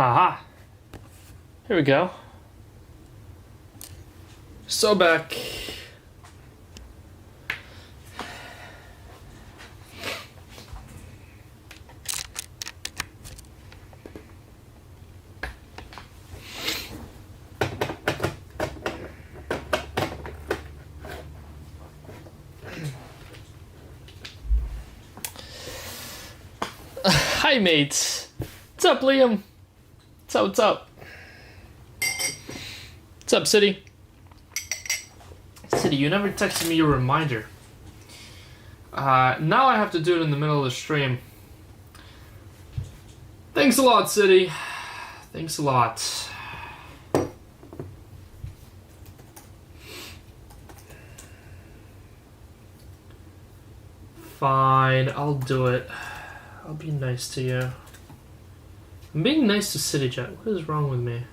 Aha. Here we go. So back. Hi, mates. What's up, Liam? What's up? What's up, City? City, you never texted me a reminder. Now I have to do it in the middle of the stream. Thanks a lot, City. Thanks a lot. Fine, I'll do it. I'll be nice to you. I'm being nice to CityJet. What is wrong with me?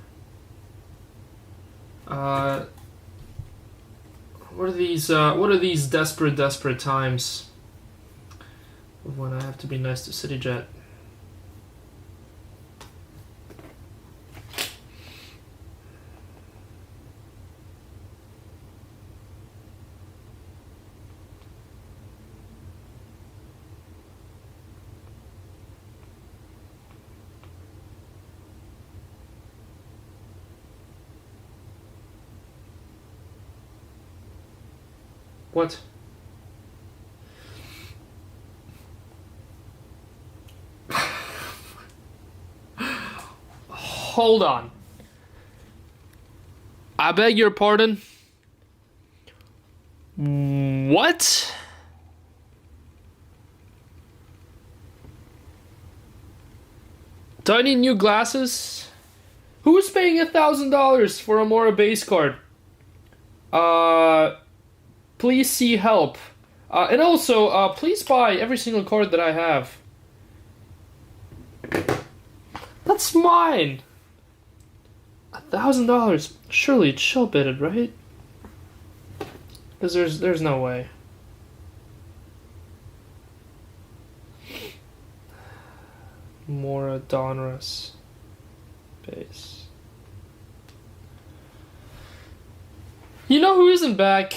What are these desperate times when I have to be nice to CityJet? What? Hold on. I beg your pardon? What? Do I need new glasses? Who's paying $1,000 for a Mora base card? Please see help. And also, please buy every single card that I have. That's mine! $1,000. Surely it's show bidded, right? Because there's no way. Mora Donruss base. You know who isn't back?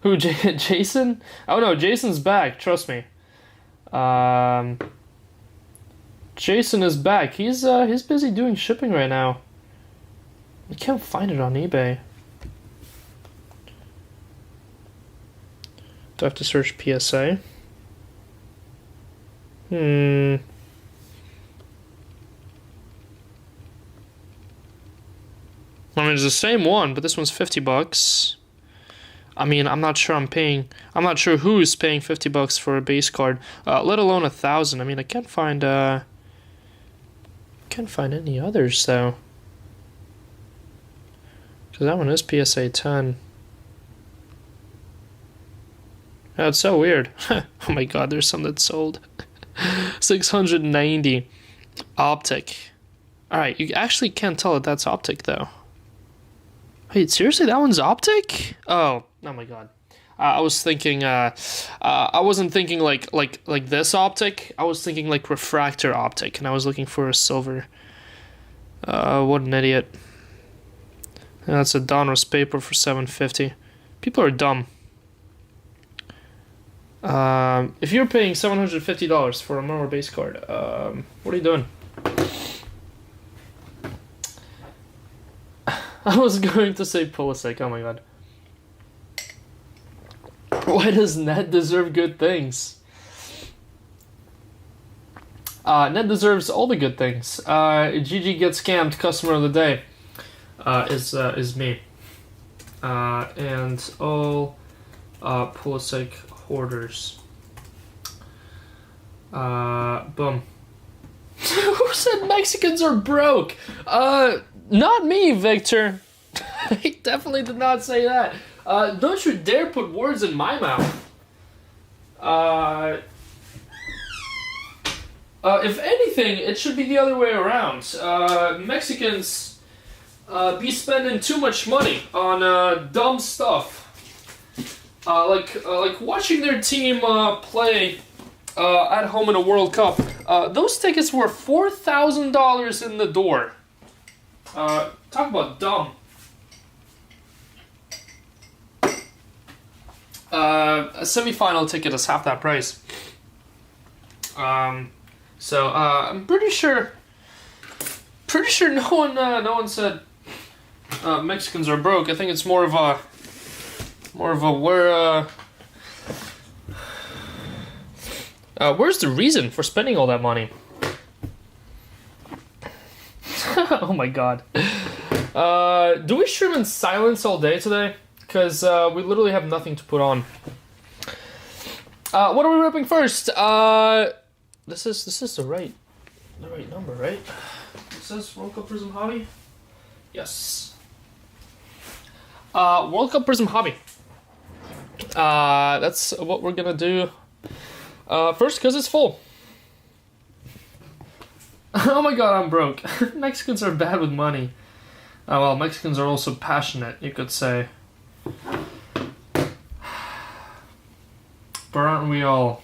Who, Jason? Oh no, Jason's back, trust me. Jason is back. He's busy doing shipping right now. I can't find it on eBay. Do I have to search PSA? I mean, it's the same one, but this one's $50. I mean, I'm not sure who's paying $50 for a base card, let alone 1,000. I mean, I can't find any others though. Because that one is PSA 10. That's so weird. Oh my god, there's some that sold. 690. Optic. Alright, you actually can't tell that that's Optic though. Wait, seriously, that one's Optic? Oh my god. I was thinking, I wasn't thinking like this Optic. I was thinking like refractor Optic, and I was looking for a silver. What an idiot. And that's a Donruss paper for $750. People are dumb. If you're paying $750 for a Mora base card, what are you doing? I was going to say Pulisic, oh my god. Why does Ned deserve good things? Ned deserves all the good things. GG gets scammed, customer of the day, is me. And all Pulisic hoarders. Boom. Who said Mexicans are broke? Not me, Victor. I definitely did not say that. Don't you dare put words in my mouth. If anything, it should be the other way around. Mexicans be spending too much money on dumb stuff. Like watching their team play at home in a World Cup. Those tickets were $4,000 in the door. Talk about dumb. A semi-final ticket is half that price. So I'm pretty sure no one said Mexicans are broke. I think it's more of a where's the reason for spending all that money? Oh my god. Do we stream in silence all day today? Because we literally have nothing to put on. What are we ripping first? This is the right number, right? It says World Cup Prizm Hobby. Yes. World Cup Prizm Hobby. That's what we're gonna do. First, because it's full. Oh my god, I'm broke. Mexicans are bad with money. Well, Mexicans are also passionate, you could say. But aren't we all,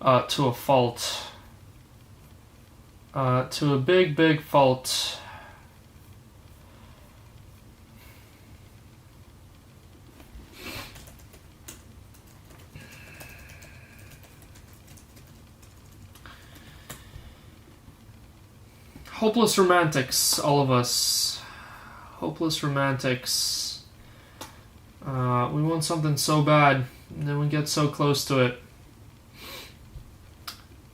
to a fault? To a big, big fault. Hopeless romantics, all of us. Hopeless romantics. We want something so bad, and then we get so close to it.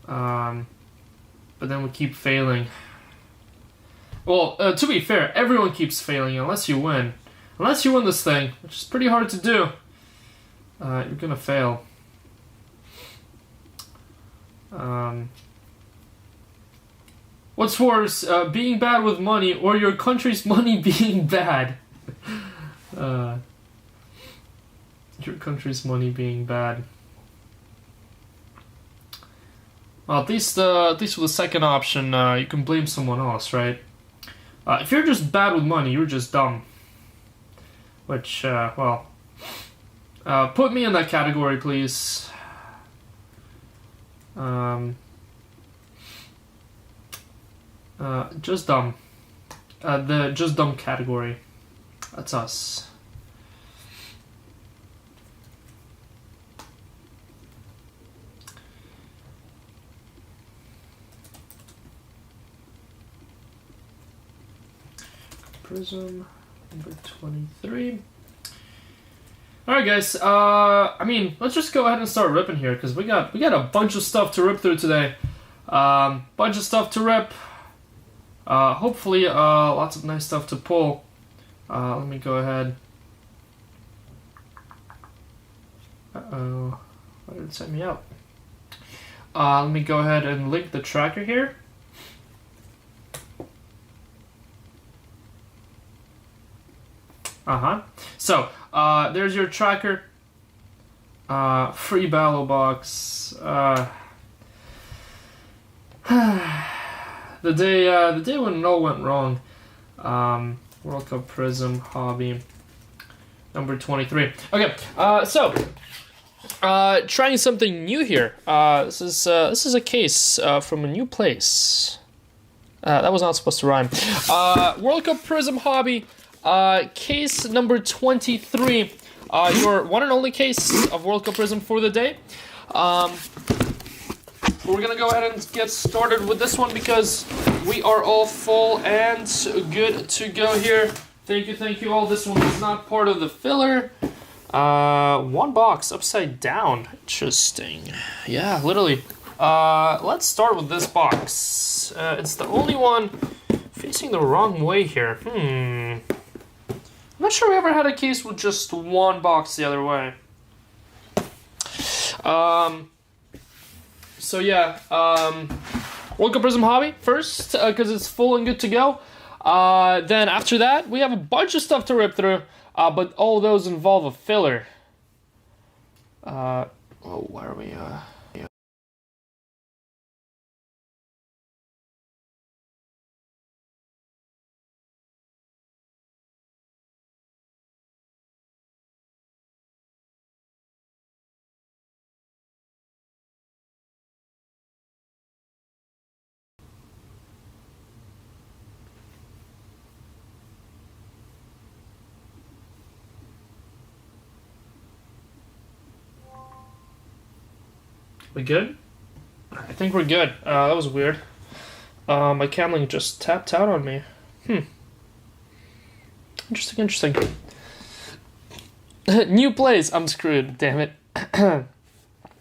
But then we keep failing. Well, to be fair, everyone keeps failing unless you win. Unless you win this thing, which is pretty hard to do, you're gonna fail. What's worse, being bad with money or your country's money being bad? Your country's money being bad. Well, at least with the second option, you can blame someone else, right? If you're just bad with money, you're just dumb. Which, well, put me in that category, please. Just dumb. The just dumb category. That's us. Prizm number 23. Alright guys, I mean, let's just go ahead and start ripping here, because we got a bunch of stuff to rip through today. Bunch of stuff to rip. Hopefully, lots of nice stuff to pull. Let me go ahead. Uh-oh. Why did it set me up? Let me go ahead and link the tracker here. So, there's your tracker. Free battle box. The day when it all went wrong. World Cup Prizm Hobby number 23. Okay, so trying something new here. This is a case from a new place. That was not supposed to rhyme. World Cup Prizm Hobby, case number 23. Your one and only case of World Cup Prizm for the day. We're gonna go ahead and get started with this one because we are all full and good to go here. Thank you all. This one is not part of the filler. One box upside down. Interesting. Yeah, literally. Let's start with this box. It's the only one facing the wrong way here. I'm not sure we ever had a case with just one box the other way. So yeah, World Cup Prizm Hobby first, because it's full and good to go. Then after that, we have a bunch of stuff to rip through, but all those involve a filler. Oh, why are we, We good? I think we're good. That was weird. My camlink just tapped out on me. Interesting. New plays. I'm screwed. Damn it. No,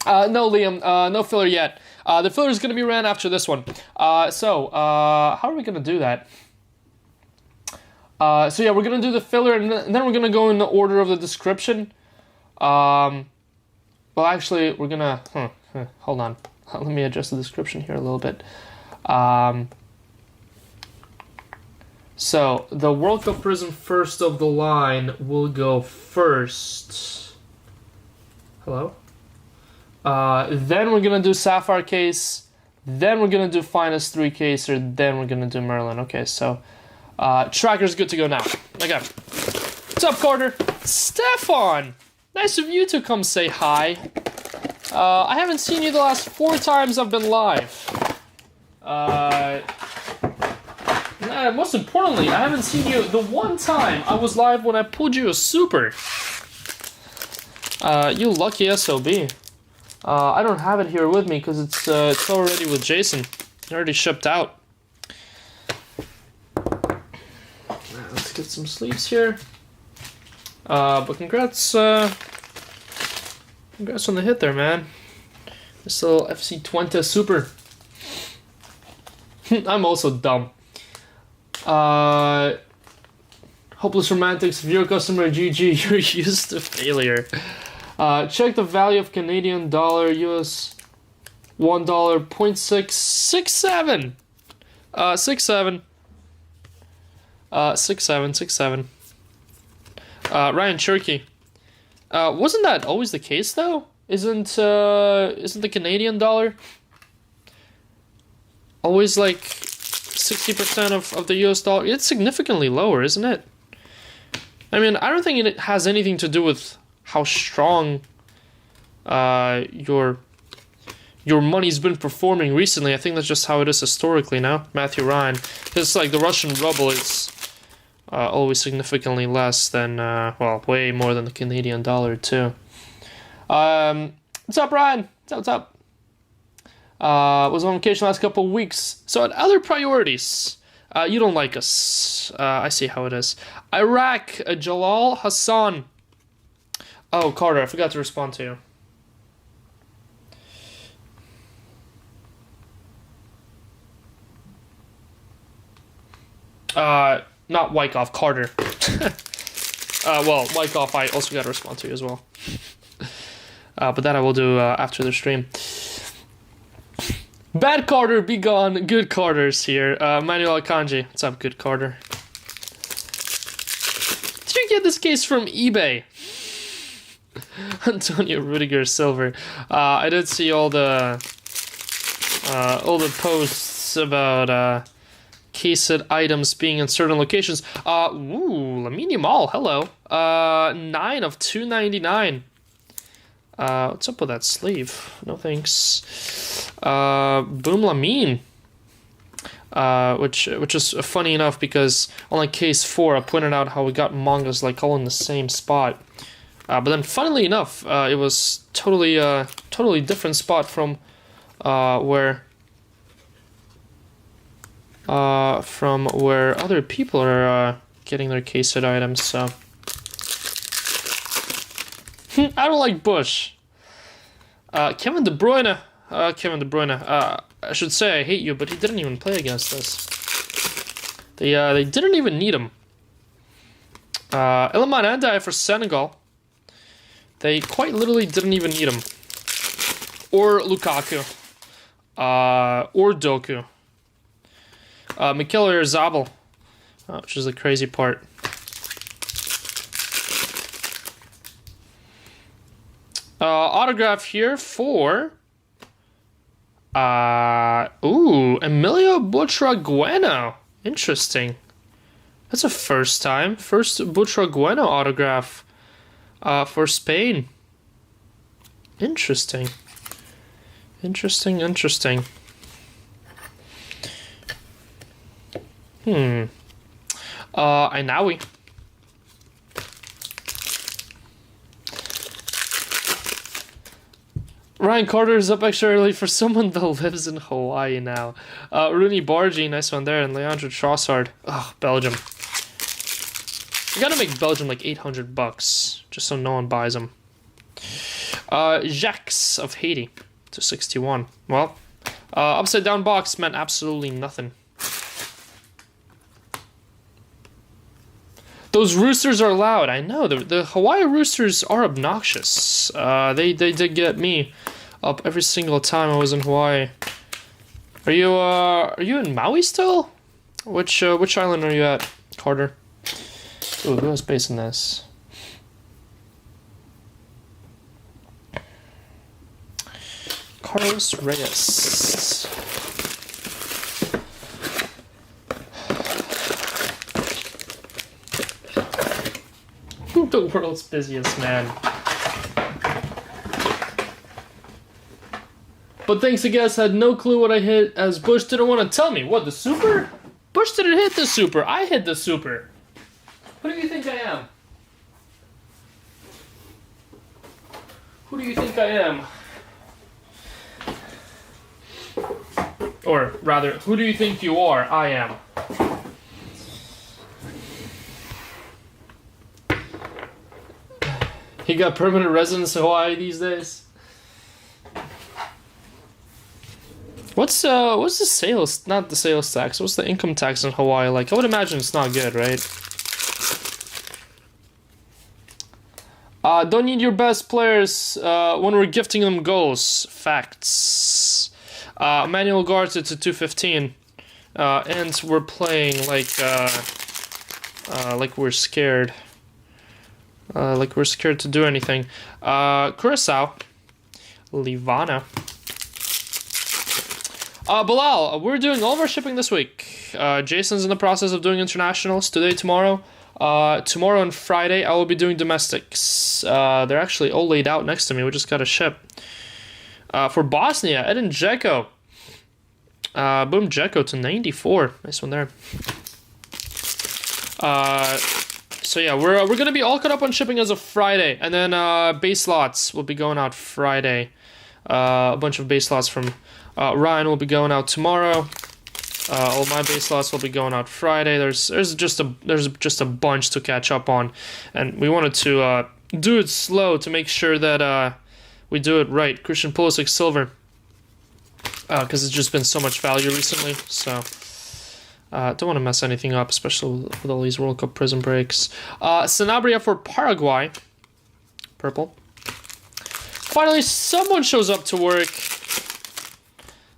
Liam. No filler yet. The filler is gonna be ran after this one. So how are we gonna do that? So yeah, we're gonna do the filler, and then we're gonna go in the order of the description. Well, actually, we're gonna. Hold on. Let me adjust the description here a little bit. So the World Cup Prizm first of the line will go first. Hello. Then we're gonna do Sapphire case. Then we're gonna do Finest 3 case, or then we're gonna do Merlin. Okay, so tracker's good to go now. Okay. What's up, Carter? Stefan! Nice of you to come say hi. I haven't seen you the last 4 times I've been live. Most importantly, I haven't seen you the one time I was live when I pulled you a super. You lucky SOB. I don't have it here with me because it's already with Jason. It already shipped out. Let's get some sleeves here. But congrats on the hit there, man. This little FC20 super. I'm also dumb. Hopeless Romantics, if you're a customer, GG, you're used to failure. Check the value of Canadian dollar, US $1, 0.667. 67. 67. Ryan Cherky. Wasn't that always the case though? Isn't the Canadian dollar always like 60% of the US dollar? It's significantly lower, isn't it? I mean, I don't think it has anything to do with how strong your money's been performing recently. I think that's just how it is historically now. Matthew Ryan. It's like the Russian ruble is always significantly less than, well, way more than the Canadian dollar too. What's up, Ryan? What's up? Was on vacation last couple of weeks. So at other priorities, you don't like us. I see how it is. Iraq, Jalal Hassan. Oh, Carter, I forgot to respond to you. Not Wyckoff, Carter. Well, Wyckoff I also got to respond to as well. But that I will do after the stream. Bad Carter, be gone. Good Carter's here. Manuel Akanji. What's up, good Carter? Did you get this case from eBay? Antonio Rudiger Silver. I did see all the posts about cased items being in certain locations. Lamine Yamal, hello. 9 of 299. What's up with that sleeve? No thanks. Boom Lamine. Which is funny enough because on like case 4 I pointed out how we got mangas like all in the same spot. But then funnily enough, it was totally different spot from where other people are getting their cased items, so I don't like Bush. Kevin De Bruyne. Kevin De Bruyne. I should say I hate you, but he didn't even play against us. They didn't even need him. Iliman Ndiaye for Senegal. They quite literally didn't even need him. Or Lukaku. Or Doku. Mikel Oyarzabal. Which is the crazy part. Autograph here for Emilio Butragueno. Interesting. That's a first time. First Butragueno autograph for Spain. Interesting. Interesting. Ainawi. Ryan Carter is up extra early for someone that lives in Hawaii now. Rooney Bargy, nice one there, and Leandro Trossard. Ugh, Belgium. We gotta make Belgium like $800, just so no one buys them. Jacques of Haiti to 61. Well, upside down box meant absolutely nothing. Those roosters are loud. I know the Hawaii roosters are obnoxious. They did get me up every single time I was in Hawaii. Are you in Maui still? Which island are you at, Carter? Ooh, who has space in this? Carlos Reyes. The world's busiest man. But thanks to guess, had no clue what I hit as Bush didn't want to tell me. What, the super? Bush didn't hit the super. I hit the super. Who do you think I am? Who do you think I am? Or rather, who do you think you are? I am. He got permanent residence in Hawaii these days. What's the sales? Not the sales tax. What's the income tax in Hawaii like? I would imagine it's not good, right? Don't need your best players when we're gifting them goals. Facts. Manuel Garza to 215, and we're playing like we're scared. Like we're scared to do anything. Curacao. Livana. Bilal, we're doing all of our shipping this week. Jason's in the process of doing internationals today, tomorrow. Tomorrow and Friday, I will be doing domestics. They're actually all laid out next to me. We just got to ship. For Bosnia, Edin Dzeko. Boom, Dzeko to 94. Nice one there. So yeah, we're gonna be all caught up on shipping as of Friday, and then base lots will be going out Friday. A bunch of base lots from Ryan will be going out tomorrow. All my base lots will be going out Friday. There's just a bunch to catch up on, and we wanted to do it slow to make sure that we do it right. Christian Pulisic silver, because it's just been so much value recently. So. Don't want to mess anything up, especially with all these World Cup Prizm breaks. Sanabria for Paraguay. Purple. Finally, someone shows up to work.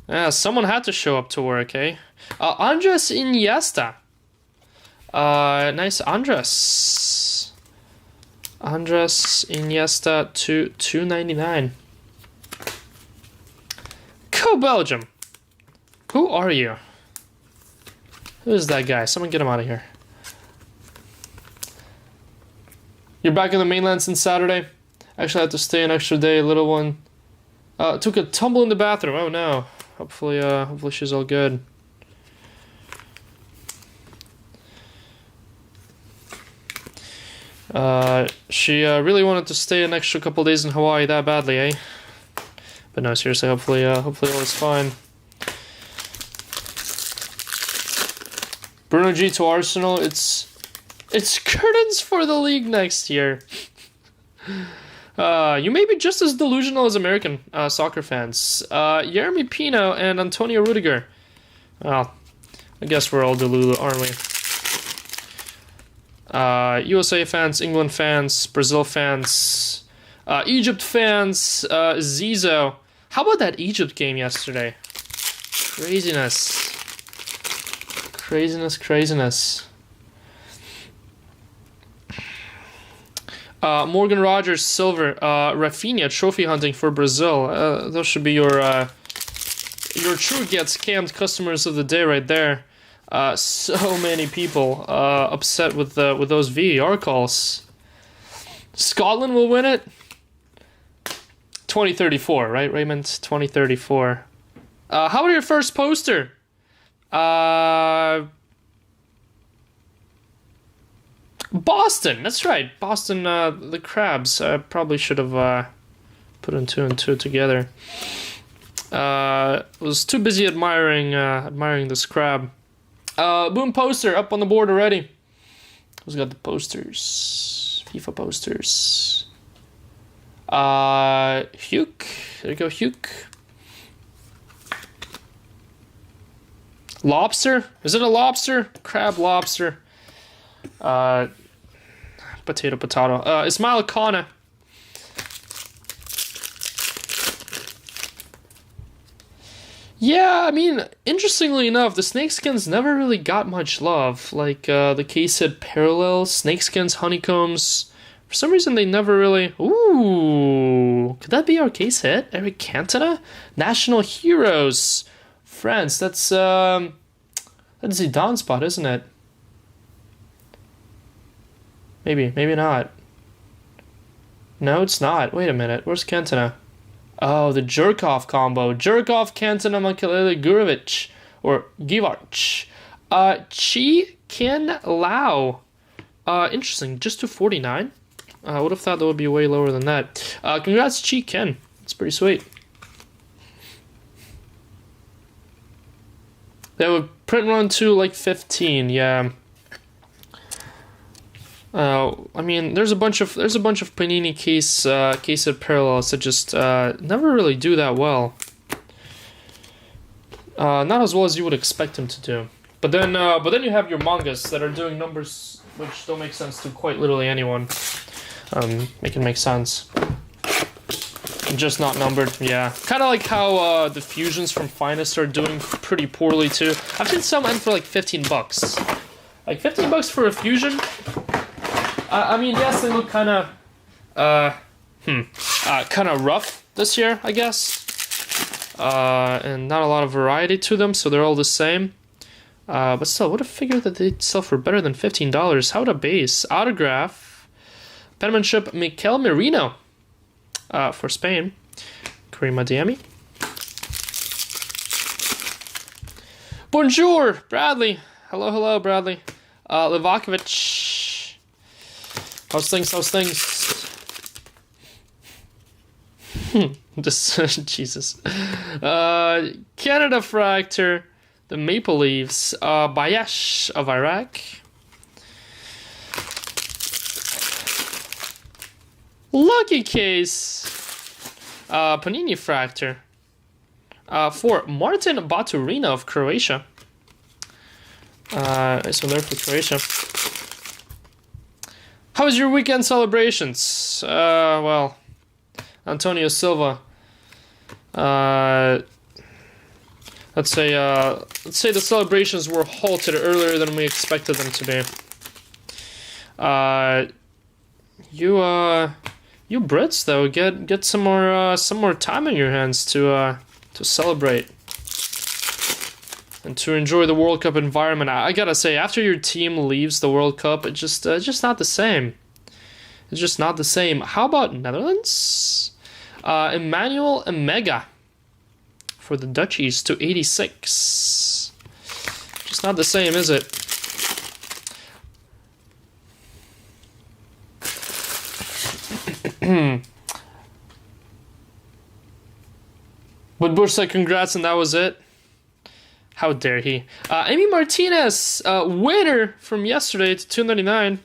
Yeah, someone had to show up to work, eh? Andres Iniesta. Nice Andres. Andres Iniesta to 299. Go Belgium. Who are you? Who's that guy? Someone get him out of here. You're back in the mainland since Saturday? Actually, I had to stay an extra day, little one. Took a tumble in the bathroom. Oh no. Hopefully she's all good. She really wanted to stay an extra couple days in Hawaii that badly, eh? But no, seriously, hopefully all is fine. Bruno G to Arsenal. It's curtains for the league next year. You may be just as delusional as American soccer fans. Jeremy Pino and Antonio Rudiger. Well, I guess we're all delulu, aren't we? USA fans, England fans, Brazil fans, Egypt fans, Zizo. How about that Egypt game yesterday? Craziness. Craziness. Morgan Rogers, silver. Rafinha, trophy hunting for Brazil. Those should be your true get scammed customers of the day right there. So many people upset with those VAR calls. Scotland will win it. 2034, right, Raymond? 2034. How about your first poster? Boston, that's right. Boston, the Crabs. I probably should have Putting 2 and 2 together. Was too busy admiring this crab. Boom poster up on the board already. Who's got the posters? FIFA posters. Huke. There you go, Huke. Lobster? Is it a lobster? Crab lobster. Potato. Ismail Kana. Yeah, I mean, interestingly enough, the snakeskins never really got much love. Like, the case hit parallels, snakeskins, honeycombs. For some reason, they never really... Ooh! Could that be our case hit? Eric Cantona? National Heroes. France, that's Zidane's spot, isn't it? Maybe not. No, it's not. Wait a minute, where's Cantona? Oh, the Jerkoff combo. Jerkoff, Cantona, Makelele, Gurovic. Or Givarch. Chi Kin Lao. Interesting, just to 49. I would have thought that would be way lower than that. Congrats, Chi Ken. It's pretty sweet. They would print run to like 15, yeah. I mean, there's a bunch of Panini case of parallels that just never really do that well. Not as well as you would expect them to do. But then you have your mangas that are doing numbers which don't make sense to quite literally anyone. Make it make sense. Just not numbered, yeah. Kind of like how the fusions from Finest are doing pretty poorly too. I've seen some end for like 15 bucks. Like 15 bucks for a fusion. I mean, yes, they look kind of rough this year, I guess. And not a lot of variety to them, so they're all the same. But still, would have figured that they'd sell for better than $15. How about a base? Autograph. Penmanship, Mikel Merino. For Spain. Karim Adeyemi. Bonjour, Bradley. Hello, Bradley. Livakovic. How's things? Just, Jesus. Canada Fractor. The Maple Leafs. Bayesh of Iraq. Lucky case. Panini Fractor. For Martin Baturina of Croatia. So there for Croatia. How was your weekend celebrations? Well, Antonio Silva. Let's say the celebrations were halted earlier than we expected them to be. You Brits though, get some more time in your hands to celebrate and to enjoy the World Cup environment. I gotta say, after your team leaves the World Cup, it's just not the same. It's just not the same. How about Netherlands? Emmanuel Emega for the Dutchies to 86. Just not the same, is it? But Bush said congrats and that was it. How dare he? Amy Martinez, winner from yesterday to 299.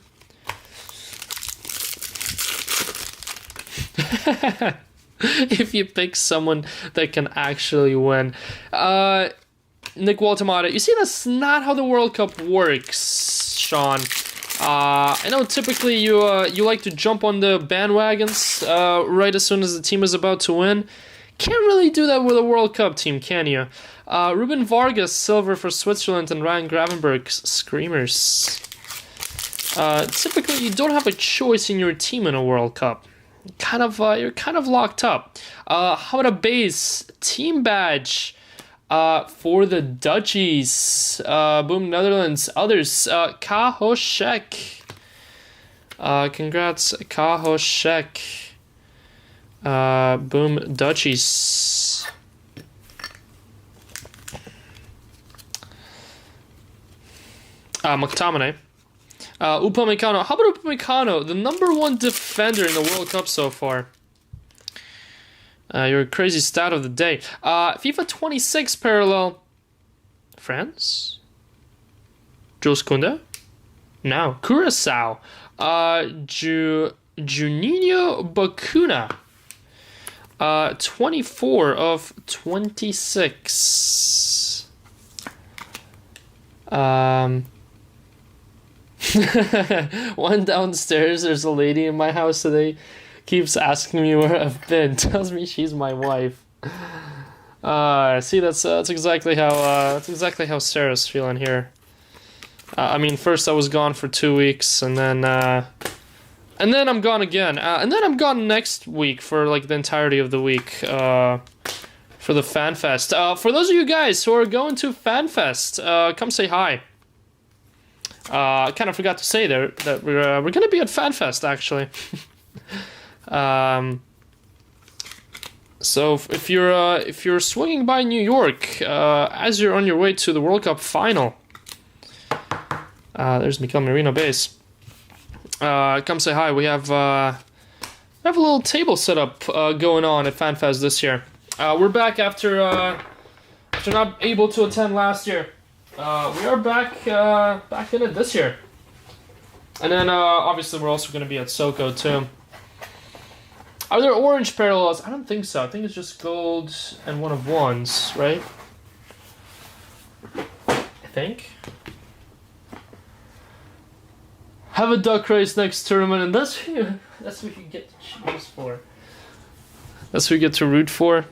If you pick someone that can actually win. Nick Waltemata, you see, that's not how the World Cup works, Sean. I know typically you like to jump on the bandwagons right as soon as the team is about to win. Can't really do that with a World Cup team, can you? Ruben Vargas, silver for Switzerland, and Ryan Gravenberg, Screamers. Typically, you don't have a choice in your team in a World Cup. You're kind of locked up. How about a base team badge for the Dutchies? Boom, Netherlands. Others, Kahoshek. Congrats, Kahoshek. Boom, Dutchies. McTominay. Upamecano. How about Upamecano? The #1 defender in the World Cup so far. Your crazy stat of the day. FIFA 26 parallel. France? Jules Koundé? No. Curaçao. Juninho Bacuna. 24 of 26. One downstairs, there's a lady in my house today, keeps asking me where I've been, tells me she's my wife. See, that's exactly how Sarah's feeling here. I mean, first I was gone for 2 weeks, and then I'm gone again, and then I'm gone next week for like the entirety of the week for the FanFest. For those of you guys who are going to FanFest, come say hi. I kind of forgot to say there that we're gonna be at FanFest actually. So if you're swinging by New York as you're on your way to the World Cup final, there's Mikel Merino base. Come say hi. We have a little table set up going on at FanFest this year. We're back after not able to attend last year. We are back in it this year. And then obviously we're also going to be at SoCo too. Are there orange parallels? I don't think so. I think it's just gold and one of ones, right? I think. Have a duck race next tournament, and that's what you get to choose for. That's what you get to root for.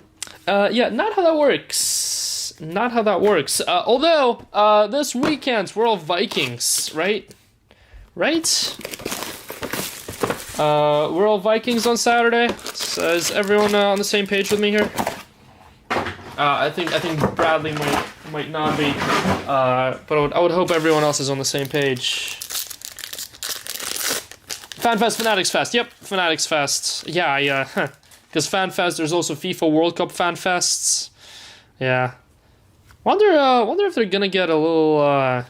Yeah, not how that works. Not how that works. Although, this weekend's we're all Vikings, right? Right? We're all Vikings on Saturday. So is everyone on the same page with me here? I think Bradley might not be, but I would hope everyone else is on the same page. FanFest, Fanatics Fest. Yep, Fanatics Fest. Yeah, because FanFest, there's also FIFA World Cup FanFests. Yeah. Wonder if they're gonna get a little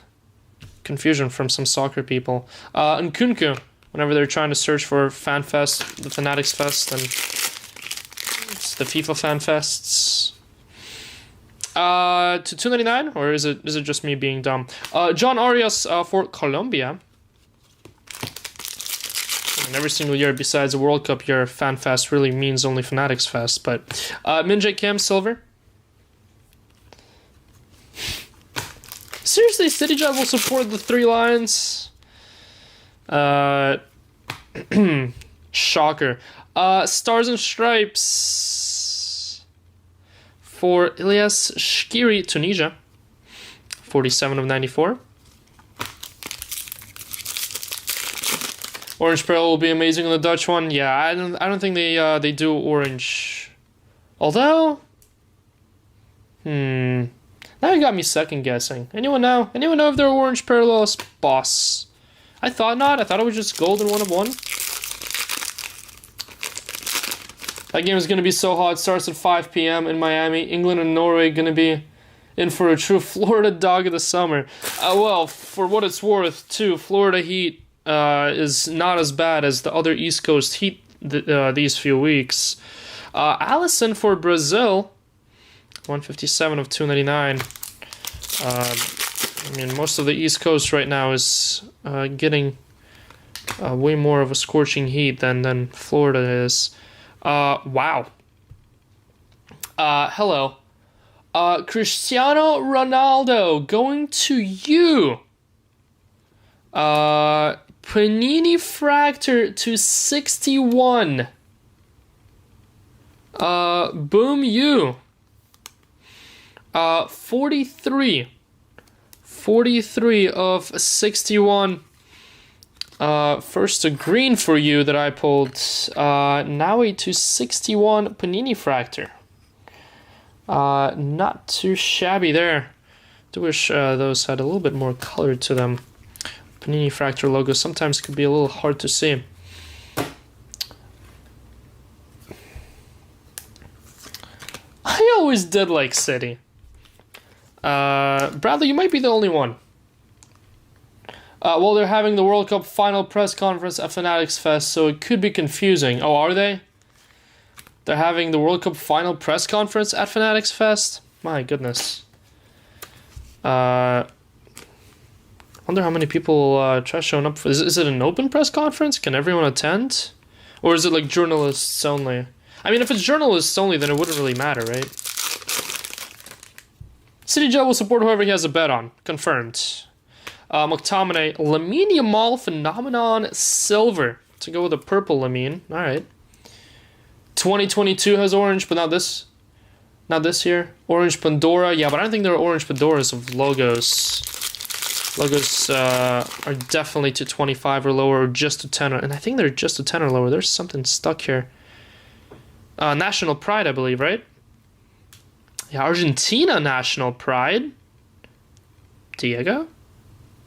confusion from some soccer people. And Kunku, whenever they're trying to search for FanFest, the Fanatics Fest, and it's the FIFA FanFests. To 299, or is it just me being dumb? John Arias for Colombia. And every single year, besides the World Cup year, FanFest really means only Fanatics Fest. But Minjay Kim Silver. Seriously, CityJob will support the 3 Lions. Shocker. Stars and Stripes for Ilyas Shkiri, Tunisia. 47 of 94. Orange Pearl will be amazing on the Dutch one. Yeah, I don't think they do orange. Although, now you got me second guessing. Anyone know? Anyone know if they're orange parallels? Boss. I thought not. I thought it was just gold and one of one. That game is gonna be so hot. It starts at 5 p.m. in Miami. England and Norway gonna be in for a true Florida dog of the summer. Well, for what it's worth, too, Florida heat is not as bad as the other East Coast heat these few weeks. Allison for Brazil, 157 of 299. I mean, most of the East Coast right now is getting way more of a scorching heat than Florida is. Wow. Hello. Cristiano Ronaldo going to you. Panini Fractor to 61. Boom you. 43 of 61. First a green for you that I pulled. Now a to 61 Panini Fractor. Not too shabby there. I wish those had a little bit more color to them. Panini Fractor logo sometimes could be a little hard to see. I always did like City. Bradley, you might be the only one. Well, they're having the World Cup final press conference at Fanatics Fest, so it could be confusing. Oh, are they? They're having the World Cup final press conference at Fanatics Fest. My goodness. Wonder how many people try showing up for this. Is it an open press conference? Can everyone attend? Or is it like journalists only? I mean, if it's journalists only, then it wouldn't really matter, right? City Jet will support whoever he has a bet on. Confirmed. McTominay, Lamine Yamal Phenomenon Silver. To go with a purple Lamine. Alright. 2022 has orange, but not this. Not this year. Orange Pandora. Yeah, but I don't think there are orange Pandoras of logos. Logos are definitely to 25 or lower, or just to 10. And I think they're just to 10 or lower. There's something stuck here. National Pride, I believe, right? Yeah, Argentina National Pride. Diego?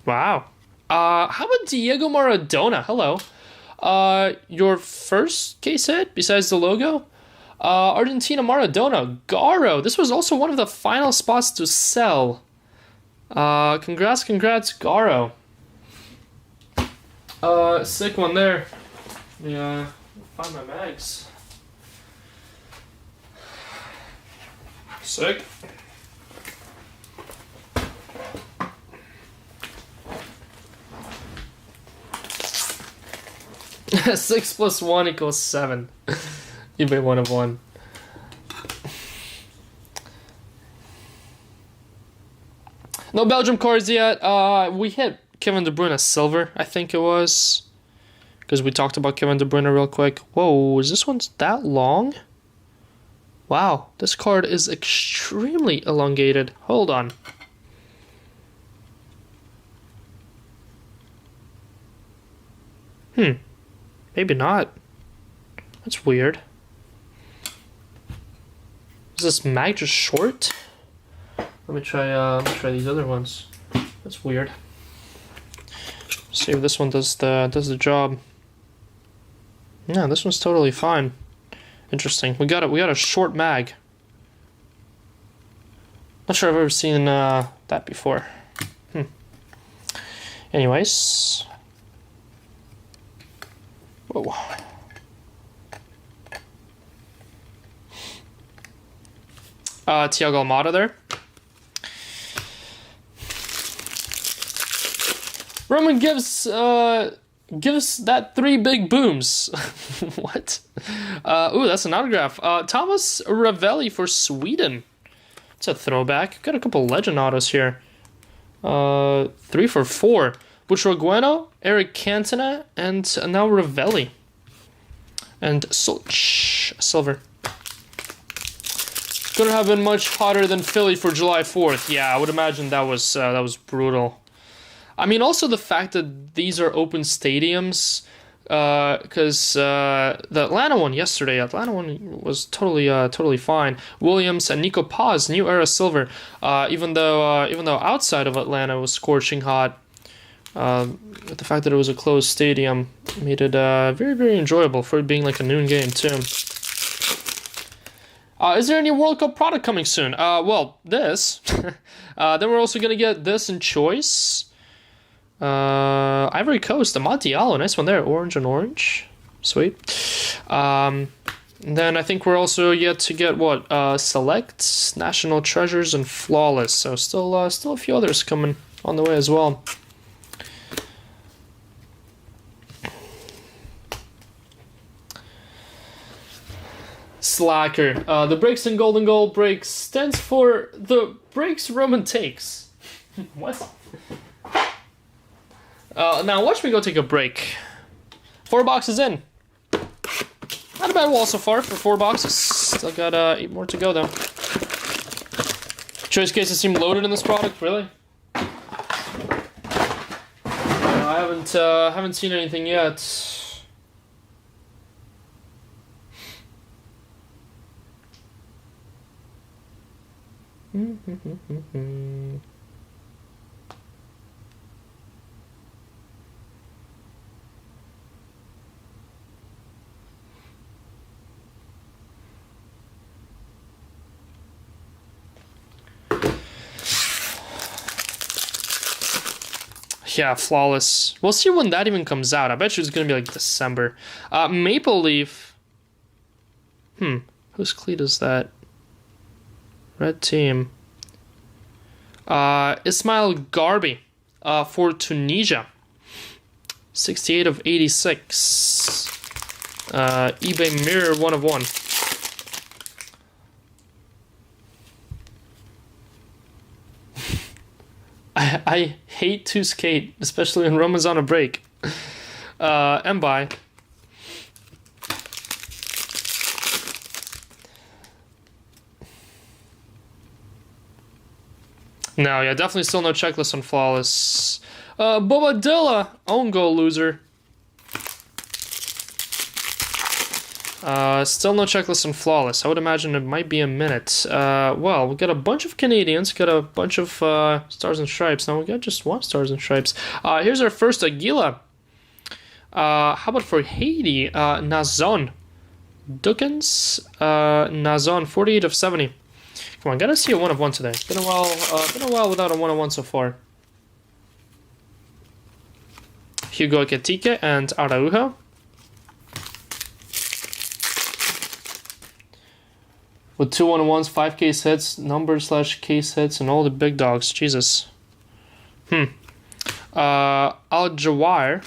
Wow. How about Diego Maradona? Hello. Your first case hit besides the logo? Argentina Maradona. Garo. This was also one of the final spots to sell. Congrats, Garo. Sick one there. Yeah, find my mags. Sick. Six plus 1 equals 7. You made one of one. No Belgium cards yet. We hit Kevin De Bruyne silver, I think it was. Because we talked about Kevin De Bruyne real quick. Whoa, is this one that long? Wow, this card is extremely elongated. Hold on. Maybe not. That's weird. Is this mag just short? Let me try these other ones. That's weird. See if this one does the job. Yeah, this one's totally fine. Interesting. We got a short mag. Not sure I've ever seen that before. Anyways. Whoa. Thiago Almada there. Roman gives that 3 big booms. What? Ooh, that's an autograph. Thomas Ravelli for Sweden. It's a throwback. Got a couple legend autos here. 3 for 4. Butragueno, Eric Cantona, and now Ravelli. And silver. Couldn't have been much hotter than Philly for July 4th. Yeah, I would imagine that was brutal. I mean, also the fact that these are open stadiums, because the Atlanta one yesterday, was totally fine. Williams and Nico Paz, New Era silver. Even though outside of Atlanta it was scorching hot, the fact that it was a closed stadium made it very, very enjoyable for it being like a noon game too. Is there any World Cup product coming soon? Well, this. Then we're also gonna get this in choice. Ivory Coast, the Montialo, nice one there. Orange and orange. Sweet. Then I think we're also yet to get what? Select, National Treasures, and Flawless. So still a few others coming on the way as well. Slacker. The breaks in Golden Goal breaks stands for the breaks Roman takes. What? Now watch me go take a break. 4 boxes in. Not a bad wall so far for 4 boxes. Still got 8 more to go though. Choice cases seem loaded in this product, really? I haven't seen anything yet. Yeah, Flawless. We'll see when that even comes out. I bet you it's gonna be like December. Maple Leaf. Whose cleat is that? Red team. Ismail Garbi for Tunisia. 68 of 86. eBay Mirror 1 of 1. I hate to skate, especially when Roman's on a break. And bye. No, yeah, definitely still no checklist on Flawless. Bobadilla, own goal loser. Still no checklist on Flawless. I would imagine it might be a minute. Well, we got a bunch of Canadians, got a bunch of Stars and Stripes. Now we got just one Stars and Stripes. Here's our first Aguila. How about for Haiti? Nazon. Dukins. Nazon, 48 of 70. Come on, gotta see a 1 of 1 today. Been a while without a 1 of 1 so far. Hugo Ekitike and Araujo. With 2 1-1s, 5 case hits, numbers / case hits, and all the big dogs. Jesus. Al Jawar.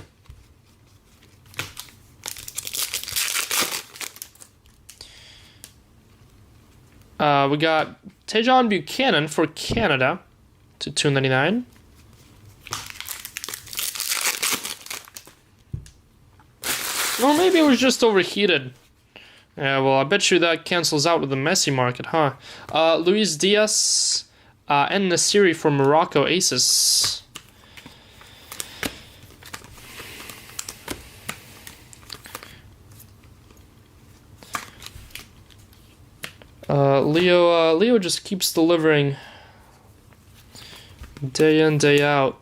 We got Tejon Buchanan for Canada to 299. Or maybe it was just overheated. Yeah, well, I bet you that cancels out with the Messi market, huh? Luis Diaz and Nasiri for Morocco Aces. Leo just keeps delivering day in, day out.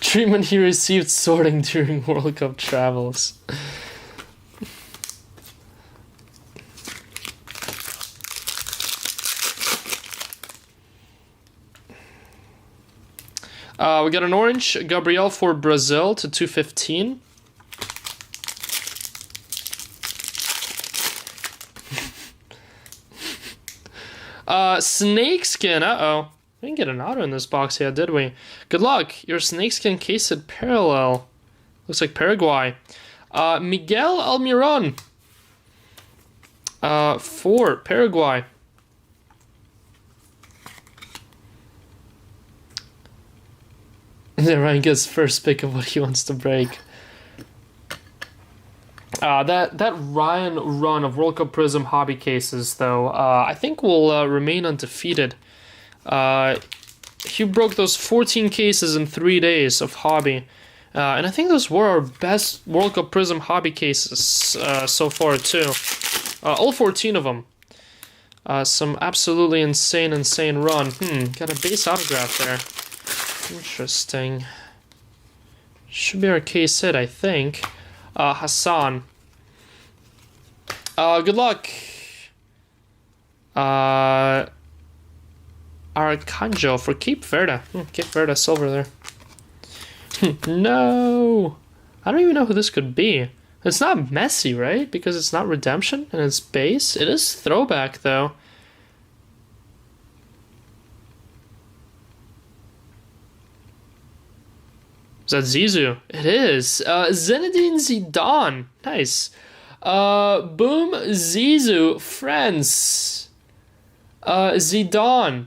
Treatment he received sorting during World Cup travels. We got an orange, Gabriel for Brazil to 215. Snakeskin, uh-oh. We didn't get an auto in this box yet, did we? Good luck. Your snakeskin case at parallel. Looks like Paraguay. Miguel Almiron. For Paraguay. Then Ryan gets first pick of what he wants to break. That Ryan run of World Cup Prizm Hobby cases, though, I think will remain undefeated. He broke those 14 cases in 3 days of Hobby. And I think those were our best World Cup Prizm Hobby cases so far, too. All 14 of them. Some absolutely insane run. Got a base autograph there. Interesting. Should be our case hit, I think. Hassan. Good luck. Arcanjo for Cape Verde. Cape Verde silver there. No. I don't even know who this could be. It's not Messi, right? Because it's not redemption and it's base. It is throwback, though. Is that Zizou? It is. Zinedine Zidane. Nice. Boom Zizou. Friends. Zidane.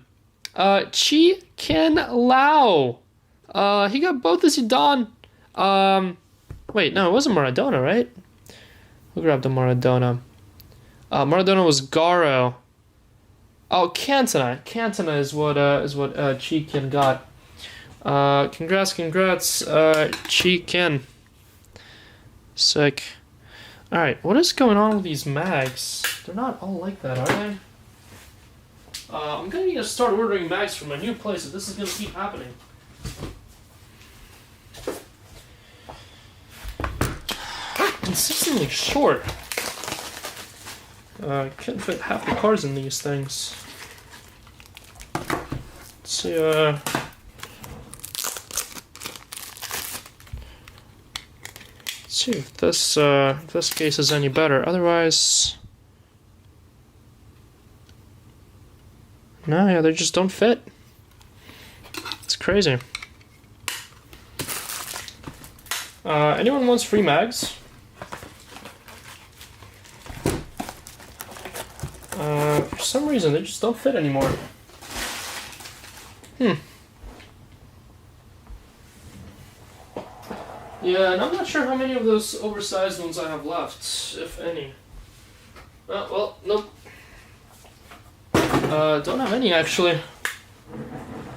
Chi Ken Lao. He got both the Zidane. Wait, no, it wasn't Maradona, right? Who grabbed the Maradona? Maradona was Garo. Oh, Cantona. Cantona is what Chi Ken got. Congrats, Chi Ken. Sick. Alright, what is going on with these mags? They're not all like that, are they? I'm gonna need to start ordering mags from my new place if this is gonna keep happening. Consistently short. Can't fit half the cards in these things. Let's see, see if this case is any better. Otherwise, no, yeah, they just don't fit. It's crazy. Anyone wants free mags? For some reason, they just don't fit anymore. Yeah, and I'm not sure how many of those oversized ones I have left, if any. Well, nope. Don't have any, actually.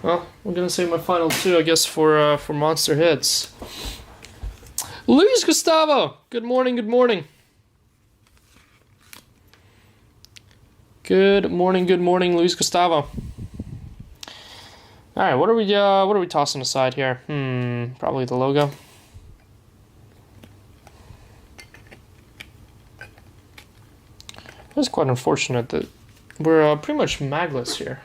Well, I'm gonna save my final two, I guess, for monster hits. Luis Gustavo! Good morning, good morning. Good morning, Luis Gustavo. Alright, what are we tossing aside here? Probably the logo. It's quite unfortunate that we're pretty much magless here.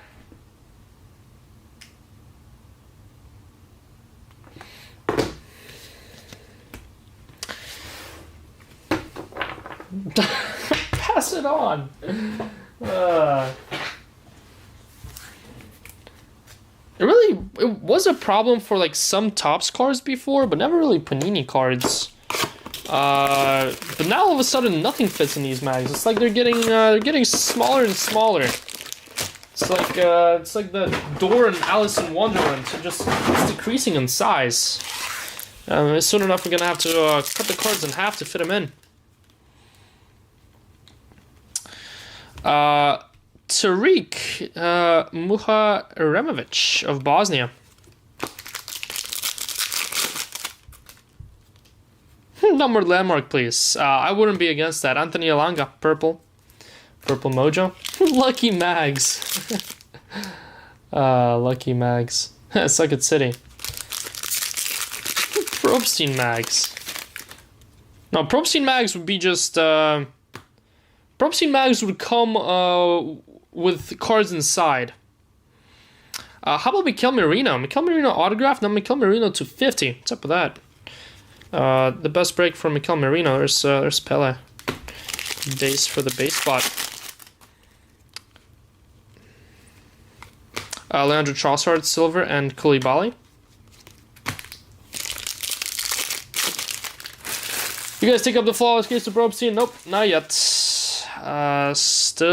Pass it on. It was a problem for like some Topps cards before, but never really Panini cards. But now all of a sudden nothing fits in these mags. It's like they're getting smaller and smaller. It's like the door in Alice in Wonderland. It's decreasing in size. Soon enough we're gonna have to cut the cards in half to fit them in. Tariq Muharemovic of Bosnia. Numbered landmark, please. I wouldn't be against that. Anthony Alanga, purple mojo. Lucky Mags. Lucky Mags. Sucket City. Probstein Mags. No, Probstein Mags would be just... Probstein Mags would come with cards inside. How about Mikel Merino? Mikel Merino autograph? No, Mikel Merino to 50. What's up with that? The best break for Mikel Merino. There's Pele. Base for the base spot. Leandro Trossard, silver, and Koulibaly. You guys take up the flawless case of Probstein? Nope, not yet. Still...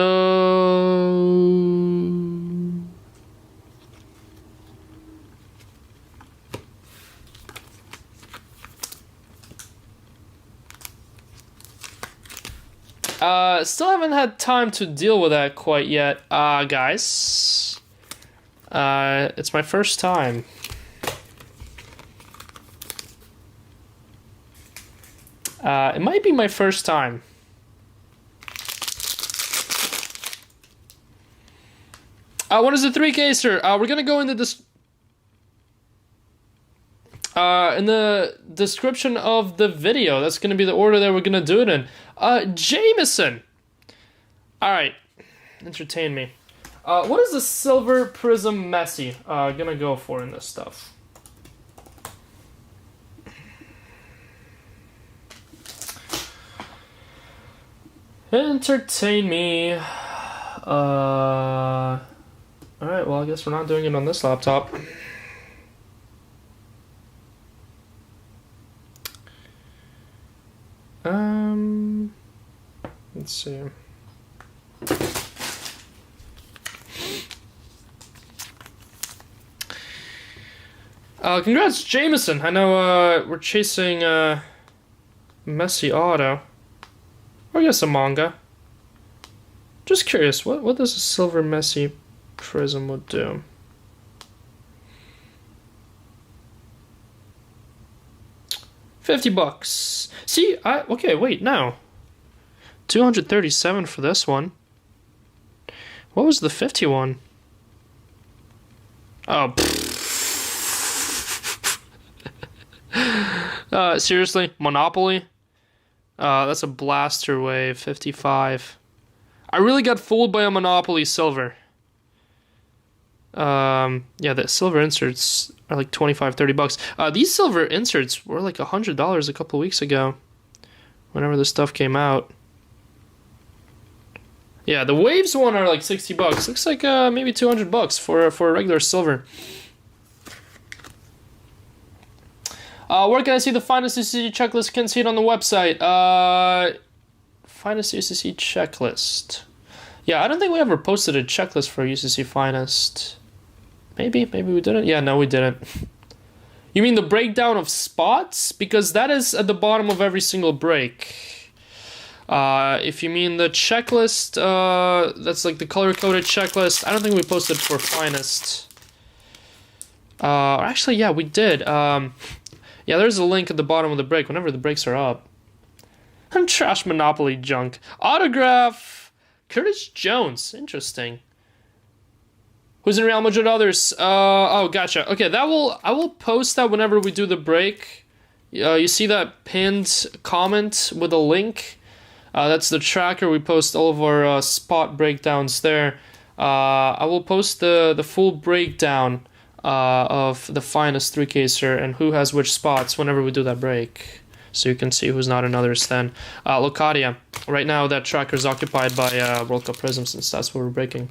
still haven't had time to deal with that quite yet, guys. It's my first time. It might be my first time. What is the 3-caser? We're gonna go into this in the description of the video. That's gonna be the order that we're gonna do it in. Jameson. All right, entertain me. What is the silver Prizm Messi gonna go for in this stuff? Entertain me. Alright, well, I guess we're not doing it on this laptop. Let's see. Congrats, Jameson. I know we're chasing Messi auto. Or I guess a manga. Just curious, what does a silver Messi Prizm would do? $50. See, okay, wait, now. 237 for this one. What was the 51? Oh, seriously? Monopoly? That's a blaster wave, 55. I really got fooled by a Monopoly silver. Yeah, the silver inserts are like $25, $30. These silver inserts were like $100 a couple weeks ago. whenever the stuff came out. Yeah, the Waves one are like 60 bucks. Looks like maybe 200 bucks for a regular silver. Where can I see the Finest UCC checklist? Can see it on the website. Finest UCC checklist. Yeah, I don't think we ever posted a checklist for UCC Finest. Maybe we didn't. Yeah, no, we didn't. You mean the breakdown of spots? Because that is at the bottom of every single break. If you mean the checklist, that's like the color-coded checklist. I don't think we posted for Finest. Actually, yeah, we did. Yeah, there's a link at the bottom of the break whenever the breaks are up. I'm trash Monopoly junk. Autograph! Curtis Jones. Interesting. Who's in Real Madrid? Others. Oh, gotcha. Okay, I will post that whenever we do the break. You see that pinned comment with a link? That's the tracker. We post all of our spot breakdowns there. I will post the full breakdown of the Finest 3-caser and who has which spots whenever we do that break. So you can see who's not in others then. Locadia. Right now that tracker is occupied by World Cup Prizm since that's what we're breaking.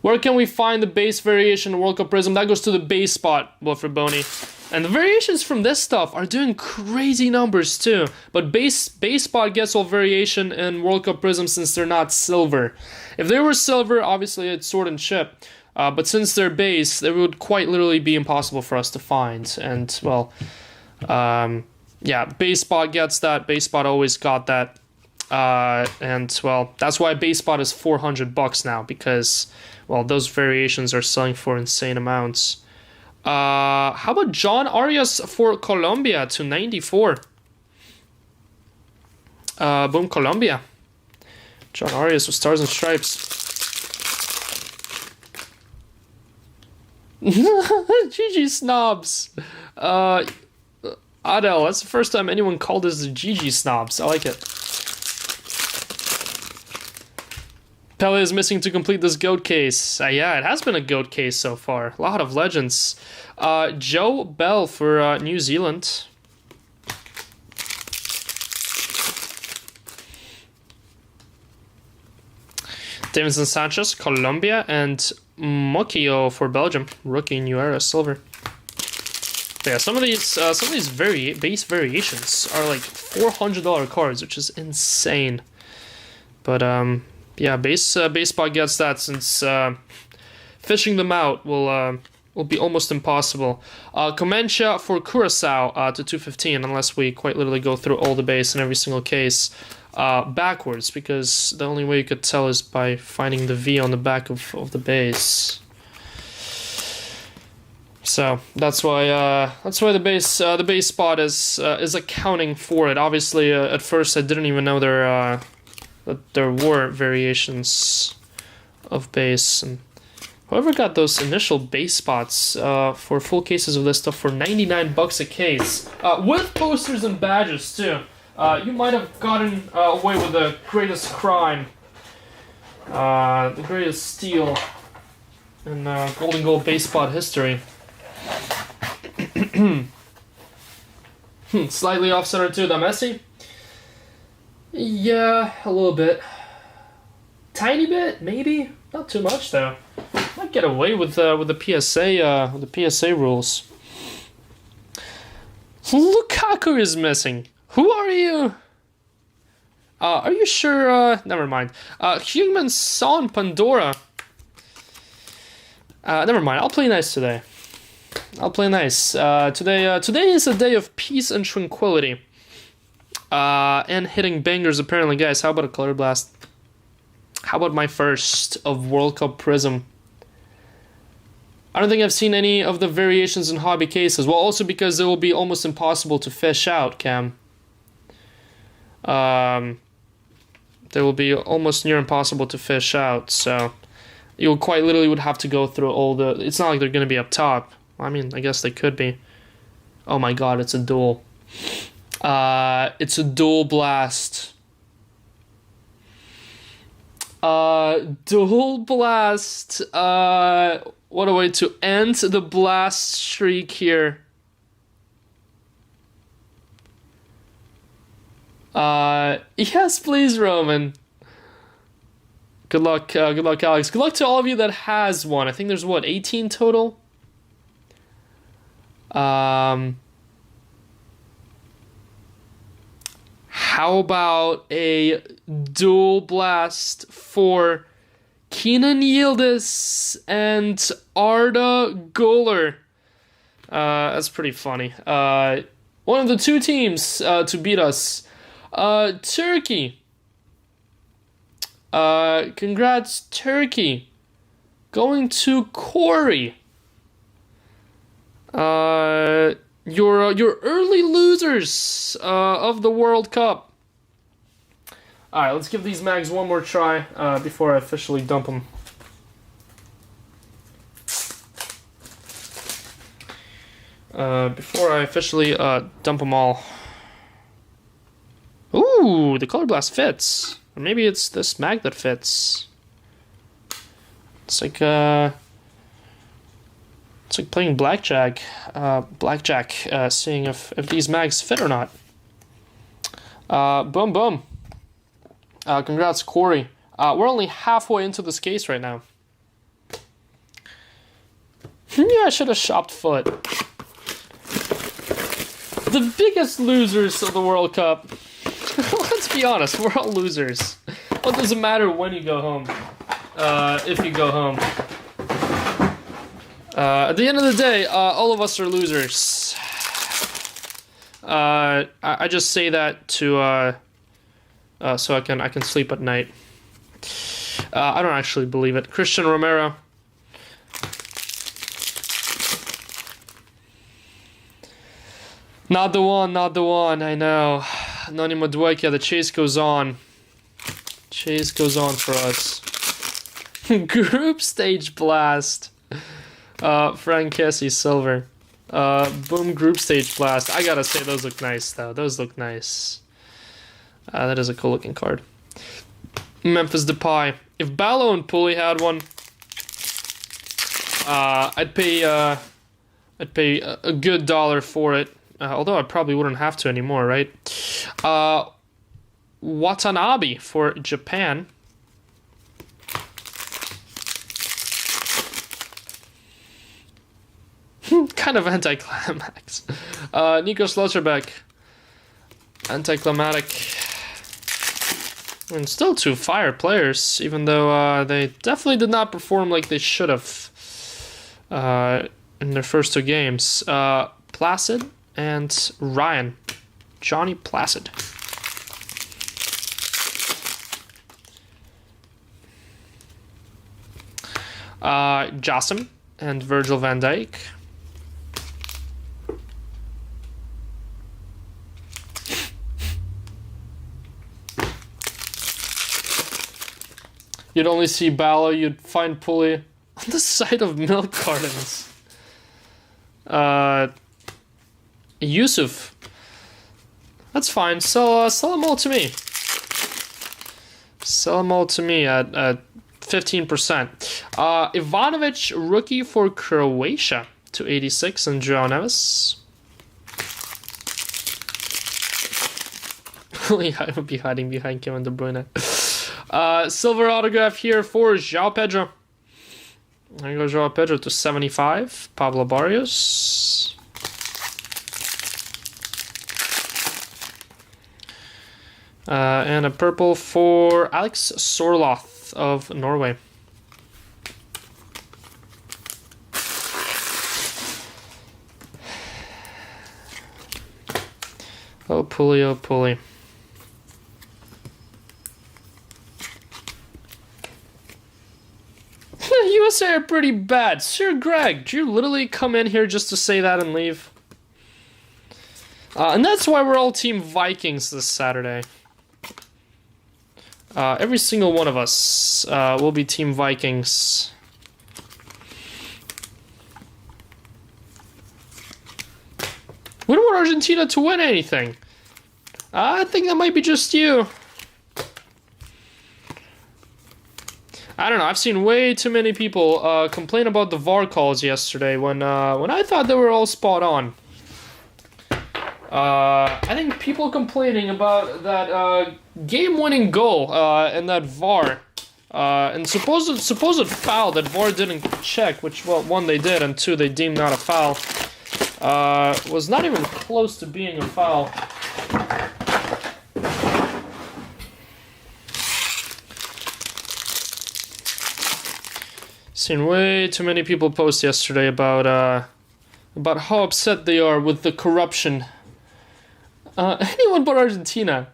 Where can we find the base variation in World Cup Prizm? That goes to the base spot, Wilfred Boney. And the variations from this stuff are doing crazy numbers too. But base spot gets all variation in World Cup Prizm since they're not silver. If they were silver, obviously it's sort and chip. But since they're base, they would quite literally be impossible for us to find. And, well, yeah, base spot gets that. Base spot always got that. And, well, that's why base spot is 400 bucks now. Because, well, those variations are selling for insane amounts. How about John Arias for Colombia to 94? Boom, Colombia. John Arias with Stars and Stripes. GG snobs. Adele, that's the first time anyone called us the GG snobs. I like it. Pele is missing to complete this GOAT case. Yeah, it has been a GOAT case so far. A lot of legends. Joe Bell for New Zealand. Davinson Sanchez, Colombia, and Mokio for Belgium. Rookie New Era Silver. But yeah, some of these base variations are like $400 cards, which is insane. But yeah, base spot gets that since fishing them out will be almost impossible. Comencia for Curacao to 215, unless we quite literally go through all the base in every single case backwards, because the only way you could tell is by finding the V on the back of the base. So that's why the base spot is accounting for it. Obviously, at first I didn't even know that there were variations of base, and whoever got those initial base spots for full cases of this stuff for 99 bucks a case, with posters and badges too, you might have gotten away with the greatest crime, the greatest steal in Golden Goal base spot history. Slightly off center too, that Messi. Yeah, a little bit. Tiny bit, maybe. Not too much though. Might get away with the PSA rules. Lukaku is missing. Who are you? Are you sure? Never mind. Human Son Pandora. Never mind. I'll play nice today. I'll play nice. Today is a day of peace and tranquility. And hitting bangers, apparently, guys. How about a Color Blast? How about my first of World Cup Prizm? I don't think I've seen any of the variations in hobby cases. Well, also because it will be almost impossible to fish out, Cam. They will be almost near impossible to fish out, so you quite literally would have to go through all the... It's not like they're going to be up top. I mean, I guess they could be. Oh my god, it's a duel. It's a dual blast. Dual blast. What a way to end the blast streak here. Yes, please, Roman. Good luck, Alex. Good luck to all of you that has one. I think there's what, 18 total? How about a dual blast for Kenan Yildiz and Arda Güler? That's pretty funny. One of the two teams to beat us. Turkey. Congrats, Turkey. Going to Corey. Your early losers of the World Cup. All right, let's give these mags one more try before I officially dump them. Before I officially dump them all. Ooh, the Color Blast fits. Or maybe it's this mag that fits. It's like playing blackjack. Seeing if these mags fit or not. Boom, boom. Congrats, Corey. We're only halfway into this case right now. Yeah, I should have shopped Foot. The biggest losers of the World Cup. Let's be honest, we're all losers. Well, it doesn't matter when you go home. If you go home. At the end of the day, all of us are losers. I just say that to so I can sleep at night. I don't actually believe it. Christian Romero. Not the one, I know. Noni Madueke, the chase goes on. Chase goes on for us. Group stage blast. Frank Kessie, silver. Boom, group stage blast. I gotta say, those look nice, though. Those look nice. That is a cool looking card. Memphis Depay. If Ballo and Pulley had one, I'd pay a good dollar for it. Although I probably wouldn't have to anymore, right? Watanabe for Japan. Kind of anticlimax. Nico Schlotterbeck. Anticlimactic. And still two fire players, even though they definitely did not perform like they should have in their first two games. Placid and Ryan. Johnny Placid. Jassim and Virgil van Dijk. You'd only see Ballo, you'd find Pulley on the side of milk cartons. Yusuf. That's fine. Sell them all to me. Sell them all to me at 15%. Ivanovic, rookie for Croatia to 86, and João Neves. I would be hiding behind Kevin De Bruyne. Silver autograph here for João Pedro. There you go, João Pedro to 75. Pablo Barrios. And a purple for Alex Sorloth of Norway. Oh, Pulley, oh, Pulley. USA are pretty bad. Sir Greg, did you literally come in here just to say that and leave? And that's why we're all Team Vikings this Saturday. Every single one of us will be Team Vikings. We don't want Argentina to win anything. I think that might be just you. I don't know. I've seen way too many people complain about the VAR calls yesterday when I thought they were all spot on. I think people complaining about that game-winning goal and that VAR and supposed foul that VAR didn't check, which, well, one, they did, and two, they deemed not a foul, was not even close to being a foul. Seen way too many people post yesterday about how upset they are with the corruption. Anyone but Argentina.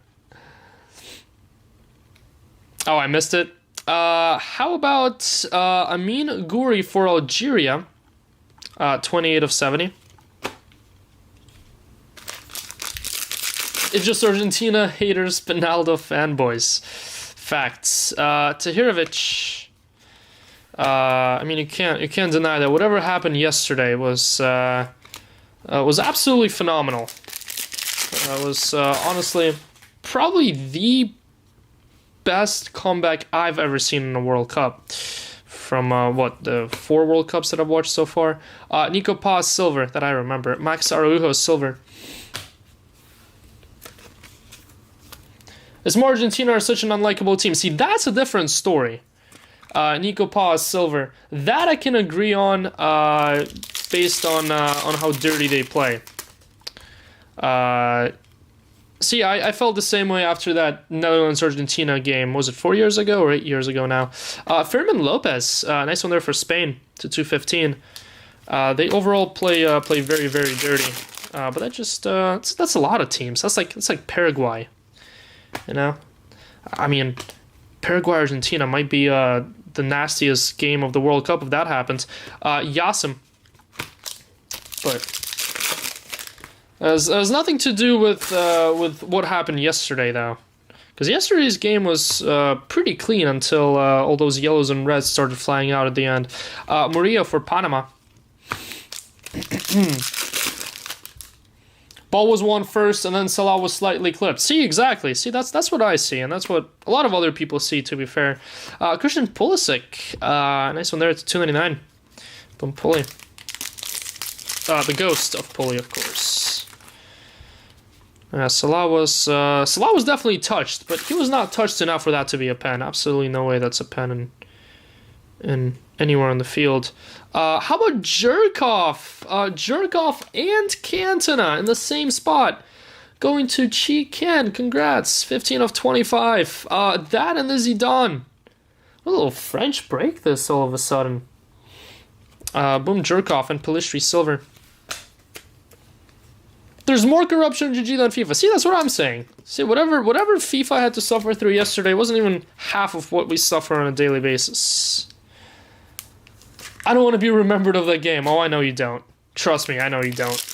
Oh, I missed it. How about Amin Ghouri for Algeria? 28 of 70. It's just Argentina haters, Pinaldo fanboys. Facts. Tahirovic. I mean, you can't deny that whatever happened yesterday was absolutely phenomenal. It was honestly probably the best comeback I've ever seen in a World Cup. From the 4 World Cups that I've watched so far. Nico Paz silver that I remember. Max Araujo silver. Is Argentina are such an unlikable team? See, that's a different story. Nico Paz silver. That I can agree on based on how dirty they play. See, I felt the same way after that Netherlands-Argentina game. Was it 4 years ago or 8 years ago now? Fermin Lopez, nice one there for Spain to 215. They overall play very, very dirty. But that just that's a lot of teams. It's like Paraguay, you know. I mean, Paraguay-Argentina might be the nastiest game of the World Cup if that happens. Yasim, but it has nothing to do with what happened yesterday, though, because yesterday's game was pretty clean until all those yellows and reds started flying out at the end. Murillo for Panama. Ball was won first, and then Salah was slightly clipped. See, exactly. See, that's what I see, and that's what a lot of other people see, to be fair. Christian Pulisic. Nice one there. It's 299. Boom, Pully. The ghost of Pully, of course. Salah was definitely touched, but he was not touched enough for that to be a pen. Absolutely no way that's a pen in anywhere on the field. How about Jerkov? Jerkov and Cantona in the same spot. Going to Chi Ken. Congrats. 15 of 25. That and the Zidane. What a little French break this all of a sudden. Boom, Jerkov and Pelistri silver. There's more corruption in GG than FIFA. See, that's what I'm saying. See, whatever FIFA had to suffer through yesterday wasn't even half of what we suffer on a daily basis. I don't want to be remembered of that game. Oh, I know you don't. Trust me, I know you don't.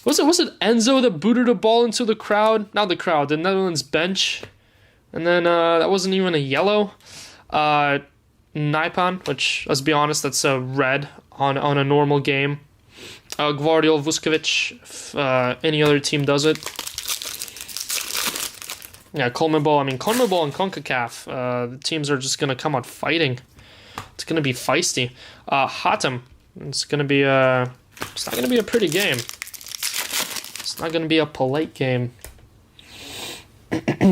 Was it Enzo that booted a ball into the crowd? Not the crowd, the Netherlands bench. And then that wasn't even a yellow. Naipan, which, let's be honest, that's a red on a normal game. Gvardiol, Vuskovic, if any other team does it. Yeah, CONMEBOL. I mean, CONMEBOL and CONCACAF, the teams are just going to come out fighting. It's going to be feisty. Hatem. It's not going to be a pretty game. It's not going to be a polite game.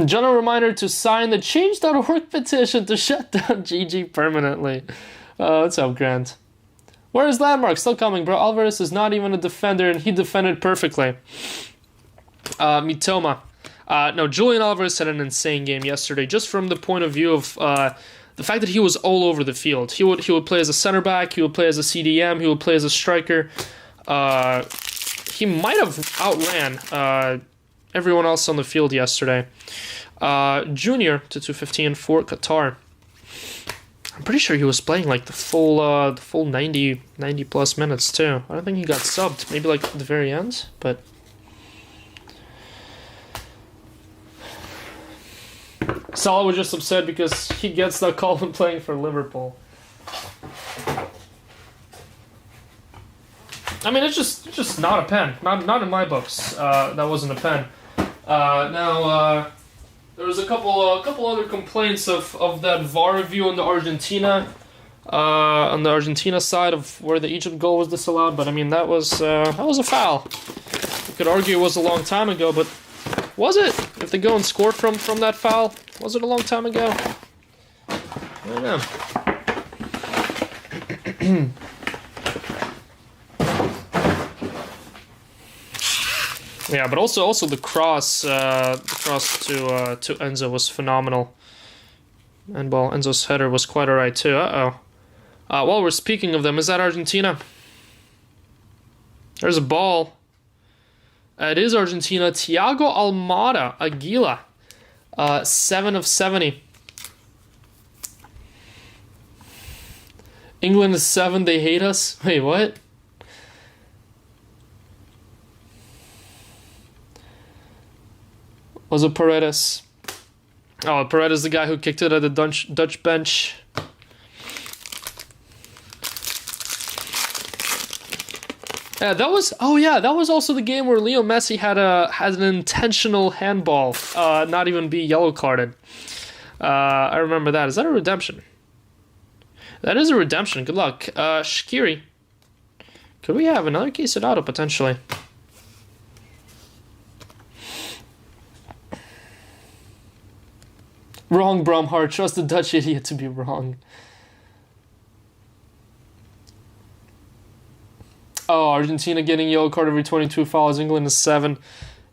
General reminder to sign the change.org petition to shut down GG permanently. What's up, Grant? Where is Landmark? Still coming, bro. Alvarez is not even a defender, and he defended perfectly. Mitoma. No, Julian Alvarez had an insane game yesterday, just from the point of view of the fact that he was all over the field. He would play as a center back, he would play as a CDM, he would play as a striker. He might have outran everyone else on the field yesterday. Junior to 215 for Qatar. I'm pretty sure he was playing like the full 90 plus minutes too. I don't think he got subbed, maybe like at the very end, but Salah was just upset because he gets that call when playing for Liverpool. I mean, it's just not a pen. Not in my books. That wasn't a pen. Now there was a couple other complaints of that VAR review on the Argentina side of where the Egypt goal was disallowed. But I mean, that was a foul. You could argue it was a long time ago, but was it? If they go and score from that foul, was it a long time ago? I don't know. Yeah, but also the cross to Enzo was phenomenal. And well, Enzo's header was quite alright too. While we're speaking of them, is that Argentina? There's a ball. It is Argentina. Thiago Almada Aguila, 7 of 70. England is 7. They hate us. Wait, what? Was it Paredes? Oh, Paredes, the guy who kicked it at the Dutch bench. Yeah, that was. Oh yeah, that was also the game where Leo Messi had an intentional handball, not even be yellow carded. I remember that. Is that a redemption? That is a redemption. Good luck, Shaqiri. Could we have another case at auto potentially? Wrong, Bromhart. Trust the Dutch idiot to be wrong. Oh, Argentina getting yellow card every 22 fouls. England is 7.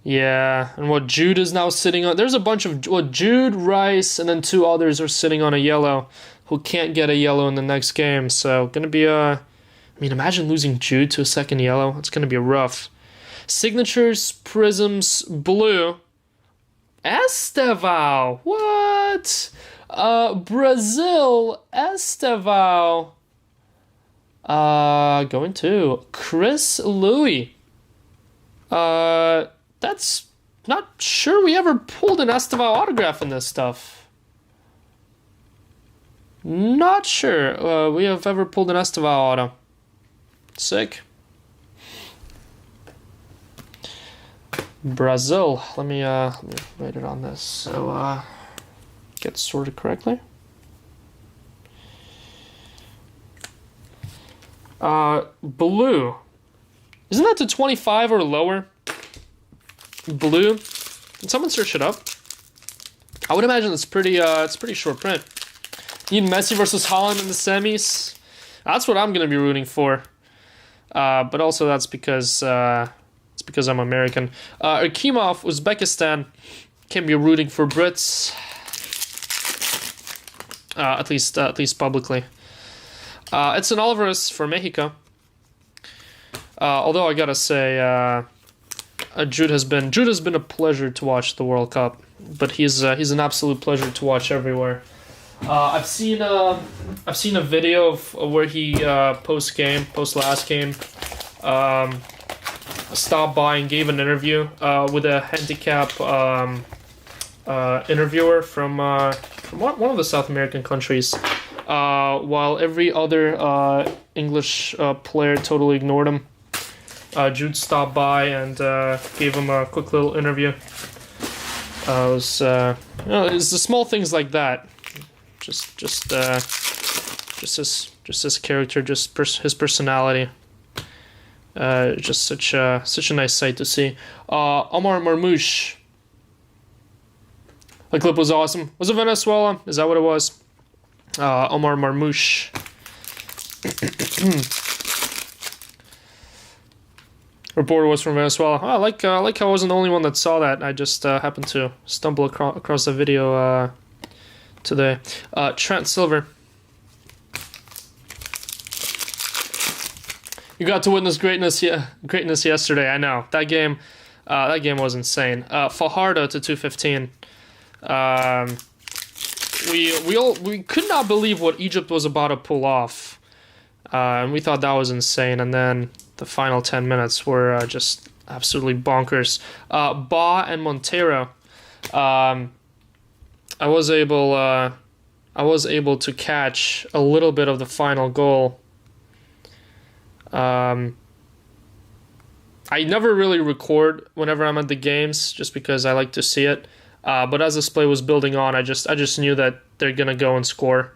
Yeah, and what Jude is now sitting on. There's a bunch of Jude, Rice, and then 2 others are sitting on a yellow who can't get a yellow in the next game. So gonna be I mean, imagine losing Jude to a second yellow. It's gonna be rough. Signatures, Prisms, blue. Estevao. What? Brazil. Estevao. Going to Chris Louis. That's not sure we ever pulled an Estevao autograph in this stuff. Not sure we have ever pulled an Estevao auto. Sick. Brazil. Let me write it on this so get sorted correctly. Blue. Isn't that to 25 or lower? Blue. Can someone search it up? I would imagine it's pretty short print. Need Messi versus Holland in the semis. That's what I'm gonna be rooting for. But also that's because I'm American. Akimov, Uzbekistan. Can be rooting for Brits. At least publicly. Edson Alvarez for Mexico. Although I gotta say, Jude has been a pleasure to watch the World Cup, but he's an absolute pleasure to watch everywhere. I've seen a video of where he post last game, stopped by and gave an interview with a handicap interviewer from one of the South American countries. While every other English player totally ignored him, Jude stopped by and gave him a quick little interview. It's the small things like that, just his character, his personality. Just such a nice sight to see. Omar Marmouche. The clip was awesome. Was it Venezuela? Is that what it was? Omar Marmouche. Reporter was from Venezuela. I like how I wasn't the only one that saw that. I just happened to stumble across the video today. Trent Silver. You got to witness greatness yesterday. I know that game was insane. Fajardo to 215. We could not believe what Egypt was about to pull off, and we thought that was insane. And then the final 10 minutes were just absolutely bonkers. Ba and Montero. I was able to catch a little bit of the final goal. I never really record whenever I'm at the games, just because I like to see it. But as this play was building on, I just knew that they're gonna go and score.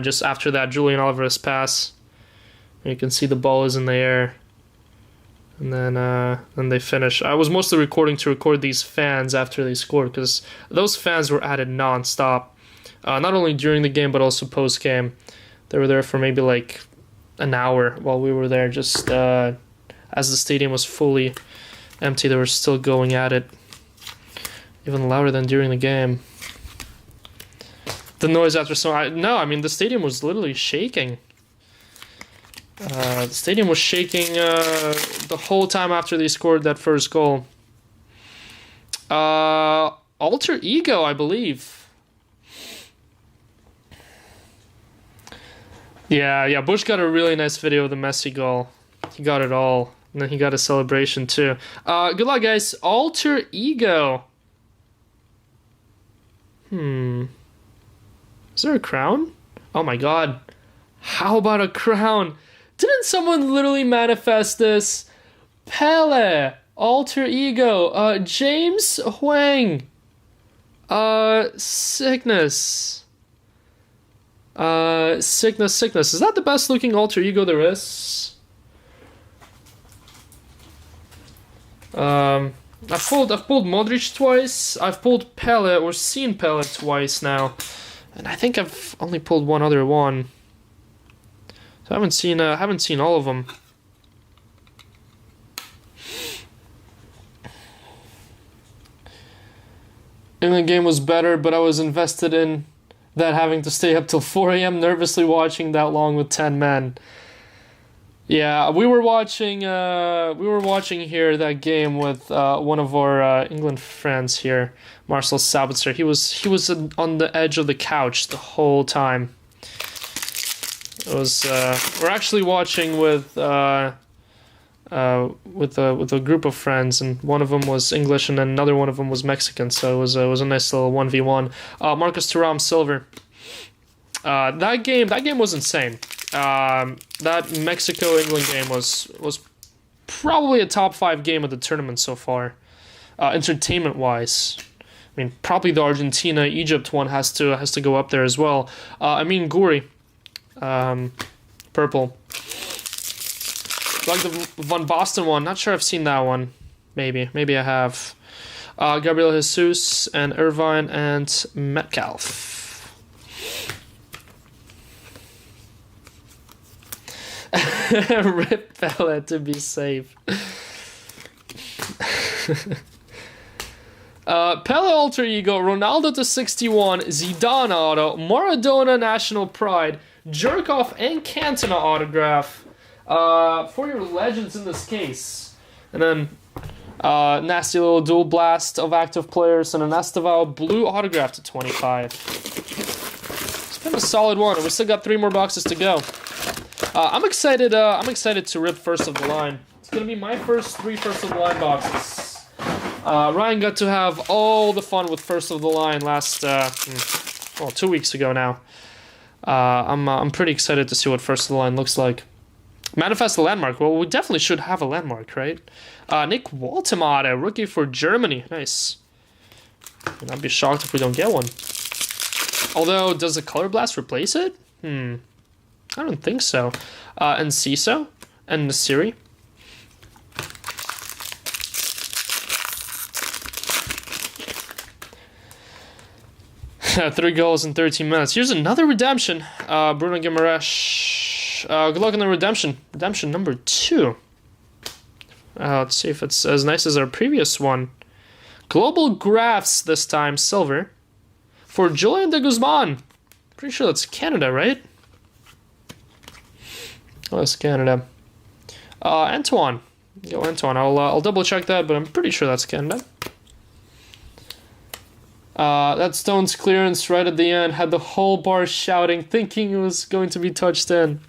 Just after that Julian Alvarez pass, you can see the ball is in the air, And then they finish. I was mostly recording to record these fans after they scored, because those fans were at it non-stop. Not only during the game, but also post-game. They were there for maybe like an hour while we were there, just as the stadium was fully empty. They were still going at it, even louder than during the game. The noise after I mean, the stadium was literally shaking. The stadium was shaking the whole time after they scored that first goal. Alter Ego, I believe. Yeah, Bush got a really nice video of the Messi goal. He got it all. And then he got a celebration too. Good luck, guys. Alter Ego. Is there a crown? Oh my god. How about a crown? Didn't someone literally manifest this? Pele, Alter Ego, James Huang, Sickness. Sickness. Is that the best looking Alter Ego there is? I've pulled Modric twice. I've pulled Pele, or seen Pele twice now. And I think I've only pulled one other one. I haven't seen all of them. England game was better, but I was invested in that, having to stay up till 4 a.m. nervously watching that long with 10 men. Yeah, we were watching here that game with one of our England friends here, Marcel Sabitzer. He was on the edge of the couch the whole time. It was we're actually watching with a group of friends, and one of them was English and then another one of them was Mexican, so it was a nice little 1v1. Marcus Thuram silver. That game was insane. That Mexico-England game was probably a top 5 game of the tournament so far, entertainment wise. I mean, probably the Argentina-Egypt one has to go up there as well. I mean, Guri. Purple. Like the Van Basten one. Not sure I've seen that one. Maybe I have. Gabriel Jesus and Irvine and Metcalf. Rip Pele to be safe. Pele Alter Ego, Ronaldo to 61, Zidane auto, Maradona National Pride, Jerkoff and Cantona autograph for your legends in this case. And then nasty little dual blast of active players and an Esteval blue autograph to 25. It's been a solid one, and we still got 3 more boxes to go. I'm excited to rip first of the line. It's gonna be my first 3 first of the line boxes. Ryan got to have all the fun with first of the line last 2 weeks ago now. I'm pretty excited to see what first of the line looks like. Manifest the landmark. Well, we definitely should have a landmark, right? Nick Waltemade, rookie for Germany. Nice. I'd be shocked if we don't get one. Although, does the Color Blast replace it? I don't think so. And Ciso and Nasiri. 3 goals in 13 minutes. Here's another redemption. Bruno Guimaraes. Good luck on the redemption. Redemption number 2. Let's see if it's as nice as our previous one. Global Graphs this time, silver. For Julian de Guzman. Pretty sure that's Canada, right? Oh, that's Canada. Antoine. Go Antoine. I'll double check that, but I'm pretty sure that's Canada. That Stones clearance right at the end had the whole bar shouting, thinking it was going to be touched in.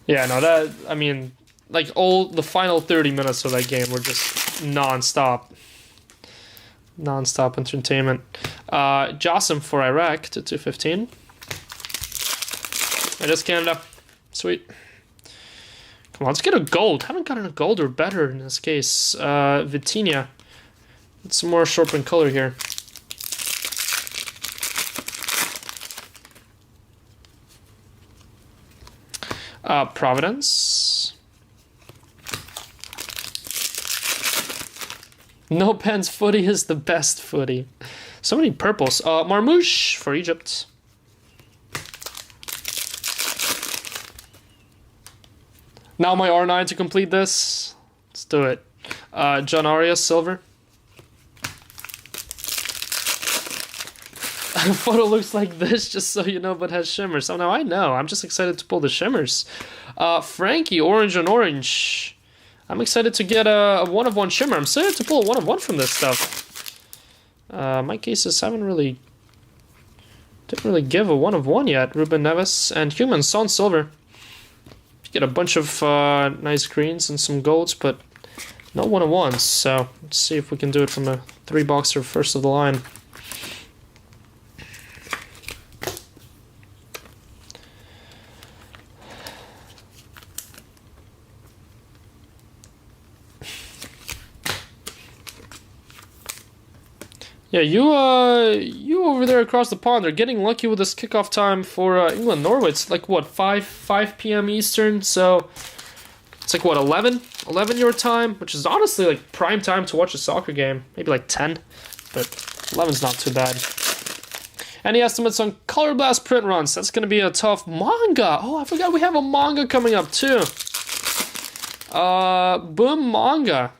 Yeah, no, that, I mean, like all the final 30 minutes of that game were just non-stop entertainment. Jossam for Iraq to 215. It is Canada. Sweet. Come on, let's get a gold. Haven't gotten a gold or better in this case. Vitinha. It's some more sharpened color here. Providence. No Pens footy is the best footy. So many purples. Marmouche for Egypt. Now my R9 to complete this. Let's do it. John Arias, silver. Photo looks like this, just so you know, but has shimmers. So now I know. I'm just excited to pull the shimmers. Frankie, orange on orange. I'm excited to get a 1-of-1 shimmer. I'm excited to pull a 1-of-1 from this stuff. My cases didn't really give a 1-of-1 yet. Ruben Neves and Human Son silver. Get a bunch of nice greens and some golds, but no 1-of-1s. So let's see if we can do it from a 3-boxer first of the line. Yeah, you over there across the pond are getting lucky with this kickoff time for England Norway. It's like what, 5 p.m. Eastern, so it's like what, 11 your time, which is honestly like prime time to watch a soccer game. Maybe like 10, but 11's not too bad. Any estimates on Color Blast print runs? That's gonna be a tough manga. Oh, I forgot we have a manga coming up too. Boom manga.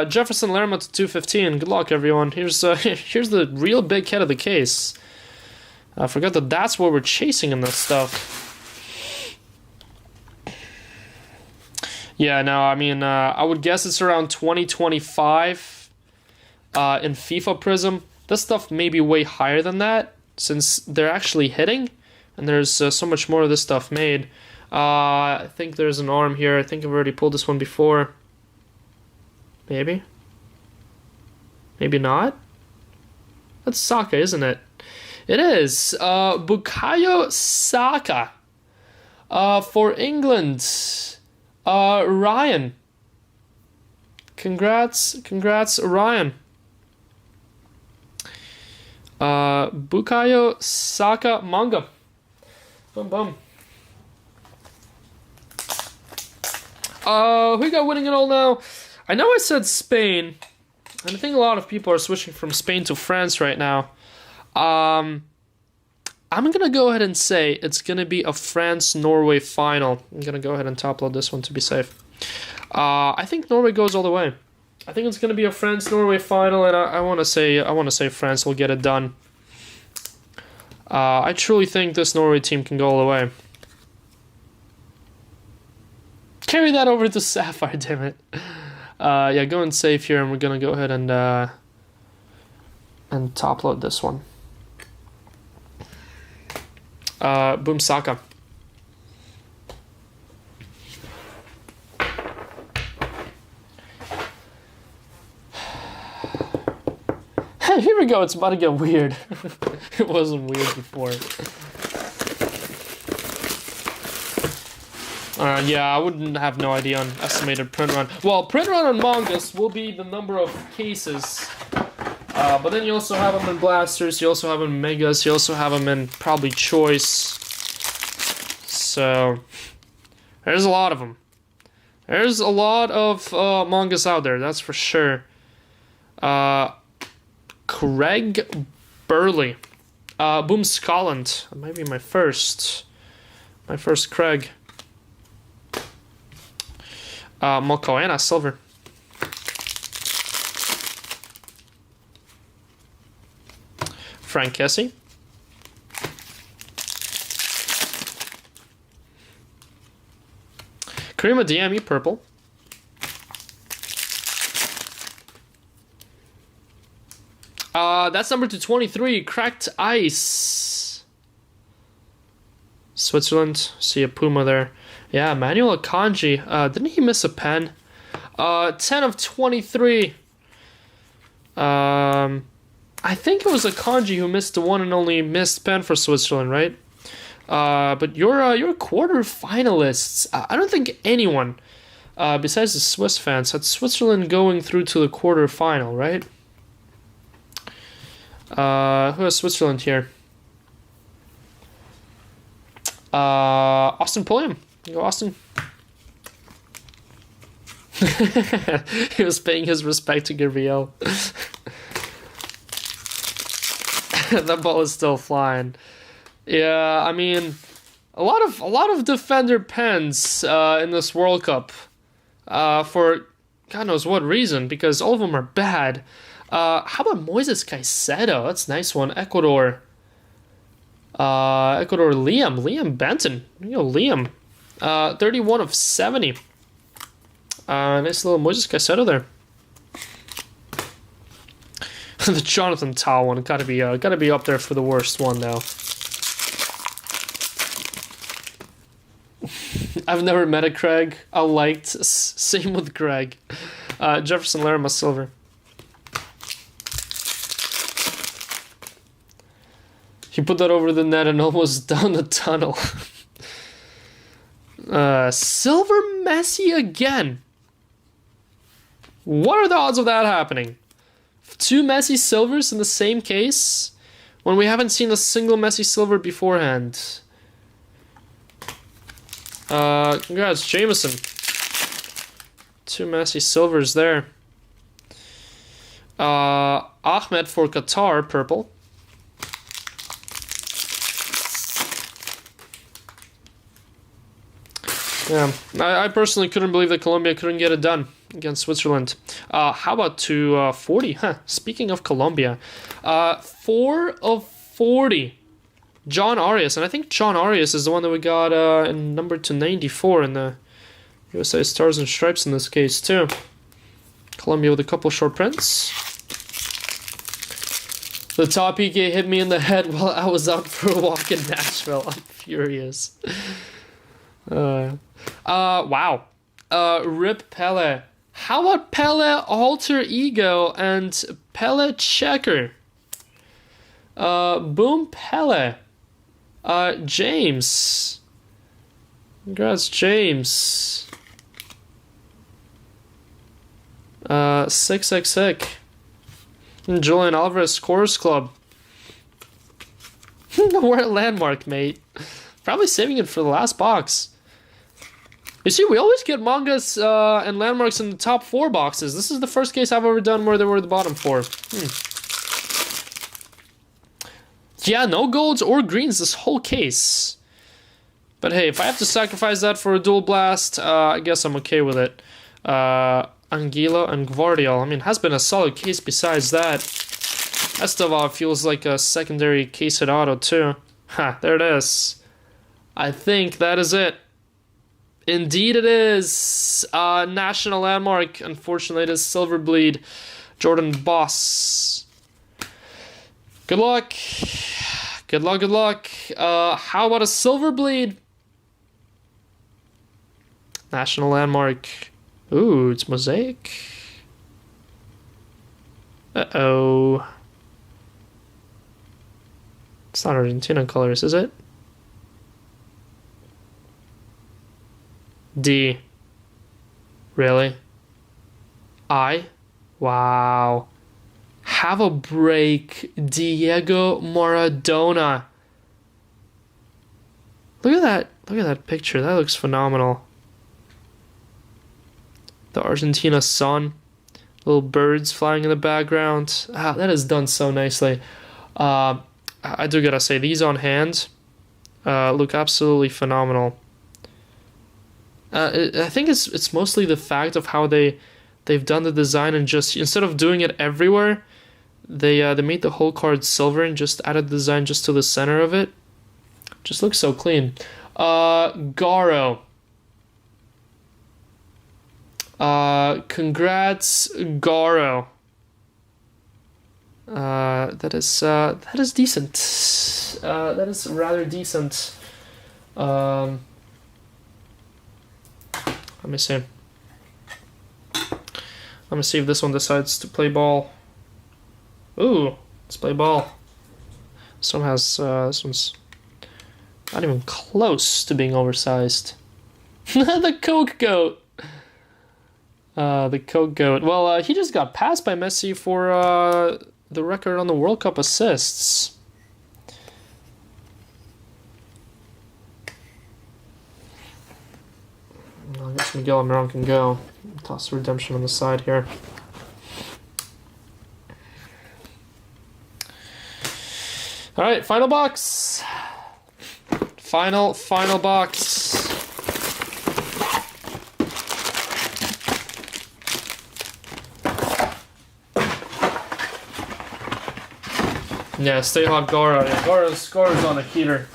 Jefferson Lerma to 215. Good luck, everyone. Here's here's the real big head of the case. I forgot that that's what we're chasing in this stuff. Yeah, no, I mean, I would guess it's around 2025 in FIFA Prizm. This stuff may be way higher than that, since they're actually hitting, and there's so much more of this stuff made. I think there's an arm here. I think I've already pulled this one before. Maybe. Maybe not. That's Saka, isn't it? It is. Bukayo Saka. For England. Ryan. Congrats, Ryan. Bukayo Saka manga. Boom, boom. Who got winning it all now? I know I said Spain, and I think a lot of people are switching from Spain to France right now. I'm going to go ahead and say it's going to be a France-Norway final. I'm going to go ahead and top-load this one to be safe. I think Norway goes all the way. I think it's going to be a France-Norway final, and I want to say France will get it done. I truly think this Norway team can go all the way. Carry that over to Sapphire, damn it. Yeah, go and save here, and we're gonna go ahead and top load this one. Boom Saka. Here we go. It's about to get weird. It wasn't weird before. Yeah, I wouldn't have no idea on estimated print run. Well, print run on mangas will be the number of cases. But then you also have them in blasters, you also have them in megas, you also have them in probably choice. So, there's a lot of them. There's a lot of mangas out there, that's for sure. Craig Burley. Boom Scotland. That might be my first Craig. Mokoena silver. Frank Kessie. Karima DME purple. That's number 223. Cracked Ice. Switzerland. See a Puma there. Yeah, Manuel Akanji. Didn't he miss a pen? 10 of 23. I think it was Akanji who missed the one and only missed pen for Switzerland, right? But you're quarter finalists. I don't think anyone, besides the Swiss fans, had Switzerland going through to the quarter final, right? Who has Switzerland here? Austin Pulliam. Go Austin. He was paying his respect to Gabriel. That ball is still flying. Yeah, I mean, a lot of defender pens in this World Cup, for God knows what reason, because all of them are bad. How about Moises Caicedo? That's a nice one. Ecuador. Ecuador. Liam Benton. You know, Liam. 31 of 70. Nice little Moises Caicedo there. The Jonathan Tah one gotta be up there for the worst one though. I've never met a Craig I liked. Same with Greg. Jefferson Lerma silver. He put that over the net and almost down the tunnel. Silver Messi again. What are the odds of that happening? 2 Messi silvers in the same case when we haven't seen a single Messi silver beforehand. Congrats, Jameson. 2 Messi silvers there. Ahmed for Qatar, purple. Yeah, I personally couldn't believe that Colombia couldn't get it done against Switzerland. How about 240? Speaking of Colombia, 4 of 40. John Arias, and I think John Arias is the one that we got in number 294 in the USA Stars and Stripes in this case too. Colombia with a couple short prints. The top PK hit me in the head while I was out for a walk in Nashville. I'm furious. Wow. Rip Pele. How about Pele Alter Ego and Pele Checker? Boom Pele. James. Congrats, James. 6xx. Julian Alvarez Scores Club. We're at Landmark, mate. Probably saving it for the last box. You see, we always get mangas and landmarks in the top 4 boxes. This is the first case I've ever done where they were the bottom 4. Yeah, no golds or greens this whole case. But hey, if I have to sacrifice that for a dual blast, I guess I'm okay with it. Anguilla and Gvardiol. I mean, has been a solid case besides that. Esteval feels like a secondary case at auto too. Ha, there it is. I think that is it. Indeed it is. National landmark. Unfortunately, it is Silver Bleed. Jordan Boss. Good luck. Good luck, good luck. How about a Silver Bleed? National landmark. Ooh, it's Mosaic. Uh-oh. It's not Argentina colors, is it? D. Really? I? Wow. Have a break. Diego Maradona. Look at that. Look at that picture. That looks phenomenal. The Argentina sun. Little birds flying in the background. Ah, that is done so nicely. I do gotta say, these on hand look absolutely phenomenal. I think it's mostly the fact of how they've done the design, and just instead of doing it everywhere, they made the whole card silver and just added the design just to the center of it. Just looks so clean. Garo. Congrats, Garo. That is decent. That is rather decent. Let me see. Let me see if this one decides to play ball. Ooh, let's play ball. This one has this one's not even close to being oversized. The Coke Goat. The Coke Goat. Well, he just got passed by Messi for the record on the World Cup assists. Miguel Almiron can go. Toss redemption on the side here. All right, final box. Final box. Yeah, stay hot, Goro. Yeah, Goro's on a heater.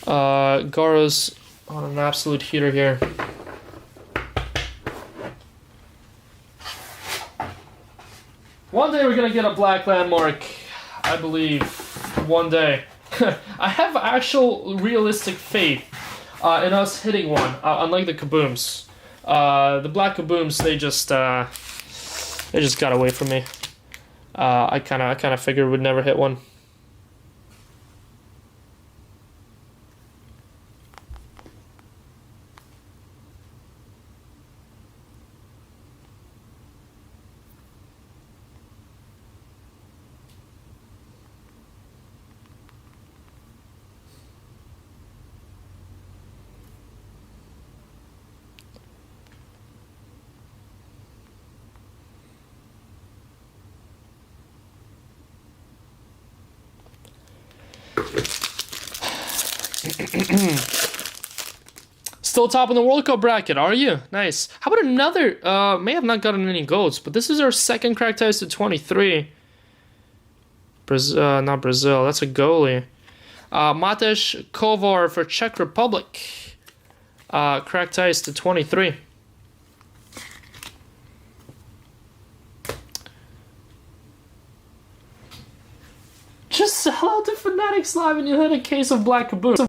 Goro's on an absolute heater here. One day we're gonna get a black landmark, I believe. One day. I have actual realistic faith in us hitting one, unlike the kabooms. The black kabooms, they just got away from me. I kind of figured we'd never hit one. Still top in the World Cup bracket, are you? Nice. How about another? May have not gotten any goals, but this is our second characterized to 23. Not Brazil. That's a goalie. Matej Kovar for Czech Republic. Characterized to 23. Just sell out to Fanatics Live and you hit a case of Black Kaboom.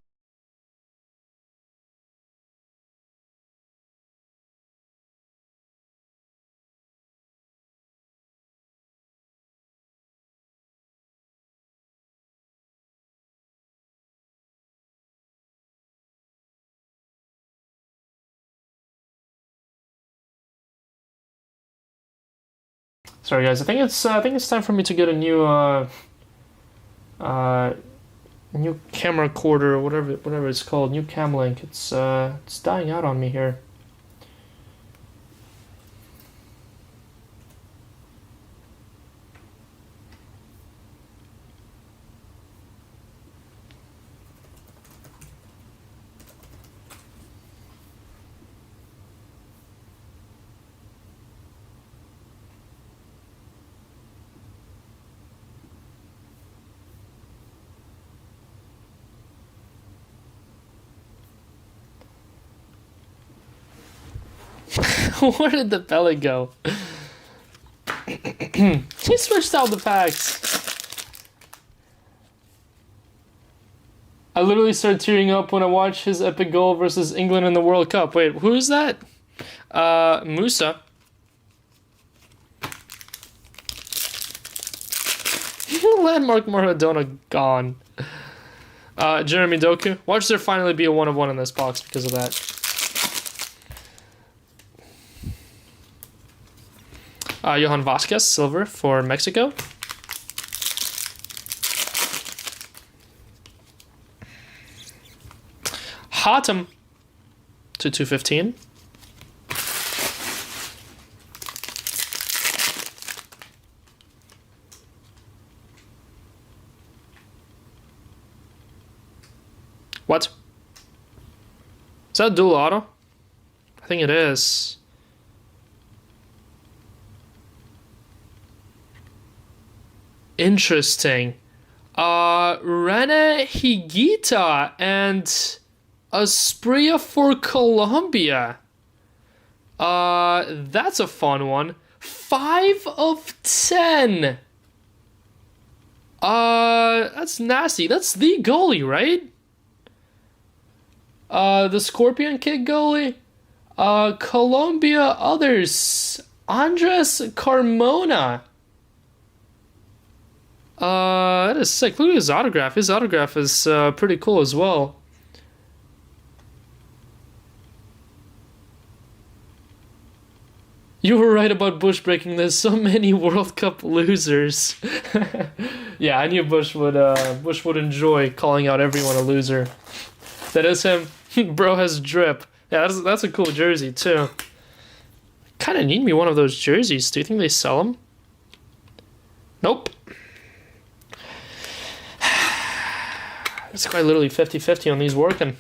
Sorry guys, I think it's time for me to get a new camera recorder or whatever it's called, new cam link. It's dying out on me here. Where did the belly go? He switched out the packs. I literally start tearing up when I watch his epic goal versus England in the World Cup. Wait, who is that? Musa. Landmark Maradona gone. Jeremy Doku. Watch there finally be a 1 of 1 in this box because of that. Johan Vasquez, silver for Mexico. Hatem to 215. What? Is that a dual auto? I think it is. Interesting. Rene Higuita and Asprilla for Colombia. That's a fun one. 5 of 10. That's nasty. That's the goalie, right? The Scorpion Kid goalie. Colombia others. Andres Carmona. That is sick. Look at his autograph. His autograph is pretty cool as well. You were right about Bush breaking. There's so many World Cup losers. Yeah, I knew Bush would enjoy calling out everyone a loser. That is him. Bro has drip. Yeah, that's a cool jersey too. Kind of need me one of those jerseys. Do you think they sell them? Nope. It's quite literally 50-50 on these working.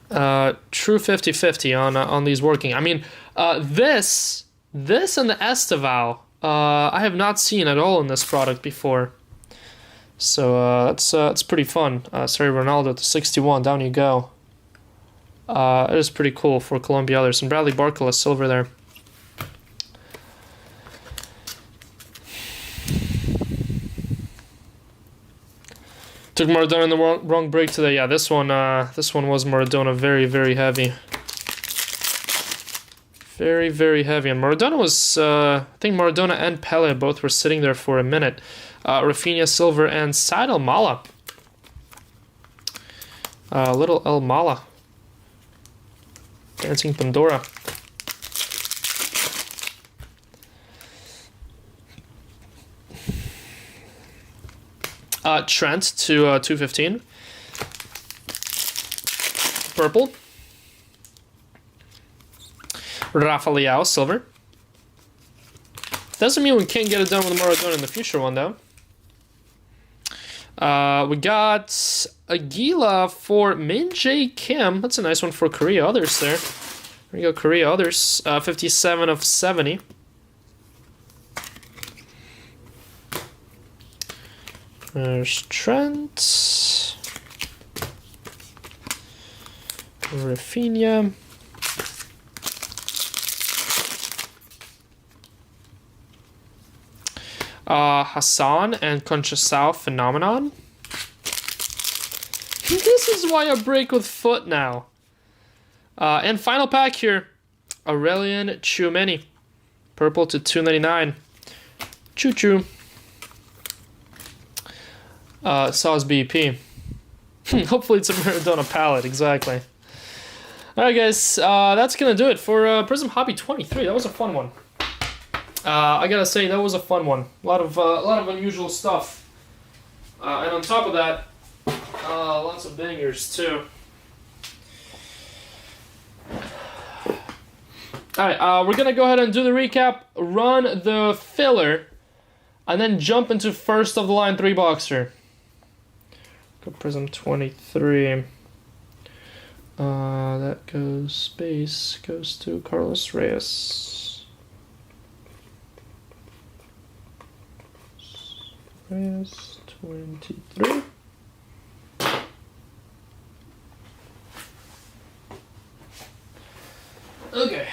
True 50-50 on these working. I mean, this and the Estival, I have not seen at all in this product before. So that's pretty fun. Sorry, Ronaldo to 61. Down you go. It is pretty cool for Colombia. There's some Bradley Barcola silver there. Took Maradona in the wrong break today. Yeah, this one was Maradona, very, very heavy. Very, very heavy. And Maradona was, I think Maradona and Pele both were sitting there for a minute. Rafinha silver and Said El Mala. Little El Mala. Dancing Pandora. Trent to 215. Purple. Rafa Leao, silver. Doesn't mean we can't get it done with Maradona in the future one, though. We got Aguila for Min Jae Kim. That's a nice one for Korea Others there. There we go, Korea Others. 57 of 70. There's Trent. Rafinha. Hassan and Conchasau Phenomenon. This is why I break with foot now. And final pack here. Aurelian Tchouameni. Purple to 299. Choo-choo. Sauce BP. Hopefully it's a Maradona palette, exactly. Alright guys, that's gonna do it for Prizm Hobby 23. That was a fun one. I gotta say, that was a fun one. A lot of unusual stuff. And on top of that, lots of bangers too. Alright, we're gonna go ahead and do the recap, run the filler, and then jump into first of the line 3-boxer. Go Prizm 23. That goes to Carlos Reyes. Reyes 23. Okay.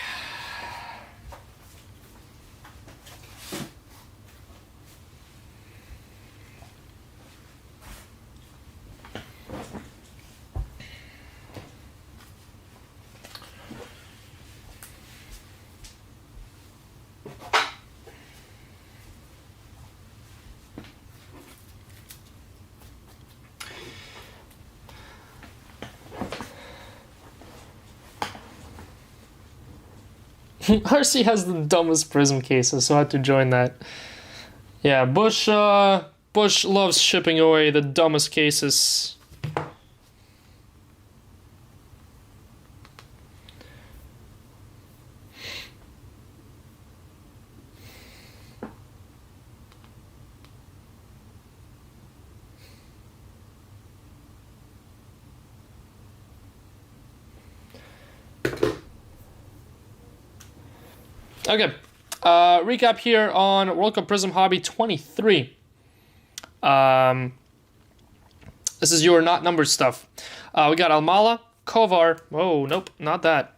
RC has the dumbest Prizm cases, so I had to join that. Yeah, Bush loves shipping away the dumbest cases. Okay, recap here on World Cup Prizm Hobby 23. This is your not numbered stuff. We got Almala, Kovar, oh, nope, not that.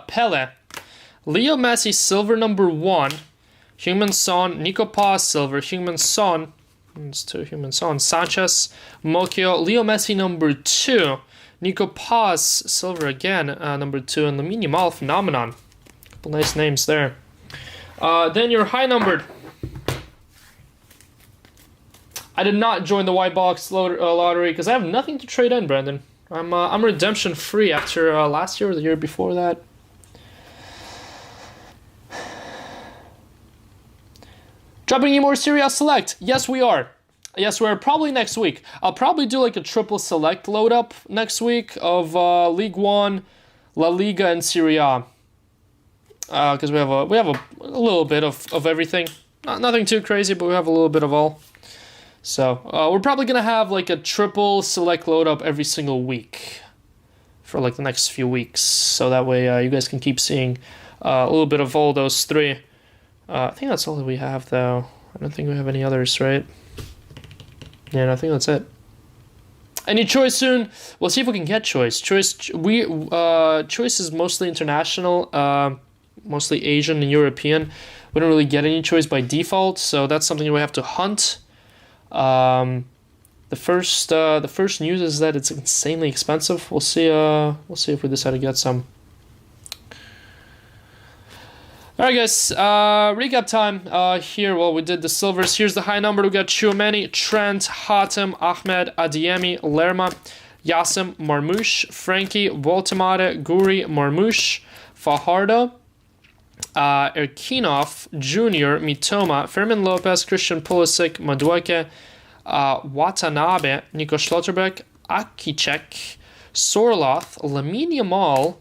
Pele, Leo Messi, silver number 1, Heung-min Son, Nico Paz, silver, Heung-min Son, it's 2 Heung-min Son, Sanchez, Mokio, Leo Messi, number 2, Nico Paz, silver again, number 2, and Lamine Yamal, Phenomenon. Couple nice names there. Then your high numbered. I did not join the white box lottery because I have nothing to trade in, Brandon. I'm redemption free after last year or the year before that. Dropping you more Serie A Select. Yes, we are. Yes, we're probably next week. I'll probably do like a triple select load up next week of League One, La Liga, and Serie A. Because we have a little bit of everything. Nothing too crazy, but we have a little bit of all. So we're probably gonna have like a triple select load up every single week for like the next few weeks. So that way you guys can keep seeing a little bit of all those three. I think that's all that we have though. I don't think we have any others, right? Yeah, I think that's it. Any choice soon? We'll see if we can get choice. Choice is mostly international, mostly Asian and European. We don't really get any choice by default, so that's something we have to hunt. The first news is that it's insanely expensive. We'll see. We'll see if we decide to get some. All right, guys. Recap time. Here, well, we did the silvers. Here's the high number. We got Chouameni, Trent, Hatem, Ahmed, Adeyemi, Lerma, Yasim, Marmoush, Frankie, Voltemade, Guri, Marmoush, Fajardo, Erkinov, Junior, Mitoma, Fermin Lopez, Christian Pulisic, Madueke, Watanabe, Nico Schlotterbeck, Akicek, Sorloth, Lamine Yamal,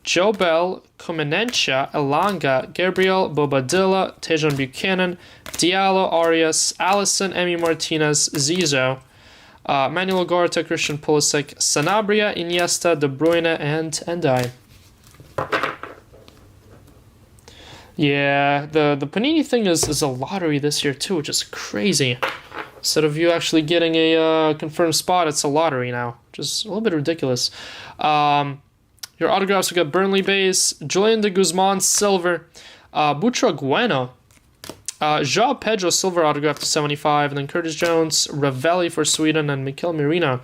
Joe Bell, Komenencha, Elanga, Gabriel, Bobadilla, Tejan Buchanan, Diallo, Arias, Allison, Emi Martinez, Zizo, Manuel Ugarte, Christian Pulisic, Sanabria, Iniesta, De Bruyne, and Endai. Yeah, the Panini thing is a lottery this year too, which is crazy. Instead of you actually getting a confirmed spot, it's a lottery now, which is a little bit ridiculous. Your autographs, we got Burnley base, Julian de Guzman silver, Butra Gueno, João Pedro silver autograph to 75, and then Curtis Jones, Ravelli for Sweden, and Mikel Merino.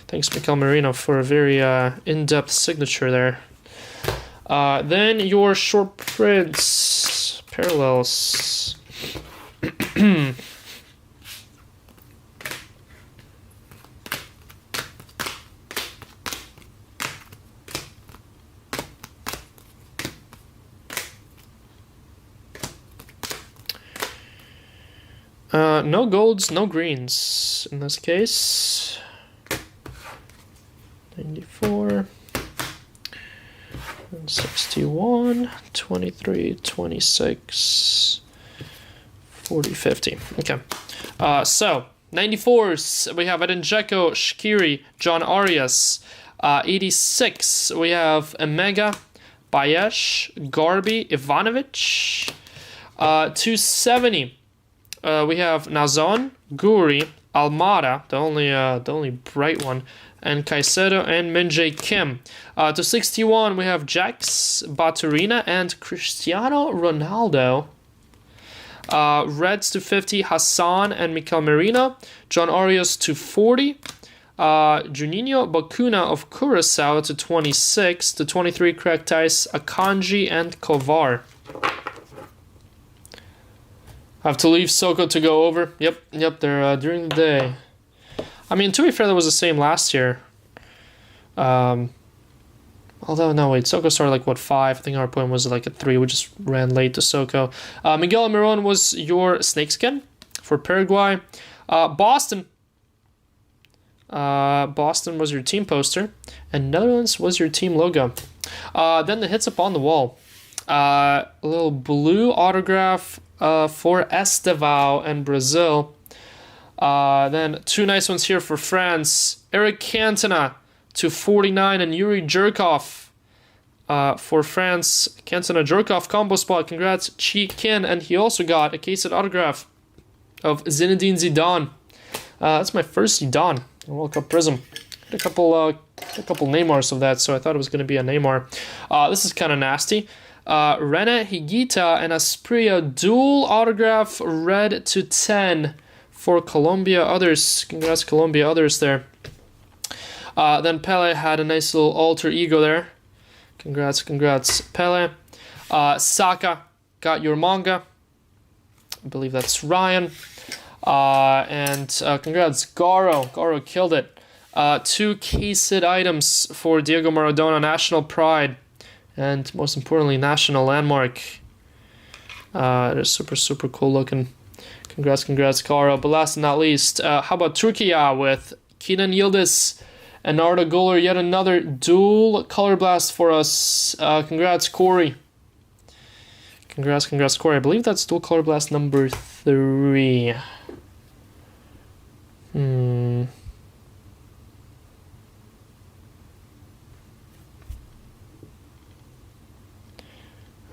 Thanks, Mikel Merino, for a very in-depth signature there. Then your short prints, parallels. No golds, no greens in this case. 94, 61, 23, 26, 40, 50. Okay. So, 94s, we have Edin Dzeko, Shaqiri, John Arias. 86, we have Emega, Bayesh, Garbi, Ivanovic. 270. We have Nazon, Guri, Almada, the only bright one, and Caicedo and Min-Jae Kim. To 61, we have Jax, Baturina, and Cristiano Ronaldo. Reds to 50, Hassan and Mikel Merino. John Arias to 40. Juninho Bakuna of Curaçao to 26. To 23, Craig Tice, Akanji, and Kovar. I have to leave Soko to go over. Yep, they're during the day. I mean, to be fair, that was the same last year. Although, no, wait, Soko started like, what, 5? I think our point was like at 3. We just ran late to Soko. Miguel Almiron was your snakeskin for Paraguay. Boston. Boston was your team poster. And Netherlands was your team logo. Then the hits up on the wall. A little blue autograph for Estevao and Brazil. Then 2 nice ones here for France. Eric Cantona to 49 and Yuri Jerkov for France. Cantona Jerkov combo spot. Congrats, Chi Kin. And he also got a case of autograph of Zinedine Zidane. That's my first Zidane in World Cup Prizm. Had a couple Neymars of that, so I thought it was going to be a Neymar. This is kind of nasty. Rene Higuita and Asprilla dual autograph red to 10 for Colombia others. Congrats, Colombia others there. Then Pele had a nice little alter ego there. Congrats, Pele. Saka got your manga. I believe that's Ryan. And congrats, Garo. Garo killed it. 2 case-it items for Diego Maradona, National Pride. And most importantly, National Landmark. They're super, super cool looking. Congrats, Kara. But last but not least, how about Turkey with Kenan Yildiz and Arda Güler? Yet another dual color blast for us. Congrats, Corey. Congrats, Corey. I believe that's dual color blast number 3.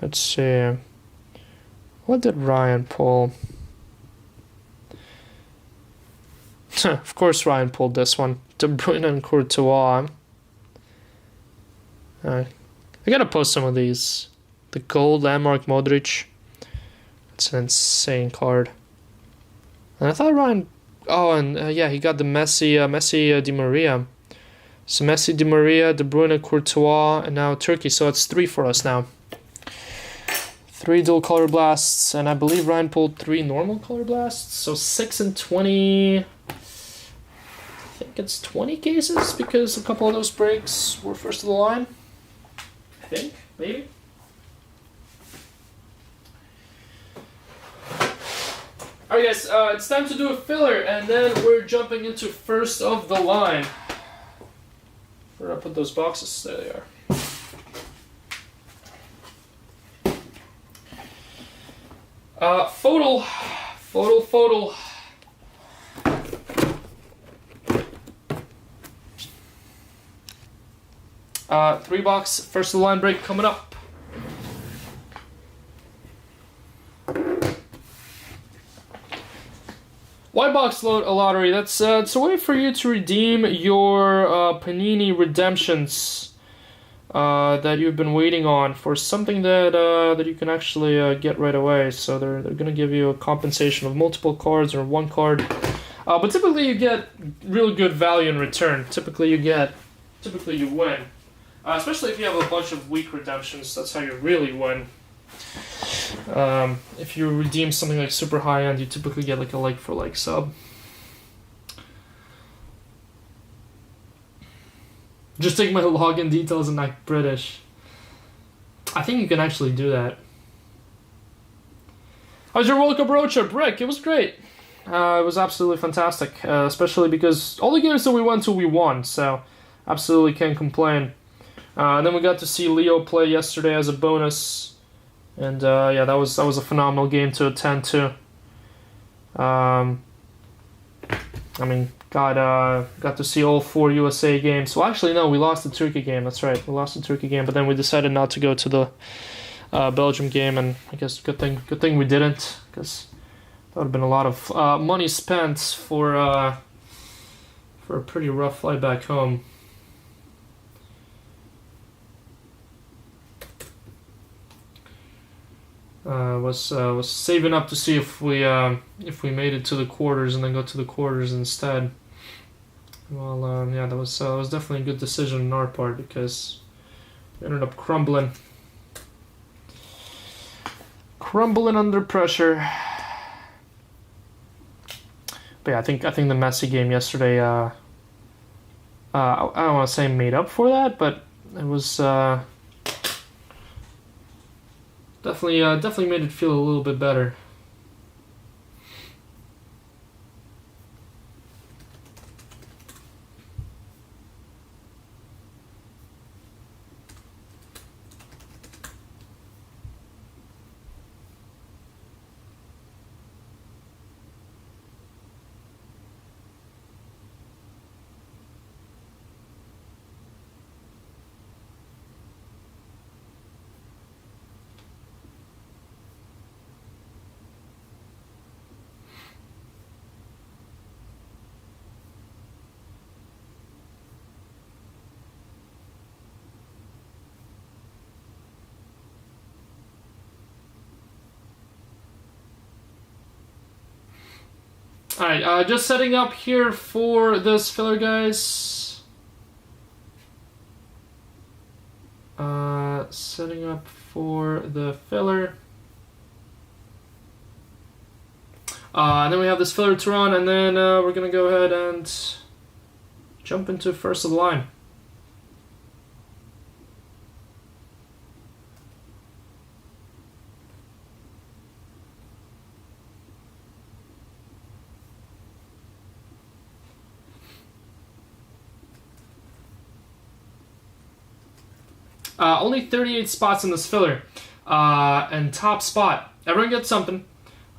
Let's see. What did Ryan pull? Of course Ryan pulled this one. De Bruyne and Courtois. I gotta post some of these. The gold landmark Modric. It's an insane card. And I thought Ryan... Oh, and yeah, he got the Messi Di Maria. So Messi, Di Maria, De Bruyne, Courtois, and now Turkey. So it's 3 for us now. 3 dual color blasts, and I believe Ryan pulled 3 normal color blasts. So 6 and 20... I think it's 20 cases because a couple of those breaks were first of the line. I think, maybe. Alright guys, it's time to do a filler and then we're jumping into first of the line. Where did I put those boxes? There they are. FOTL. 3 box, first of the line break coming up. White box lottery, that's it's a way for you to redeem your Panini redemptions that you've been waiting on for something that that you can actually get right away. So they're gonna give you a compensation of multiple cards or 1 card, but typically you get real good value in return. Typically you win, especially if you have a bunch of weak redemptions. That's how you really win. If you redeem something like super high end, you typically get like a like for like sub. Just take my login details and act British. I think you can actually do that. How's your World Cup road trip, Rick? It was great. It was absolutely fantastic, especially because all the games that we went to, we won, so absolutely can't complain. And then we got to see Leo play yesterday as a bonus, and yeah, that was a phenomenal game to attend to. I mean, got to see all 4 USA games. Well, actually, no, we lost the Turkey game. That's right, we lost the Turkey game. But then we decided not to go to the Belgium game, and I guess good thing we didn't, because that would have been a lot of money spent for a pretty rough flight back home. Was saving up to see if we made it to the quarters and then go to the quarters instead. Well, yeah, that was definitely a good decision on our part, because we ended up crumbling under pressure. But yeah, I think the Messi game yesterday, I don't want to say made up for that, but it was definitely made it feel a little bit better. Alright, just setting up here for this filler, guys. Setting up for the filler. And then we have this filler to run, and then we're gonna go ahead and jump into first of the line. Only 38 spots in this filler. And top spot, everyone gets something.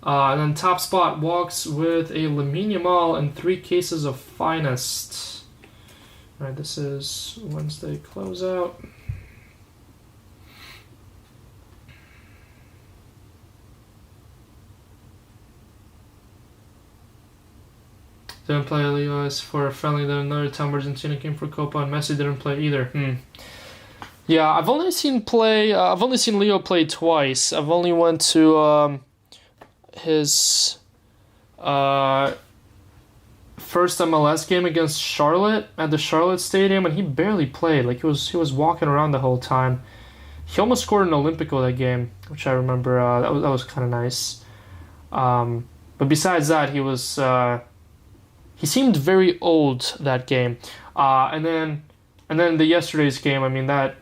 And then top spot walks with a Lamine Yamal and 3 cases of Finest. Alright, this is Wednesday closeout. Didn't play Leo for a friendly. Then another time Argentina came for Copa and Messi didn't play either. Yeah, I've only seen Leo play twice. I've only went to his first MLS game against Charlotte at the Charlotte Stadium, and he barely played. Like he was walking around the whole time. He almost scored an Olympico that game, which I remember. That was kind of nice. But besides that, he seemed very old that game. And then the yesterday's game. I mean that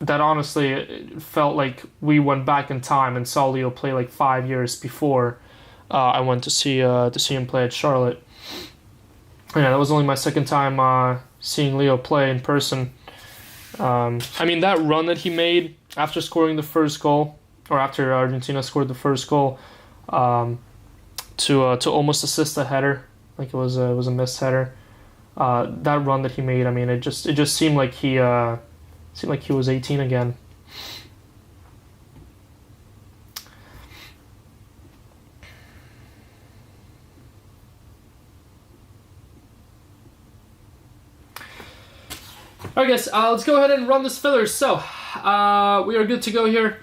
honestly it felt like we went back in time and saw Leo play like 5 years before I went to see him play at Charlotte. Yeah, that was only my second time seeing Leo play in person. I mean, that run that he made after scoring the first goal, or after Argentina scored the first goal, to almost assist a header, like it was a missed header. That run that he made, I mean, it just seemed like he was 18 again. Alright guys, let's go ahead and run this filler. So, we are good to go here.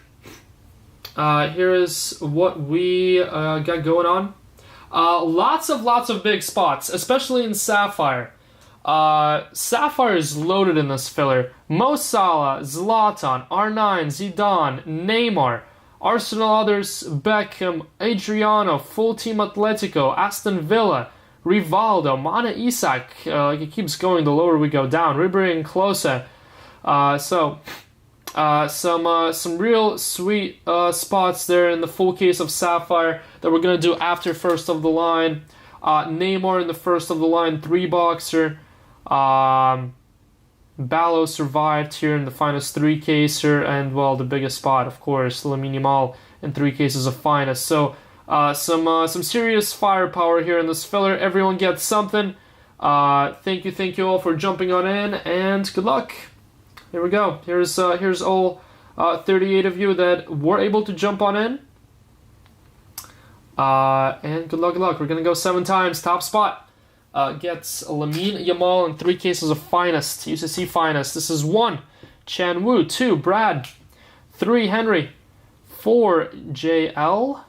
Here is what we got going on. Lots of big spots, especially in Sapphire. Sapphire is loaded in this filler. Mo Salah, Zlatan, R9, Zidane, Neymar, Arsenal others, Beckham, Adriano, full team Atletico, Aston Villa, Rivaldo, Mana Isak, like it keeps going the lower we go down, Ribery and Klose. Some real sweet spots there in the full case of Sapphire that we're going to do after first of the line. Neymar in the first of the line, 3-boxer. Ballo survived here in the Finest 3-caser, and well, the biggest spot, of course, Lamine Yamal in 3 cases of Finest. So some serious firepower here in this filler. Everyone gets something. Thank you all for jumping on in, and good luck. Here we go. Here's all 38 of you that were able to jump on in. And good luck. We're gonna go 7 times. Top spot gets Lamine Yamal and 3 cases of Finest, UCC Finest. This is 1, Chan Wu. 2, Brad. 3, Henry. 4, JL.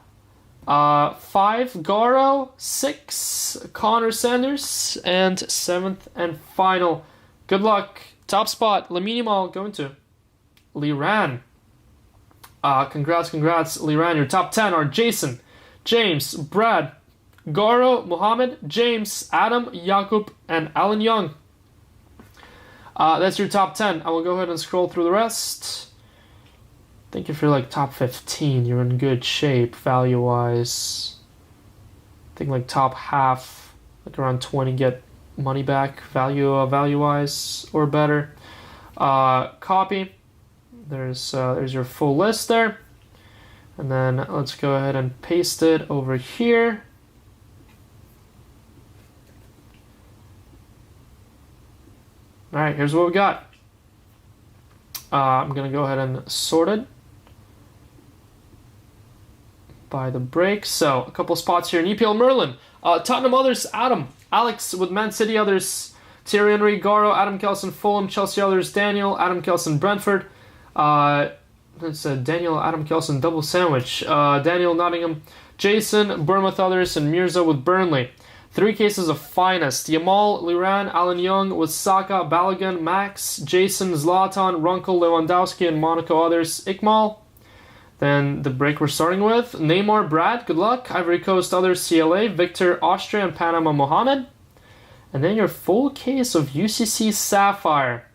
5, Garo. 6, Connor Sanders. And 7th and final. Good luck. Top spot, Lamine Yamal going to Liran. Congrats, Liran. Your top 10 are Jason, James, Brad, Garo, Mohammed, James, Adam, Jakub, and Alan Young. That's your top 10. I will go ahead and scroll through the rest. I think if you're like top 15, you're in good shape value-wise. I think like top half, like around 20, get money back value-wise or better. Copy. There's your full list there. And then let's go ahead and paste it over here. Alright, here's what we got. I'm going to go ahead and sort it by the break. So, a couple spots here in EPL Merlin. Tottenham others, Adam. Alex with Man City others. Thierry Henry, Garo, Adam Kelson, Fulham, Chelsea others, Daniel, Adam Kelson, Brentford. It's a Daniel, Adam Kelson double sandwich. Daniel, Nottingham, Jason, Bournemouth others, and Mirza with Burnley. 3 cases of Finest. Yamal, Liran, Alan Young with Saka, Balogun, Max, Jason, Zlatan, Runkel, Lewandowski, and Monaco others, Ikmal. Then the break we're starting with. Neymar, Brad, good luck. Ivory Coast others, CLA, Victor, Austria, and Panama, Mohammed. And then your full case of UCC Sapphire.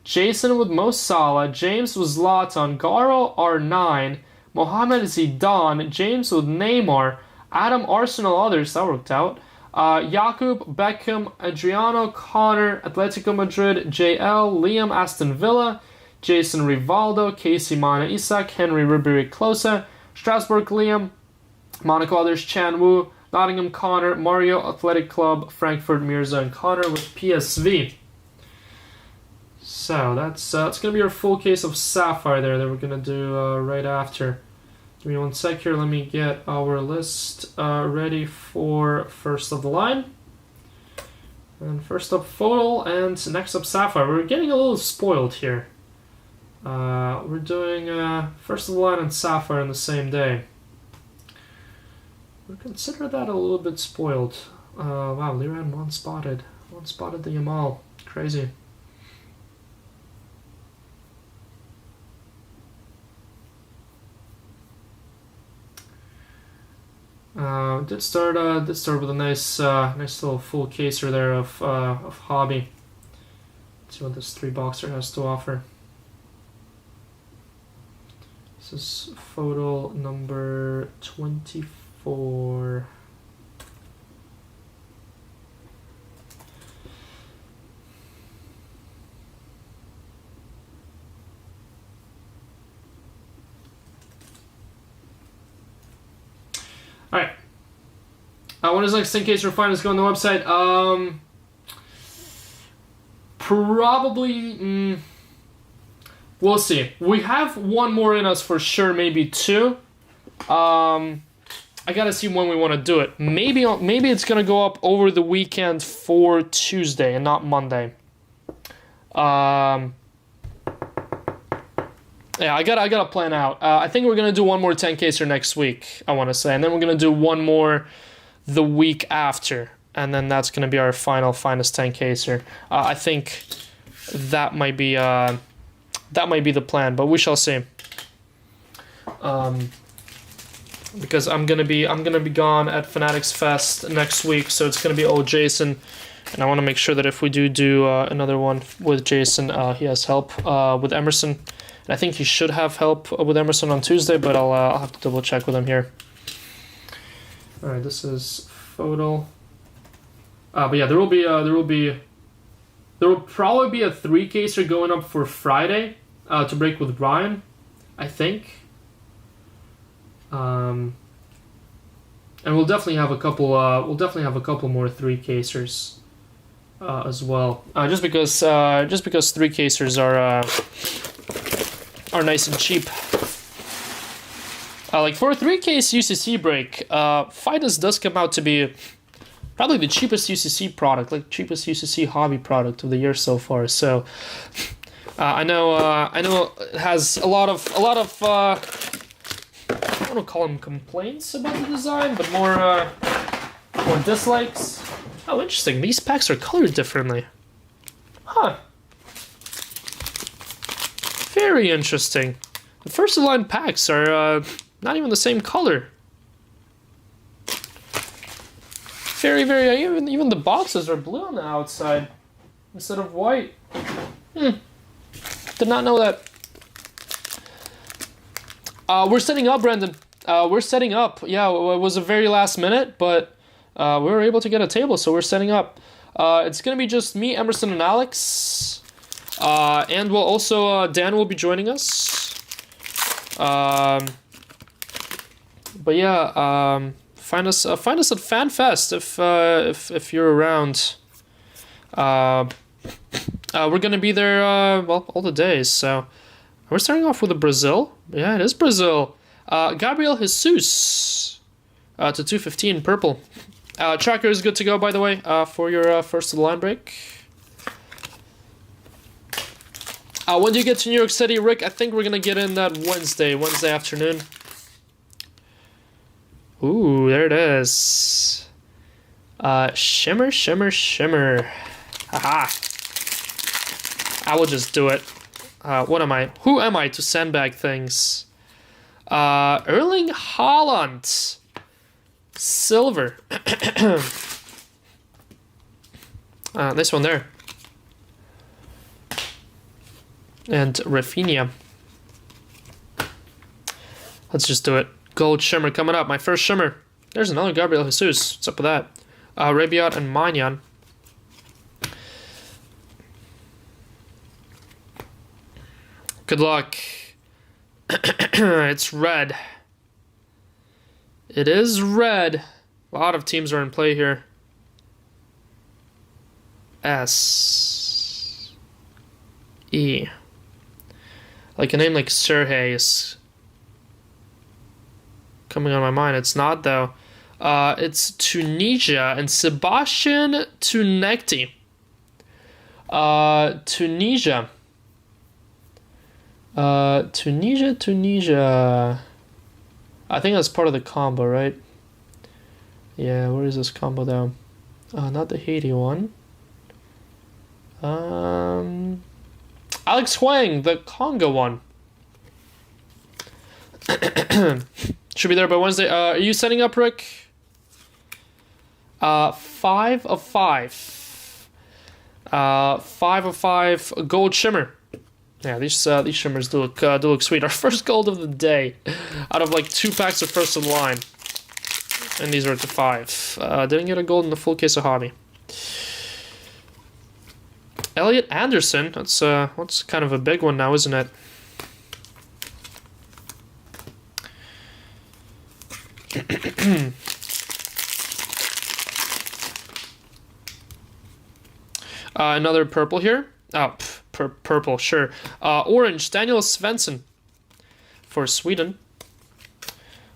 Jason with Mo Salah, James with Zlatan, Garo R9, Mohamed Zidane, James with Neymar, Adam Arsenal others, that worked out. Jakub, Beckham, Adriano, Connor, Atletico Madrid, JL, Liam, Aston Villa, Jason Rivaldo, Casey Mana Isak, Henry Ribery Klose, Strasbourg Liam, Monaco Others Chan Wu, Nottingham Connor, Mario Athletic Club, Frankfurt Mirza and Connor with PSV. So that's going to be our full case of Sapphire there that we're going to do right after. Give me one sec here. Let me get our list ready for first of the line. And first up FOTL and next up Sapphire. We're getting a little spoiled here. We're doing first of the line and Sapphire on the same day. We consider that a little bit spoiled. Wow, Liran one spotted the Yamal. Crazy. Did start with a nice little full caser there of Hobby. Let's see what this 3-boxer has to offer. This is FOTL number 24. Alright. When is the next 10 for Finest go on the website? Probably. We'll see. We have one more in us for sure, maybe two. I gotta see when we want to do it. Maybe it's gonna go up over the weekend for Tuesday and not Monday. Yeah, I gotta plan out. I think we're gonna do one more 10-caser next week, I want to say, and then we're gonna do one more the week after, and then that's gonna be our final Finest 10-caser. I think that might be the plan, but we shall see. Because I'm gonna be gone at Fanatics Fest next week, so it's gonna be all Jason, and I want to make sure that if we do another one with Jason, he has help with Emerson. And I think he should have help with Emerson on Tuesday, but I'll have to double check with him here. All right, this is FOTL. But yeah, there will probably be a 3-caser going up for Friday to break with Brian, I think. And we'll definitely have a couple. More 3-casers as well. Just because 3-casers are nice and cheap. Like for a 3-case UCC break, Finest does come out to be probably the cheapest UCC product, like cheapest UCC hobby product of the year so far. So I know it has a lot of I don't want to call them complaints about the design, but more dislikes. Oh, interesting. These packs are colored differently. Huh. Very interesting. The first line packs are not even the same color. Very, very. Even the boxes are blue on the outside instead of white. Did not know that. We're setting up, Brendan. We're setting up. Yeah, it was a very last minute, but we were able to get a table, so we're setting up. It's gonna be just me, Emerson, and Alex. And we'll also Dan will be joining us. But yeah, find us at FanFest if you're around. We're gonna be there well all the days. So we're starting off with a Brazil. Yeah, it is Brazil. Gabriel Jesus to 215 purple. Tracker is good to go, by the way, for your first of the line break. When do you get to New York City, Rick? I think we're gonna get in that Wednesday afternoon. Ooh, there it is. Shimmer, shimmer, shimmer. Haha. I will just do it. What am I? Who am I to sandbag things? Erling Haaland. Silver. This one there. And Rafinha. Let's just do it. Gold shimmer coming up. My first shimmer. There's another Gabriel Jesus. What's up with that? Rabiot and Magnan. Good luck. It's red. It is red. A lot of teams are in play here. S. E. Like a name like Sergey is coming on my mind. It's not, though. It's Tunisia and Sebastian Tunekti. Tunisia. Tunisia. I think that's part of the combo, right? Yeah, where is this combo though? Not the Haiti one. Alex Huang, the Congo one. Should be there by Wednesday. Are you setting up, Rick? 5 of 5. 5 of 5 gold shimmer. Yeah, these shimmers do look sweet. Our first gold of the day, out of like 2 packs of first in line, and these are at the 5. Didn't get a gold in the full case of hobby. Elliot Anderson. That's kind of a big one now, isn't it? Another purple here. Oh, purple, sure. Orange, Daniel Svensson for Sweden.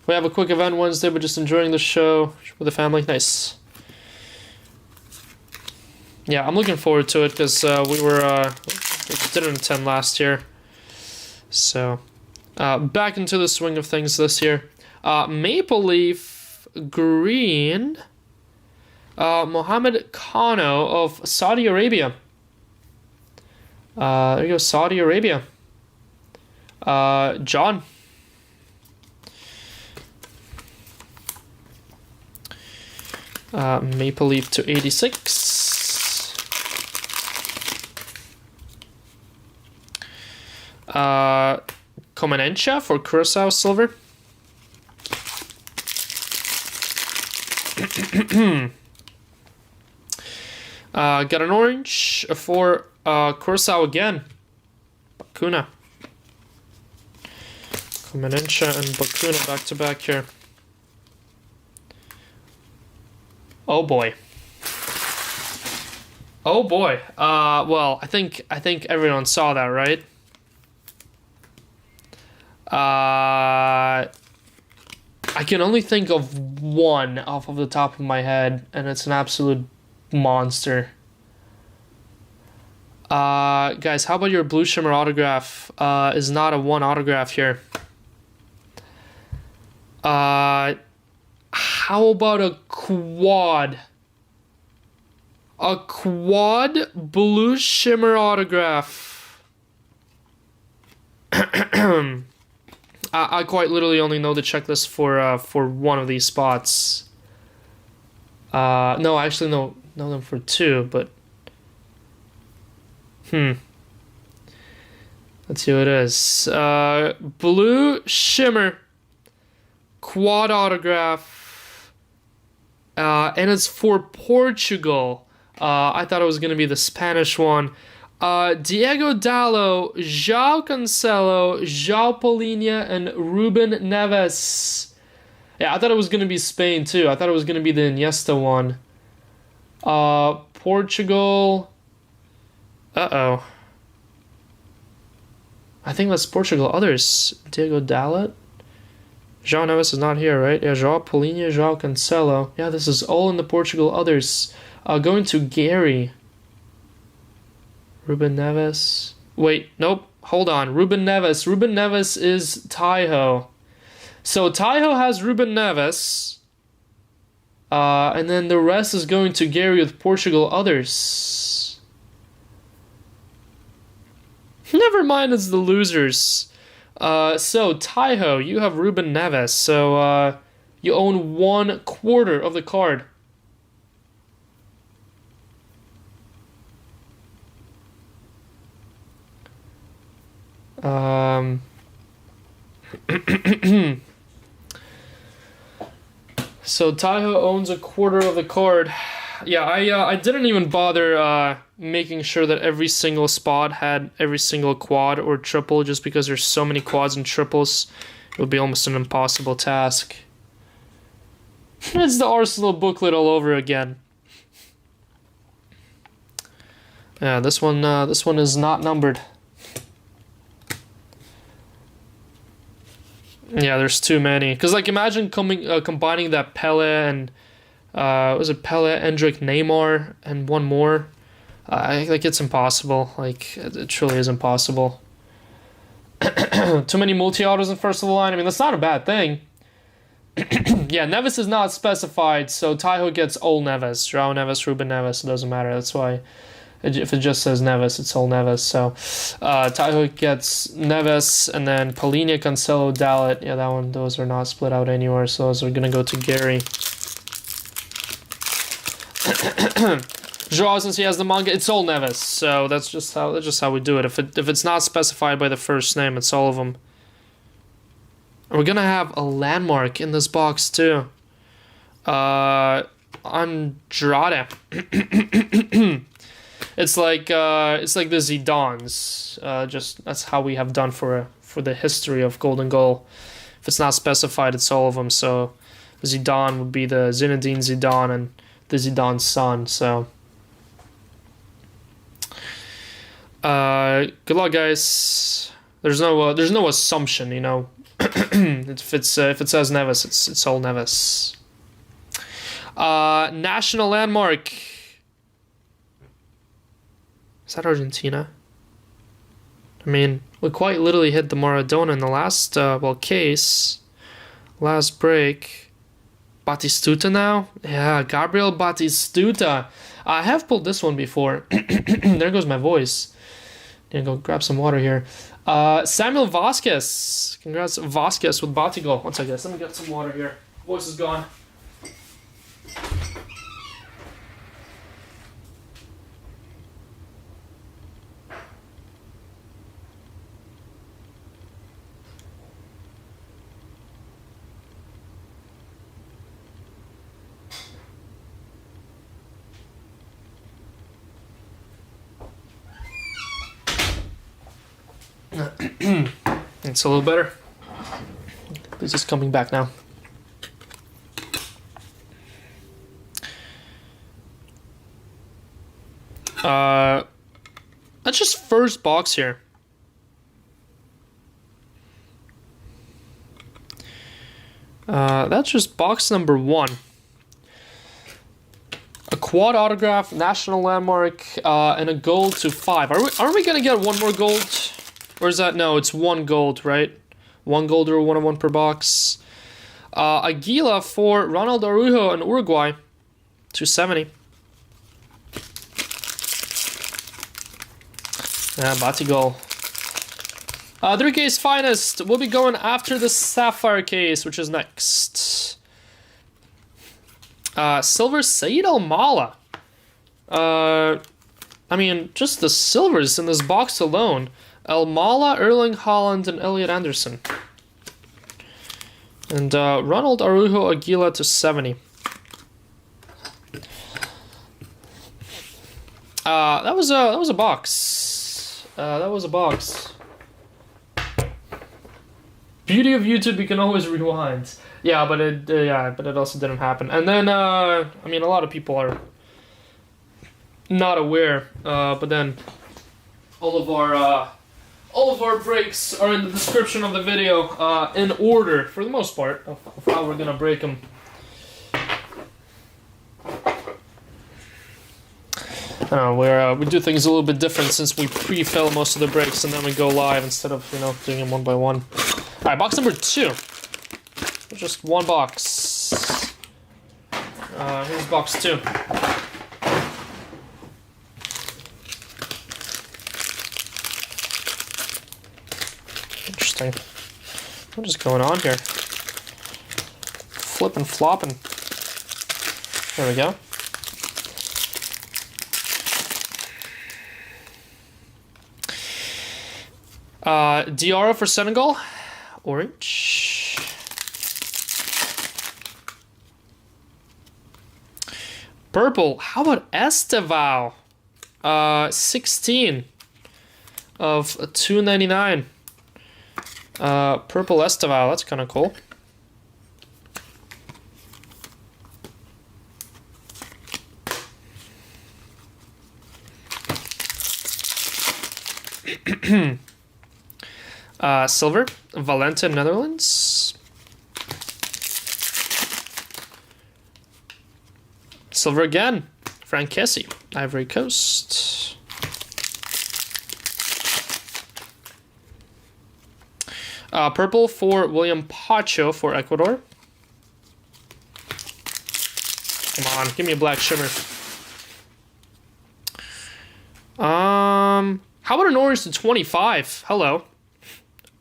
We have a quick event Wednesday, but just enjoying the show with the family. Nice. Yeah, I'm looking forward to it because we didn't attend last year. So, back into the swing of things this year. Maple Leaf Green. Mohammed Kano of Saudi Arabia. There you go, Saudi Arabia. John. Maple Leaf to 86. Komanencha for Curacao Silver. Got an orange for Curacao again. Bakuna. Komanencha and Bakuna back to back here. Oh boy. Oh boy. Well, I think everyone saw that, right? I can only think of one off of the top of my head, and it's an absolute monster. Guys, how about your blue shimmer autograph? Is not a 1 autograph here. How about a quad? A quad blue shimmer autograph. I quite literally only know the checklist for one of these spots. No, I actually know them for 2, but let's see what it is. Blue shimmer quad autograph, and it's for Portugal. I thought it was gonna be the Spanish one. Diego Dallo, João Cancelo, João Palhinha, and Ruben Neves. Yeah, I thought it was going to be Spain too. I thought it was going to be the Iniesta one. Portugal. Uh-oh. I think that's Portugal. Others. Diego Dallo. João Neves is not here, right? Yeah, João Palhinha, João Cancelo. Yeah, this is all in the Portugal others. Going to Gary. Ruben Neves. Wait, nope. Hold on. Ruben Neves. Ruben Neves is Taiho. So Taiho has Ruben Neves. And then the rest is going to Gary with Portugal others. Never mind, it's the losers. So Taiho, you have Ruben Neves. So you own 1/4 of the card. So Taiho owns 1/4 of the card. Yeah, I didn't even bother making sure that every single spot had every single quad or triple, just because there's so many quads and triples. It would be almost an impossible task. It's the Arsenal booklet all over again. Yeah, this one is not numbered. Yeah, there's too many. Cause like imagine combining that Pele and was it Pele, Endrick, Neymar, and one more. Like it's impossible. Like it truly is impossible. Too many multi-autos in first of the line. I mean, that's not a bad thing. Yeah, Neves is not specified, so Taiho gets all Neves. João Neves, Ruben Neves, it doesn't matter. That's why if it just says Neves, it's all Neves. So Taiho gets Neves, and then Palhinha, Cancelo, Dalot. Yeah, that one, those are not split out anywhere, so those are going to go to Gary. Joao, since he has the manga, it's all Neves. So that's just how we do it. If it's not specified by the first name, it's all of them. We're gonna have a landmark in this box too. Andrade. It's like the Zidanes. Just that's how we have done for the history of Golden Goal. If it's not specified, it's all of them. So Zidane would be the Zinedine Zidane and the Zidane's son. So good luck, guys. There's no assumption, you know. if it says Neves, it's all Neves. National landmark. Is that Argentina? I mean, we quite literally hit the Maradona in the last case. Last break. Batistuta now? Yeah, Gabriel Batistuta. I have pulled this one before. There goes my voice. Gonna go grab some water here. Samuel Vasquez. Congrats, Vasquez with Batigol. One second, let me get some water here. Voice is gone. It's a little better. This is coming back now. That's just first box here. That's just box number 1. A quad autograph, national landmark, and a gold to 5. Are we gonna get one more gold? Or is that, no, it's 1 gold, right? 1 gold or 1-on-1 per box. Aguila for Ronald Araujo in Uruguay, 270. Yeah, Batigol. The UCC Finest will be going after the Sapphire case, which is next. Silver Said Al-Mala. I mean, just the silvers in this box alone. Al-Mala, Erling Haaland, and Elliot Anderson. And Ronald Araujo Aguila to 70. That was a box. That was a box. Beauty of YouTube, you can always rewind. Yeah, but it also didn't happen. And then I mean, a lot of people are not aware, but then all of our breaks are in the description of the video, in order, for the most part, of how we're gonna break them. We do things a little bit different since we pre-fill most of the breaks and then we go live instead of, you know, doing them one by one. All right, box number 2. Just one box. Here's box 2. Interesting. What is going on here? Flipping, flopping. There we go. Diarra for Senegal. Orange. Purple. How about Estevao? 16 of 299. Purple Estevao. That's kind of cool. Silver, Valenta, Netherlands. Silver again, Frank Kessie, Ivory Coast. Purple for William Pacho for Ecuador. Come on, give me a black shimmer. How about an orange to 25? Hello.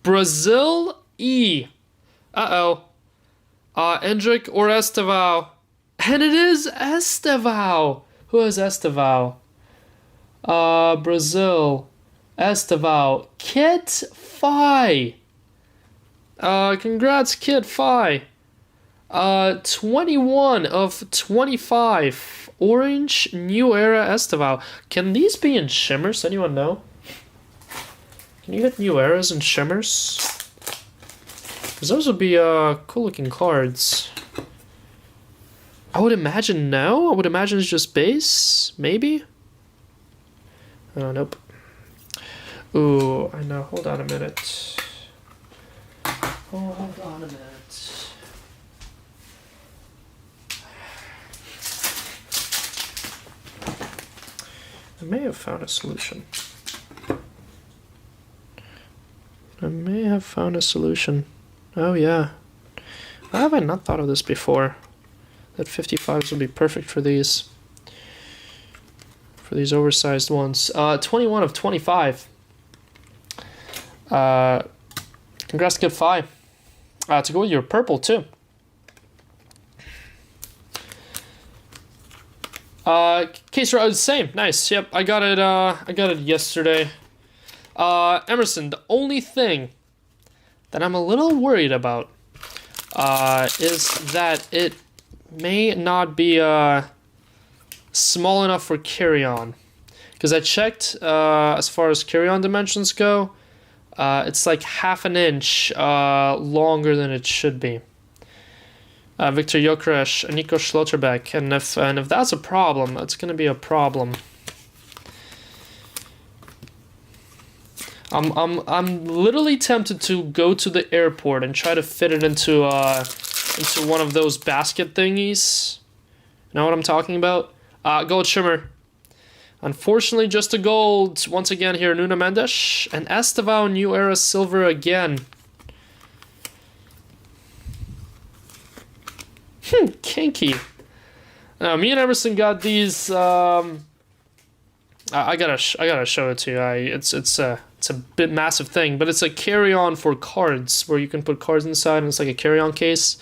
Brazil E. Endrick or Estevao. And it is Estevao. Who is Estevao? Brazil. Estevao. Kit Phi. Congrats, Kit Phi. 21 of 25. Orange New Era Estevao. Can these be in shimmers? Anyone know? Can you hit New Eras and shimmers? Because those would be cool looking cards. I would imagine no. I would imagine it's just base. Maybe? Oh, nope. Ooh, I know. Hold on a minute. Oh, hold on a minute. I may have found a solution. Oh, yeah. Why have I not thought of this before? That 55s would be perfect for these. For these oversized ones. 21 of 25. Congrats, Kid Phi. To go with your purple, too. Case same. Nice. Yep, I got it yesterday. Emerson, the only thing that I'm a little worried about is that it may not be small enough for carry-on. Because I checked as far as carry-on dimensions go, it's like half an inch longer than it should be. Victor Gyökeres and Nico Schlotterbeck, and if that's a problem, it's going to be a problem. I'm literally tempted to go to the airport and try to fit it into one of those basket thingies. You know what I'm talking about? Gold shimmer. Unfortunately, just a gold. Once again here, Nuno Mendes. And Estevao New Era silver again. Kinky. Now, me and Emerson got these. I gotta show it to you. It's a bit massive thing, but it's a carry-on for cards where you can put cards inside, and it's like a carry-on case.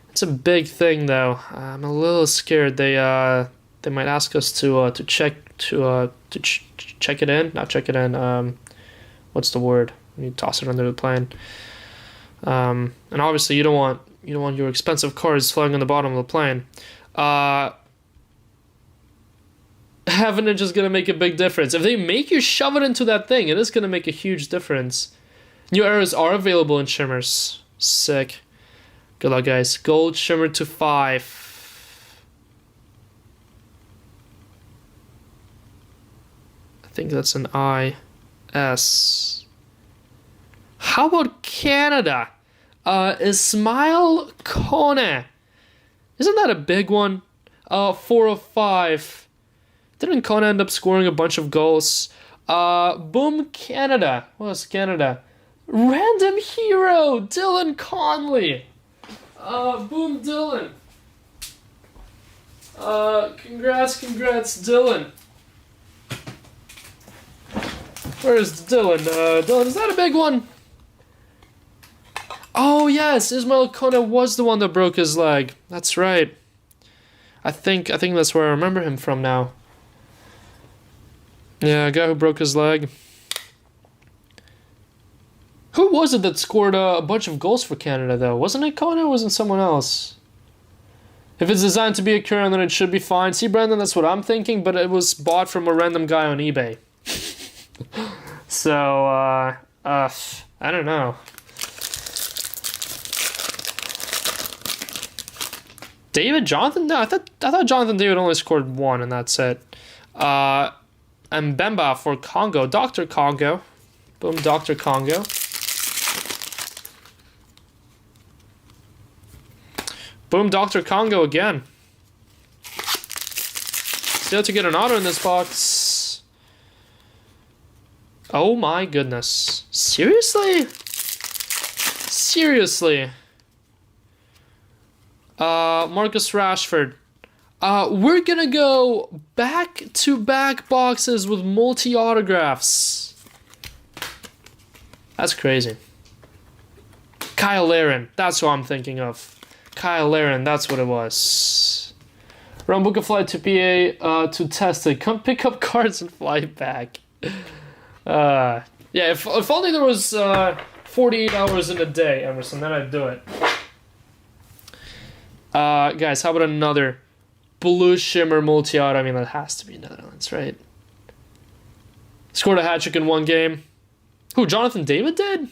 It's a big thing, though. I'm a little scared. They might ask us to check it in. Not check it in. What's the word? You toss it under the plane. And obviously you don't want your expensive cards flying on the bottom of the plane. Half an inch is going to make a big difference. If they make you shove it into that thing, it is going to make a huge difference. New eras are available in shimmers. Sick. Good luck, guys. Gold shimmer to 5. I think that's an IS. How about Canada? Ismail Kone. Isn't that a big one? 4 of 5. Didn't Kone end up scoring a bunch of goals? Boom, Canada. What was Canada? Random hero, Dylan Conley. Boom, Dylan. Congrats, Dylan. Where's Dylan? Dylan, is that a big one? Oh, yes, Ismail Kone was the one that broke his leg. That's right. I think that's where I remember him from now. Yeah, a guy who broke his leg. Who was it that scored a bunch of goals for Canada, though? Wasn't it Kone or was it someone else? If it's designed to be a current, then it should be fine. See, Brandon, that's what I'm thinking, but it was bought from a random guy on eBay. So, I don't know. David Jonathan? No, I thought Jonathan David only scored 1 and that's it. And Mbemba for Congo. Dr. Congo. Boom, Dr. Congo. Boom, Dr. Congo again. Still to get an auto in this box. Oh my goodness. Seriously? Seriously? Marcus Rashford. We're gonna go back-to-back boxes with multi-autographs. That's crazy. Kyle Larin. That's who I'm thinking of. Kyle Larin, that's what it was. Run, book a flight to PA to test it. Come pick up cards and fly back. Yeah, if only there was 48 hours in a day, Emerson, then I'd do it. Guys, how about another blue shimmer multi-auto? I mean, that has to be Netherlands, right? Scored a hat-trick in 1 game. Who, Jonathan David did?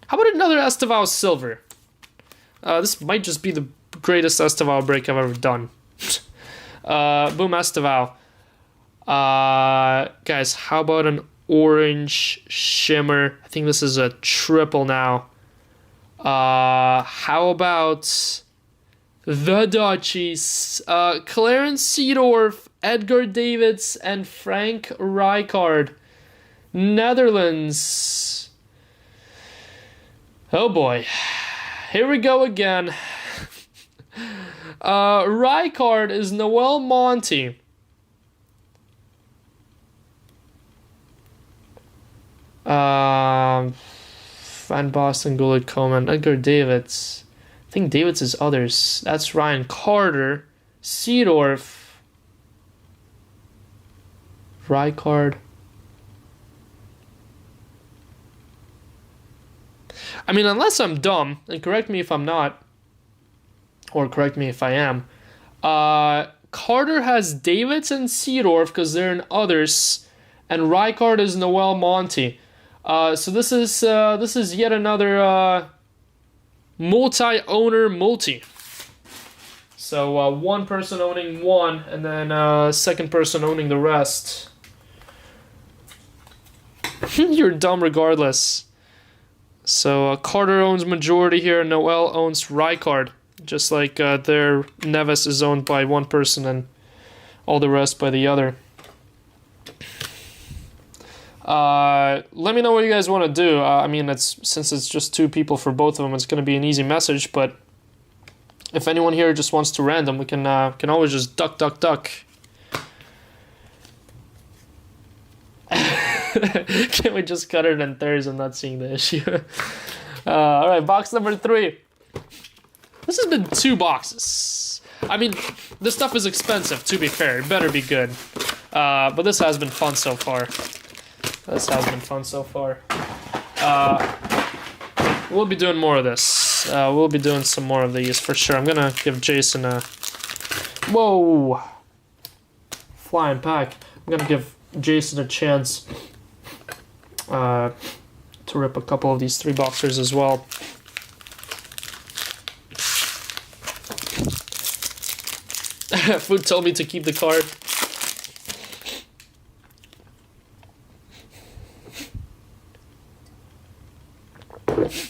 How about another Esteval silver? This might just be the greatest Esteval break I've ever done. Boom, Esteval. Guys, how about an orange shimmer? I think this is a triple now. How about the Dutchies? Clarence Seedorf, Edgar Davids, and Frank Rijkaard. Netherlands. Oh boy. Here we go again. Rijkaard is Noel Monti. Van Boston, Gullit, Coleman, Edgar Davids. I think Davids is others. That's Ryan Carter, Seedorf, Rijkaard. I mean, unless I'm dumb, and correct me if I'm not, or correct me if I am, Carter has Davids and Seedorf because they're in others, and Rijkaard is Noel Monti. So this is yet another multi-owner multi. So one person owning one, and then second person owning the rest. You're dumb regardless. So Carter owns majority here, Noel owns Rijkaard. Just like their Neves is owned by one person and all the rest by the other. Let me know what you guys want to do. I mean, since it's just 2 people for both of them, it's going to be an easy message. But if anyone here just wants to random, we can always just duck. Can we just cut it in thirds? I'm not seeing the issue. All right, box number 3. This has been 2 boxes. I mean, this stuff is expensive, to be fair. It better be good. But this has been fun so far. We'll be doing more of this. We'll be doing some more of these for sure. I'm going to give Jason a... Whoa! Flying pack. I'm going to give Jason a chance to rip a couple of these 3 boxers as well. Food told me to keep the card.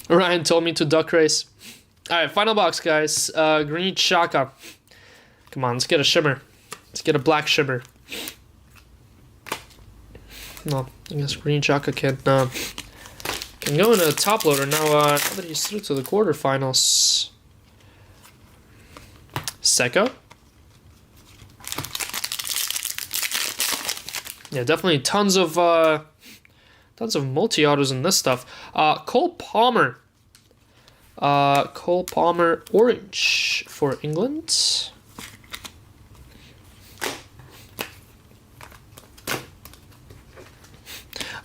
Ryan told me to duck race. Alright, final box, guys. Green Chaka. Come on, let's get a shimmer. Let's get a black shimmer. No, I guess Green Chaka can go in a top loader now that he's through to the quarterfinals. Seko. Yeah, definitely tons of multi-autos in this stuff. Cole Palmer. Cole Palmer orange for England.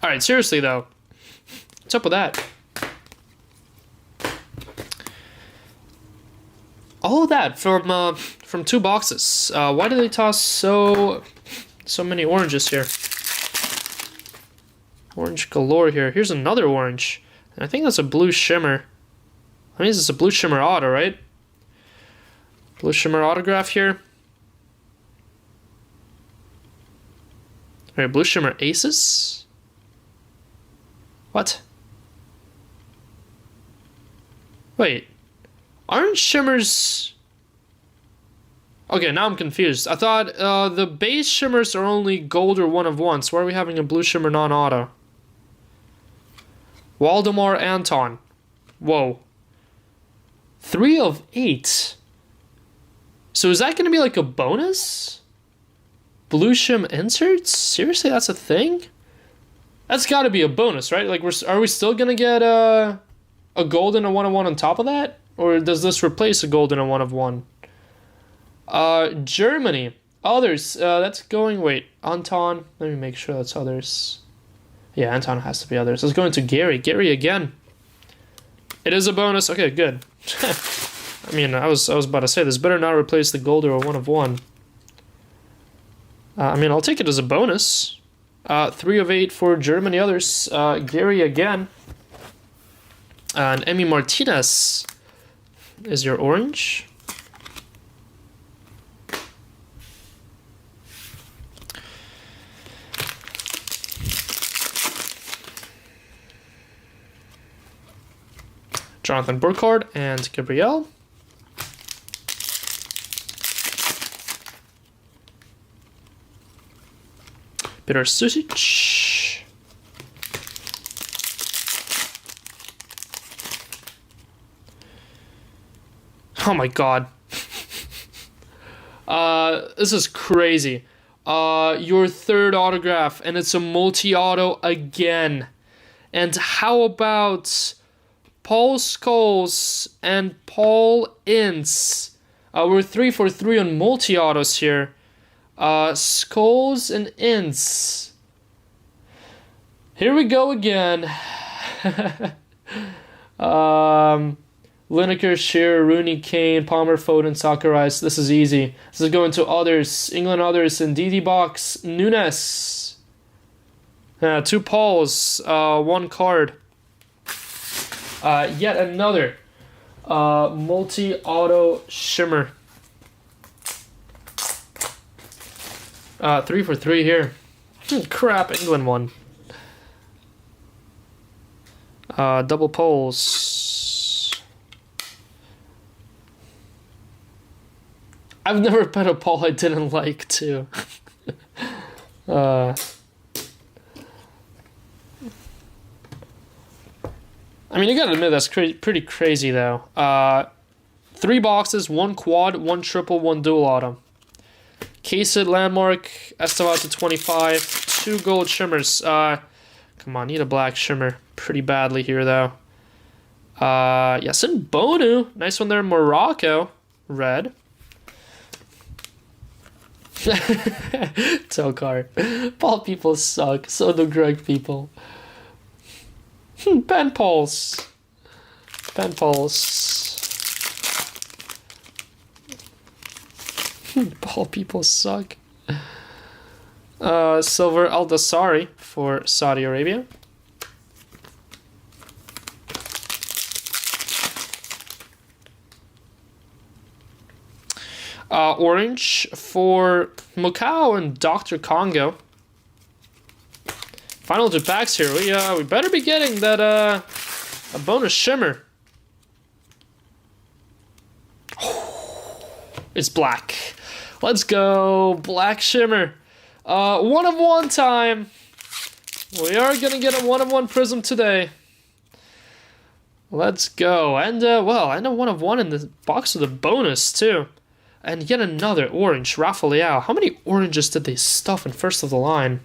Alright, seriously though. What's up with that? All of that from 2 boxes? Why did they toss so many oranges here? Orange galore here. Here's another orange. And I think that's a blue shimmer. I mean, this is a blue shimmer auto, right? Blue shimmer autograph here. Alright, blue shimmer aces? What? Wait. Aren't shimmers... Okay, now I'm confused. I thought the base shimmers are only gold or 1 of 1. So why are we having a blue shimmer non-auto? Waldemar Anton. Whoa. 3 of 8. So is that going to be like a bonus? Blue shim inserts? Seriously, that's a thing? That's got to be a bonus, right? Like, are we still going to get a gold and a 1 of 1 on top of that? Or does this replace a gold and a 1 of 1? Germany. Others. That's going... Wait. Anton. Let me make sure that's others. Yeah, Anton has to be others. Let's go into Gary. Gary again. It is a bonus. Okay, good. I mean, I was about to say, this better not replace the gold or a 1 of 1. I mean, I'll take it as a bonus. 3 of 8 for Germany. Others. Gary again. And Emi Martinez is your orange. Jonathan Burkhardt and Gabriel. Peter Susic. Oh my god. This is crazy. Your 3rd autograph, and it's a multi-auto again. And how about Paul Scholes and Paul Ince? We're 3 for 3 on multi-autos here. Scholes and Ince. Here we go again. Lineker, Shearer, Rooney, Kane, Palmer, Foden, Sakurai. This is easy. This is going to others. England others in DD box. Nunes. 2 Pauls. 1 card. Yet another multi-auto shimmer. 3 for 3 here. Crap, England won. Double polls. I've never put a poll I didn't like too. I mean, you gotta admit that's pretty crazy though. 3 boxes, 1 quad, 1 triple, 1 dual auto. K-Sid Landmark, Estevad to 25, 2 gold shimmers. Come on, need a black shimmer pretty badly here though. Yes, and Bonu, nice one there, Morocco, red. Tokar. Paul people suck, so do Greg people. Ben Pauls. Ben Pauls. Paul people suck. Silver Al-Dasari for Saudi Arabia. Orange for Macau and Dr. Congo. Final 2 packs here. We better be getting that a bonus shimmer. It's black. Let's go, black shimmer. 1 of 1 time. We are gonna get a 1 of 1 Prizm today. Let's go. And well, and a 1 of 1 in the box with a bonus too. And yet another orange, Rafael. How many oranges did they stuff in first of the line?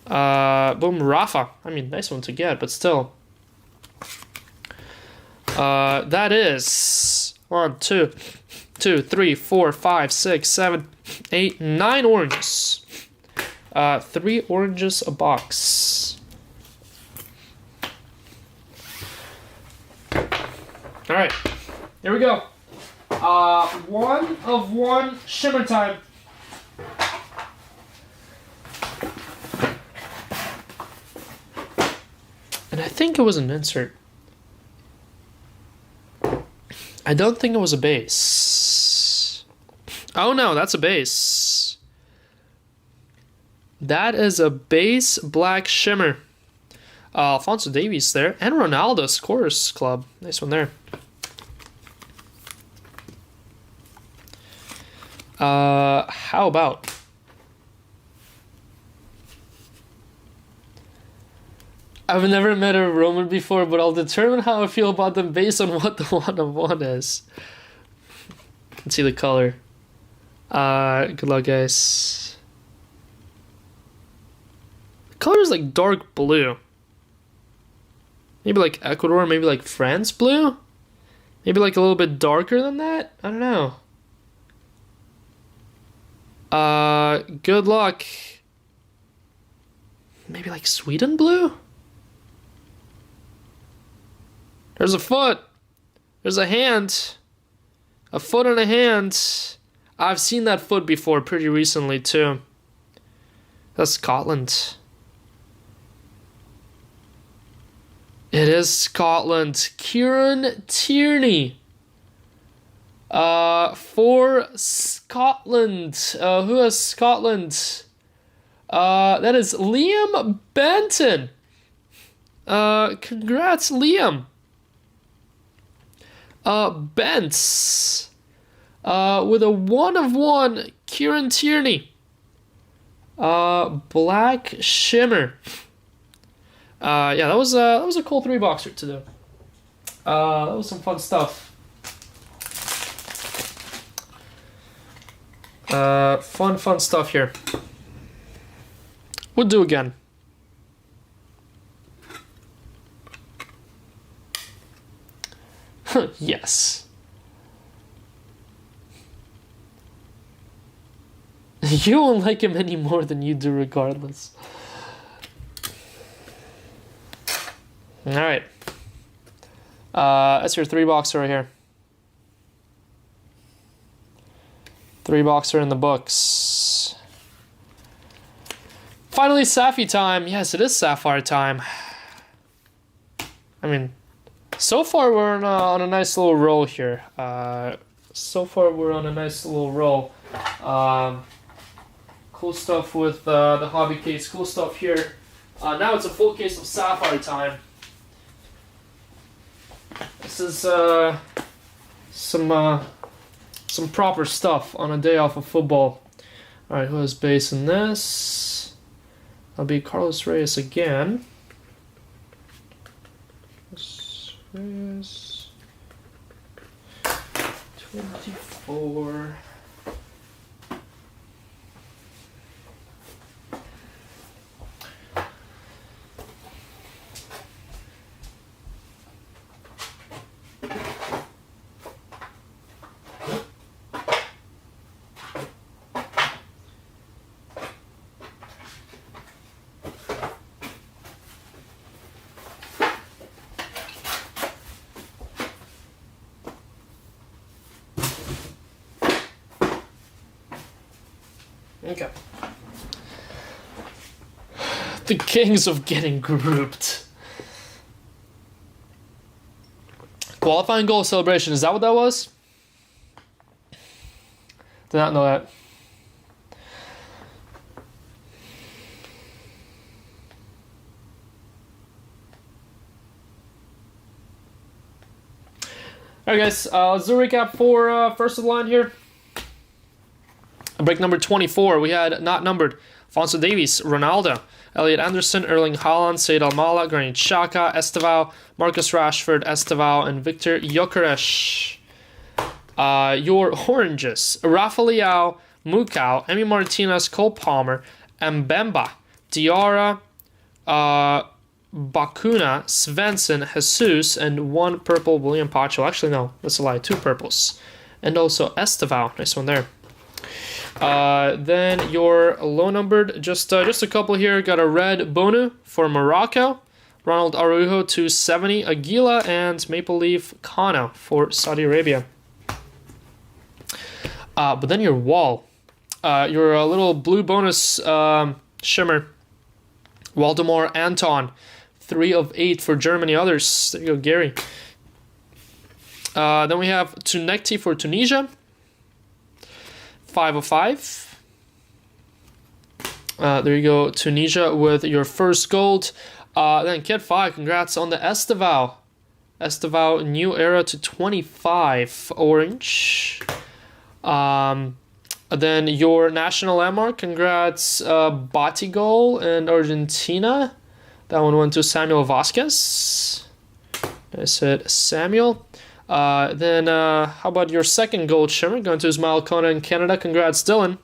Boom, Rafa. I mean, nice one to get, but still. That is 1, 2, 3, 4, 5, 6, 7, 8, 9 oranges. 3 oranges a box. All right, here we go. One of one shimmer time. And I think it was an insert. I don't think it was a base. Oh no, that's a base. That is a base black shimmer. Alphonso Davies there. And Ronaldo Scorers Club. Nice one there. How about... I've never met a Roman before, but I'll determine how I feel about them based on what the 1 of 1 is. Let's see the color. Good luck, guys. The color is like dark blue. Maybe like Ecuador, maybe like France blue? Maybe like a little bit darker than that? I don't know. Good luck. Maybe like Sweden blue? There's a foot. There's a hand. A foot and a hand. I've seen that foot before pretty recently too. That's Scotland. It is Scotland. Kieran Tierney. For Scotland. Who has Scotland? That is Liam Benton. Congrats, Liam. Bents. With a 1 of 1, Kieran Tierney. Black shimmer. Yeah, that was a cool 3-boxer to do. That was some fun stuff. Fun stuff here. We'll do again. Yes. You won't like him any more than you do regardless. Alright. That's your 3-boxer right here. 3-boxer in the books. Finally, Sapphy time. Yes, it is Sapphire time. I mean, so far we're on a nice little roll here. Cool stuff with the hobby case. Cool stuff here. Now it's a full case of Sapphire time. This is some proper stuff on a day off of football. All right, who has base in this? That'll be Carlos Reyes again. Reyes. 24. Okay. The kings of getting grouped. Qualifying goal celebration, is that what that was? Did not know that. Alright guys, let's do a recap for first of the line here. Break number 24, we had not numbered Alphonso Davies, Ronaldo, Elliot Anderson, Erling Haaland, Said Almala, Granit Xhaka, Estevao, Marcus Rashford, Estevao, and Victor Gyökeres. Your oranges, Rafael Mukau, Emi Martinez, Cole Palmer, Mbemba, Diarra, Bakuna, Svensson, Jesus, and 1 purple William Pacho. Actually, no, that's a lie, 2 purples. And also Estevao, nice one there. Then your low numbered, just a couple here. Got a red Bonu for Morocco, Ronald Araujo 270, Aguila, and Maple Leaf Kano for Saudi Arabia. But then your wall, your little blue bonus shimmer, Waldemar Anton, 3 of 8 for Germany. Others, there you go, Gary. Then we have Tunekti for Tunisia, 5 of 5. There you go, Tunisia with your first gold. Then Kid 5, congrats on the Esteval. Esteval, new era to 25, orange. Then your national landmark, congrats, Batigol in Argentina. That one went to Samuel Vasquez. I said Samuel. Then how about your second gold shimmer, going to Ismail Kona in Canada. Congrats, Dylan.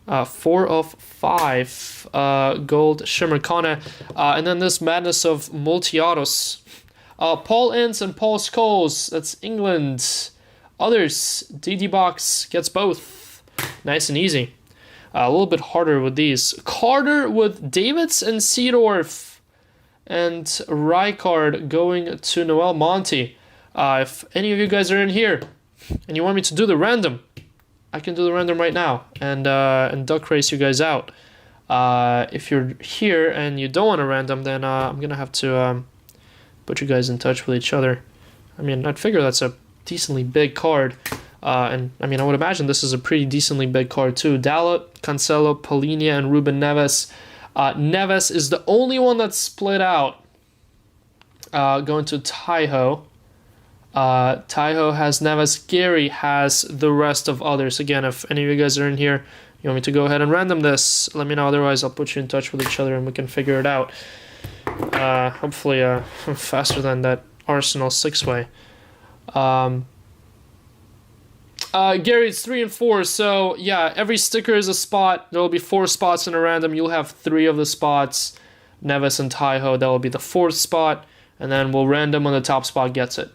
4 of 5 gold shimmer Kona. And then this madness of multi-autos. Paul Ince and Paul Scholes, that's England. Others, DD Box gets both. Nice and easy. A little bit harder with these. Carter with Davids and Seedorf. And Rijkaard going to Noel Monti. If any of you guys are in here and you want me to do the random, I can do the random right now and duck race you guys out. If you're here and you don't want a random, then I'm going to have to put you guys in touch with each other. I mean, I'd figure that's a decently big card. And I mean, I would imagine this is a pretty decently big card too. Dalot, Cancelo, Polinia, and Ruben Neves. Neves is the only one that's split out. Going to Taiho. Taiho has Neves. Gary has the rest of others. Again, if any of you guys are in here, you want me to go ahead and random this, let me know. Otherwise, I'll put you in touch with each other and we can figure it out. Hopefully faster than that Arsenal 6-way. Gary, it's 3 and 4, so yeah, every sticker is a spot. There will be 4 spots in a random. You'll have 3 of the spots. Neves and Taiho, that will be the 4th spot, and then we'll random when the top spot gets it.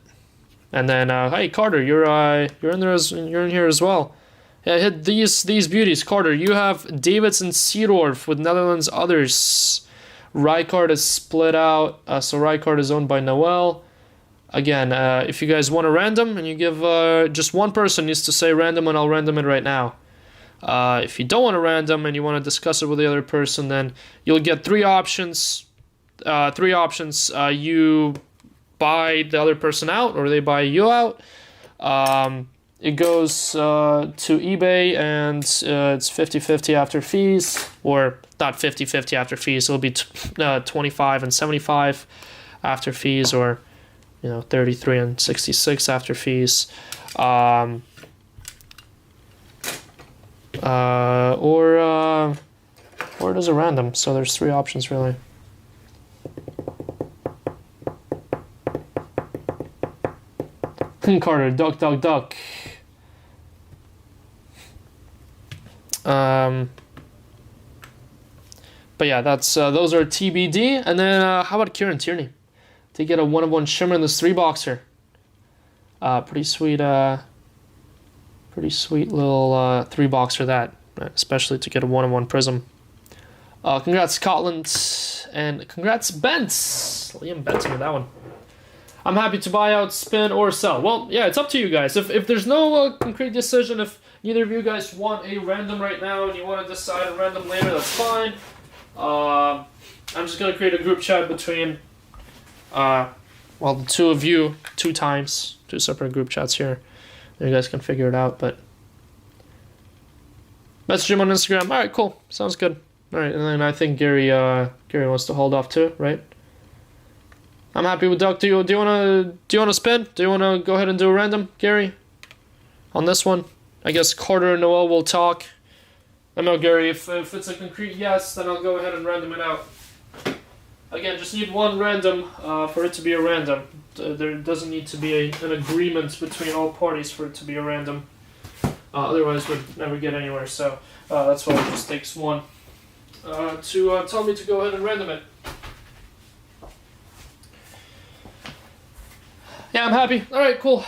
And then, hey Carter, you're in there you're in here as well. Yeah, hit these beauties. Carter, you have Davids and Seedorf with Netherlands others. Rijkaard is split out, so Rijkaard is owned by Noel. Again, if you guys want a random and you give just one person needs to say random, and I'll random it right now. If you don't want a random and you want to discuss it with the other person, then you'll get 3 options. You buy the other person out, or they buy you out. It goes to eBay, and it's 50-50 after fees, or not 50-50 after fees. It'll be 25 and 75 after fees, or 33 and 66 after fees, or there's a random. So there's 3 options really. Carter, duck. But yeah, that's those are TBD. And then how about Kieran Tierney? To get a 1-of-1 shimmer in this 3-boxer. Pretty sweet little 3-boxer that, especially to get a 1-of-1 Prizm. Congrats Scotland, and congrats Bents. Liam Benton with that one. I'm happy to buy out, spin, or sell. Well, yeah, it's up to you guys. If there's no concrete decision, if neither of you guys want a random right now and you want to decide a random later, that's fine. I'm just going to create a group chat between the 2 of you, 2 times, 2 separate group chats here. You guys can figure it out, but message him on Instagram. All right, cool. Sounds good. All right, and then I think Gary wants to hold off too, right? I'm happy with Duck. Do you want to spin? Do you want to go ahead and do a random, Gary? On this one, I guess Carter and Noel will talk. I know, Gary. If it's a concrete yes, then I'll go ahead and random it out. Again, just need 1 random for it to be a random. There doesn't need to be an agreement between all parties for it to be a random. Otherwise, we'd never get anywhere. So that's why it just takes 1 to tell me to go ahead and random it. Yeah, I'm happy. All right, cool.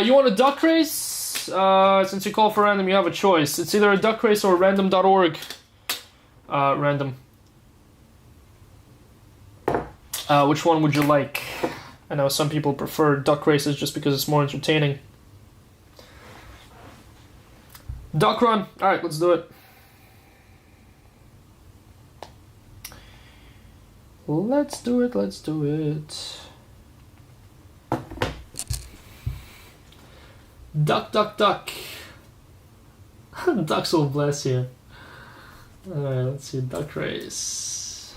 You want a duck race? Since you call for random, you have a choice. It's either a duck race or random.org. Random. Which one would you like? I know some people prefer duck races just because it's more entertaining. Duck run. All right, let's do it. Let's do it. Let's do it. Duck, duck, duck. Ducks will bless you. Alright, let's see. Duck race.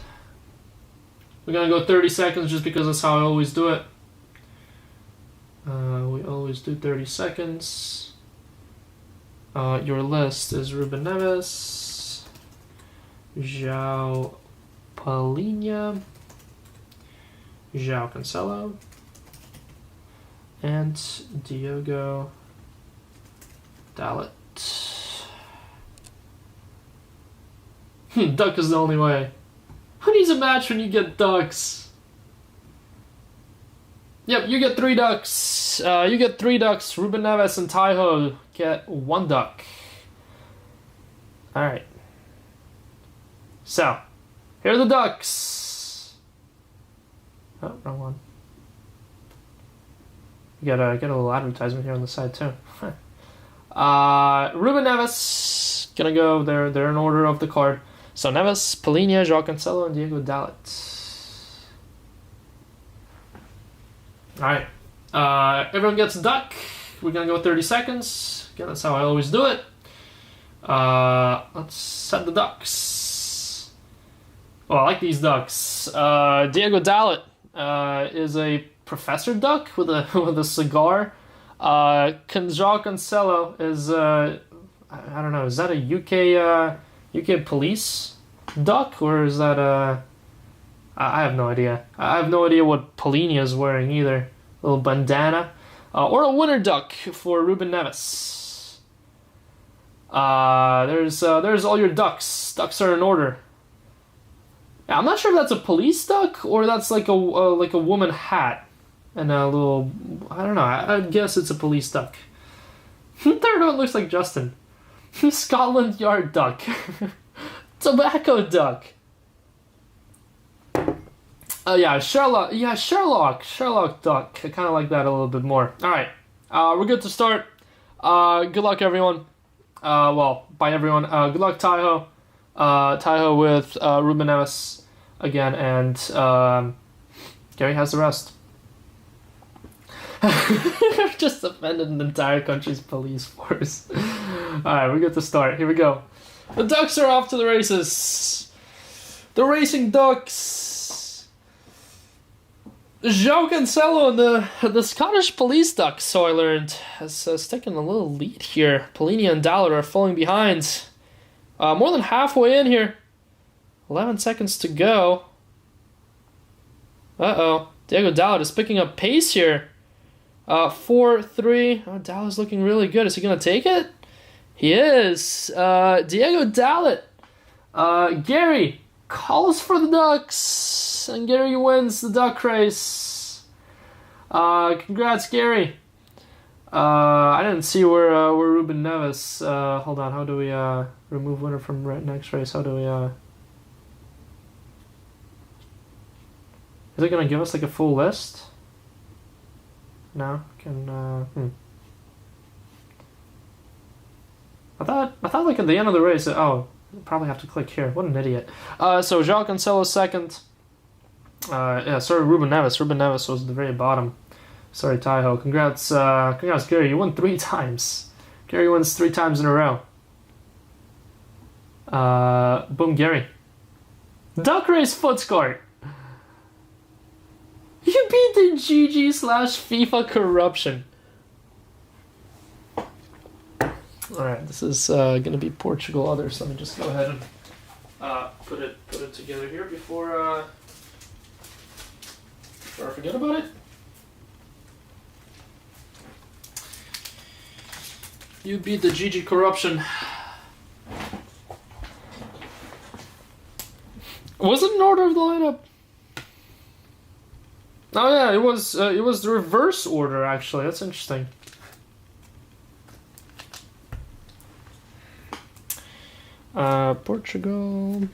We're gonna go 30 seconds just because that's how I always do it. We always do 30 seconds. Your list is Ruben Neves, João Palhinha, João Cancelo, and Diogo Dalot. Duck is the only way. Who needs a match when you get ducks? Yep, you get 3 ducks. You get 3 ducks. Ruben Neves and Taiho get 1 duck. Alright. So, here are the ducks. Oh, wrong one. You get a little advertisement here on the side too. Ruben Neves, gonna go, they're in order of the card. So Neves, Palhinha, João Cancelo, and Diogo Dalot. Alright. Everyone gets a duck. We're gonna go 30 seconds. Again, that's how I always do it. Let's set the ducks. Oh, I like these ducks. Diogo Dalot is a professor duck with a cigar. João Cancelo is I don't know, is that a UK police duck, or is that I have no idea. I have no idea what Palhinha is wearing either. A little bandana. Or a winter duck for Ruben Neves. There's all your ducks. Ducks are in order. Yeah, I'm not sure if that's a police duck or that's like a woman hat and a little, I don't know. I guess it's a police duck. Third one looks like Justin. Scotland Yard duck. Tobacco duck. Yeah, Sherlock duck. I kind of like that a little bit more. All right, we're good to start. Good luck, everyone. Well, by everyone, good luck, Taiho. Taiho with Ruben Neves again, and Gary has the rest. Just offended an entire country's police force. Alright, we're good to start. Here we go. The ducks are off to the races. The racing ducks. João Cancelo and the Scottish police ducks, so I learned, has taken a little lead here. Palhinha and Dalot are falling behind. More than halfway in here. 11 seconds to go. Uh-oh. Diogo Dalot is picking up pace here. 4-3. Oh, Dalot's looking really good. Is he going to take it? He is. Diogo Dalot. Gary calls for the ducks. And Gary wins the duck race. Congrats, Gary. I didn't see where Ruben Neves. Hold on. How do we remove winner from next race? How do we? Is it gonna give us like a full list? No. Can I thought like at the end of the race. Oh, probably have to click here. What an idiot. So João Cancelo second. Yeah. Sorry, Ruben Neves. Ruben Neves was at the very bottom. Sorry, Taiho. Congrats, Gary. You won 3 times. Gary wins 3 times in a row. Boom, Gary. Duck race footscart. You beat the GG/FIFA corruption. Alright, this is gonna be Portugal others. Let me just go ahead and put it together here before I forget about it. You beat the GG corruption. Was it in order of the lineup? Oh yeah, it was the reverse order actually. That's interesting. Portugal.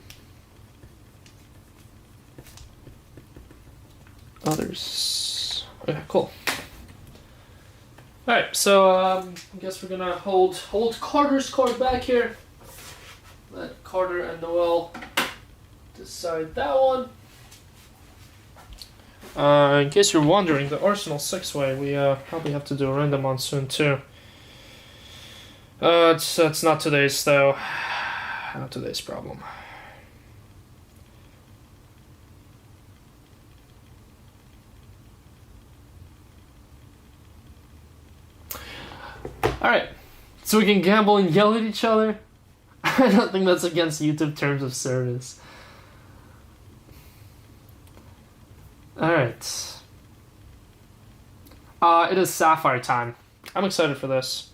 Others. Okay, cool. Alright, so I guess we're gonna hold Carter's card back here. Let Carter and Noel decide that one. In case you're wondering, the Arsenal 6-way, we probably have to do a random on soon too. It's not today's though. Not today's problem. Alright, so we can gamble and yell at each other? I don't think that's against YouTube terms of service. Alright. It is Sapphire time. I'm excited for this.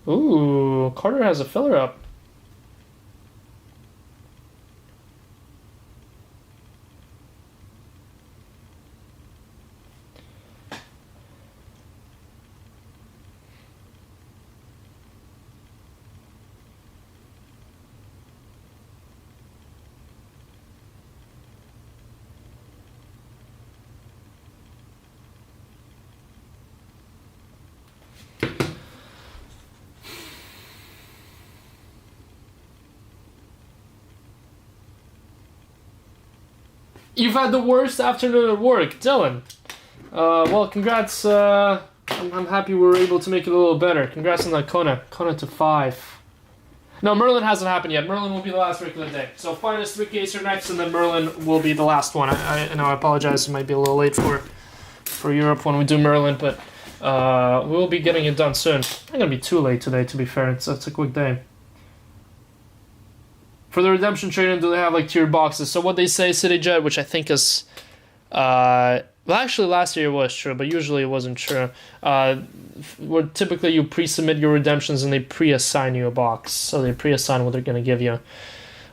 Ooh, Carter has a filler up. You've had the worst afternoon at work, Dylan. Well, congrats. I'm happy we were able to make it a little better. Congrats on that Kona. Kona to 5. No, Merlin hasn't happened yet. Merlin will be the last regular day. So Finest 3Ks are next, and then Merlin will be the last one. I know I apologize. It might be a little late for Europe when we do Merlin, but we'll be getting it done soon. It's not going to be too late today, to be fair. It's a quick day. For the redemption trading, do they have like tiered boxes? So what they say, CityJet, which I think is, well, actually last year it was true, but usually it wasn't true. Where typically you pre-submit your redemptions and they pre-assign you a box. So they pre-assign what they're gonna give you.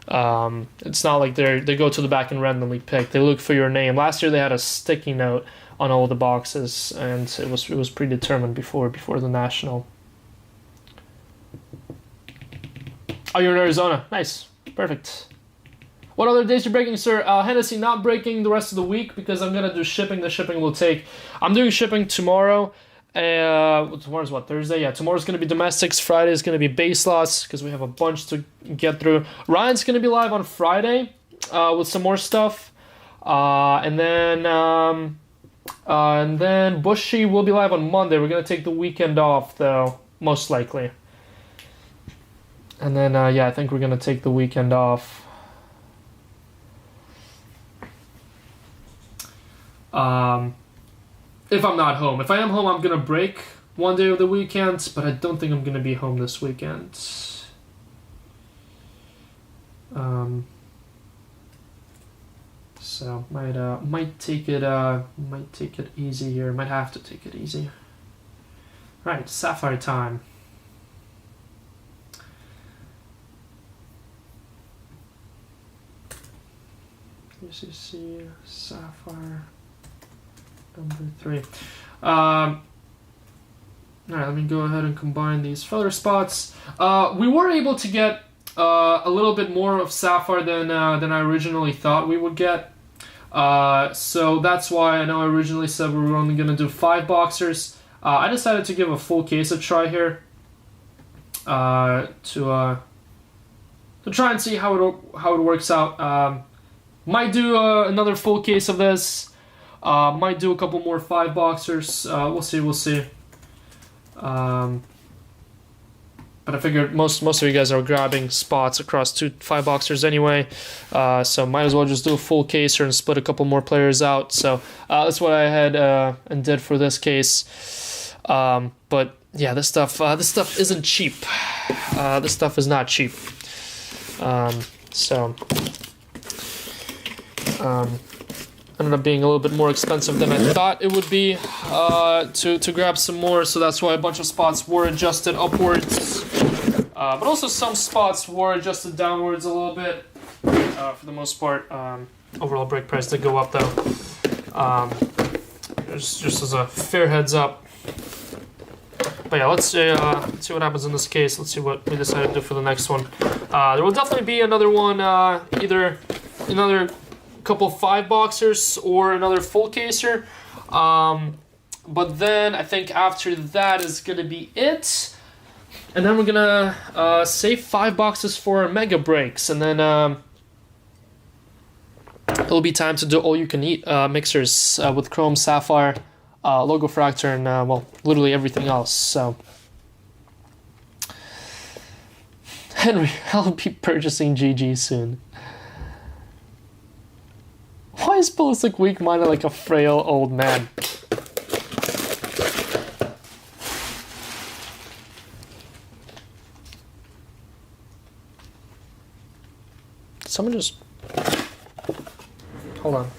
It's not like they go to the back and randomly pick. They look for your name. Last year they had a sticky note on all the boxes, and it was predetermined before the national. Oh, you're in Arizona. Nice. Perfect. What other days you're breaking, sir? Hennessy not breaking the rest of the week because I'm gonna do shipping. The shipping will take. I'm doing shipping tomorrow. Tomorrow's what, Thursday? Yeah, tomorrow's gonna be domestics. Friday is gonna be base lots because we have a bunch to get through. Ryan's gonna be live on Friday with some more stuff, and then Bushy will be live on Monday. We're gonna take the weekend off though, most likely. And then, yeah, I think we're going to take the weekend off. If I'm not home. If I am home, I'm going to break one day of the weekend, but I don't think I'm going to be home this weekend. So, might take it easy here. Might have to take it easy. Right, Sapphire time. UCC Sapphire number 3. Alright, let me go ahead and combine these filler spots. We were able to get a little bit more of Sapphire than I originally thought we would get. So that's why I know I originally said we were only going to do 5 boxers. I decided to give a full case a try here to try and see how it works out. Might do another full case of this. Might do a couple more 5 boxers. We'll see. But I figured most of you guys are grabbing spots across 2 5 boxers anyway. So might as well just do a full case here and split a couple more players out. So that's what I had and did for this case. But yeah, this stuff isn't cheap. This stuff is not cheap. Ended up being a little bit more expensive than I thought it would be to grab some more, so that's why a bunch of spots were adjusted upwards, but also some spots were adjusted downwards a little bit. For the most part, overall break price did go up though. Just as a fair heads up. But yeah, let's see what happens in this case. Let's see what we decide to do for the next one. There will definitely be another one, either another couple 5-boxers or another full caser. But then I think after that is gonna be it. And then we're gonna save 5 boxes for mega breaks, and then it'll be time to do all you can eat mixers with Chrome, Sapphire, Logo Fractor, and well, literally everything else. So, Henry, I'll be purchasing GG soon. Why is Ballistic weak-minded like a frail old man? Someone just... Hold on.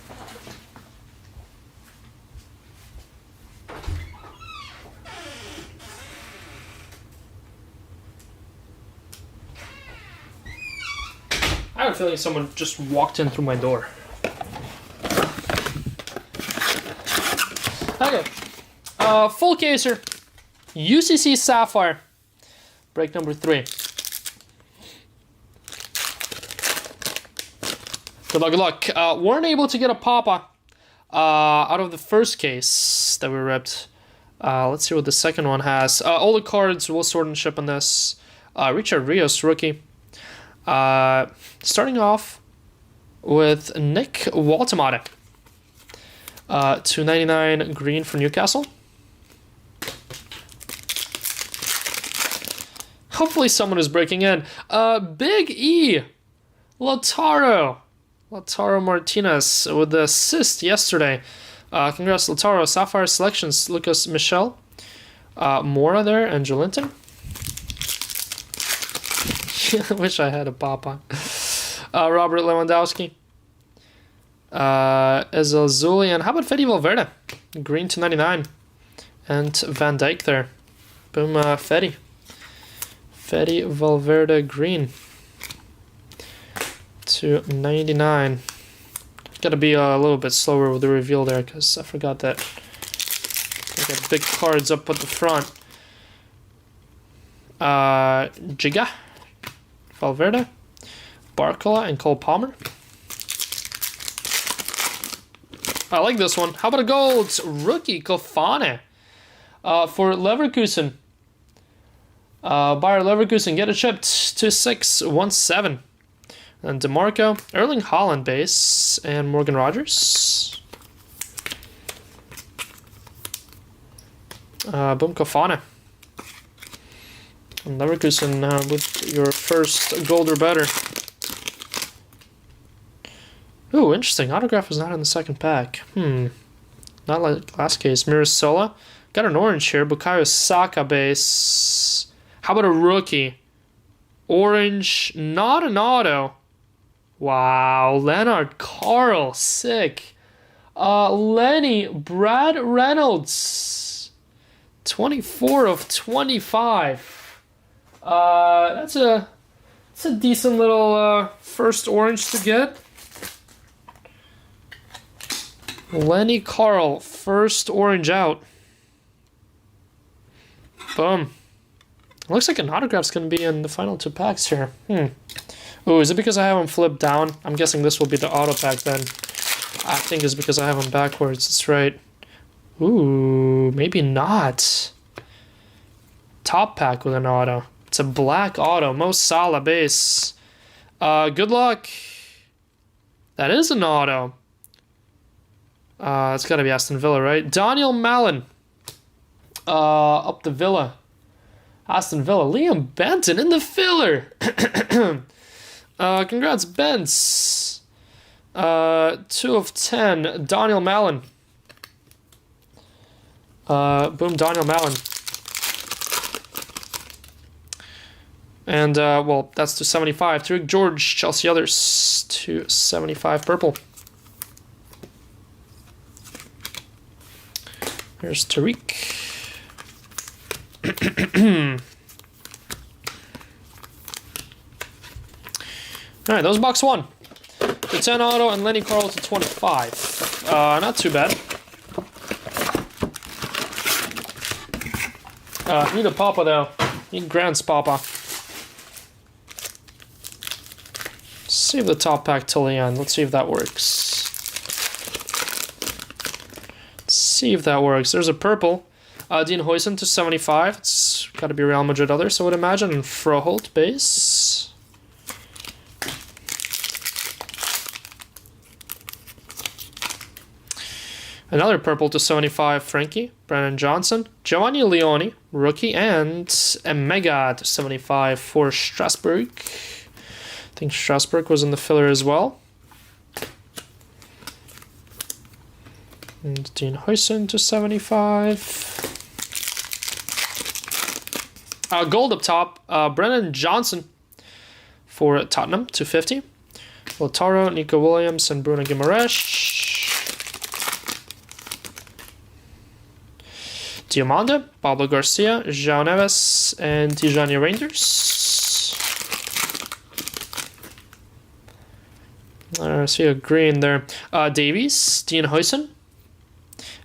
I have a feeling someone just walked in through my door. Okay. Full caser. UCC Sapphire. Break number 3. Good luck, good luck. Weren't able to get a Papa out of the first case that we ripped. Let's see what the second one has. All the cards will sort and ship on this. Richard Rios, rookie. Starting off with Nick Waltemade. 299 green for Newcastle. Hopefully someone is breaking in. Big E. Lautaro Martinez with the assist yesterday. Congrats, Lautaro. Sapphire selections. Lucas Michel. Mora there, and Jolinton. I wish I had a Papa. Robert Lewandowski. Ezel Zuli, and how about Fede Valverde? Green to 99. And Van Dijk there. Boom, Fede. Fede Valverde green. To 99. Gotta be a little bit slower with the reveal there, because I forgot that I got big cards up at the front. Giga, Valverde, Barcola, and Cole Palmer. I like this one. How about a gold rookie Kofane for Leverkusen? Bayer Leverkusen, get it shipped to 617. And DeMarco, Erling Haaland base, and Morgan Rogers. Boom, Kofane. And Leverkusen with your first gold or better. Ooh, interesting. Autograph is not in the second pack. Not like last case. Mirasola. Got an orange here. Bukayo Saka base. How about a rookie? Orange, not an auto. Wow, Leonard Carl, sick. Lenny, Brad Reynolds, 24 of 25. That's a decent little first orange to get. Lenny Carl, first orange out. Boom. Looks like an autograph's gonna be in the final 2 packs here. Oh, is it because I have them flipped down? I'm guessing this will be the auto pack then. I think it's because I have them backwards. That's right. Ooh, maybe not. Top pack with an auto. It's a black auto. Mo Salah base. Good luck. That is an auto. It's got to be Aston Villa, right? Daniel Mallon. Up the Villa. Aston Villa. Liam Benton in the filler. Congrats, Bents. 2 of 10. Daniel Mallon. Boom, Daniel Mallon. And, well, that's to 75. Tariq George, Chelsea Others, to 75 purple. Here's Tariq. All right, that was box 1. The 10 auto and Lenny Carl to 25. Not too bad. Need a Papa though. Need Grant's Papa. Save the top pack till the end. Let's see if that works. see if that works. There's a purple. Dean Huijsen to 75. It's got to be Real Madrid others, I would imagine. And Froholt base. Another purple to 75, Frankie. Brennan Johnson. Giovanni Leone, rookie. And a mega to 75 for Strasbourg. I think Strasbourg was in the filler as well. And Dean Huijsen to 75. Gold up top, Brennan Johnson for Tottenham, 250. Lautaro, Nico Williams, and Bruno Guimaraes. Diamanda, Pablo Garcia, João Neves, and Tijani Reinders. I see a green there. Davies, Dean Huijsen.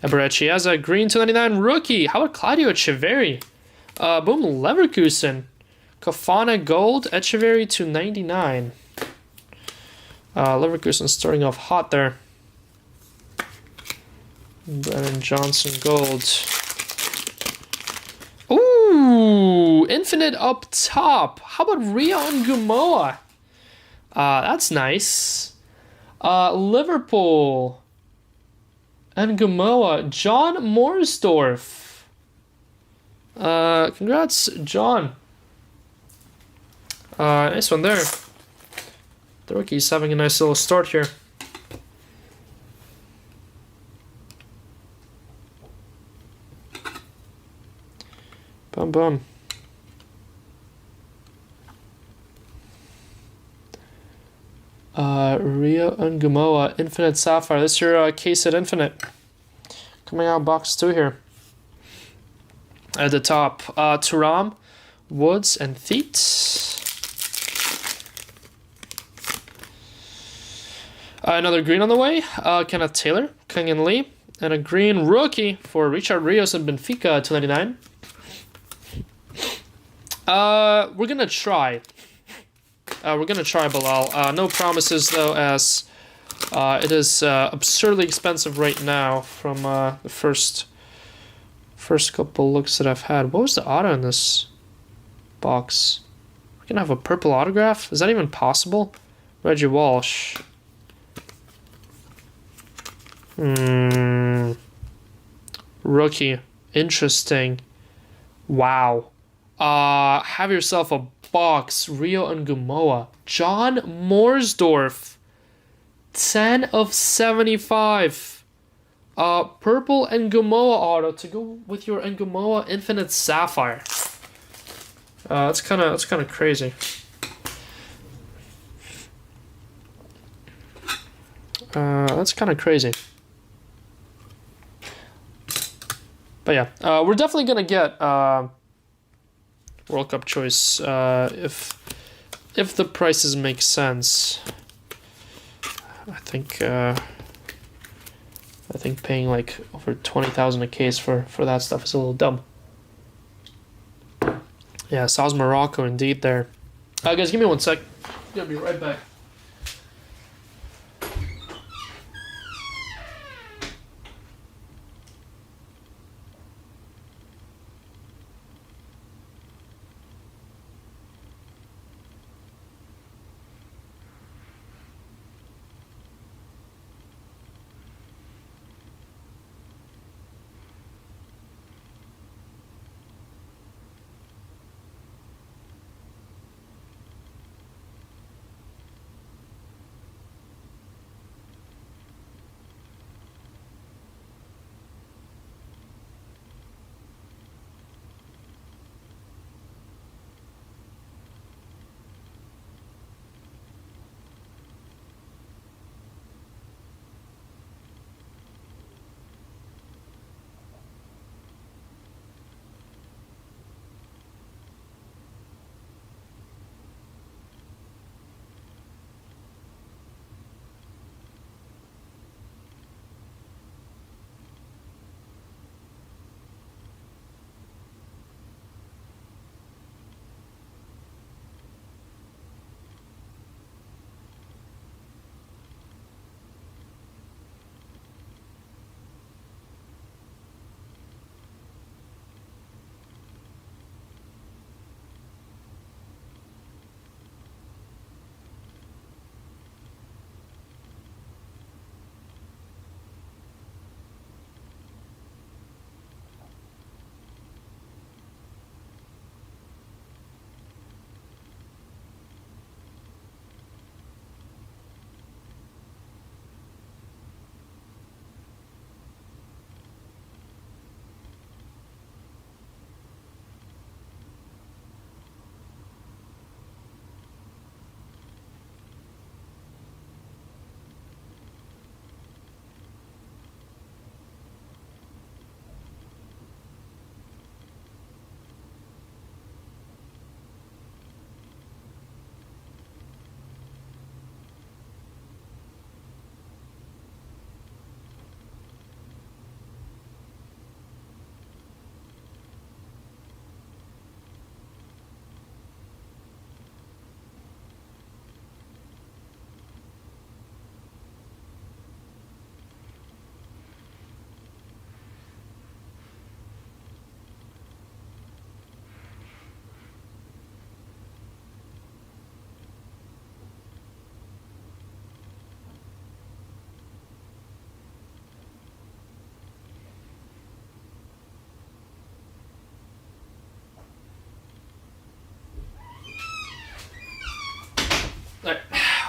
Eberechieza, green 299 rookie. How about Claudio Echeverri? Boom, Leverkusen. Kofana gold, Echeverri 299. Leverkusen starting off hot there. Brennan Johnson gold. Ooh, infinite up top. How about Rio and Gumoa? That's nice. Liverpool and Gumoa. John Morsdorf. Congrats, John. Nice one there. The rookie's having a nice little start here. Bum bum. Rio and Gumoa, Infinite Sapphire. This is your case at Infinite. Coming out box 2 here. At the top, Thuram, Woods, and Theet. Another green on the way. Kenneth Taylor, Kang-In Lee, and a green rookie for Richard Rios and Benfica, 299. We're gonna try. Bilal. No promises though, as it is absurdly expensive right now from the first couple looks that I've had. What was the auto in this box? We're gonna have a purple autograph? Is that even possible? Reggie Walsh. Rookie. Interesting. Wow. Have yourself a box. Rio and Gumoa. John Morsdorf. 10 of 75. Purple and Gumoa auto to go with your Gumoa Infinite Sapphire. That's kind of crazy. That's kind of crazy. But yeah, we're definitely gonna get World Cup choice if the prices make sense. I think paying like over 20,000 a case for that stuff is a little dumb. Yeah, South Morocco indeed there. Guys, give me 1 sec. Gonna be right back.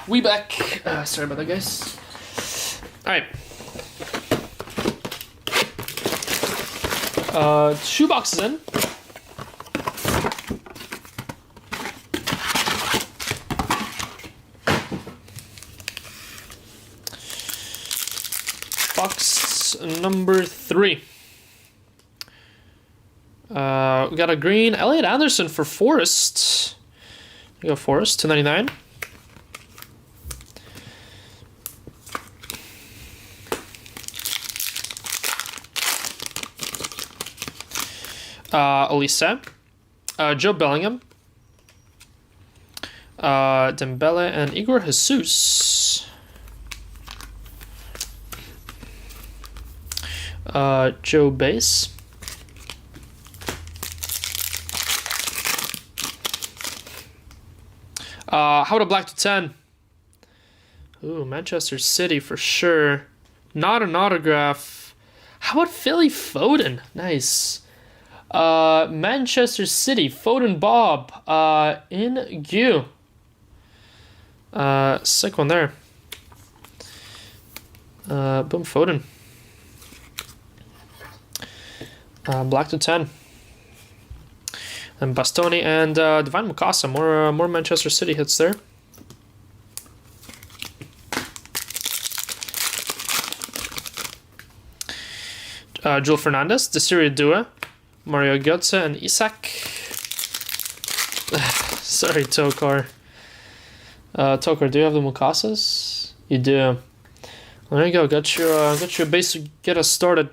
We back. Sorry about that, guys. All right. 2 boxes in. Box number 3. We got a green Elliot Anderson for Forest. We go Forest, $2.99. Olise, Joe Bellingham, Dembele, and Igor Jesus. Joe Base. How about a black to 10? Ooh, Manchester City for sure. Not an autograph. How about Philly Foden? Nice. Manchester City, Foden Bob, in Gu. Sick one there. Boom, Foden. Black to 10. And Bastoni and Divine Mukasa. More Manchester City hits there. Joel Fernandez, Desiree Dua, Mario Götze, and Isak. Sorry, Tokar. Tokar, do you have the Mukasas? You do. There you go. Got your base to get us started.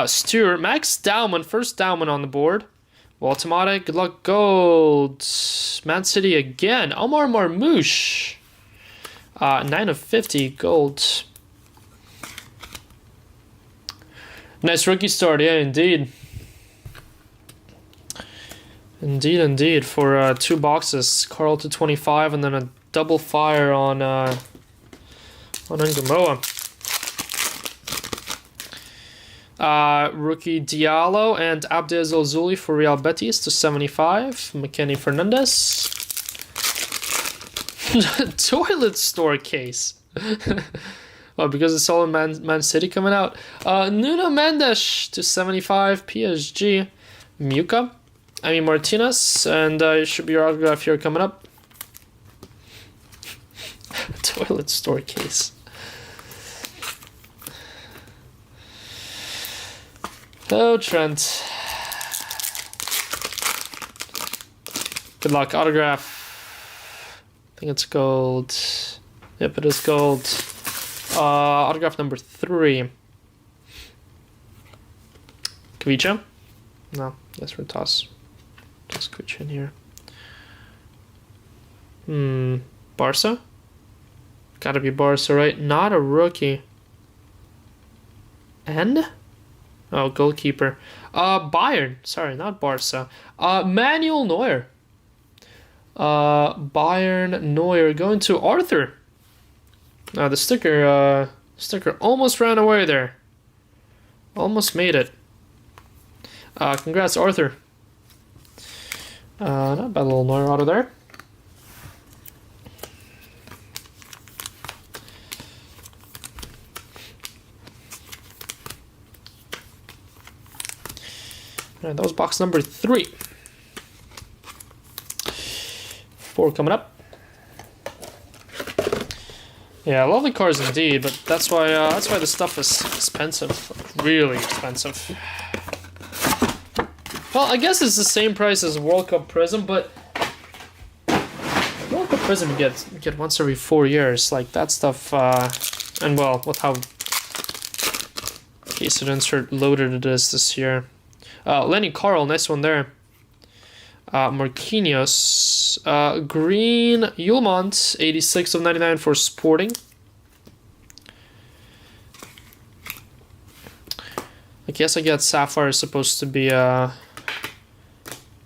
Stewart, Max Dowman, first Dowman on the board. Automatic, good luck, gold. Man City again. Omar Marmouche. 9 of 50, gold. Nice rookie start, yeah, indeed. Indeed, for 2 boxes. Carl to 25, and then a double fire on Ngamoa. Rookie Diallo and Abdez Ozuli for Real Betis to 75. McKenny Fernandez. Toilet store case. Well, because it's all in Man City coming out. Nuno Mendes to 75. PSG. Muka. Martinez. And should be your autograph here coming up. Toilet store case. Oh, Trent. Good luck. Autograph. I think it's gold. Yep, it is gold. Autograph number 3. Kvicha? No, that's for toss. Just Kvicha in here. Barca? Gotta be Barca, right? Not a rookie. And? Oh, goalkeeper. Bayern. Sorry, not Barca. Manuel Neuer. Bayern Neuer going to Arthur. The sticker almost ran away there. Almost made it. Congrats, Arthur. Not bad little Neuer auto there. Alright, that was box number 3. 4 coming up. Yeah, lovely cars indeed, but that's why the stuff is expensive, really expensive. Well, I guess it's the same price as World Cup Prizm, but World Cup Prizm you get once every 4 years. Like that stuff, and well, with how case and insert loaded it is this year. Lenny Carl, nice one there. Marquinhos, green Yulmont, 86 of 99 for Sporting. I guess I get Sapphire is supposed to be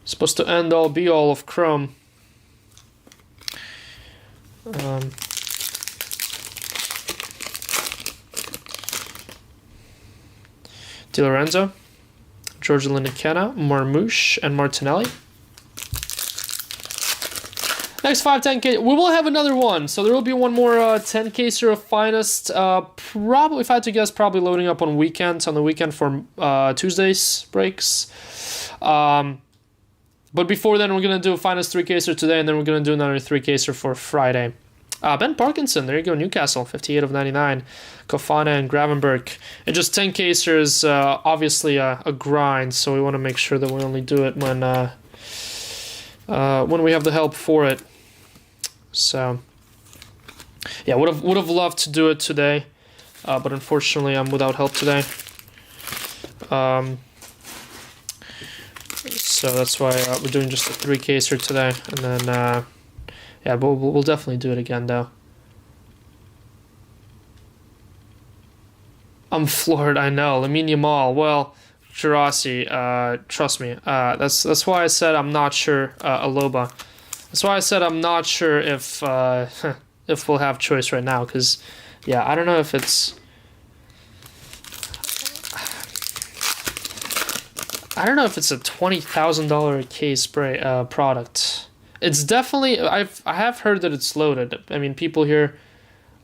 supposed to end all be all of Chrome. Di Lorenzo, Giorgio Linekenna, Marmouche, and Martinelli. Next 510K, we will have another one. So there will be one more 10 caser of Finest. Probably, if I had to guess, probably loading up on weekends, on the weekend for Tuesdays breaks. But before then, we're going to do a Finest 3 caser today, and then we're going to do another 3 caser for Friday. Ben Parkinson, there you go, Newcastle, 58 of 99. Kofana and Gravenberg. And just 10 casers, obviously a grind, so we want to make sure that we only do it when we have the help for it. So, yeah, would have loved to do it today, but unfortunately I'm without help today. So that's why we're doing just a 3 caser today, and then yeah, but we'll definitely do it again though. I'm floored, I know. Lamine Yamal, well, Girassi, trust me. That's why I said I'm not sure. Aloba. That's why I said I'm not sure if if we'll have choice right now. Cause yeah, I don't know if it's. I don't know if it's a $20,000 a case spray product. It's definitely. I have heard that it's loaded. I mean, people here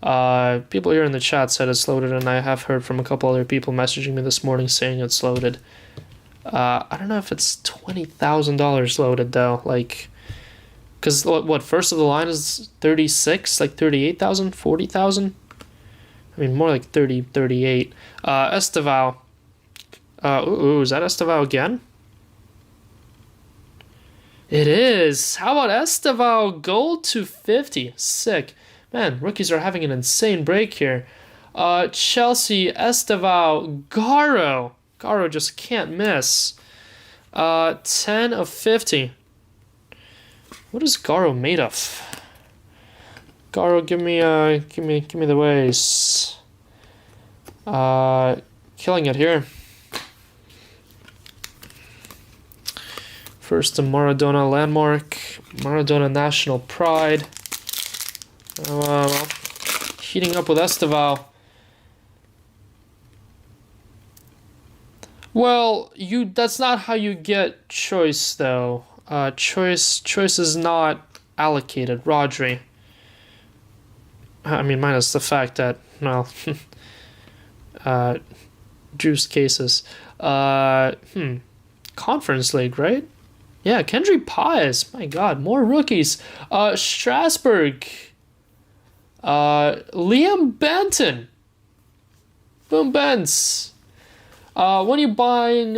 in the chat said it's loaded, and I have heard from a couple other people messaging me this morning saying it's loaded. I don't know if it's $20,000 loaded though, like, because what first of the line is 36, like 38,000, 40,000. I mean, more like 30, 38. Estevao. Ooh, is that Estevao again? It is. How about Estevao gold to 50? Sick. Man, rookies are having an insane break here. Chelsea, Estevao, Garo. Garo just can't miss. 10 of 50. What is Garo made of? Garo, give me the ways. Killing it here. First, the Maradona landmark, Maradona national pride. Well, heating up with Estevao. Well, that's not how you get choice though. Choice is not allocated. Rodri. I mean, minus the fact that, well, juice cases. Conference League, right? Yeah, Kendry Páez. My God, more rookies. Strasbourg. Liam Benton. Boom Bens. When are you buying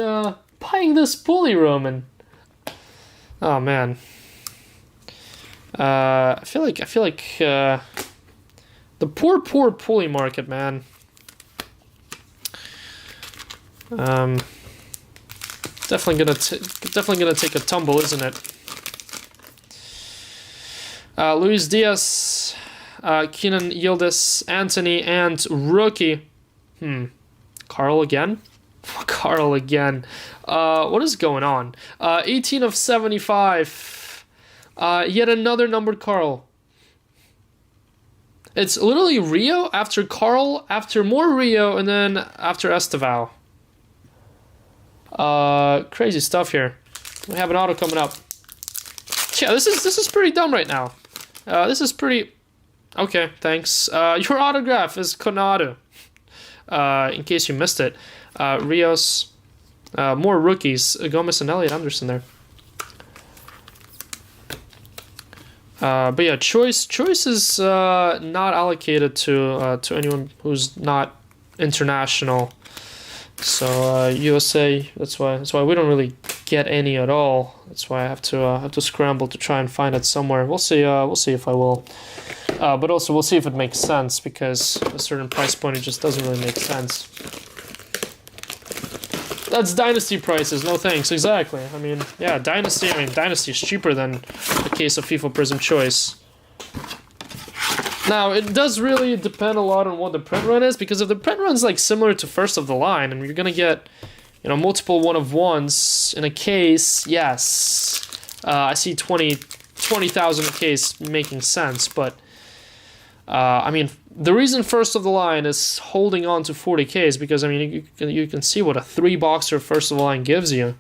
this pulley, Roman? Oh man. I feel like the poor pulley market, man. Definitely gonna take a tumble, isn't it? Luis Diaz, Kenan Yildiz, Anthony, and rookie. Carl again? Carl again. What is going on? 18 of 75. Yet another numbered Carl. It's literally Rio after Carl, after more Rio, and then after Estevao. Crazy stuff here. We have an auto coming up. Yeah, this is pretty dumb right now. This is pretty. Okay, thanks. Your autograph is Konadu. In case you missed it, Rios, more rookies, Gomez and Elliot Anderson there. But yeah, choice is not allocated to anyone who's not international. So USA, that's why we don't really get any at all. That's why I have to scramble to try and find it somewhere. We'll see if I will. But also we'll see if it makes sense, because a certain price point, it just doesn't really make sense. That's Dynasty prices, no thanks, exactly. I mean, yeah, Dynasty is cheaper than the case of FIFA Prizm Choice. Now, it does really depend a lot on what the print run is, because if the print run's like similar to first of the line, and you're gonna get, multiple 1-of-1s in a case, yes. I see 20,000 a case making sense, but I mean, the reason first of the line is holding on to 40k is because, I mean, you can see what a 3-boxer first of the line gives you.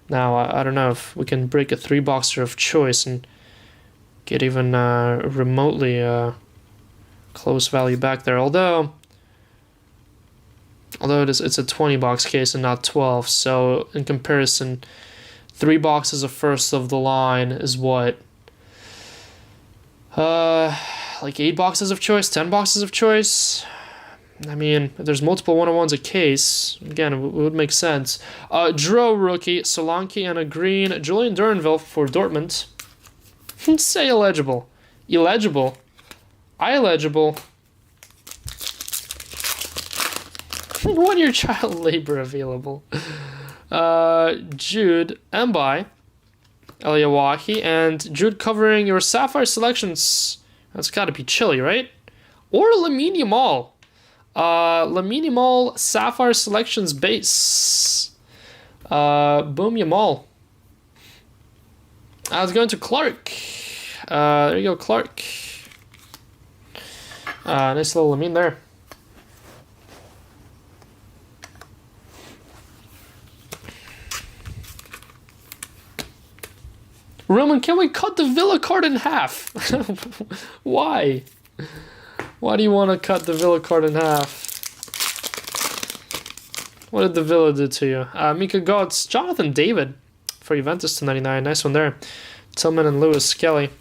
Now, I don't know if we can break a 3-boxer of choice, and get even remotely close value back there. Although it's a 20 box case and not 12, so in comparison, 3 boxes of first of the line is what? Like 8 boxes of choice, 10 boxes of choice. I mean, if there's multiple 101s a case, again, it would make sense. Dro rookie, Solanke, and a green Julian Duranville for Dortmund. Say illegible. Illegible. Illegible. 1 year child labor available. Jude Mbai, Eliawahi, and Jude covering your Sapphire selections. That's got to be Chile, right? Or Lamine Yamal. Lamine Yamal Sapphire selections base. Boom Yamal. I was going to Clark. There you go, Clark. Nice little Lamine there. Roman, can we cut the Villa card in half? Why? Why do you want to cut the Villa card in half? What did the Villa do to you? Mika Gods, Jonathan David for Juventus to 99. Nice one there. Tillman and Lewis Kelly.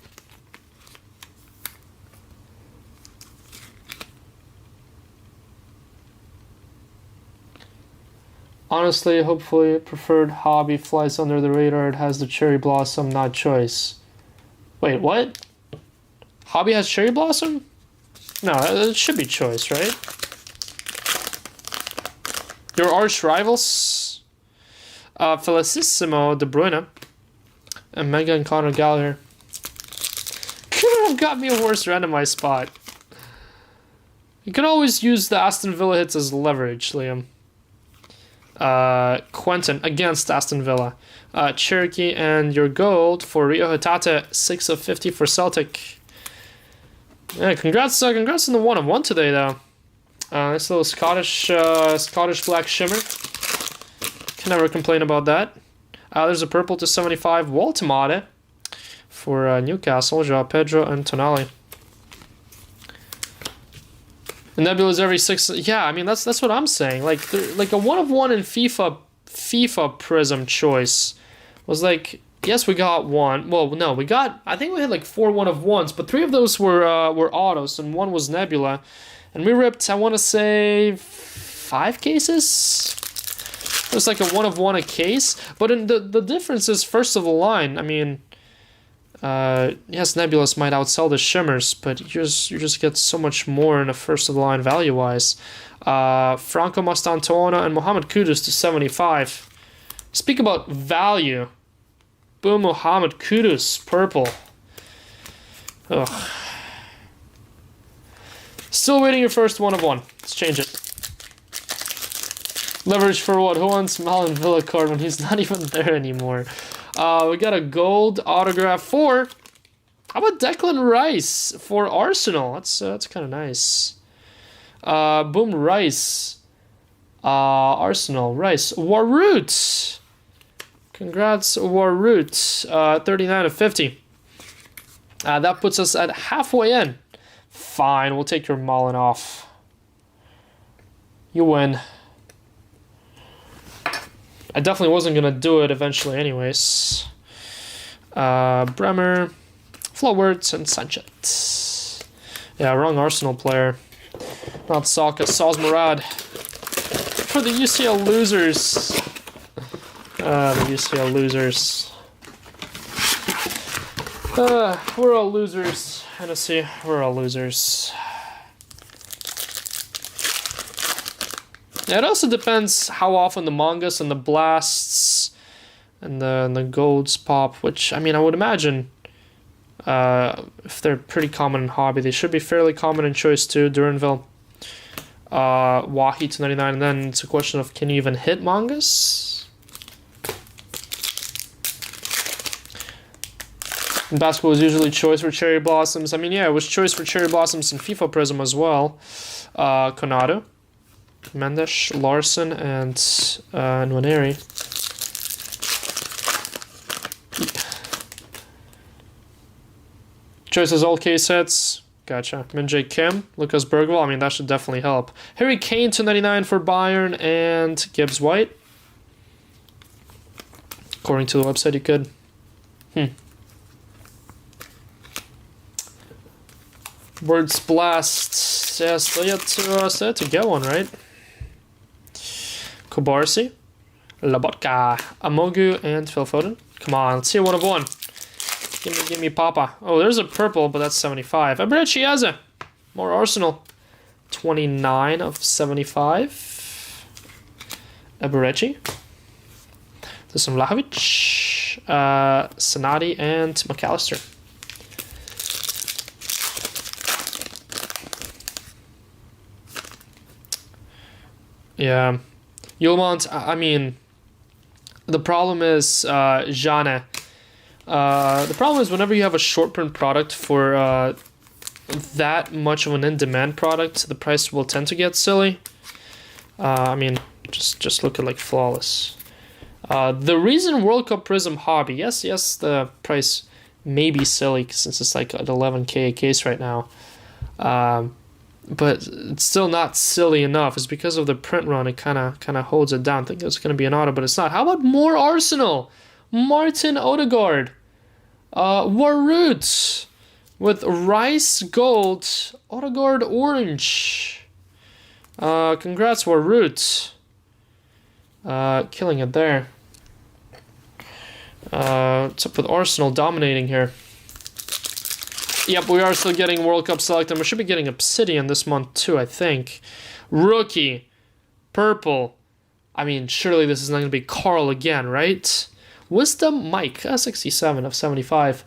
Honestly, hopefully, preferred hobby flies under the radar. It has the cherry blossom, not choice. Wait, what? Hobby has cherry blossom? No, it should be choice, right? Your arch rivals? Felicissimo De Bruyne. And Mega and Conor Gallagher. Couldn't have got me a worse randomized spot. You can always use the Aston Villa hits as leverage, Liam. Quentin against Aston Villa. Cherokee and your gold for Rio Hatate, 6 of 50 for Celtic. Yeah, congrats on the 1-of-1 today, though. Nice little Scottish black shimmer. Can never complain about that. There's a purple to 75 Waltemade for Newcastle, Joao Pedro and Tonali. The Nebula's every 6. Yeah, I mean that's what I'm saying. Like a 1-of-1 in FIFA Prizm choice was like, yes, we got 1. Well, no, we got, I think we had like 4 1-of-1s, but 3 of those were autos and 1 was Nebula, and we ripped, I want to say 5 cases. It was like a 1-of-1 a case, but in the difference is first of the line. I mean, yes, Nebulas might outsell the shimmers, but you just get so much more in a first of the line value wise. Franco Mastantona and Mohamed Kudus to 75. Speak about value. Boom, Mohamed Kudus, purple. Ugh. Still waiting your first 1-of-1. Let's change it. Leverage for what? Who wants Malin Villa card when he's not even there anymore? We got a gold autograph for... How about Declan Rice for Arsenal? That's kind of nice. Boom, Rice. Arsenal, Rice. Warroot. Congrats, Warroot. 39 of 50. That puts us at halfway in. Fine, we'll take your Mullen off. You win. I definitely wasn't going to do it eventually anyways. Bremer, Flowerts, and Sanchez. Yeah, wrong Arsenal player. Not Saka, Salzmarad. For the UCL losers. The UCL losers. We're all losers. Hennessy, we're all losers. Yeah, it also depends how often the mangas and the blasts and the golds pop, which, I mean, I would imagine if they're pretty common in hobby, they should be fairly common in choice too. Duranville, Wahi to 99, and then it's a question of, can you even hit mangas? And basketball is usually choice for cherry blossoms. I mean, yeah, it was choice for cherry blossoms in FIFA Prizm as well. Konado, Mendes, Larson, and Nwaneri. Choices all case hits. Gotcha. Min-Jae Kim, Lucas Bergwall. I mean, that should definitely help. Harry Kane, 299 for Bayern, and Gibbs White. According to the website, you could. Words Blast. Yeah, still yet to get one, right? Kubarsi, Labotka, Amogu, and Phil Foden. Come on, let's see a 1 of 1. Give me Papa. Oh, there's a purple, but that's 75. Eberechi Eze. More Arsenal. 29 of 75. Eberechi. There's some Vlahovic, Sanadi, and McAllister. Yeah. Yulmont, I mean, the problem is Jane. The problem is whenever you have a short print product for that much of an in-demand product, the price will tend to get silly. I mean, just look at like Flawless. The reason World Cup Prizm Hobby, yes, the price may be silly since it's like at 11K a case right now. But it's still not silly enough. It's because of the print run. It kind of holds it down. I think it's going to be an auto, but it's not. How about more Arsenal? Martin Odegaard. Warut with Rice Gold. Odegaard Orange. Congrats, Warut. Killing it there. What's up with Arsenal dominating here? Yep, we are still getting World Cup Select, and we should be getting Obsidian this month too, I think. Rookie. Purple. I mean, surely this is not going to be Carl again, right? Wisdom Mike. 67 of 75.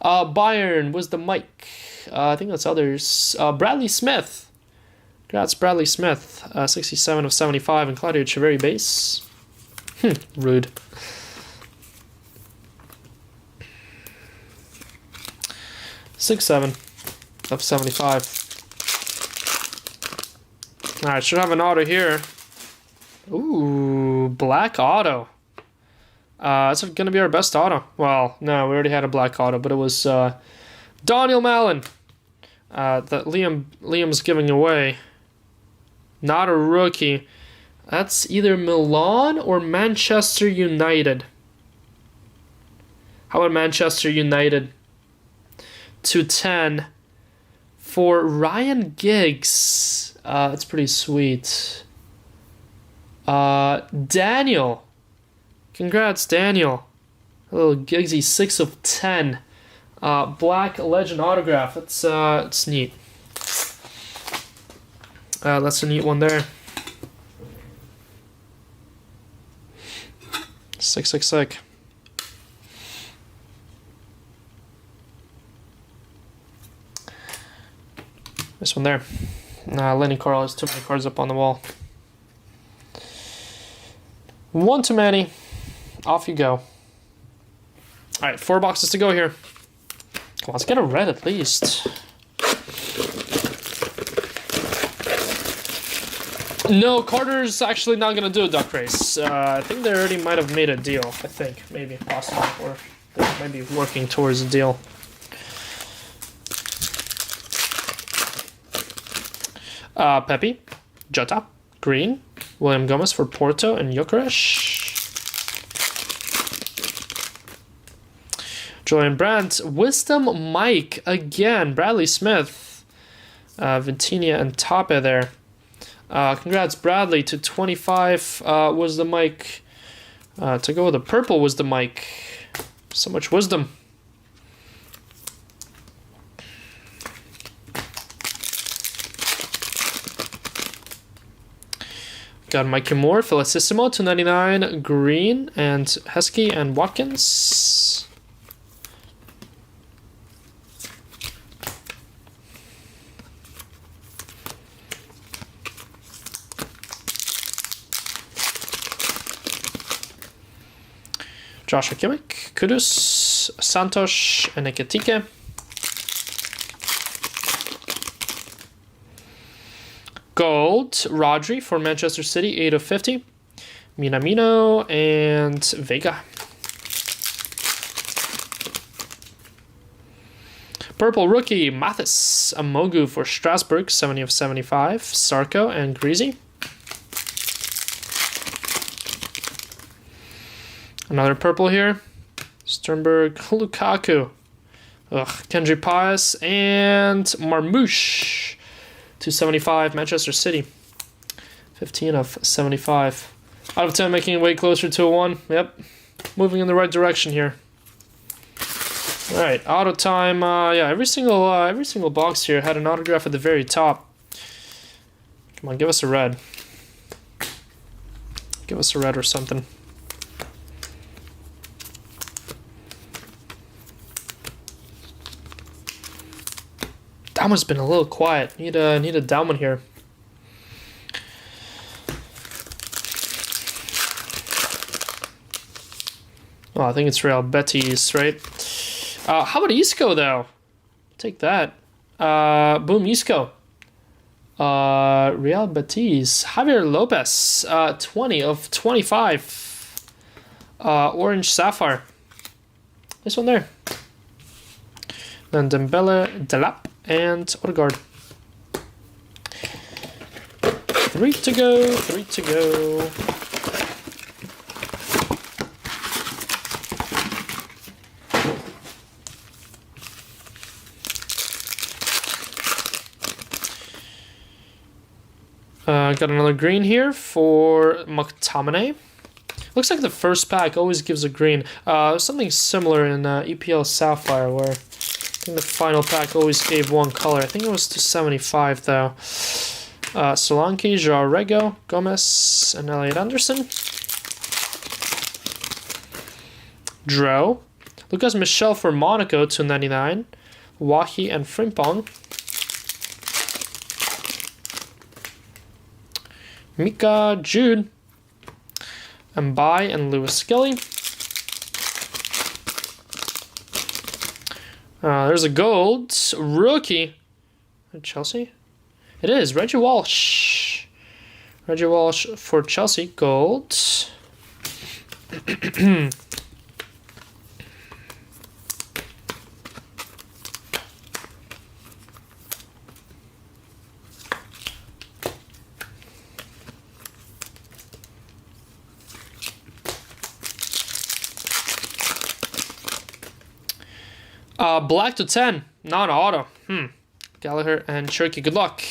Bayern. Wisdom Mike. I think that's others. Bradley Smith. Congrats, Bradley Smith. 67 of 75. And Claudio Echeverri base. Rude. Six, 7 of 75. Alright, should have an auto here. Ooh, black auto. That's going to be our best auto. Well, no, we already had a black auto, but it was Daniel Malin that Liam's giving away. Not a rookie. That's either Milan or Manchester United. How about Manchester United? 210 for Ryan Giggs. That's pretty sweet. Daniel. Congrats, Daniel. A little Giggsy, 6 of 10. Black Legend autograph. It's neat. That's a neat one there. 666. This one there. Lenny Carl has too many cards up on the wall. One too many. Off you go. Alright, 4 boxes to go here. Come on, let's get a red at least. No, Carter's actually not going to do a duck race. I think they already might have made a deal. I think, maybe, possibly. Or they might be working towards a deal. Pepe, Jota, Green, William Gomez for Porto, and Gyökeres. Julian Brandt, Wisdom Mike again, Bradley Smith, Vitinha and Tape there. Congrats, Bradley, to 25 was the Mike. To go with the purple was the Mike. So much wisdom. Got Mikey Moore, Felicissimo, 299, Green, and Heskey and Watkins. Joshua Kimmich, Kudus, Santos, and Ekatike. Gold, Rodri for Manchester City, 8 of 50. Minamino and Vega. Purple rookie, Mathis Amogu for Strasbourg, 70 of 75. Sarko and Greasy. Another purple here. Sternberg, Lukaku. Kendry Pius and Marmouche. 275, Manchester City. 15 of 75. Out of 10, making it way closer to a 1. Yep. Moving in the right direction here. Alright, auto time. Yeah, every single box here had an autograph at the very top. Come on, give us a red. Give us a red or something. That one's been a little quiet. Need a down one here. Oh, I think it's Real Betis, right? How about Isco though? Take that. Boom, Isco. Real Betis. Javier Lopez. 20 of 25. Orange Sapphire. This one there. Then Dembele, Delap, and Odegaard. 3 to go, 3 to go. Got another green here for McTominay. Looks like the first pack always gives a green. Something similar in EPL Sapphire where I think the final pack always gave one color. I think it was to 75 though. Solanke, Joao Rego, Gomez, and Elliot Anderson. Dro. Lucas Michel for Monaco, 299. Wahi and Frimpong. Mika, Jude. Mbai and Lewis Skelly. There's a gold rookie. Chelsea? It is Reggie Walsh. Reggie Walsh for Chelsea. Gold. Black to 10, non-auto. Gallagher and Cherky, good luck.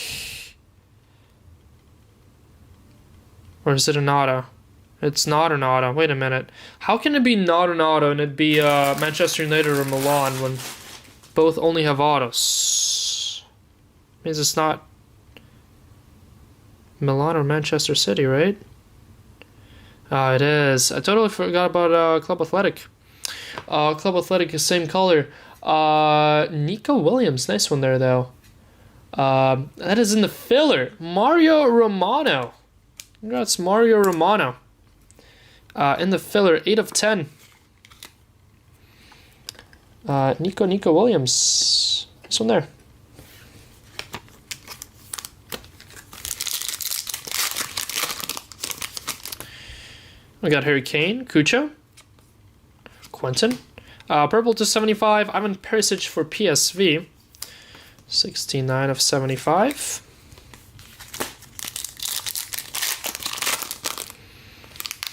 Or is it an auto? It's not an auto. Wait a minute. How can it be not an auto and it be Manchester United or Milan when both only have autos? Means it's not Milan or Manchester City, right? It is. I totally forgot about Club Athletic. Club Athletic is same color. Nico Williams, nice one there though. That is in the filler. Mario Romano. Congrats, Mario Romano. In the filler, 8 of 10. Nico Williams. This one there. We got Harry Kane, Cucho, Quentin. Purple to 75, Ivan Perisic for PSV. 69 of 75.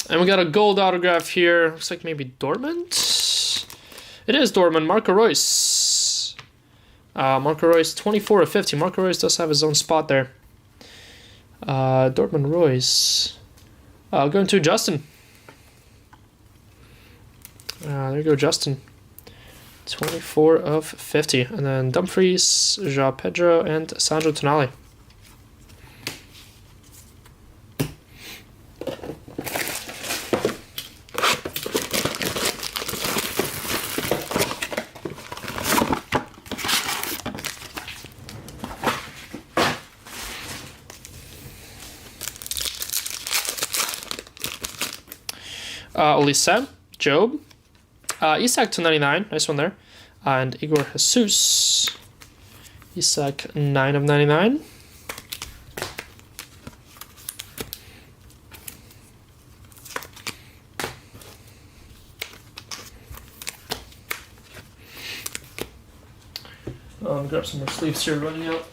And we got a gold autograph here. Looks like maybe Dortmund. It is Dortmund. Marco Reus. Marco Reus, 24 of 50. Marco Reus does have his own spot there. Dortmund Reus. Going to Justin. There you go, Justin. 24 of 50. And then Dumfries, Joao Pedro, and Sandro Tonali. Olise, Job. Isak to 99, nice one there. And Igor Jesus. Isak, 9 of 99. Grab some more sleeves here, running out.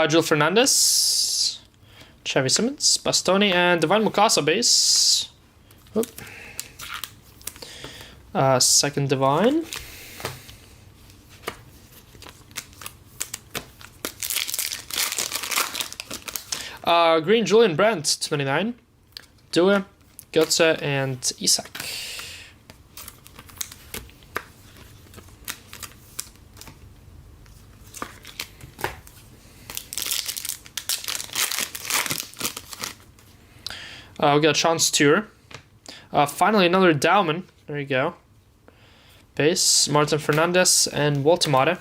Jill Fernandez, Xavi Simmons, Bastoni, and Divine Mukasa base. Oop. Second Divine. Green Julian Brandt, 29. Due, Götze, and Isak. We got Sean Stewart. Finally, another Dauman. There you go. Base, Martin Fernandez, and Waltemade.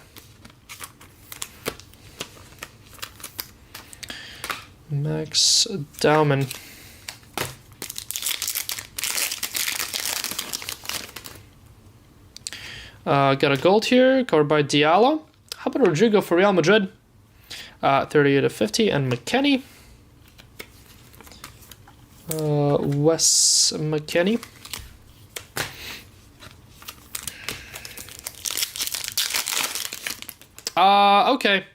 Max Dauman. Got a gold here, covered by Diallo. How about Rodrigo for Real Madrid? 38/50, and McKennie. Wes McKennie. Okay.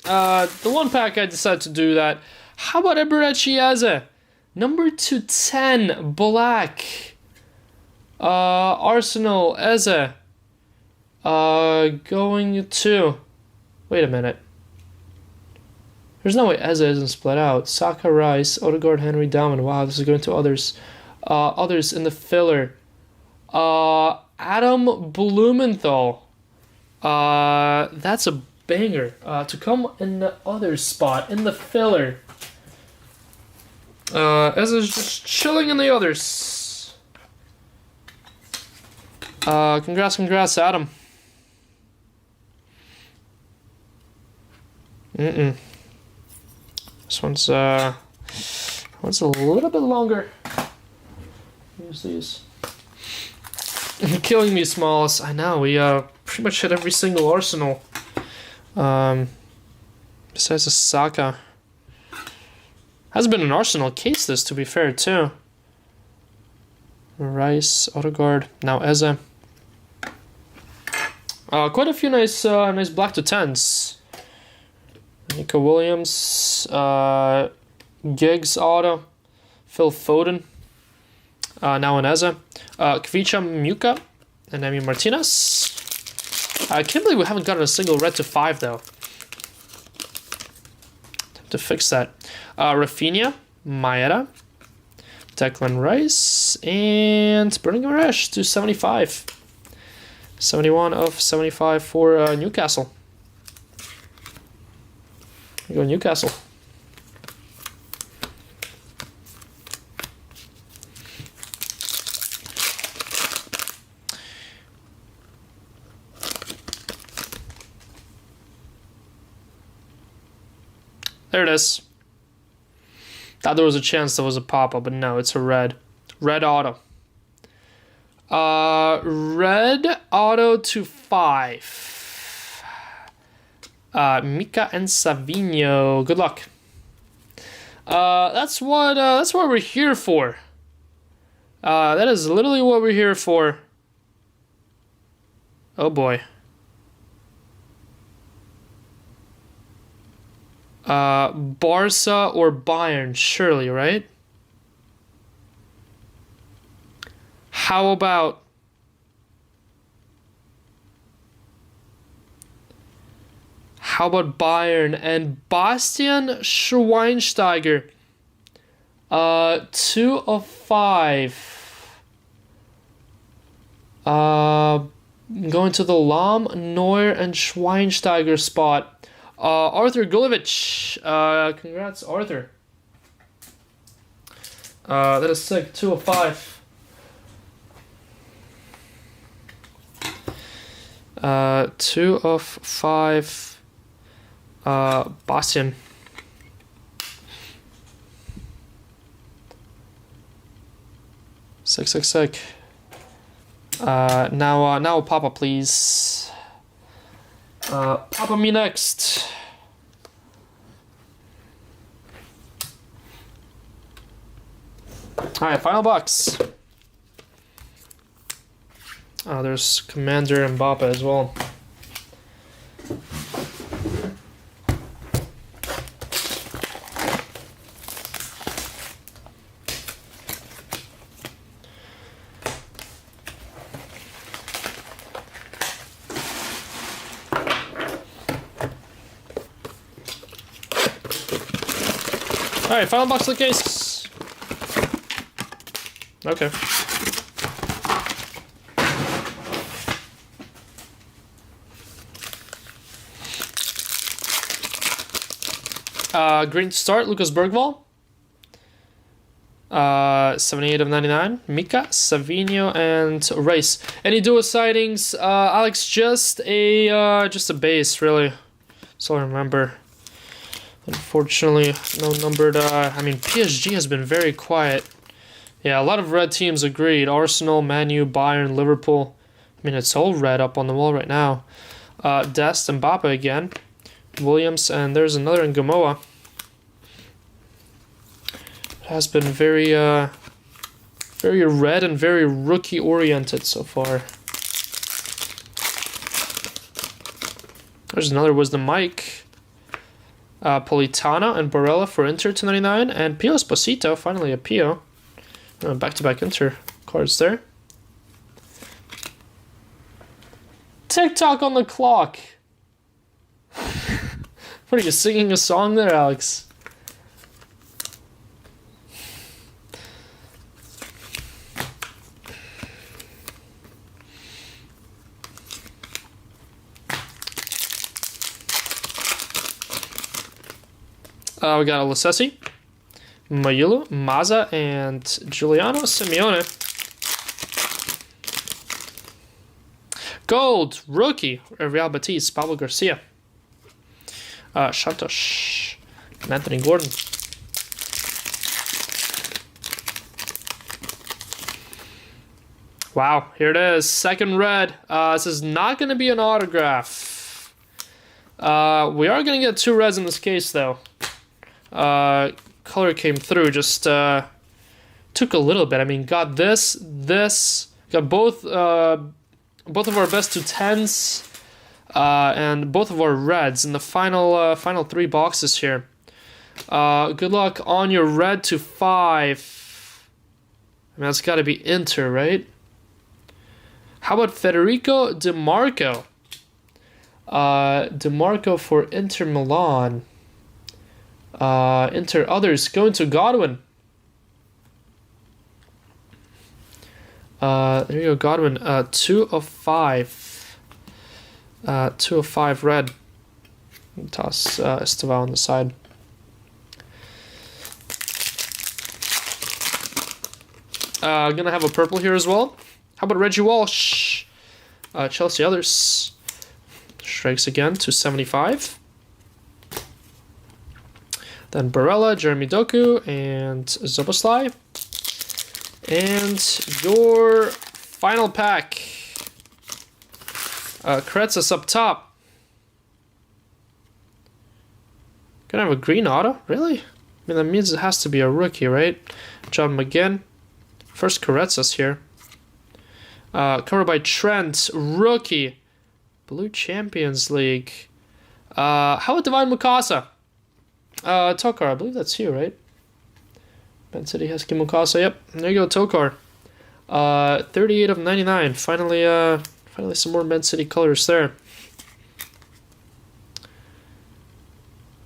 The one pack I decided to do that. How about Eberechi Eze? Number 210, black. Arsenal, Eze. Going to... Wait a minute. There's no way Eze isn't split out. Saka, Rice, Odegaard, Henry, Dauman. Wow, this is going to others. Others in the filler. Adam Blumenthal. That's a banger. To come in the other spot, in the filler. Eze is just chilling in the others. Congrats, Adam. This one's a little bit longer. Use these. Killing me, Smalls. I know, we pretty much hit every single Arsenal. Besides the Saka. Has been an Arsenal case this, to be fair, too. Rice, Odegaard, now Eze. Quite a few nice black to 10s. Nico Williams, Giggs auto, Phil Foden, now an Eze, Kvicha Muka, and Emi Martinez. I can't believe we haven't gotten a single red to 5 though. Time to fix that. Rafinha, Maeda, Declan Rice, and Burning Rash to 75. 71/75 for Newcastle. We go Newcastle. There it is. Thought there was a chance there was a pop-up, but no, it's a red. Red auto. Red auto to 5. Mika and Savinho. Good luck. That's what we're here for. That is literally what we're here for. Oh boy. Barca or Bayern, surely, right? How about Bayern and Bastian Schweinsteiger? 2 of 5. Going to the Lahm, Neuer, and Schweinsteiger spot. Arthur Gulevich. Congrats, Arthur. That is sick. 2 of 5. 2 of 5. Bastian. Sick. Now Papa, please. Papa me next. Alright, final box. There's Commander and Mbappe as well. Alright, final box of the case. Okay. Green to start, Lucas Bergvall. 78 of 99. Mika, Savinho, and Rice. Any duo sightings? Alex, just a base, really. That's all I remember. Unfortunately, no numbered. I mean, PSG has been very quiet. Yeah, a lot of red teams agreed. Arsenal, Man U, Bayern, Liverpool. I mean, it's all red up on the wall right now. Dest and Mbappe again. Williams, and there's another in Gamoa. It has been very, very red and very rookie-oriented so far. There's another Wisdom Mike. Politano and Barella for Inter to 99, and Pio Esposito, finally a Pio. Back-to-back Inter cards there. TikTok on the clock. What are you singing a song there, Alex? We got a Lasesi, Mayulu, Maza, and Giuliano Simeone. Gold, rookie, Real Betis, Pablo Garcia. Santos, and Anthony Gordon. Wow, here it is, second red. This is not going to be an autograph. We are going to get two reds in this case, though. Color came through, just took a little bit. I mean, got this, got both of our best to tens, and both of our reds in the final three boxes here. Good luck on your red to 5. I mean, that's got to be Inter, right? How about Federico Di Marco? Di Marco for Inter Milan. Inter others going to Godwin. There you go, Godwin. 2 of 5. 2 of 5 red. Toss Esteval on the side. Gonna have a purple here as well. How about Reggie Walsh? Chelsea others. Strikes again, 275. Then Barella, Jeremy Doku, and Zoboslai. And your final pack. Kretzas up top. Gonna have a green auto? Really? I mean, that means it has to be a rookie, right? John McGinn. First Kretzas here. Covered by Trent. Rookie. Blue Champions League. How about Divine Mukasa? Tokar, I believe that's you, right? Man City has Kimukasa. Yep, there you go, Tokar. 38 of 99. Finally some more Man City colors there.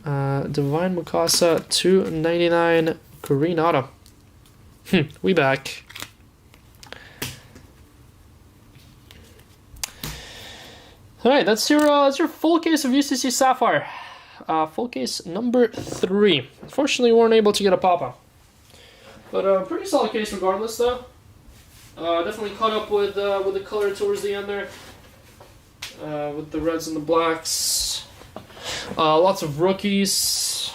Divine Mukasa, 299 green auto. We back. All right, that's your full case of UCC Sapphire. Full case number 3. Unfortunately, we weren't able to get a Papa. But a pretty solid case regardless, though. Definitely caught up with the color towards the end there. With the reds and the blacks. Lots of rookies.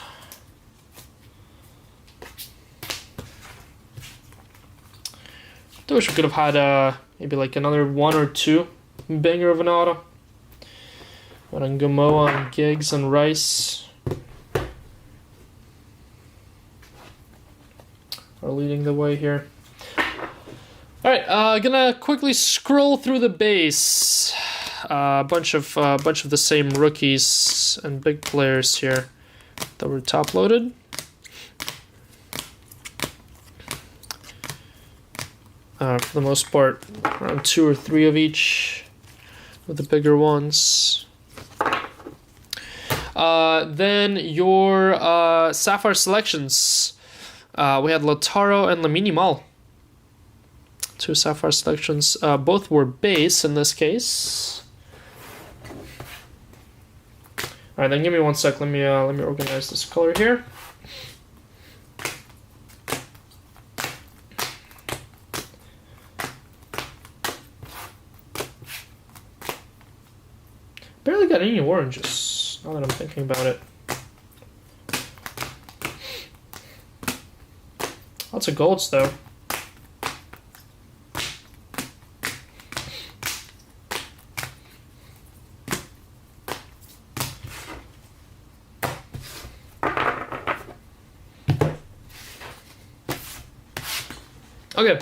I wish we could have had maybe like another 1 or 2 banger of an auto. Got on Gamoa and Giggs and Rice are leading the way here. Alright, gonna quickly scroll through the base. Bunch of the same rookies and big players here that were top loaded. For the most part, around 2 or 3 of each with the bigger ones. Then your Sapphire selections. We had Lautaro and Lamine Yamal. 2 Sapphire selections. Both were base in this case. All right, then give me 1 sec. Let me organize this color here. Barely got any oranges, now that I'm thinking about it. Lots of golds, though. Okay,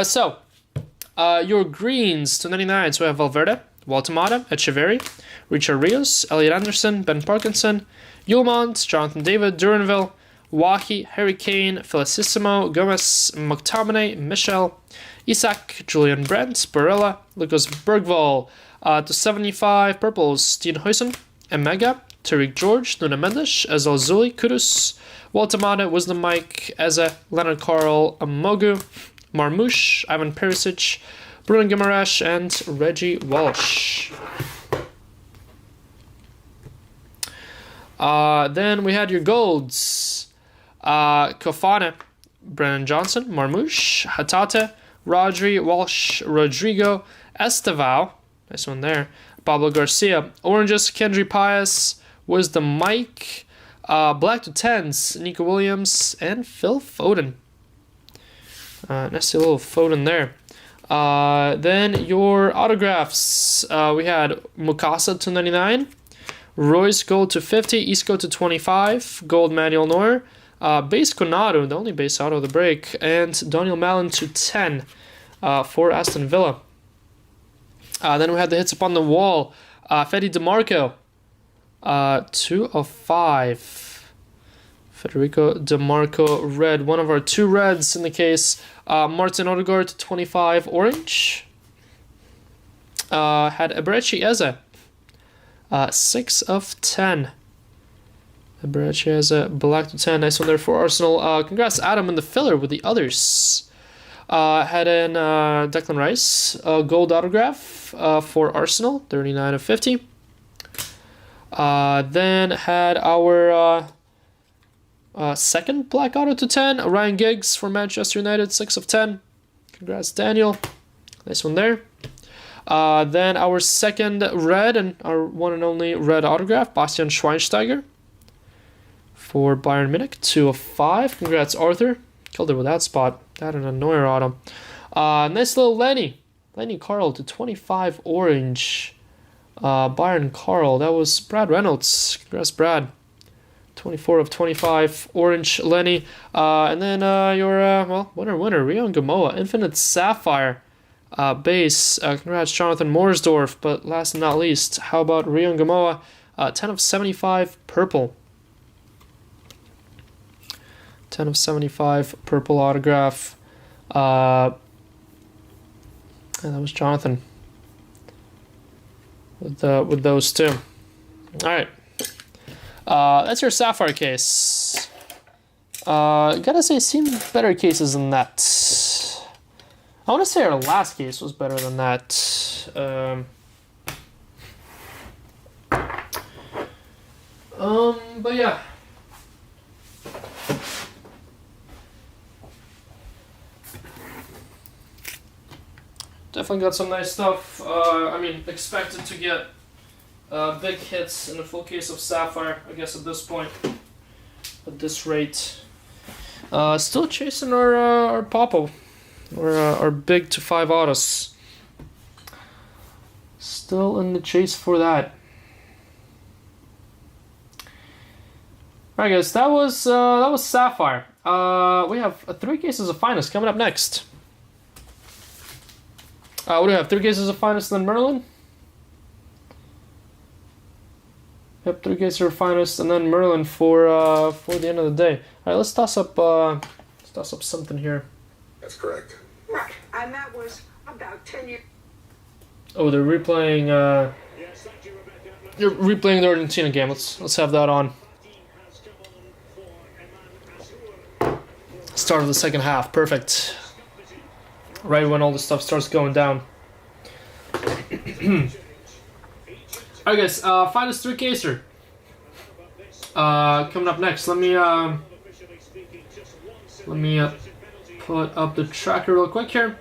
so your greens to 99. So we have Valverde, Waltemada, Echeverry, Richard Rios, Elliot Anderson, Ben Parkinson, Yulmont, Jonathan David, Duranville, Wahi, Harry Kane, Felicissimo, Gomez, McTominay, Michel, Isak, Julian Brent, Barella, Lucas Bergvall. To 75 purples, Steen Huysen, Emega, Tariq George, Nuno Mendes, Ezal Zuli, Kudus, Waltemada, Wisdom Mike, Eze, Leonard Carl, Amogu, Marmouche, Ivan Perisic, Bruno Guimaraes, and Reggie Walsh. Then we had your golds. Kofane, Brennan Johnson, Marmouche, Hatate, Rodri, Walsh, Rodrigo, Estevao, nice one there, Pablo Garcia, oranges, Kendry Pius, Wisdom Mike, black to 10s, Nico Williams, and Phil Foden. Nasty little Foden there. Then your autographs, we had Mukasa to 99, Royce gold to 50, Isco to 25, gold Manuel Neuer, base Konadu, the only base out of the break, and Daniel Mallon to 10 for Aston Villa. Then we had the hits up on the wall, Fede DeMarco, 2 of 5. Federico DeMarco red, one of our 2 reds in the case. Martin Odegaard to 25 orange. Had Eberechi Eze, 6 of 10. Eberechi Eze, black to 10, nice one there for Arsenal. Congrats Adam in the filler with the others. Had in Declan Rice, gold autograph for Arsenal, 39 of 50. Then had our second black auto to 10, Ryan Giggs for Manchester United, 6 of 10. Congrats, Daniel. Nice one there. Then our second red and our one and only red autograph, Bastian Schweinsteiger for Bayern Munich, 2 of 5. Congrats, Arthur. Killed it with that spot. That and a Neuer auto. Nice little Lenny Carl to 25 orange. Bayern Carl. That was Brad Reynolds. Congrats, Brad. 24 of 25 orange Lenny. And then your winner Rion Gamoa, Infinite Sapphire base. Congrats, Jonathan Morsdorf. But last and not least, how about Rion Gamoa, 10 of 75 purple. 10 of 75 purple autograph. And that was Jonathan with those 2. All right. That's your Sapphire case. Gotta say, seen better cases than that. I want to say our last case was better than that. But yeah. Definitely got some nice stuff. I mean, expected to get big hits in a full case of Sapphire, I guess, at this point, at this rate. Still chasing our Popo, or our big to 5 autos. Still in the chase for that. Alright guys, that was Sapphire. We have 3 cases of Finest coming up next. What do we have? 3 cases of Finest and then Merlin? Yep, 3 cases of Finest and then Merlin for the end of the day. Alright, let's toss up something here. That's correct. Right, and that was about 10 years. Oh, they're replaying the Argentina game. Let's have that on. Start of the second half, perfect. Right when all the stuff starts going down. Alright guys, Finest 3 caser. Coming up next. Let me put up the tracker real quick here.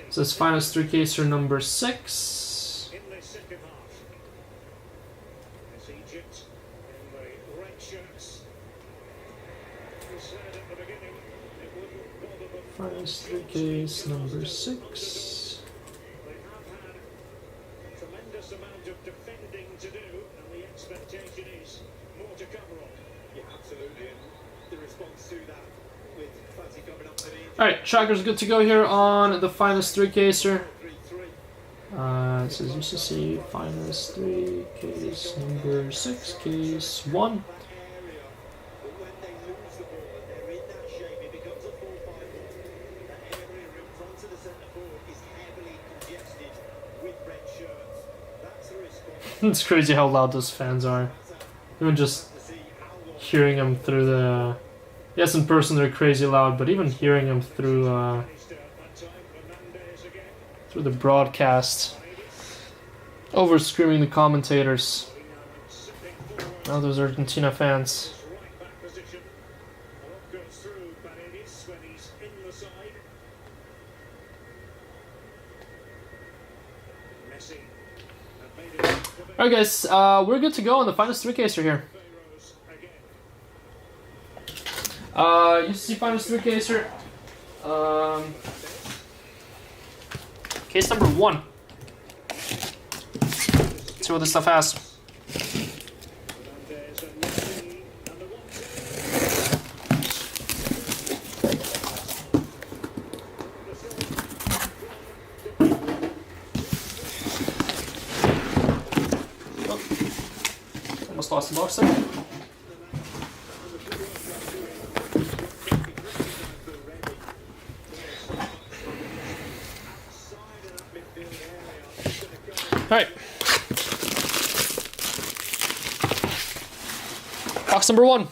This is Finest 3 caser number 6. Finest 3 case number 6. Tremendous amount of defending to do, and the expectation is more to cover on. Yeah, absolutely, and the response to that with Fancy coming up to the... Alright, tracker's good to go here on the Finest 3 caser. This is UCC Finest 3 case number 6, case 1. It's crazy how loud those fans are. Even just hearing them through the... Yes, in person they're crazy loud, but even hearing them through the broadcast, over screaming the commentators. Now those Argentina fans. Alright guys, we're good to go on the Finest 3 caser here. UCC Finest 3 caser. Case number 1. See what this stuff has. Almost lost the box there. Alright. Box number 1.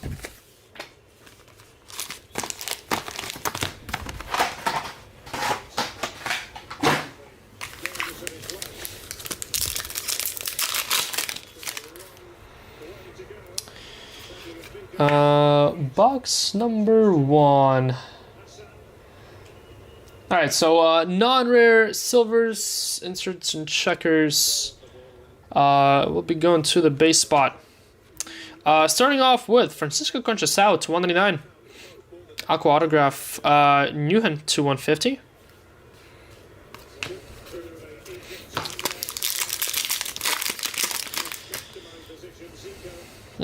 Box number 1. Alright, so non-rare silvers, inserts, and checkers. We'll be going to the base spot. Starting off with Francisco Conchesao to 199. Aqua autograph, Newhan to 150.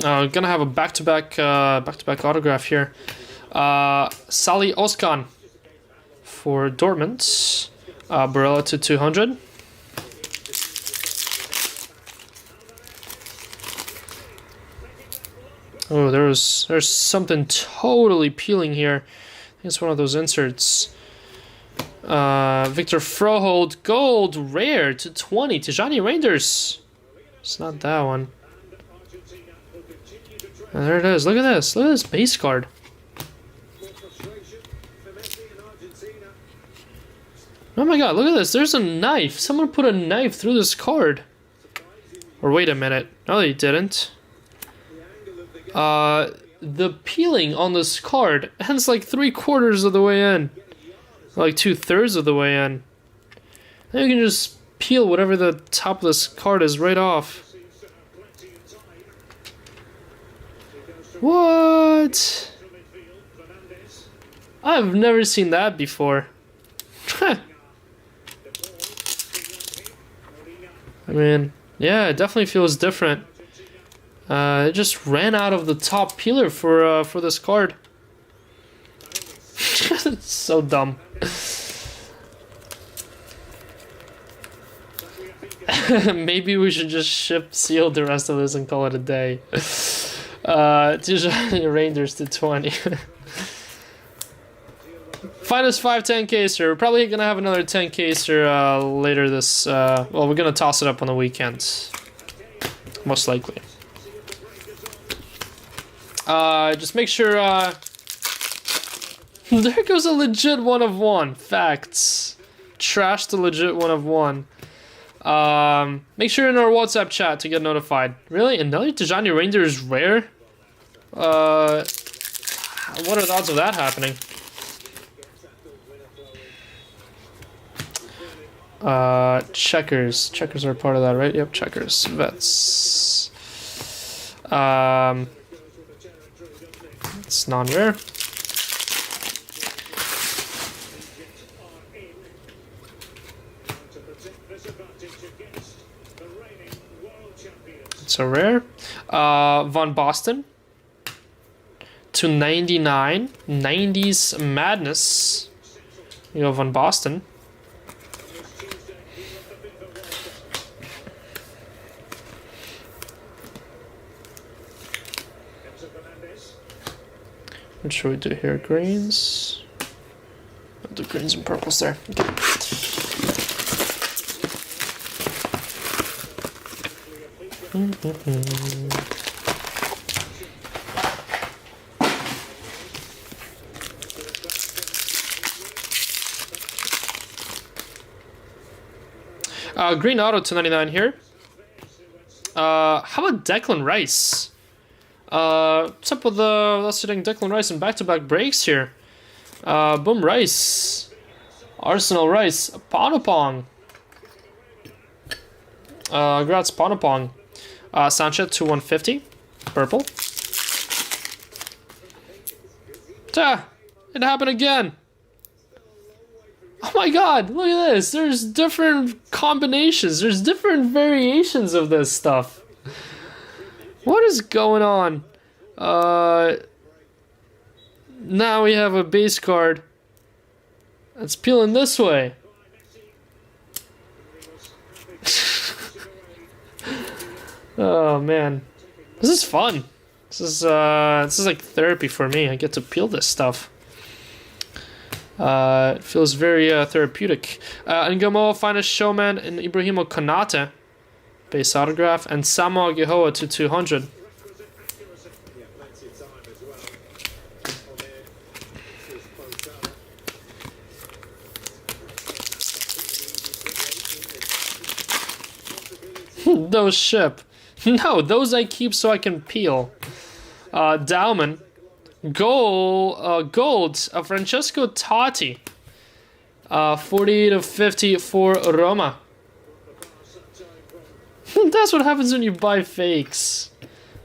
Gonna have a back-to-back autograph here. Sally Oskan for Dortmund. Barella to 200. Oh, there's something totally peeling here. I think it's one of those inserts. Victor Froholt gold rare to 20. Tijani Reinders. It's not that one. And there it is. Look at this. Look at this base card. Oh my god, look at this. There's a knife. Someone put a knife through this card. Or wait a minute. No, they didn't. The peeling on this card ends like 3/4 of the way in. Like 2/3 of the way in. Then you can just peel whatever the top of this card is right off. What? I've never seen that before. I mean, yeah, it definitely feels different. It just ran out of the top peeler for this card. It's so dumb. Maybe we should just ship seal the rest of this and call it a day. Rangers to 20. Finest 510 caser. We're probably gonna have another 10 caser later this. Well, we're gonna toss it up on the weekend, most likely. Just make sure. There goes a legit 1 of 1. Facts. Trash the legit 1 of 1. Make sure you're in our WhatsApp chat to get notified. Really? Another Tijani Reindeer is rare? What are the odds of that happening? Checkers. Checkers are part of that, right? Yep, checkers. Vets. It's non-rare. It's a rare. Von Boston. To 99. 90s Madness. You go Von Boston. What should we do here? Greens. I'll do greens and purples there. Okay. Green auto to 99 here. How about Declan Rice? What's up with us hitting Declan Rice in back-to-back breaks here? Boom Rice. Arsenal Rice. Ponopong. Congrats Ponopong. Sanchez to 150. Purple. Ta! It happened again. Oh my god, look at this. There's different combinations. There's different variations of this stuff. What is going on? Now we have a base card that's peeling this way. Oh man, this is fun. This is like therapy for me. I get to peel this stuff. It feels very therapeutic. Ngamo, Finest Showman, and Ibrahimo Konate. Base autograph, and Samuel Gehoa to 200. Those ship. No, those I keep so I can peel. Dauman. Gold of Francesco Totti. 48 of 50 for Roma. That's what happens when you buy fakes.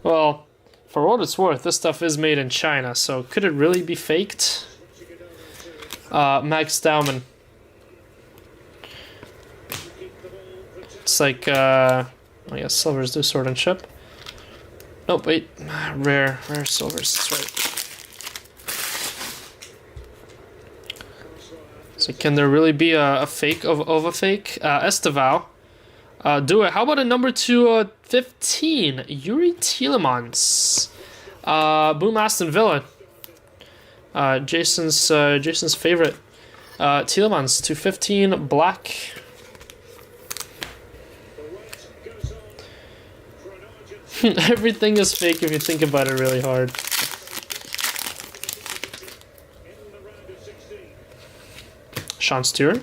Well, for what it's worth, this stuff is made in China, so could it really be faked? Max Dauman. It's like, I guess silvers do sort and ship. Nope, wait. Rare silvers, that's right. So can there really be a fake of a fake? Estevao. Do it. How about a number 215? Yuri Tielemans. Boom Aston Villa. Jason's favorite. Tielemans 215 black. Everything is fake if you think about it really hard. Sean Stewart.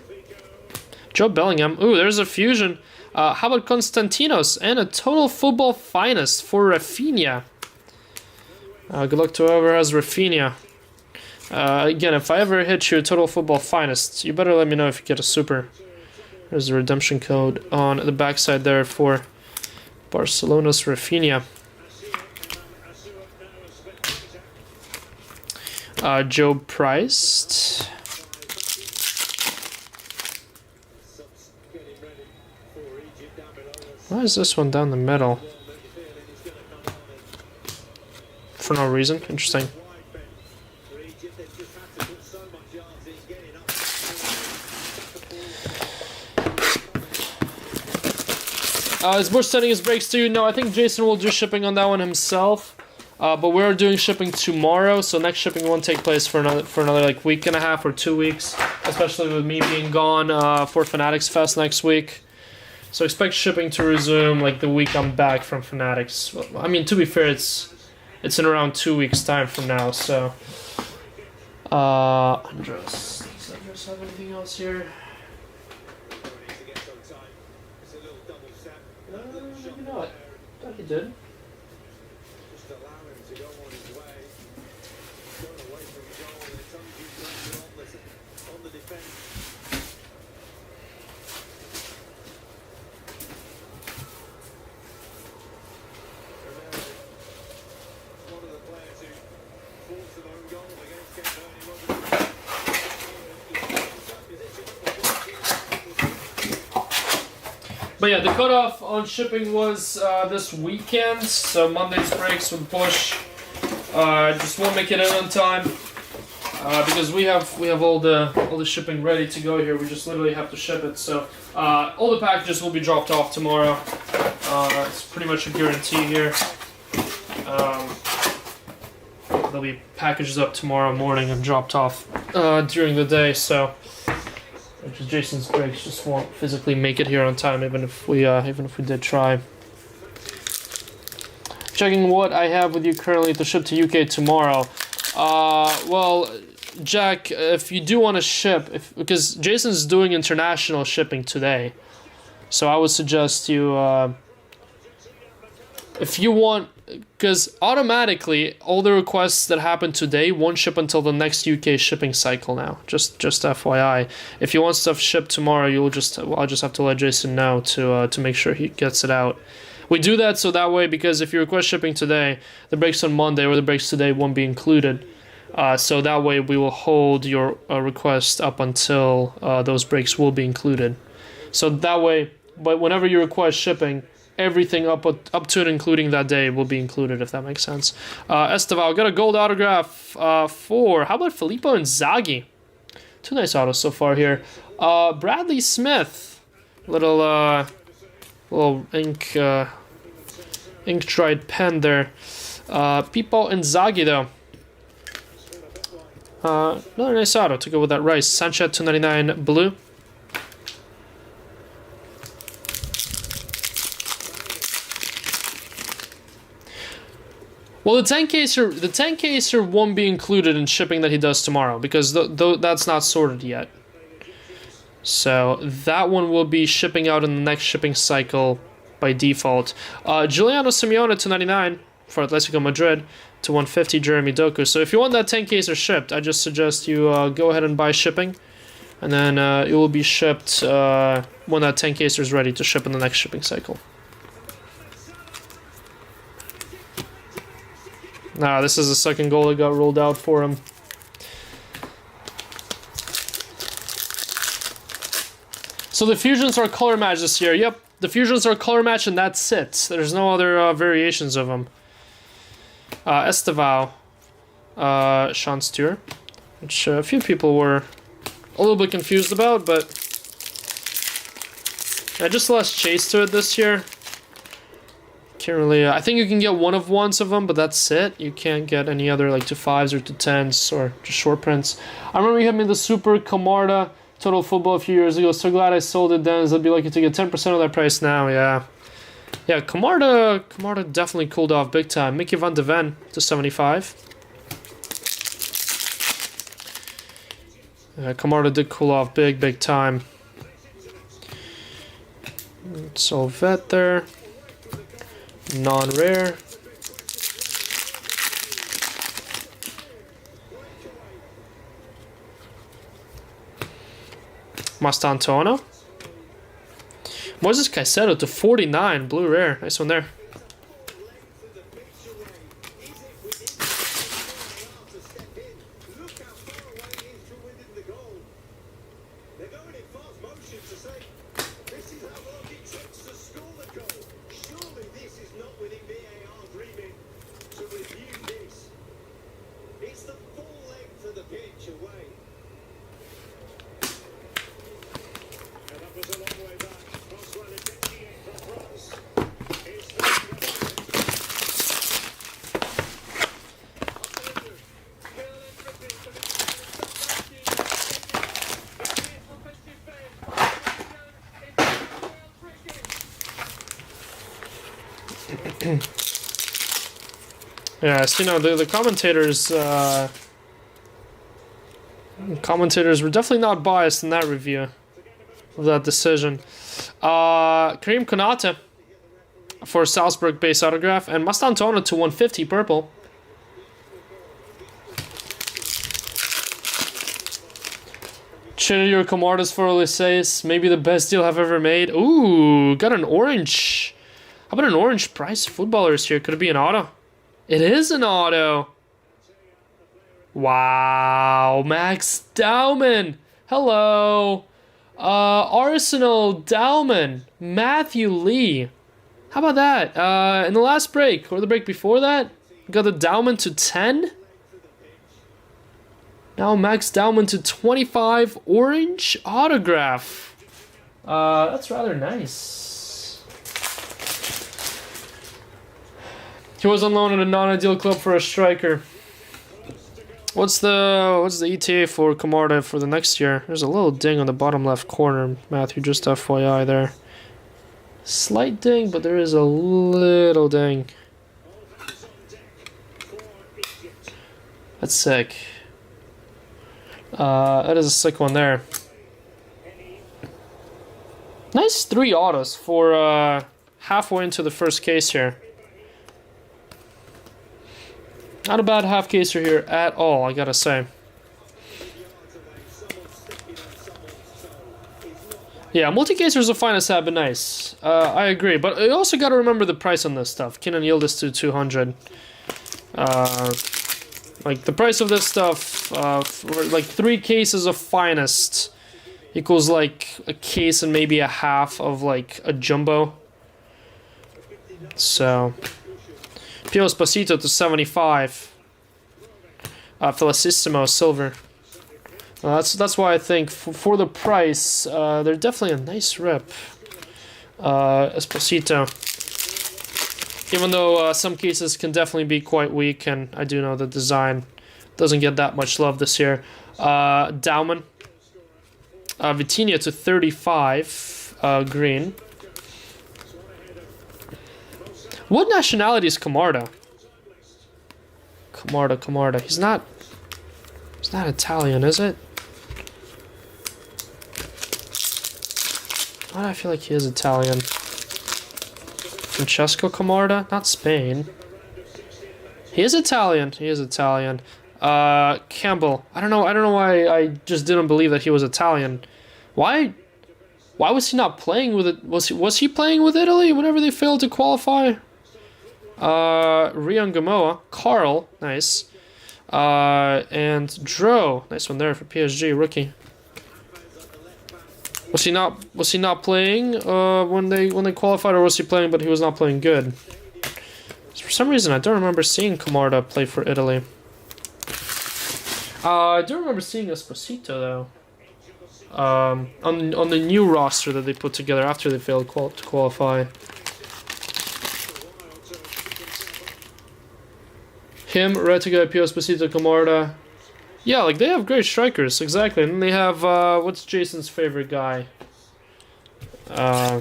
Joe Bellingham. Ooh, there's a fusion. How about Konstantinos and a total football finest for Rafinha. Good luck to whoever has Rafinha. Again, if I ever hit you a total football finest, you better let me know if you get a super. There's the redemption code on the backside there for Barcelona's Rafinha. Joe Price. Why is this one down the middle? for no reason. Interesting. Is Bush sending his breaks to you? No, I think Jason will do shipping on that one himself. But we're doing shipping tomorrow, so next shipping won't take place for another like week and a half or 2 weeks, especially with me being gone for Fanatics Fest next week. So expect shipping to resume like the week I'm back from Fanatics. I mean, to be fair, it's in around 2 weeks time from now. So, Andres, does Andres have anything else here? Maybe not. I thought he did. But yeah, the cutoff on shipping was this weekend, so Monday's breaks with Bush just won't make it in on time because we have all the shipping ready to go here. We just literally have to ship it. So all the packages will be dropped off tomorrow. It's pretty much a guarantee here. There'll be packages up tomorrow morning and dropped off during the day. So. Jason's breaks just won't physically make it here on time, even if we did try. Checking what I have with you currently to ship to UK tomorrow. Well, Jack, if you do want to ship, because Jason's doing international shipping today, so I would suggest you, if you want, because automatically all the requests that happen today won't ship until the next UK shipping cycle now. Just FYI. If you want stuff shipped tomorrow, I'll just have to let Jason know to make sure he gets it out. We do that so that way, because if you request shipping today, the breaks on Monday or the breaks today won't be included. So that way we will hold your request up until those breaks will be included. So that way, but whenever you request shipping, everything up to and including that day will be included, if that makes sense. Esteval, got a gold autograph for, how about Filippo Inzaghi? 2 nice autos so far here. Bradley Smith, little ink dried pen there. Pippo Inzaghi though. Another nice auto to go with that Rice. Sanchez 299 blue. Well, the 10-caser won't be included in shipping that he does tomorrow, because that's not sorted yet. So that one will be shipping out in the next shipping cycle by default. Giuliano Simeone 299 for Atletico Madrid to 150 Jeremy Doku. So if you want that 10-caser shipped, I just suggest you go ahead and buy shipping, and then it will be shipped when that 10-caser is ready to ship in the next shipping cycle. Nah, this is the second goal that got rolled out for him. So the fusions are color match this year. Yep, the fusions are color match, and that's it. There's no other variations of them. Esteval, Sean Stewart, which a few people were a little bit confused about, but just less chase to it this year. Can't really. I think you can get one of ones of them, but that's it. You can't get any other like 2.5s or 2.10s or just short prints. I remember you had me the Super Camarda Total Football a few years ago. So glad I sold it then. I'd be lucky to get 10% of that price now. Yeah, Camarda definitely cooled off big time. Mickey Van de Ven to 75. Camarda did cool off big time. So vet there. Non-rare. Mastantuono. Moises Caicedo to 49, blue rare. Nice one there. Yeah, so, you know, the commentators were definitely not biased in that review of that decision. Kareem Konate for Salzburg base autograph, and Mastantuono to 150 purple. Your Camardas for Ulises, maybe the best deal I've ever made. Ooh, got an orange. How about an orange Price footballers here? Could it be an auto? It is an auto. Wow, Max Dowman. Hello. Arsenal Dowman. Matthew Lee. How about that? In the last break, or the break before that, got the Dowman to 10. Now Max Dowman to 25 orange autograph. That's rather nice. He was on loan at a non-ideal club for a striker. What's the ETA for Camarda for the next year? There's a little ding on the bottom left corner, Matthew, just FYI there. Slight ding, but there is a little ding. That's sick. That is a sick one there. Nice 3 autos for halfway into the first case here. Not a bad half caser here at all, I gotta say. Yeah, multi-casers of Finest have been nice. I agree, but you also gotta remember the price on this stuff. Kenan Yildiz to 200. Like, the price of this stuff, for like 3 cases of Finest equals like a case and maybe a half of like a jumbo. So, Pio Esposito to 75. Felicissimo silver. That's why I think for the price, they're definitely a nice rip. Esposito. Even though some cases can definitely be quite weak, and I do know the design doesn't get that much love this year. Dowman. Vitinha to 35, green. What nationality is Camarda? Camarda. He's not Italian, is it? Why do I feel like he is Italian? Francesco Camarda? Not Spain. He is Italian. Campbell. I don't know why I just didn't believe that he was Italian. Why was he not playing with it? Was he playing with Italy whenever they failed to qualify? Rian Gamoa. Carl. Nice. And Dro. Nice one there for PSG, rookie. Was he not playing when they qualified, or was he playing but he was not playing good? For some reason I don't remember seeing Camarda play for Italy. I do remember seeing Esposito though. On the new roster that they put together after they failed to qualify. Him, Retiga, Pio Esposito, Camarda. Yeah, like, they have great strikers, exactly. And they have, what's Jason's favorite guy? I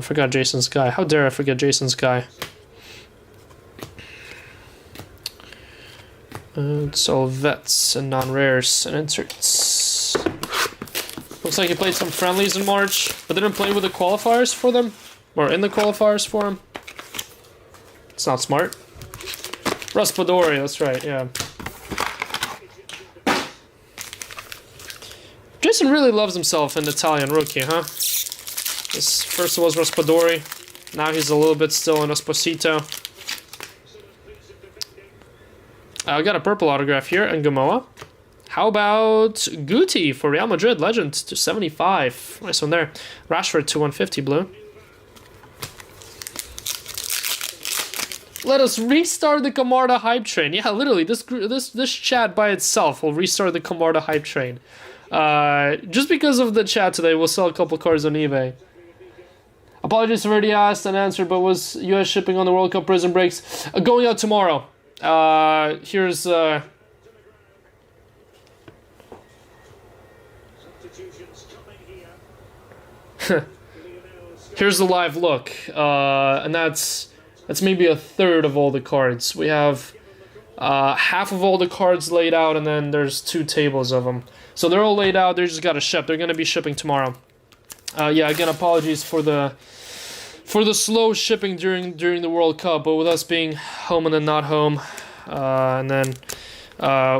forgot Jason's guy. How dare I forget Jason's guy? It's all vets and non-rares and inserts. Looks like he played some friendlies in March, but didn't play with the qualifiers for them. Or in the qualifiers for him. It's not smart. Raspadori, that's right, yeah. Jason really loves himself in Italian rookie, huh? This first was Raspadori. Now he's a little bit still in Esposito. I got a purple autograph here in Gamoa. How about Guti for Real Madrid, legend to 75. Nice one there. Rashford to 150 blue. Let us restart the Camarda hype train. Yeah, literally, this chat by itself will restart the Camarda hype train. Just because of the chat today, we'll sell a couple cards on eBay. Apologies, I've already asked and answered, but was US shipping on the World Cup Prizm breaks? Going out tomorrow. Here's... Here's the live look, and that's maybe a third of all the cards. We have half of all the cards laid out, and then there's 2 tables of them. So they're all laid out. They just got to ship. They're gonna be shipping tomorrow. Yeah, again, apologies for the slow shipping during the World Cup, but with us being home and then not home, and then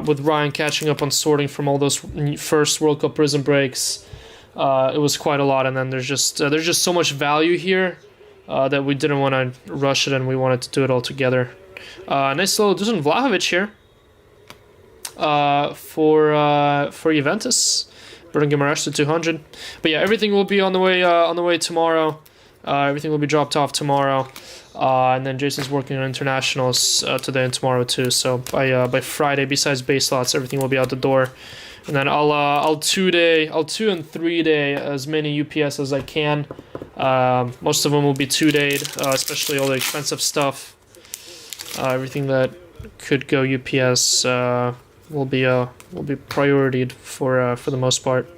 with Ryan catching up on sorting from all those first World Cup Prizm breaks, it was quite a lot. And then there's just so much value here that we didn't want to rush it, and we wanted to do it all together. Nice little Dusan Vlahovic here for Juventus. Bring him to 200. But yeah, everything will be on the way tomorrow. Everything will be dropped off tomorrow, and then Jason's working on internationals today and tomorrow too. So by Friday, besides base slots, everything will be out the door. And then I'll 2 and 3 day as many UPS as I can. Most of them will be 2-dayed, especially all the expensive stuff. Everything that could go UPS will be priorityed for the most part,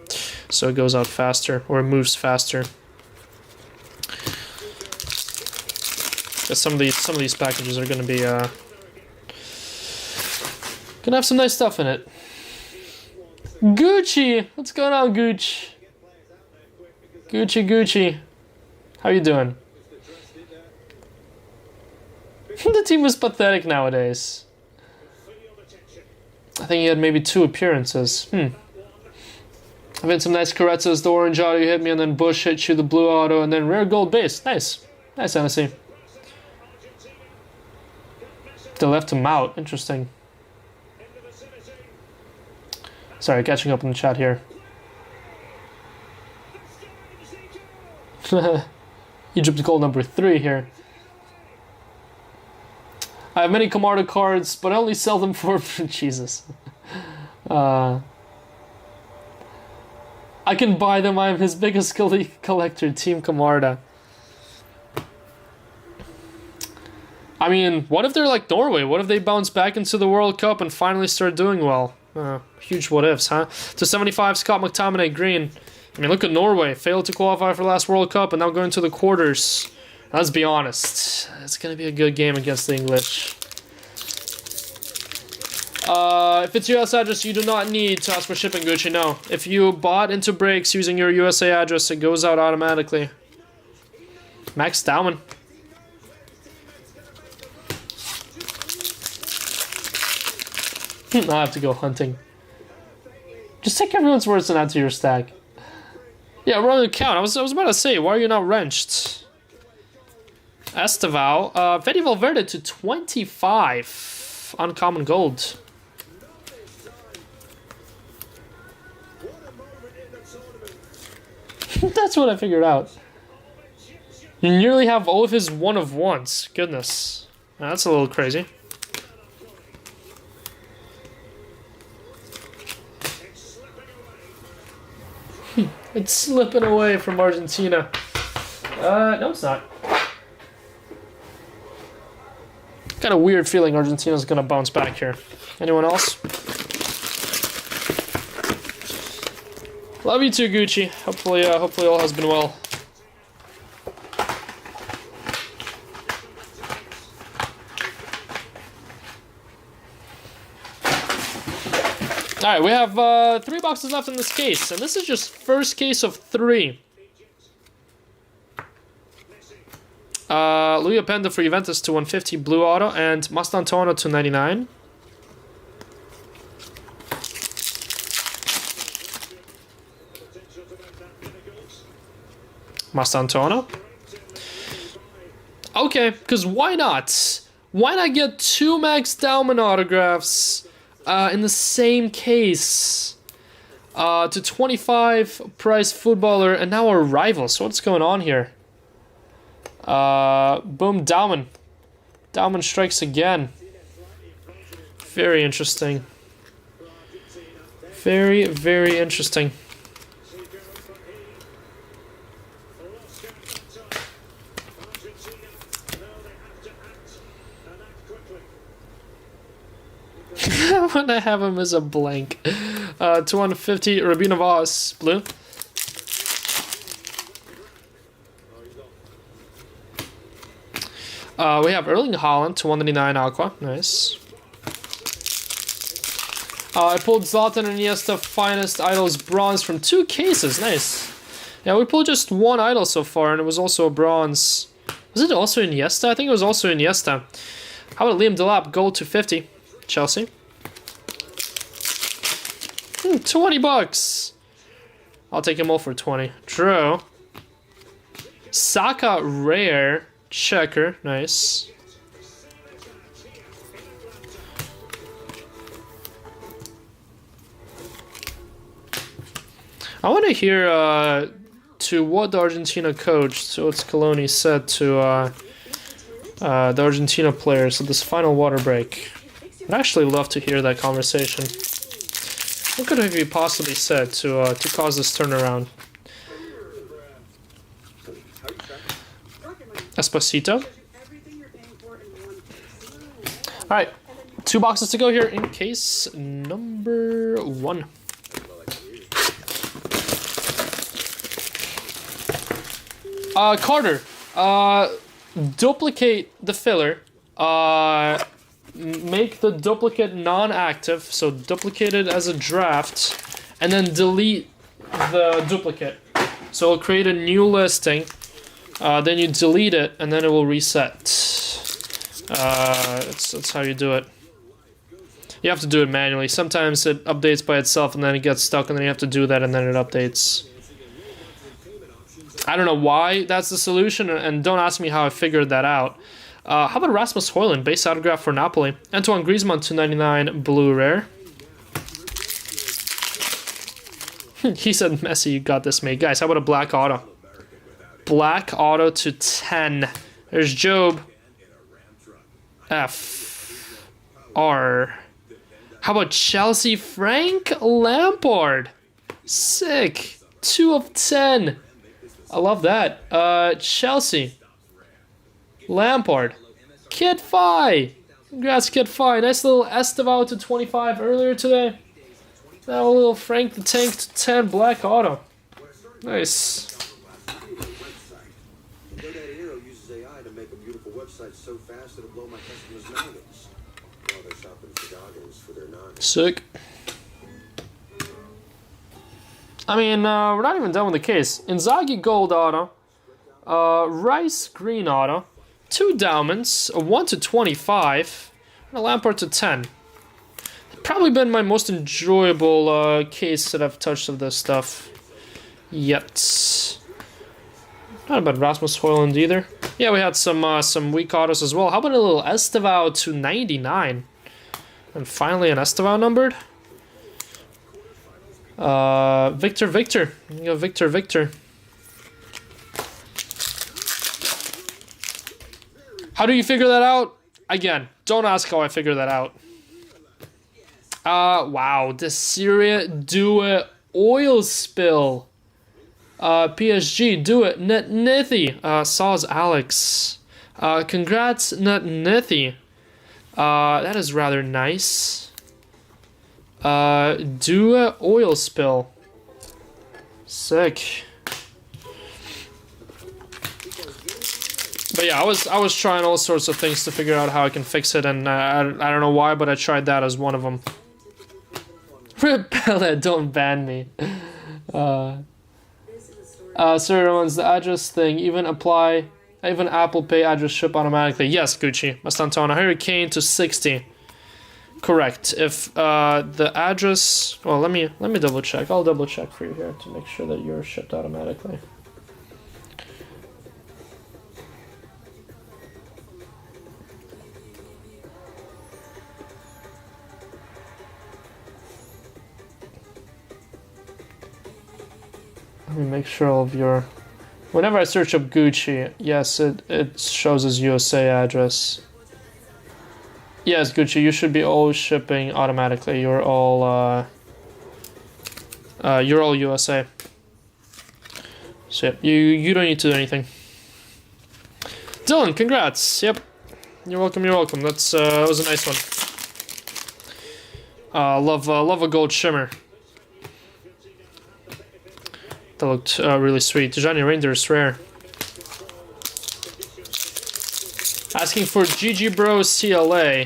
so it goes out faster, or it moves faster. Some of these packages are going to be gonna have some nice stuff in it. Gucci, what's going on, Gooch? Gucci, how you doing? The team is pathetic nowadays. I think he had maybe 2 appearances. I've had some nice Caretzas. The orange auto hit me, and then Bush hit you, the blue auto, and then rare gold base. Nice, Hennessy. They left him out. Interesting. Sorry, catching up in the chat here. Egypt gold number 3 here. I have many Camarda cards, but I only sell them for Jesus. I can buy them. I'm his biggest collector, Team Camarda. I mean, what if they're like Norway? What if they bounce back into the World Cup and finally start doing well? Huge what ifs, huh? To 75, Scott McTominay, green. I mean, look at Norway. Failed to qualify for last World Cup and now going to the quarters. Let's be honest. It's going to be a good game against the English. If it's US address, you do not need to ask for shipping, Gucci. No. If you bought into breaks using your USA address, it goes out automatically. Max Dowman. I have to go hunting. Just take everyone's words and add to your stack. Yeah, we're on the count. I was about to say, why are you not wrenched? Esteval. Fede Valverde to 25. Uncommon gold. That's what I figured out. You nearly have all of his 1 of 1s. Goodness. That's a little crazy. It's slipping away from Argentina. No, it's not. Got a weird feeling Argentina's gonna bounce back here. Anyone else? Love you too, Gucci. Hopefully all has been well. Alright, we have 3 boxes left in this case, and this is just first case of 3. Louis Openda for Juventus to 150, blue auto, and Mastantuono to 99. Mastantuono. Okay, because why not? Why not get 2 Max Dowman autographs in the same case? To 25 price footballer, and now a rival. So what's going on here? Boom, Dowman. Dowman strikes again. Very interesting. Very, very interesting. When I have him as a blank. 250, Rabina Voss, blue. We have Erling Haaland to 199 Aqua. Nice. I pulled Zlatan and Iniesta Finest Idols Bronze from 2 cases. Nice. Yeah, we pulled just 1 idol so far, and it was also a bronze. Was it also Iniesta? I think it was also Iniesta. How about Liam Delap, gold to 50. Chelsea. 20 bucks. I'll take them all for 20. True. Saka rare. Checker. Nice. I want to hear to what the Argentina coach, so what Scaloni said to the Argentina players at this final water break. I'd actually love to hear that conversation. What could he possibly said to cause this turnaround? Esposito. Alright, 2 boxes to go here in case number 1. Carter, duplicate the filler, make the duplicate non-active, so duplicate it as a draft, and then delete the duplicate. So it'll create a new listing, then you delete it, and then it will reset. That's how you do it. You have to do it manually. Sometimes it updates by itself, and then it gets stuck, and then you have to do that, and then it updates. I don't know why that's the solution, and don't ask me how I figured that out. How about Rasmus Højlund, base autograph for Napoli? Antoine Griezmann, 299, blue rare. He said, Messi, you got this, mate. Guys, how about a black auto? Black auto to 10. There's Job. F. R. How about Chelsea Frank Lampard? Sick. 2 of 10. I love that. Chelsea. Lampard. Kid Fi. Congrats, Kid Fi. Nice little Estevao to 25 earlier today. Now a little Frank the Tank to 10 black auto. Nice. uses AI to make a beautiful website so fast it'll blow my customers' noggins while they're shopping for goggles for their noggins. Sick. I mean, we're not even done with the case. Inzaghi gold auto, Rice green auto, 2 Dowmans, a 1 to 25, and a Lampard to 10. Probably been my most enjoyable case that I've touched of this stuff yet. Not about Rasmus Højlund either. Yeah, we had some weak autos as well. How about a little Estevao to 99? And finally an Estevao numbered. Victor. You go Victor. How do you figure that out? Again, don't ask how I figure that out. Wow, the Syria do it oil spill. PSG do it Netnithi. Saws Alex. Congrats Netnithi. That is rather nice. Do it oil spill. Sick. But yeah, I was trying all sorts of things to figure out how I can fix it, and I don't know why, but I tried that as one of them. Rip Pellet, don't ban me. Sir Roman's the address thing. Even Apple Pay address ship automatically. Yes, Gucci. Mastantona. Hurricane to 60. Correct. If the address, well, let me double check. I'll double check for you here to make sure that you're shipped automatically. Let me make sure all of your... Whenever I search up Gucci, yes, it shows as USA address. Yes, Gucci, you should be all shipping automatically. You're all USA. So yep, you don't need to do anything. Dylan, congrats. Yep, you're welcome. That was a nice one. Love a gold shimmer. That looked really sweet. Tijani Reindeer is rare. Asking for GG Bro CLA.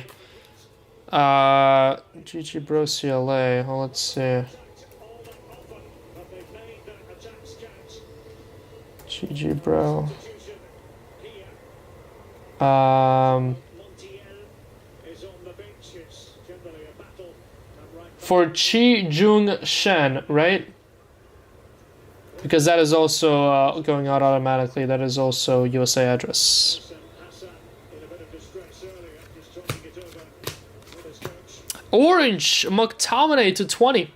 GG Bro CLA. Well, let's see. GG Bro. For Chi Jung Shen, right? Because that is also going out automatically. That is also USA address. Orange McTominay to 20.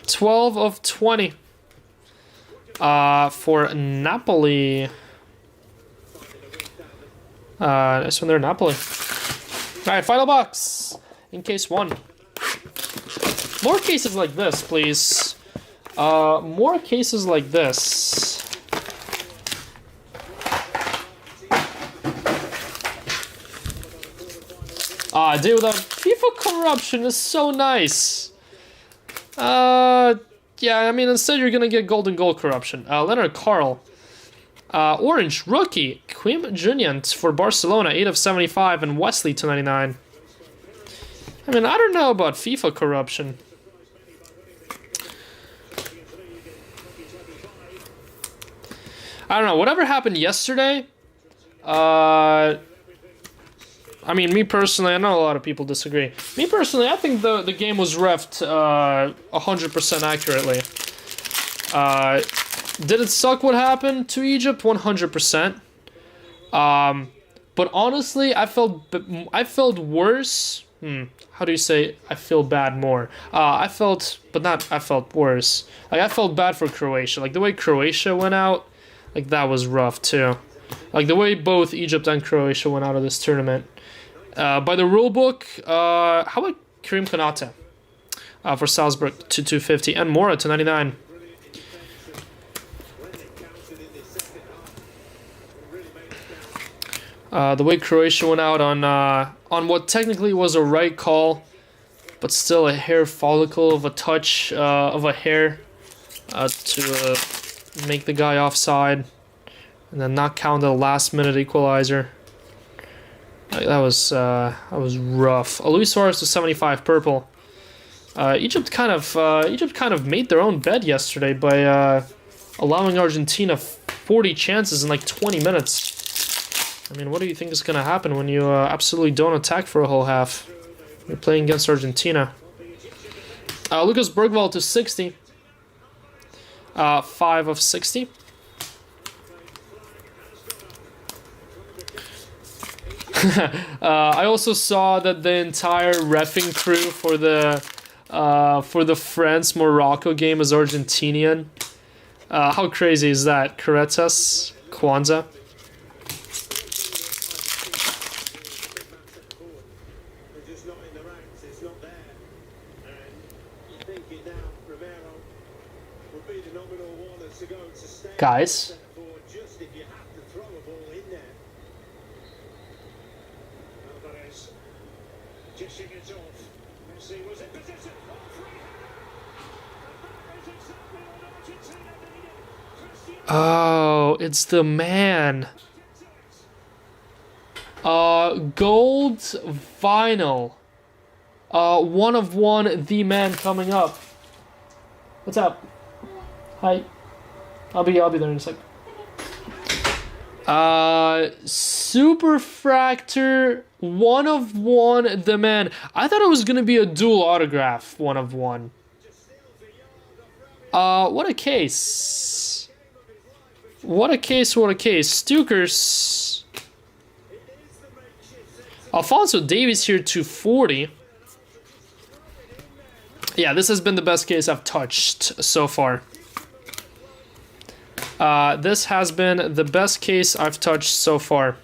12 of 20. For Napoli. Nice one there, Napoli. Alright, final box. In case one. More cases like this, please. More cases like this. Dude, without FIFA corruption is so nice. Yeah, I mean, instead you're gonna get golden goal corruption. Leonard Carl. Orange rookie. Quim Junyant for Barcelona, 8 of 75, and Wesley to 99. I mean, I don't know about FIFA corruption. I don't know. Whatever happened yesterday, I mean, me personally, I know a lot of people disagree. Me personally, I think the game was reffed 100% accurately. Did it suck what happened to Egypt? 100%. But honestly, I felt worse. How do you say I feel bad more? I felt worse. Like, I felt bad for Croatia. Like, the way Croatia went out, like, that was rough too. Like, the way both Egypt and Croatia went out of this tournament. By the rule book, how about Karim Konate for Salzburg to 250 and Mora to 99. The way Croatia went out on what technically was a right call, but still a hair follicle of a touch of a hair to make the guy offside, and then not count the last-minute equalizer. That was rough. Luis Suarez to 75 purple. Egypt kind of made their own bed yesterday by allowing Argentina 40 chances in like 20 minutes. I mean, what do you think is going to happen when you absolutely don't attack for a whole half? You're playing against Argentina. Lucas Bergvall to 60. 5 of 60. I also saw that the entire reffing crew for the France-Morocco game is Argentinian. How crazy is that? Caretas, Kwanzaa. Guys. Oh, it's the man. Gold vinyl. 1 of 1, the man coming up. What's up? Hi. I'll be there in a sec. Super Fractor, 1 of 1, the man. I thought it was gonna be a dual autograph, 1 of 1. What a case. What a case, what a case. Stukers. Alphonso Davies here to 40. Yeah, this has been the best case I've touched so far. This has been the best case I've touched so far.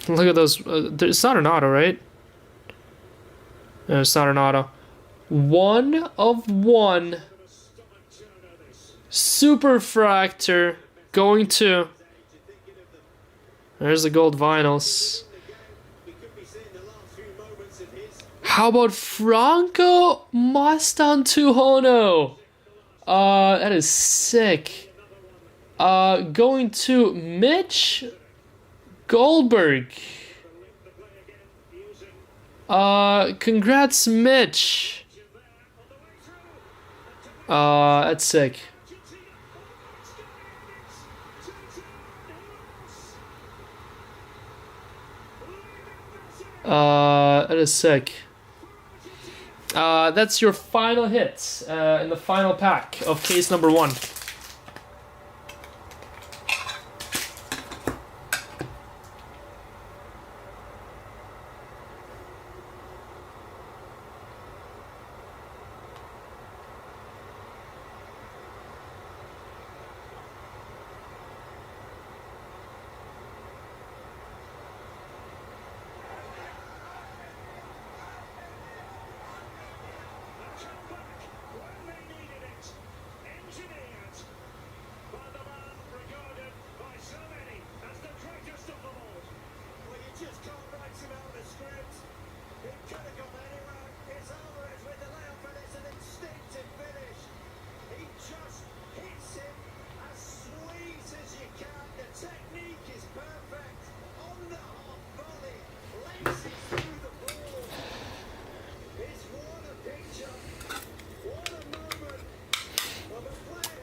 Look at those. It's not an auto, right? No, it's not an auto. 1 of 1. Super Fractor going to. There's the gold vinyls. How about Franco Mastantuono? That is sick. Going to Mitch Goldberg. Congrats, Mitch. That's sick. That is sick. That's your final hit in the final pack of case number 1.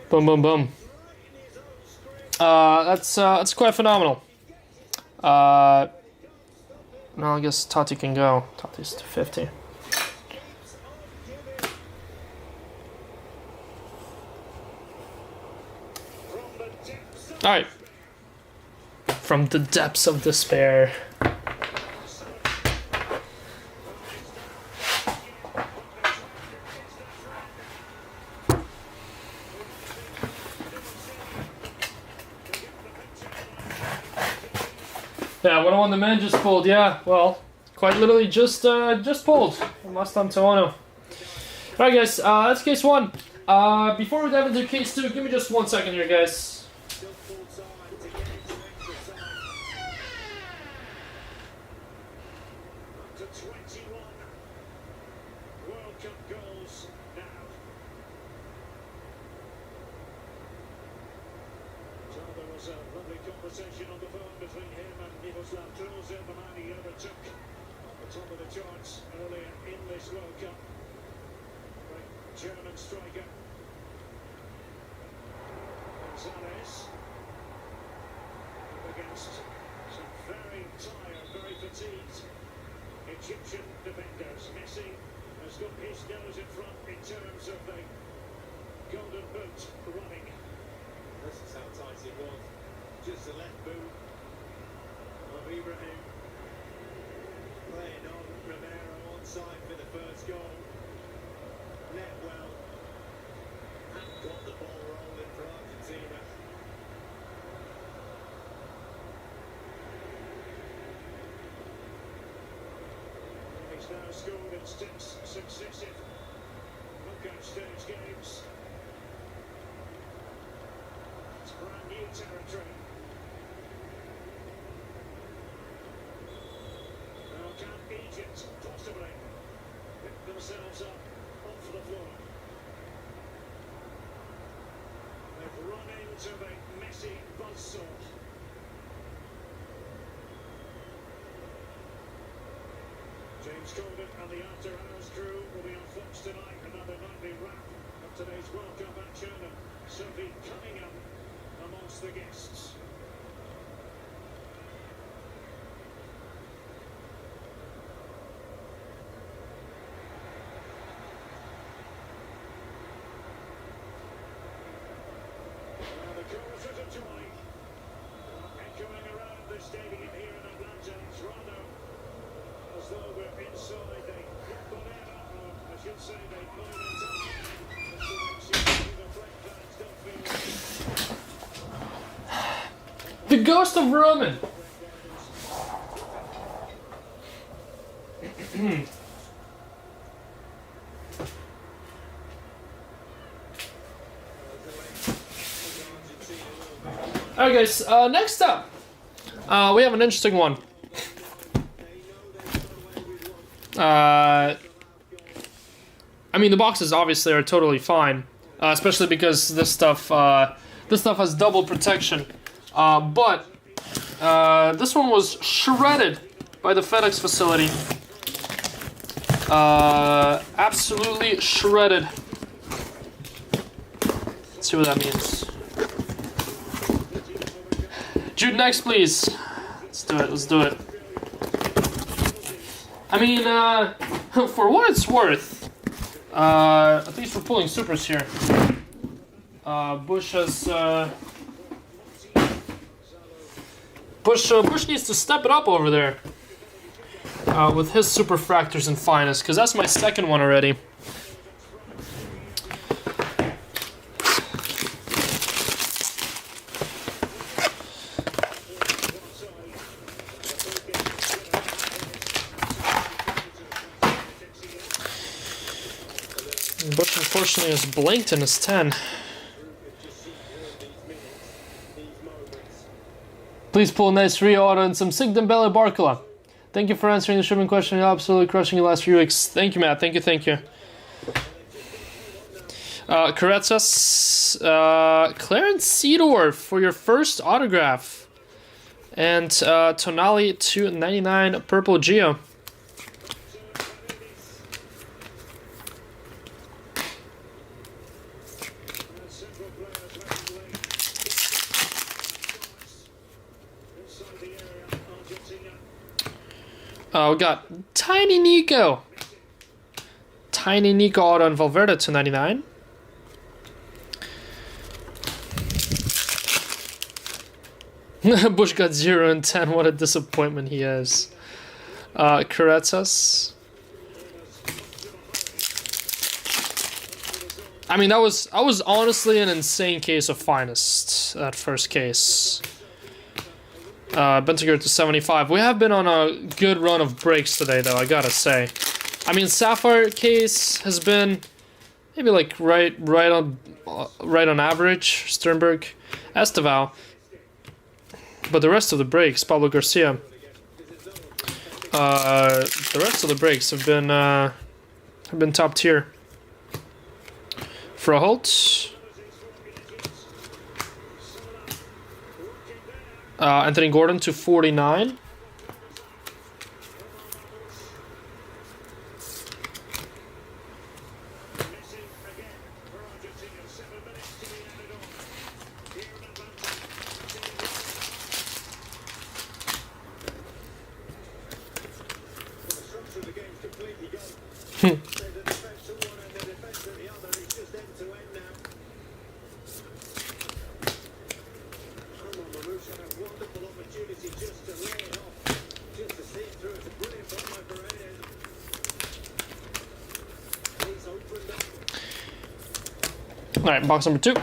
Boom, boom, boom. That's quite phenomenal. Now I guess Tati can go. Tati's to 50. All right. From the depths of despair. Yeah, 101 the man just pulled. Yeah, well, quite literally just pulled from last time Toronto. Alright guys, that's case 1. Before we dive into case 2, give me just 1 second here, guys. German striker Gonzalez up against some very tired, very fatigued Egyptian defenders. Messi has got his nose in front in terms of the golden boot running. This is how tight it was. Just the left boot of Ibrahim playing on Romero onside for the first goal. Net well, and got the ball rolling for Argentina. He's now scored in 6 successive knockout stage games. It's brand new territory. Now can Egypt possibly pick themselves up off the floor? They've run into the Messi buzzsaw. James Corden and the After Hours crew will be on Fox tonight. Another nightly wrap of today's World Cup action, and Sophie Cunningham amongst the guests. Choruses of joy echoing around the stadium here in Atlanta. It's rather as though we're inside the Bonera, or I should say the Monumental, as to which the French fans don't feel. The ghost of Roman. Alright guys, next up, we have an interesting one. I mean, the boxes obviously are totally fine, especially because this stuff This stuff has double protection. But this one was shredded by the FedEx facility. Absolutely shredded. Let's see what that means. Jude, next, please. Let's do it. Let's do it. I mean, for what it's worth, at least we're pulling supers here. Bush has Bush needs to step it up over there with his super fractors and finest, because that's my second one already. Bush unfortunately has blinked in his 10. Please pull a nice re-auto and some Sig Dembele Barcola. Thank you for answering the shipping question. You're absolutely crushing the last few weeks. Thank you, Matt. Thank you, thank you. Karetzas, Clarence Seedorf for your first autograph. And Tonali /99 Purple Geo. We got Tiny Nico. Tiny Nico auto and Valverde /99. Bush got 0 and 10. What a disappointment he is. Karetzas. I mean, that was honestly an insane case of finest. That first case. Bentiger /75. We have been on a good run of breaks today, though, I gotta say. I mean, Sapphire case has been maybe like right on average. Sternberg, Esteval, but the rest of the breaks, Pablo Garcia. The rest of the breaks have been top tier. Froholt. Anthony Gordon /49. Alright, box number 2.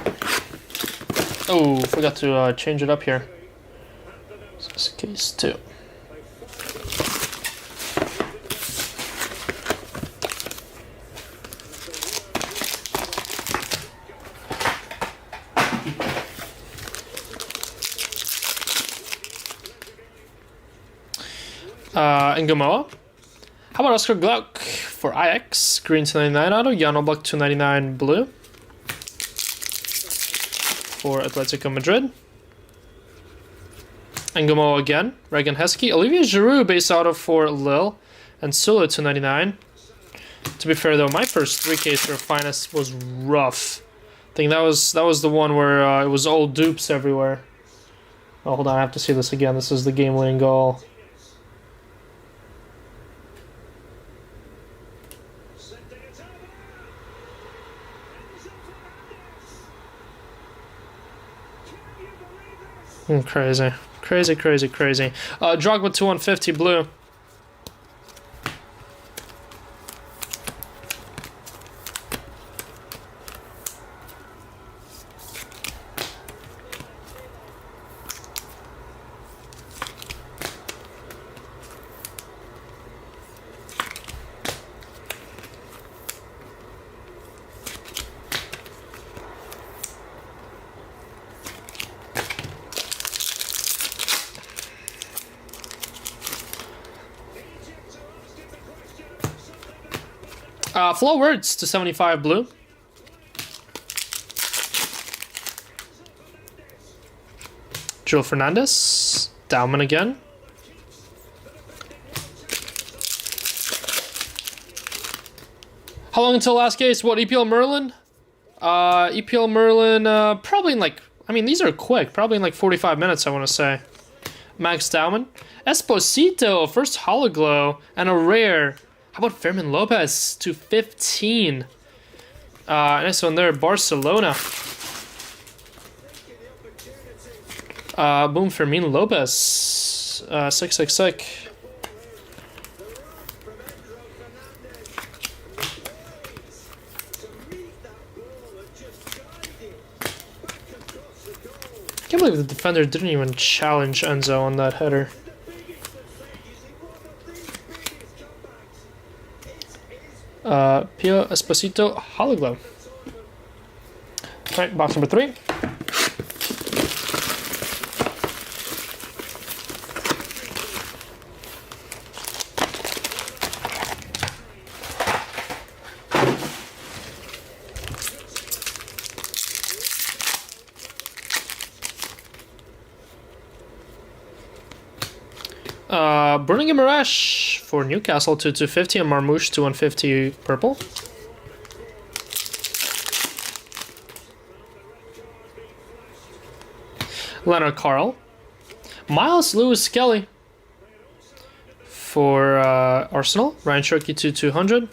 Oh, forgot to change it up here. This is case 2. And Gamoa. How about Oscar Gluck for IX? Green /99 auto. Jan Oblak /99 blue. For Atletico Madrid. And Gamoa again. Regan Heskey. Olivier Giroud base auto for Lille. And Sula /99. To be fair though, my first 3-case for Finest was rough. I think that was the one where it was all dupes everywhere. Oh, hold on, I have to see this again. This is the game-winning goal. Crazy. Drogba /150 blue. Flo Words /75 blue. Joe Fernandez. Dauman again. How long until last case? What, EPL Merlin? EPL Merlin, probably in like, I mean, these are quick. Probably in like 45 minutes, I want to say. Max Dauman. Esposito, first Hologlow, and a rare. How about Fermin Lopez to 15? Nice one there, Barcelona. Boom, Fermin Lopez. 666. I can't believe the defender didn't even challenge Enzo on that header. Pio Esposito Hologlow. Alright, box number 3. Burning Guimaraes for Newcastle to 250 and Marmouche to 150 purple. Leonard Carl. Miles Lewis Kelly for Arsenal. Ryan Cherky to 200.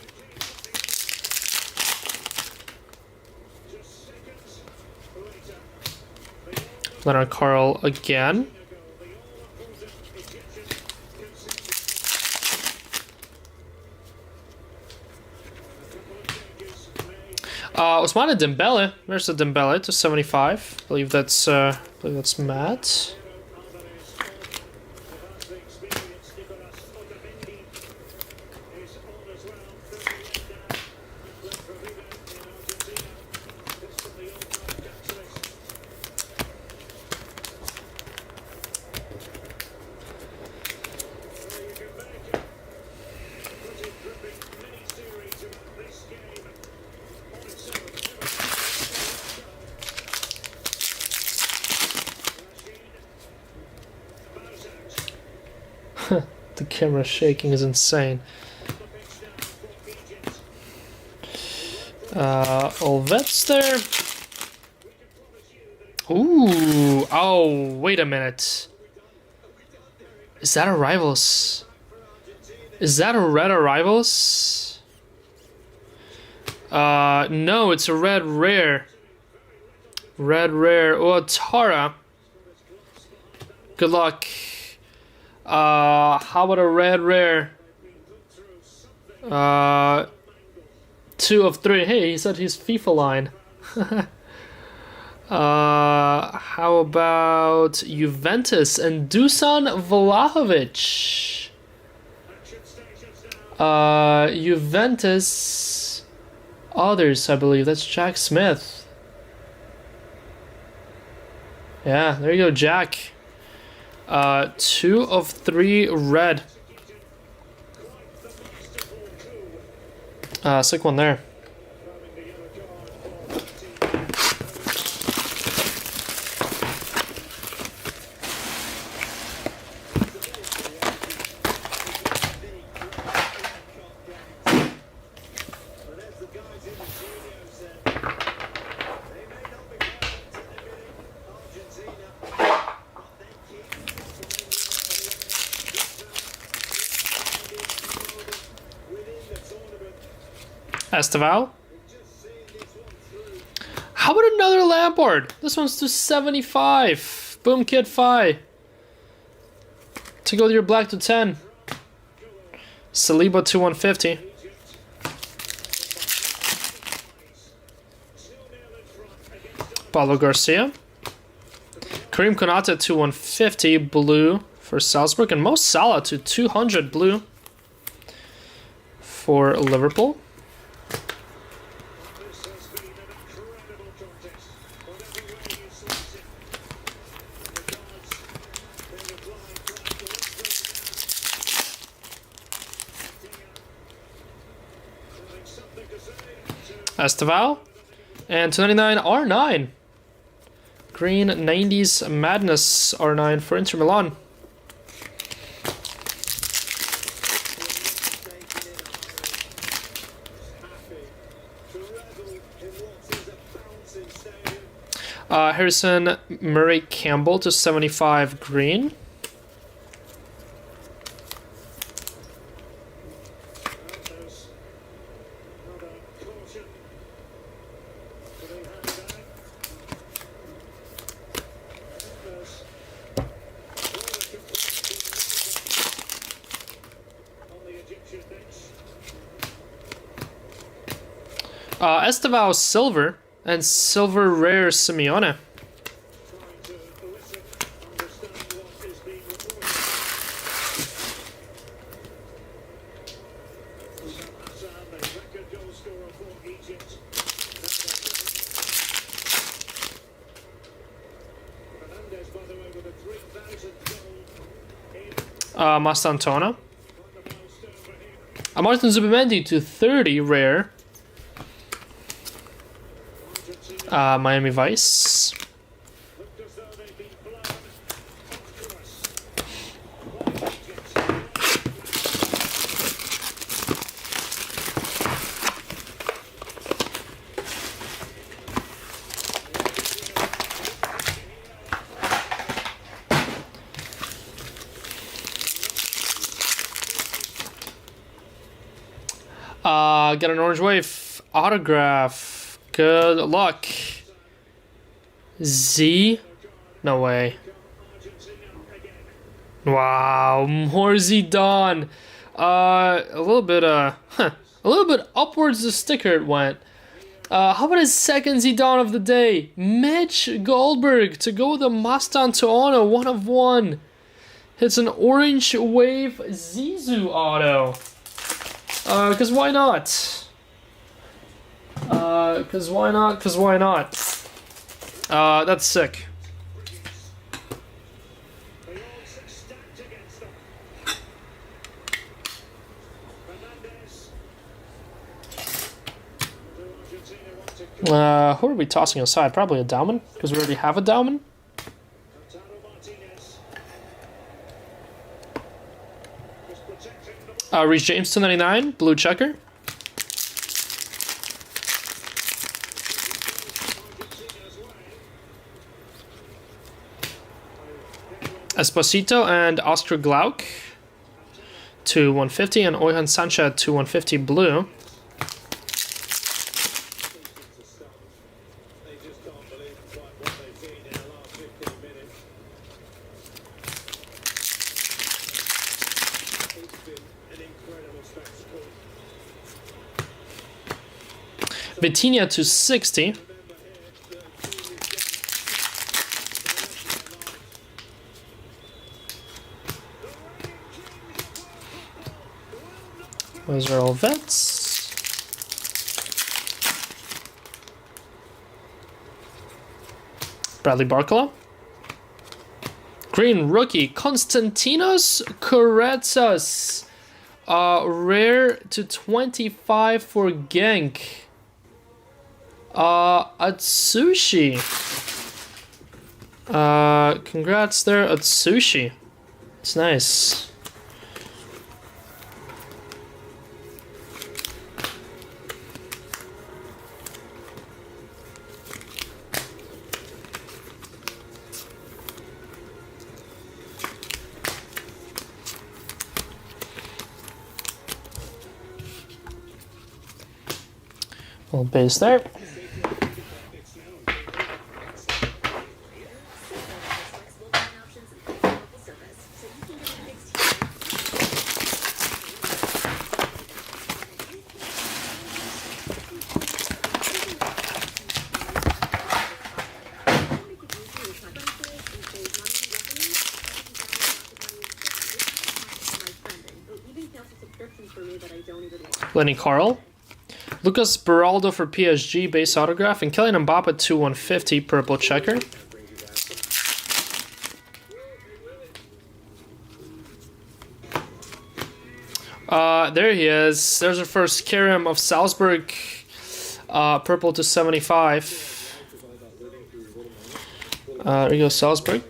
Leonard Carl again. Ousmane Dembele. There's the Dembele to 75. I believe that's Matt. The camera shaking is insane. All vets there. Ooh, oh, wait a minute. Is that a Rivals? Is that a red Arrivals? No, it's a red rare. Red rare. Oh, Tara. Good luck. How about a red rare? 2 of 3. Hey, he said he's FIFA line. How about Juventus and Dusan Vlahovic? Juventus. Others, I believe. That's Jack Smith. Yeah, there you go, Jack. 2 of 3 red. Sick one there. Esteval. How about another Lampard? This one's to 75. Boom Kid Fi. To go with your black to 10. Saliba to 150. Paulo Garcia. Karim Konate to 150 blue for Salzburg. And Mo Salah to 200 blue for Liverpool. Esteval. And 299 R9. green 90s Madness R9 for Inter Milan. Harrison Murray Campbell to 75 green. Estevao Silver and Silver Rare Simeone. Mastantona. Martin Zubimendi to 30 rare. Miami Vice. Get an orange wave autograph. Good luck. Z? No way. Wow, more Zidane. A little bit upwards the sticker it went. How about his second Zidane of the day? Mitch Goldberg to go with a Mastantona 1/1. It's an orange wave Zizou auto. Cause why not? Cause why not? Cause why not? That's sick. Who are we tossing aside? Probably a Dauman, because we already have a Dauman. Reece James 299, blue checker. Esposito and Oscar Glauc to 150, and Oyhan Sancha to 150 blue. Vitinha to 60. Those are all vets. Bradley Barcola. Green rookie Konstantinos Kouretsos. Rare to 25 for Genk. Atsushi. Congrats there, Atsushi. It's nice. Little base there. Lenny Carl. Lucas Beraldo for PSG, base autograph, and Kylian Mbappe to 150, purple checker. There he is. There's our first Kerem of Salzburg, purple to 75. There you go, Salzburg.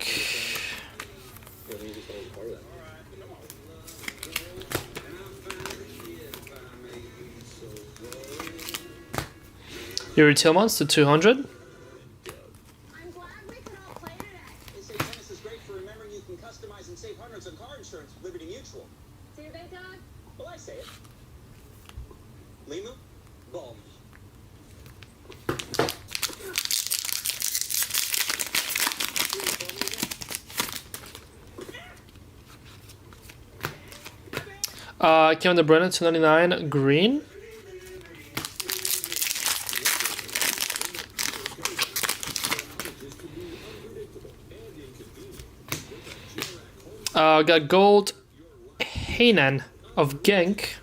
Yuri Tillmans to 200. I'm glad we could all play today. They say tennis is great for remembering you can customize and save hundreds on car insurance with Liberty Mutual. See your big dog? Well, I say it. Limu, bom. Kevin De Bruyne, 299, green. Got gold Hainan of Genk.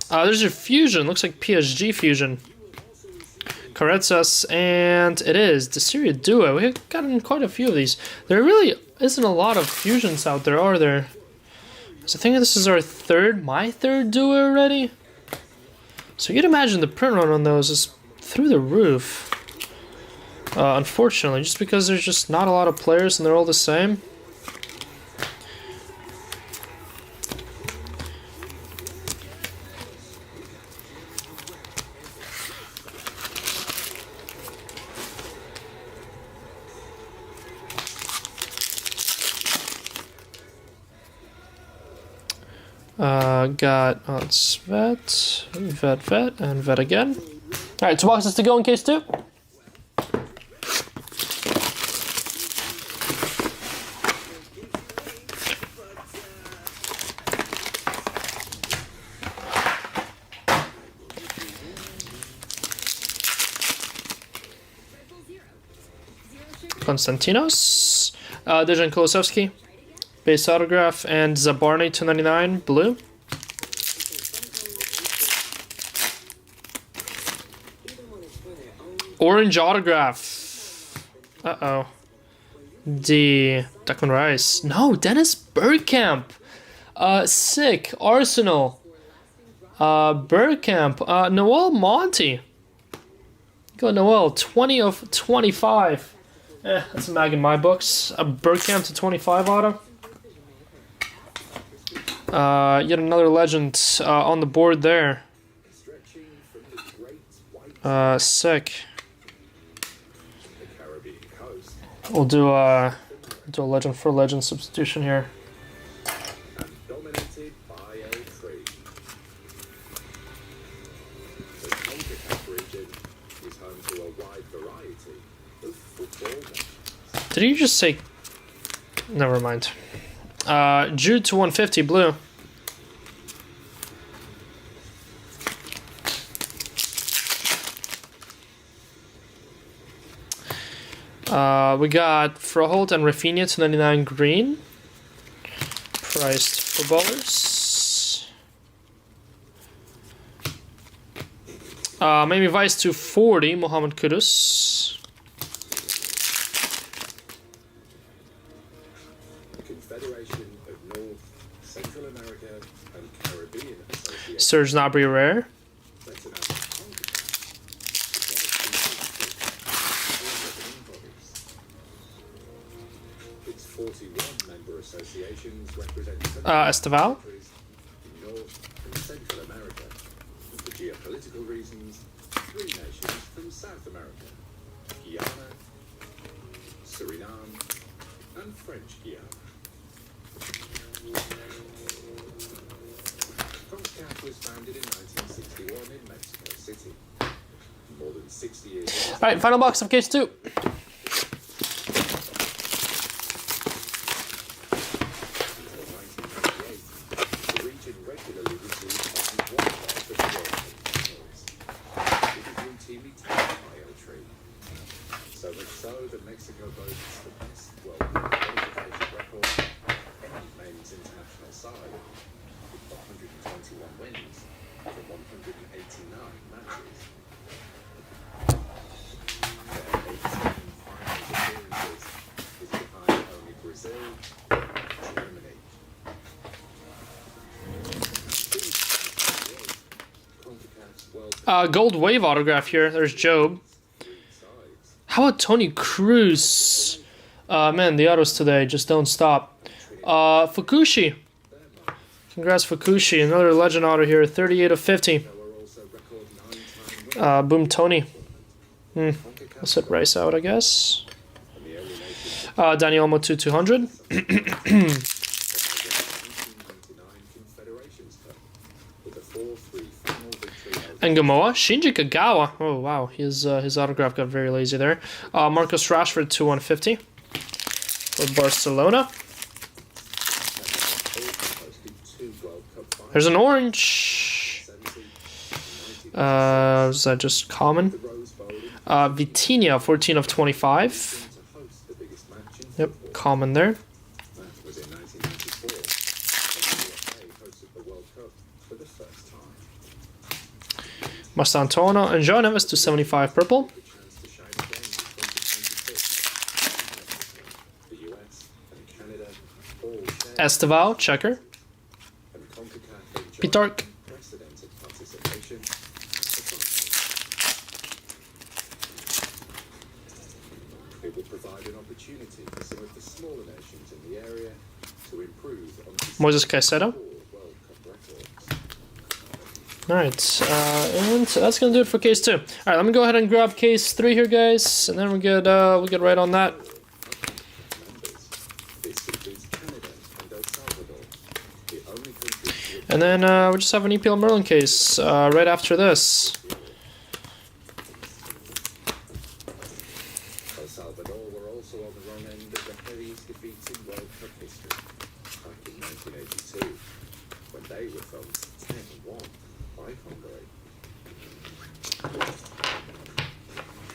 There's your fusion. Looks like PSG fusion. Caretsas, and it is the Syria duo. We've gotten quite a few of these. There really isn't a lot of fusions out there, are there? So I think this is my third duo already. So you'd imagine the print run on those is through the roof. Unfortunately, just because there's just not a lot of players and they're all the same. Got Vet, and Vet again. Alright, 2 boxes to go in case 2. Konstantinos, Dejan Kolosevsky, base autograph, and Zabarny 299 blue. Orange autograph. Uh-oh. Declan Rice. No, Dennis Bergkamp. Sick. Arsenal. Bergkamp. Noel Monti. Go Noel. 20 of 25. That's a mag in my books. A Bergkamp to 25 auto. Yet another legend on the board there. Sick. We'll do a legend for legend substitution here. Dominated by L3. The CONCACAF region is home to a wide variety of football matches. Did you just say? Never mind. Jude to 150 blue. We got Froholt and Rafinha to 99 green. Priced footballers. Maybe Vice to 40, Mohamed Kudus. Confederation of North, Central America and Caribbean Association. Serge Gnabry rare. That's an CONCACAF. Its 41 member associations represent Esteval. countries in North and Central America. For geopolitical reasons, 3 nations from South America: Guyana, Suriname, and French Guiana. CONCACAF was founded in 1961 in Mexico City. More than 60 years ago. Alright, final box of case 2. The region regularly receives only one part of the world. It is routinely taken by L3. So much so that Mexico boasts the best world qualification record of any men's international side, with 121 wins from 189 matches. Their 87 finals appearances is behind only Brazil and Germany. CONCACAF's Gold Wave autograph here. There's Job. How about Tony Cruz? Man, the autos today just don't stop. Fukushi. Congrats, Fukushi. Another legend auto here. 38 of 50. Boom, Tony. I'll set Rice out, I guess. Daniel Motu 200. And Gamoa, Shinji Kagawa. Oh wow, his autograph got very lazy there. Marcus Rashford to 150 for Barcelona. There's an orange. Is that just common? Vitinha, 14 of 25. Yep, common there. Mastantona and João Neves to 75 purple. Esteval, checker. Pitark. It will provide an opportunity for some of the smaller nations in the area to improve on Moises Caicedo. Alright, and that's gonna do it for case 2. Alright, let me go ahead and grab case 3 here, guys, and then we'll get right on that. And then we just have an EPL Merlin case right after this. El Salvador were also on the wrong end of the heaviest defeats in World Cup history back in 1982, when they were thumped 10-1 by Hungary.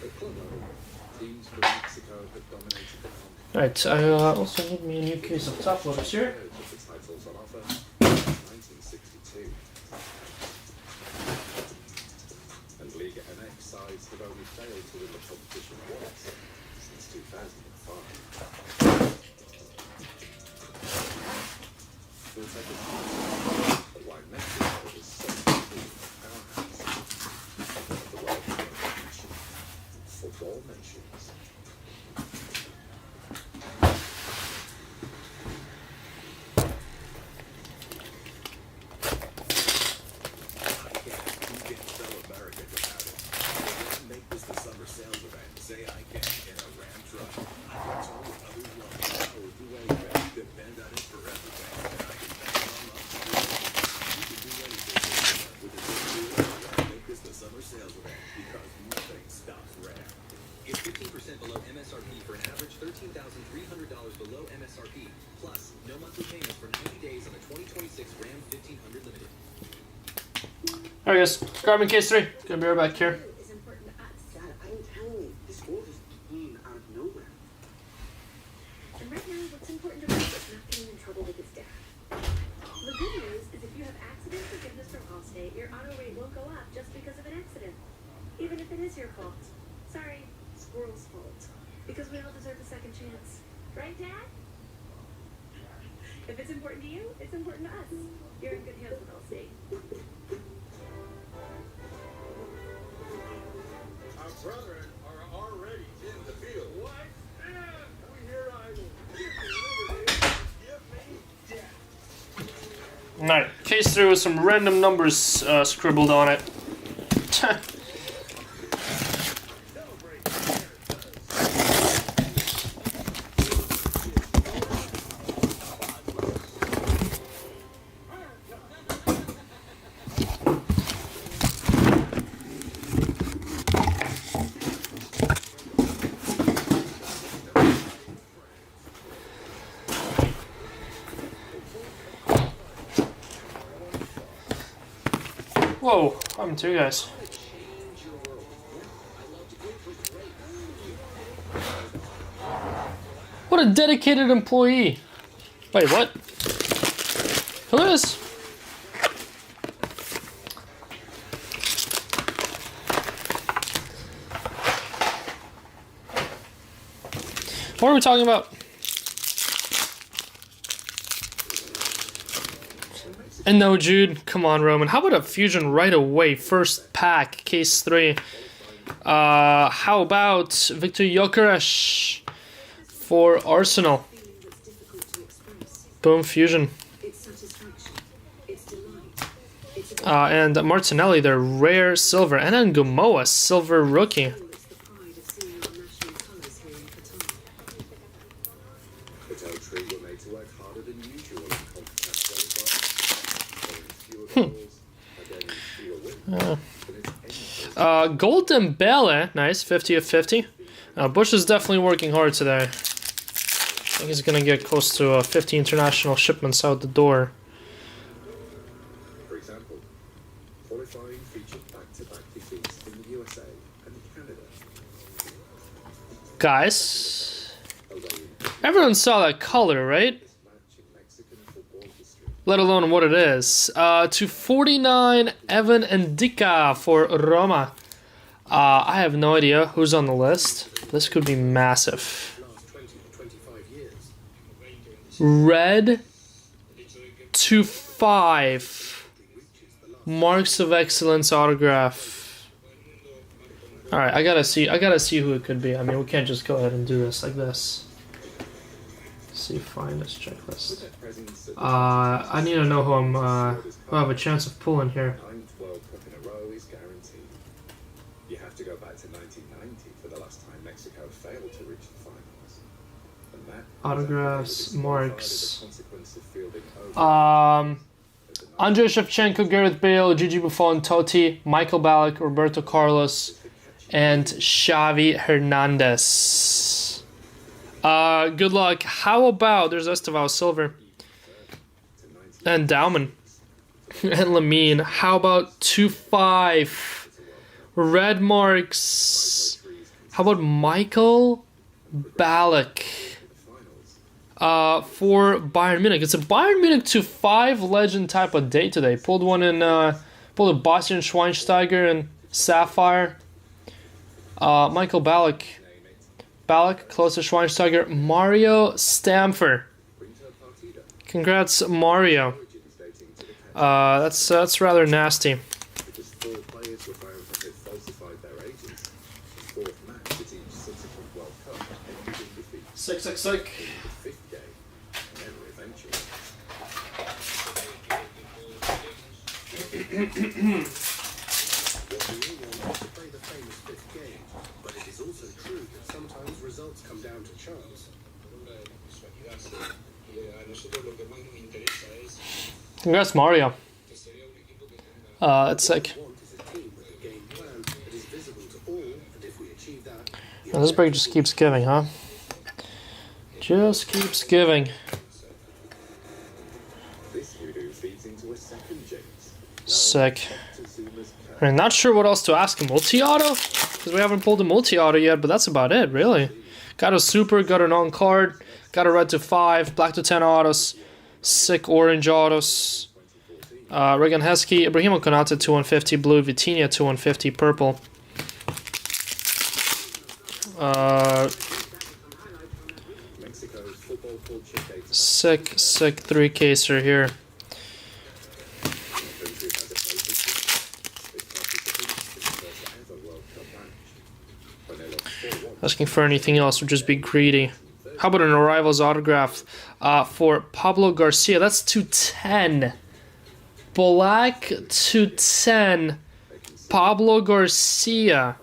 At club level, teams from Mexico have dominated the continent. Alright, I also need me a new case of top loaders here. The titles on offer since 1962. And Liga MX sides have only failed to win the competition once since 2005. We'll take a look at why Mexico is so big powerhouse of the world championship football nations. Alright guys, grabbing case 3. Gonna be right back here. Is important to us. Dad, I'm telling you, this world just came out of nowhere. And right now, what's important to us is not getting in trouble with his dad. The good news is if you have accident forgiveness from Allstate, your auto rate won't go up just because of an accident. Even if it is your fault. Sorry, squirrel's fault. Because we all deserve a second chance. Right, Dad? If it's important to you, it's important to us. You're in good hands with Allstate. Our brethren are already in the field. What? We hear I will give me liberty, give me death. Alright, case 3 with some random numbers scribbled on it. Whoa, I'm two guys. What a dedicated employee. Wait, what? Who is? What are we talking about? And no, Jude. Come on, Roman. How about a fusion right away? First pack, case 3. How about Victor Gyökeres for Arsenal? Boom, fusion. And Martinelli, their rare silver. And then Gomoa, silver rookie. Golden Belle, nice, 50 of 50. Bush is definitely working hard today. I think he's gonna get close to 50 international shipments out the door. For example, qualifying featured back-to-back defeats in the USA and Canada. Guys, everyone saw that color, right? Let alone what it is. 249 Evan Ndika for Roma. I have no idea who's on the list. This could be massive. Red 2-5. Marks of Excellence autograph. Alright, I gotta see who it could be. I mean, we can't just go ahead and do this like this. See Finest checklist. I need to know who who I have a chance of pulling here. Ninth World Cup in a row is guaranteed. You have to go back to 1990 for the last time Mexico failed to reach the finals. And that Autographs, marks. consequence of fielding Andrei Shevchenko, Gareth Bale, Gigi Buffon, Totti, Michael Ballack, Roberto Carlos, and Xavi Hernandez. Good luck. How about there's Esteval Silver and Dauman and Lamine. How about 2-5 red marks? How about Michael Ballack for Bayern Munich? It's a Bayern Munich 2-5 legend type of day today. Pulled one in pulled a Bastian Schweinsteiger and Sapphire. Michael Ballack. Close to Schweinsteiger. Mario Stamfer. Congrats, Mario. That's rather nasty. because 4 players were found to have falsified their agents. The 4th match at each subsequent World Cup ended in defeat. Sick. The 5th game, never eventually. Well, we all want to play the famous 5th game, but it is also true that sometimes results come down to chance. Congrats, Mario. That's sick. Want is a team with a game plan that is visible to all, and if we achieve that, And this break just keeps giving, huh? Just keeps giving. this voodoo feeds into a second jinx. Sick. Montezuma's curse. I'm not sure what else to ask. A multi-auto? Because we haven't pulled a multi-auto yet, but that's about it, really. Got a super, got an on-card, got a red to 5, black to 10 autos, sick orange autos. Regan Heskey, Ibrahimo Konate 2-150 blue, Vitinha 2-150 purple. Mexico's football culture dates Sick 3-caser here. country has a focus. Its participants in the first ever World Cup match. When they lost 4-1, Asking for anything else would just be greedy. How about an arrivals autograph for Pablo Garcia? That's 210. Black 210. Pablo Garcia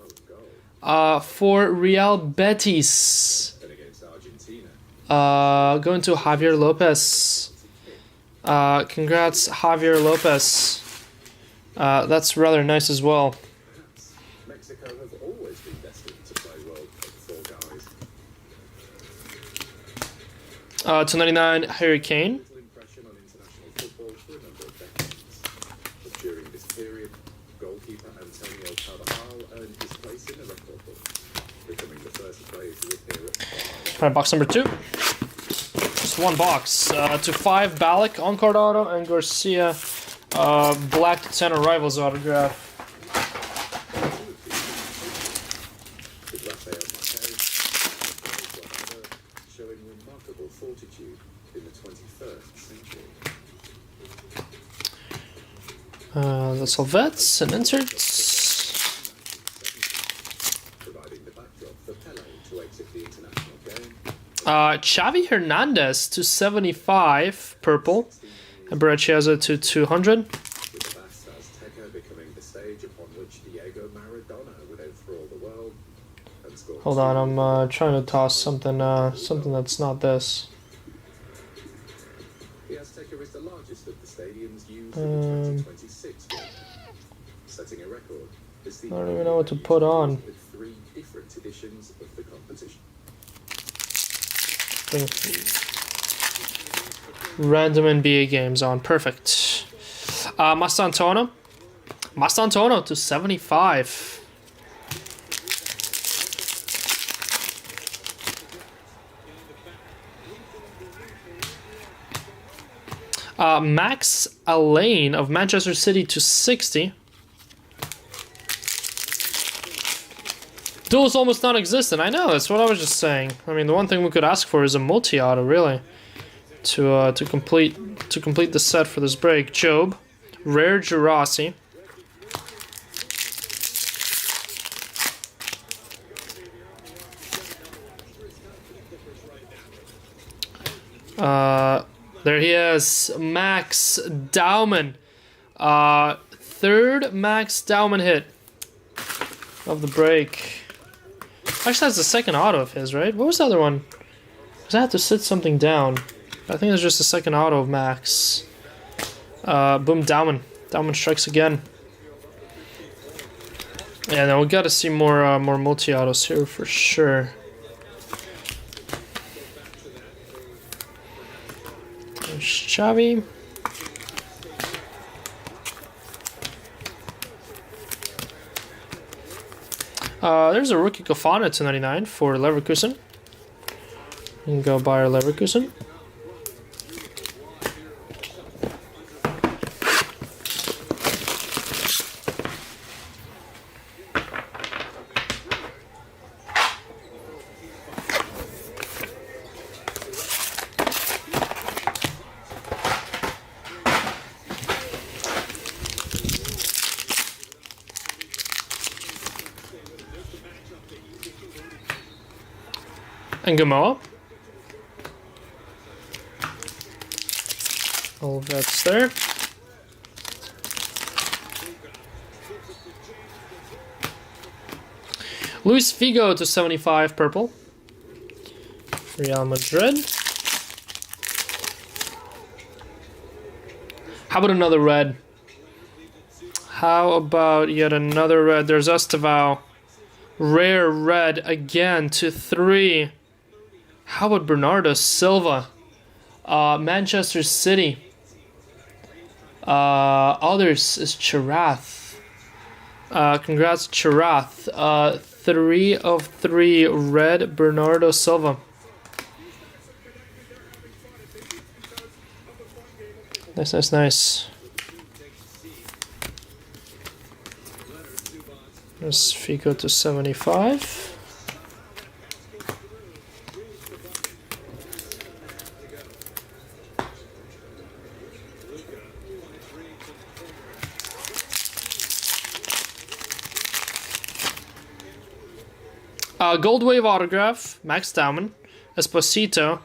for Real Betis. then against Argentina. Going to Javier Lopez. Congrats, Javier Lopez. That's rather nice as well. Mexico have always been destined to play World Cup 4 guys. 299 Harry Kane. Little impression on international football for a number of decades. But during this period, goalkeeper Antonio Carvajal earned his place in the record book, becoming the first player to appear at 5. Alright, box number 2. Just one box. To 5 Ballack on-card auto and Garcia black to 10 arrivals autograph. With Rafael Marquez, showing remarkable fortitude in the 21st century. That's all vets and inserts. providing the backdrop for Pele to exit the international game. Xavi Hernandez to 75 purple. And Barrechiazza to 200. With the vast Azteca becoming the stage upon which Diego Maradona would enthrall the world and score. Hold on, I'm trying to toss something something that's not this. The Azteca is the largest of the stadiums used for the 2026 World Cup, setting a record. It's the I don't even know what to put on. with 3 different editions of the competition. Random NBA games on. Perfect. Mastantuono. Mastantuono to 75. Max Allain of Manchester City to 60. Duel's almost non-existent. I know, that's what I was just saying. I mean, the one thing we could ask for is a multi-auto, really, to complete the set for this break. Job, rare Jurasi. There he is, Max Dauman. Third Max Dauman hit of the break. Actually, that's the second auto of his, right? What was the other one? Because I had to sit something down. I think it's just the second auto of Max. Boom, Dauman. Dauman strikes again. Yeah, no, we got to see more multi-autos here for sure. There's Xavi. There's a rookie Kofana to 99 for Leverkusen. You can go buy our Leverkusen. And Gamoa. All vets there. Luis Figo to 75 purple. Real Madrid. How about another red? How about yet another red? There's Estevao. Rare red again to 3. How about Bernardo Silva? Manchester City. Others is Chirath. Congrats, Chirath. 3 of 3 red Bernardo Silva. Nice, nice, nice. There's Figo to 75. Gold Wave autograph, Max Dauman, Esposito.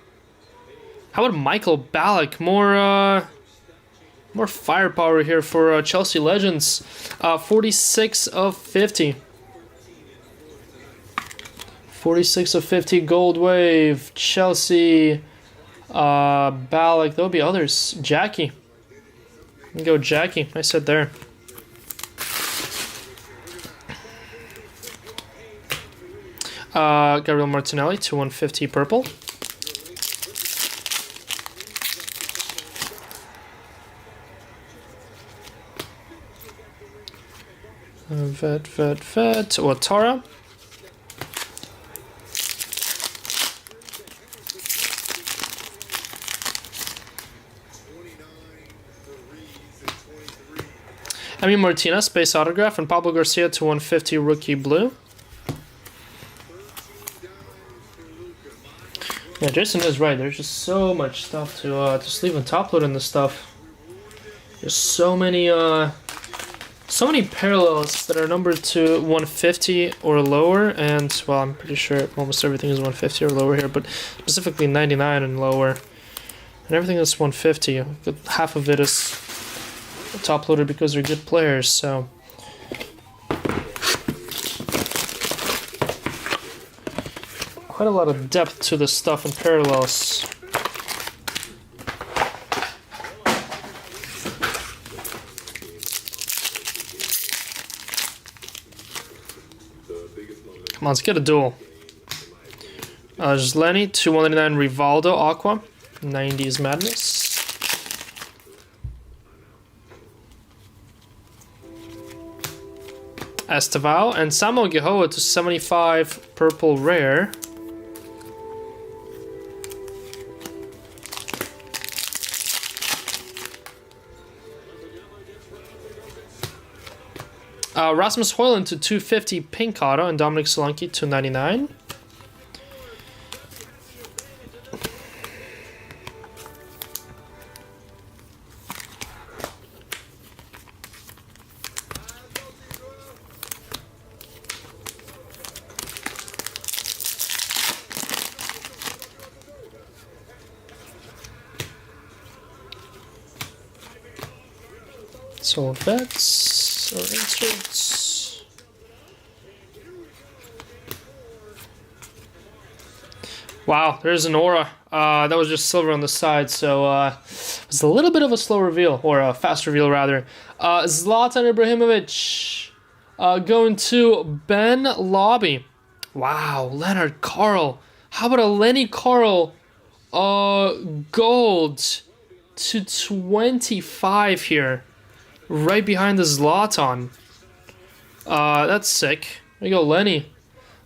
How about Michael Ballack? More firepower here for Chelsea Legends. 46 of 50. 46 of 50 Gold Wave, Chelsea, Ballack. There'll be others. Jackie. You can go Jackie. I said there. Gabriel Martinelli to 150 purple. Vet. Ouattara. Emi Martinez, base autograph, and Pablo Garcia to 150 rookie blue. Yeah, Jason is right. There's just so much stuff to sleeve and top load in this stuff. There's so many So many parallels that are numbered to 150 or lower, and well, I'm pretty sure almost everything is 150 or lower here, but specifically 99 and lower. And everything that's 150, half of it is top loaded because they're good players, so. Quite a lot of depth to the stuff in parallels. Come on, let's get a duel. There's Lenny, 299 Rivaldo Aqua, 90s Madness. Estevao and Samuel Gehoa to 75 Purple Rare. Rasmus Højlund to 250 Pink Auto and Dominic Solanke to 99. So bets or inserts. Wow, there's an aura. That was just silver on the side, so it was a little bit of a slow reveal, or a fast reveal rather. Zlatan Ibrahimovic going to Ben Lobby. Wow, Leonard Carl. How about a Lenny Carl gold to 25 here? Right behind the Zlatan. That's sick. There you go, Lenny.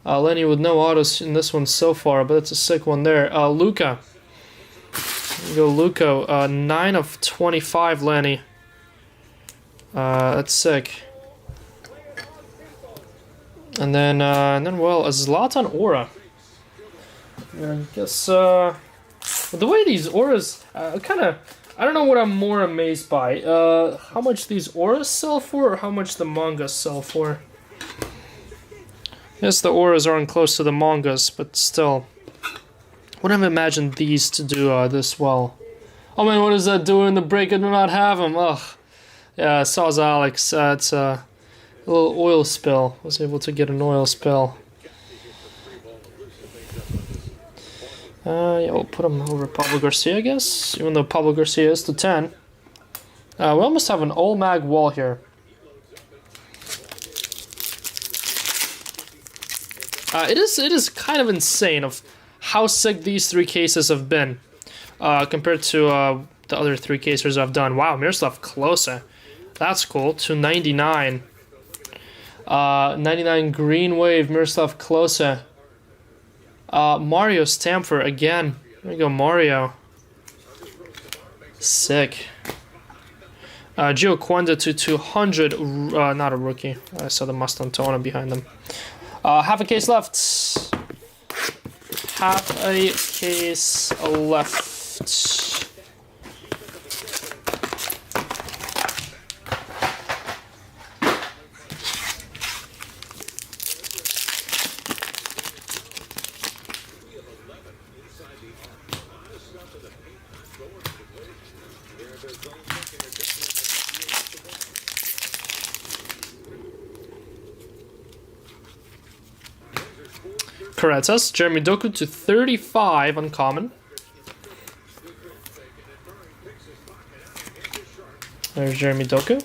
Lenny with no autos in this one so far, but that's a sick one there. Luca. There you go, Luca. 9 of 25, Lenny. That's sick. And then well, a Zlatan aura. I guess the way these auras I don't know what I'm more amazed by. How much these auras sell for, or how much the mangas sell for. Yes, the auras aren't close to the mangas, but still. Wouldn't have imagined these to do this well. Oh man, what does that do in the break? I do not have them. Ugh. Yeah, Saw's Alex. It's a little oil spill. Was able to get an oil spill. Yeah, we'll put him over Pablo Garcia, I guess. Even though Pablo Garcia is to 10. We almost have an all mag wall here. It is kind of insane of how sick these 3 cases have been compared to the other 3 cases I've done. Wow, Miroslav Klose. That's cool. 299. 99 Green Wave, Miroslav Klose. Mario Stamford again. There you go, Mario. Sick. Gio Quenda to 200. Not a rookie. I saw the Mustantona behind them. Half a case left. Half a case left. Karetas, Jeremy Doku to 35 uncommon. There's Jeremy Doku.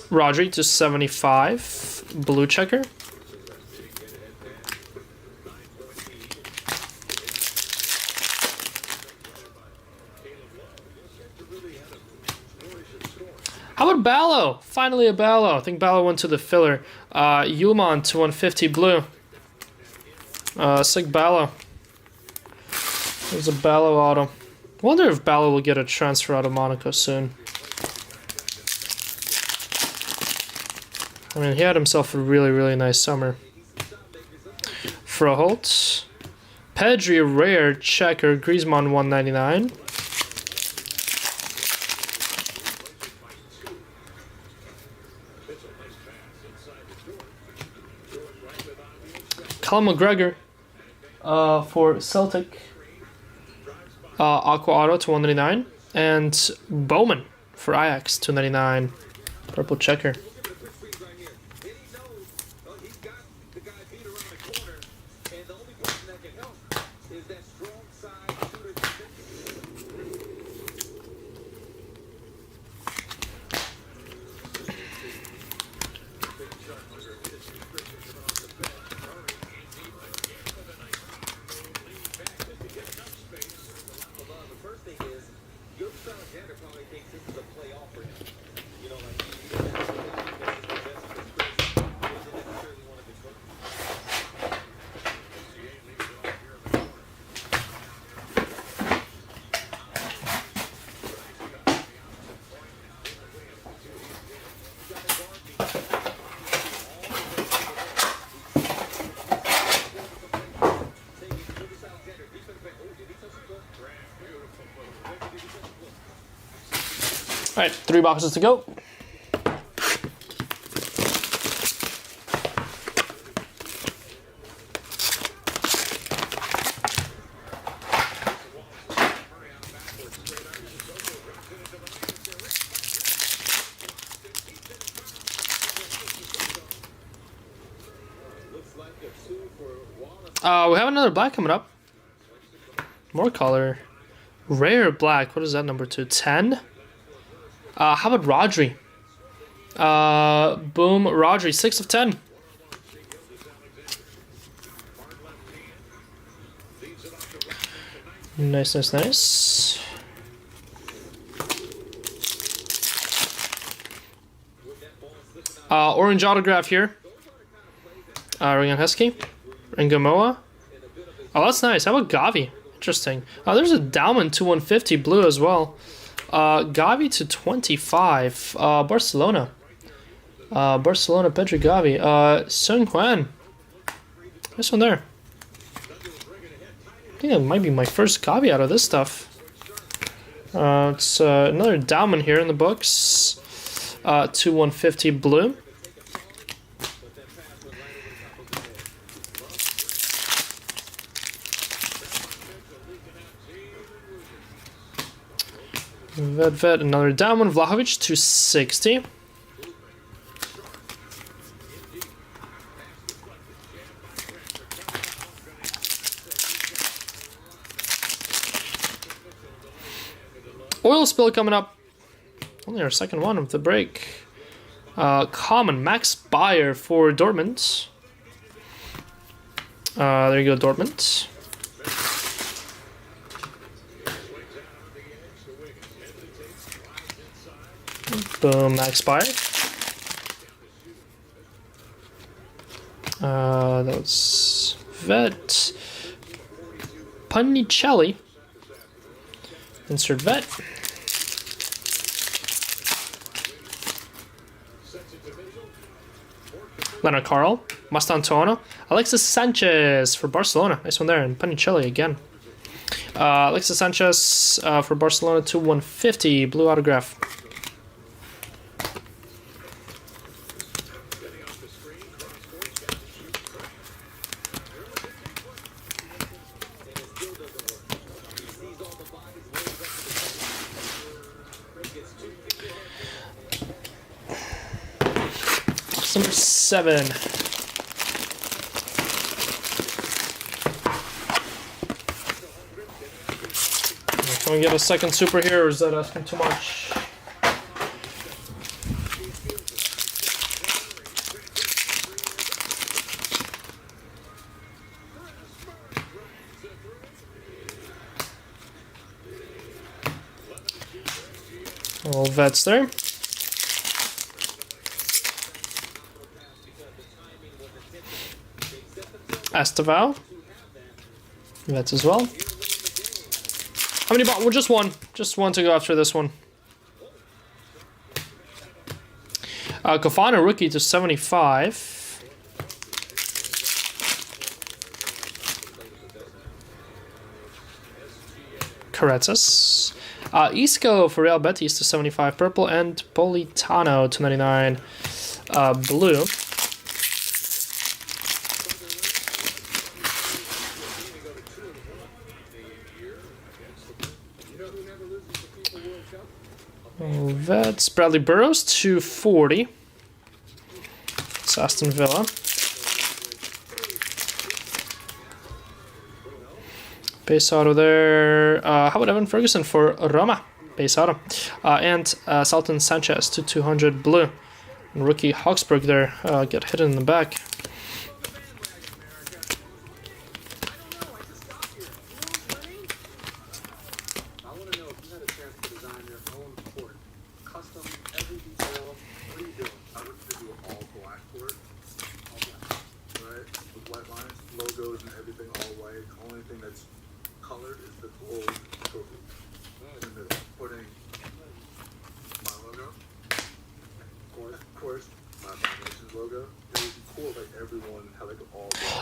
Rodri to 75, blue checker. How about Ballo? Finally a Ballo. I think Ballo went to the filler. Ullman to 150 blue. Sick Ballo. There's a Ballo auto. I wonder if Ballo will get a transfer out of Monaco soon. I mean, he had himself a really, really nice summer. Froholt. Pedri rare checker Griezmann 199. Callum McGregor for Celtic. Aqua Auto to 199. And Bowman for Ajax 299. Purple checker. All right, 3 boxes to go. We have another black coming up. More color. Rare black. What is that number 2? 10? How about Rodri? Boom, Rodri, 6 of 10. Nice, nice, nice. Orange autograph here. Ryan Heskey. Ngamoa. Oh, that's nice. How about Gavi? Interesting. There's a Dauman to 150 blue as well. Gavi to 25. Barcelona. Barcelona, Pedri Gavi. Sun Quan. This one there. I think it might be my first Gavi out of this stuff. It's another Dauman here in the books. To 150 blue. Vet, another down one. Vlahovic, 260. Oil spill coming up. Only our second one of the break. Common, Max Bayer for Dortmund. There you go, Dortmund. Boom, Max Bayer. That was Vet. Punnicelli. Insert Vet. Leonard Carl. Mastantuono. Alexis Sanchez for Barcelona. Nice one there. And Punnicelli again. Alexis Sanchez for Barcelona to 150. Blue autograph. Number 7. Can we get a second super here, or is that asking too much? All vets there. Esteval. Vets as well. How many bought? Well, just one. Just one to go after this one. Kofana rookie to 75. Karetas. Isco for Real Betis to 75 purple, and Politano to 99 blue. Vets, Bradley Burrows to 40. It's Aston Villa. Base auto there. How about Evan Ferguson for Roma? Base auto. And Sultan Sanchez to 200 blue. And rookie Hawksburg there. Get hit in the back.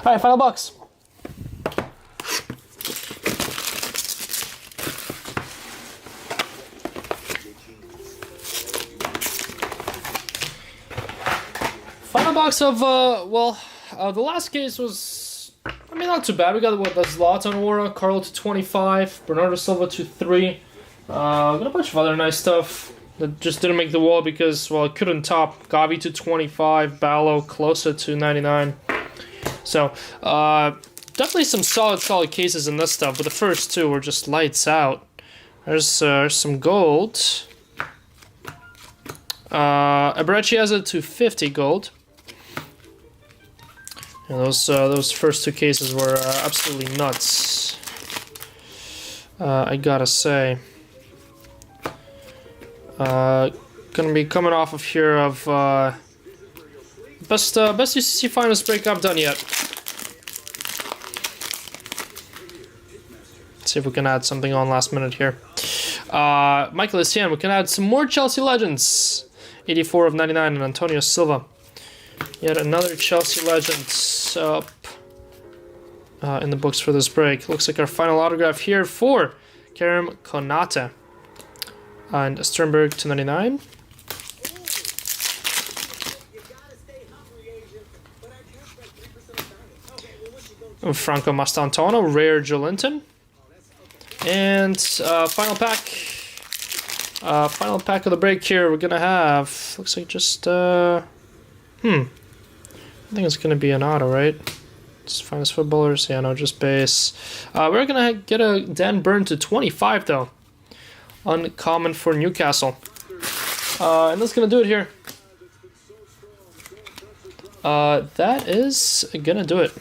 Alright, final box. Final box of, the last case was, I mean, not too bad. We got, the Zlatan Aura, Carlo to 25, Bernardo Silva to 3. Got a bunch of other nice stuff that just didn't make the wall because, well, it couldn't top. Gavi to 25, Ballo closer to 99. So, definitely some solid cases in this stuff, but the first two were just lights out. There's some gold. Abbracciazza to 50 gold. And those first two cases were absolutely nuts. I gotta say. Gonna be coming off of here of best UCC Finest break I've done yet. Let's see if we can add something on last minute here. Michael Essien, we can add some more Chelsea legends. 84 of 99 and Antonio Silva. Yet another Chelsea legend up in the books for this break. Looks like our final autograph here for Karim Konate. And Sternberg to 99. Franco Mastantuono, rare Joelinton. And final pack of the break here. We're gonna have, looks like just I think it's gonna be an auto, right? It's Finest Footballers, yeah, no, just base. We're gonna get a Dan Burn to 25 though. Uncommon for Newcastle. And that's gonna do it here. That is gonna do it.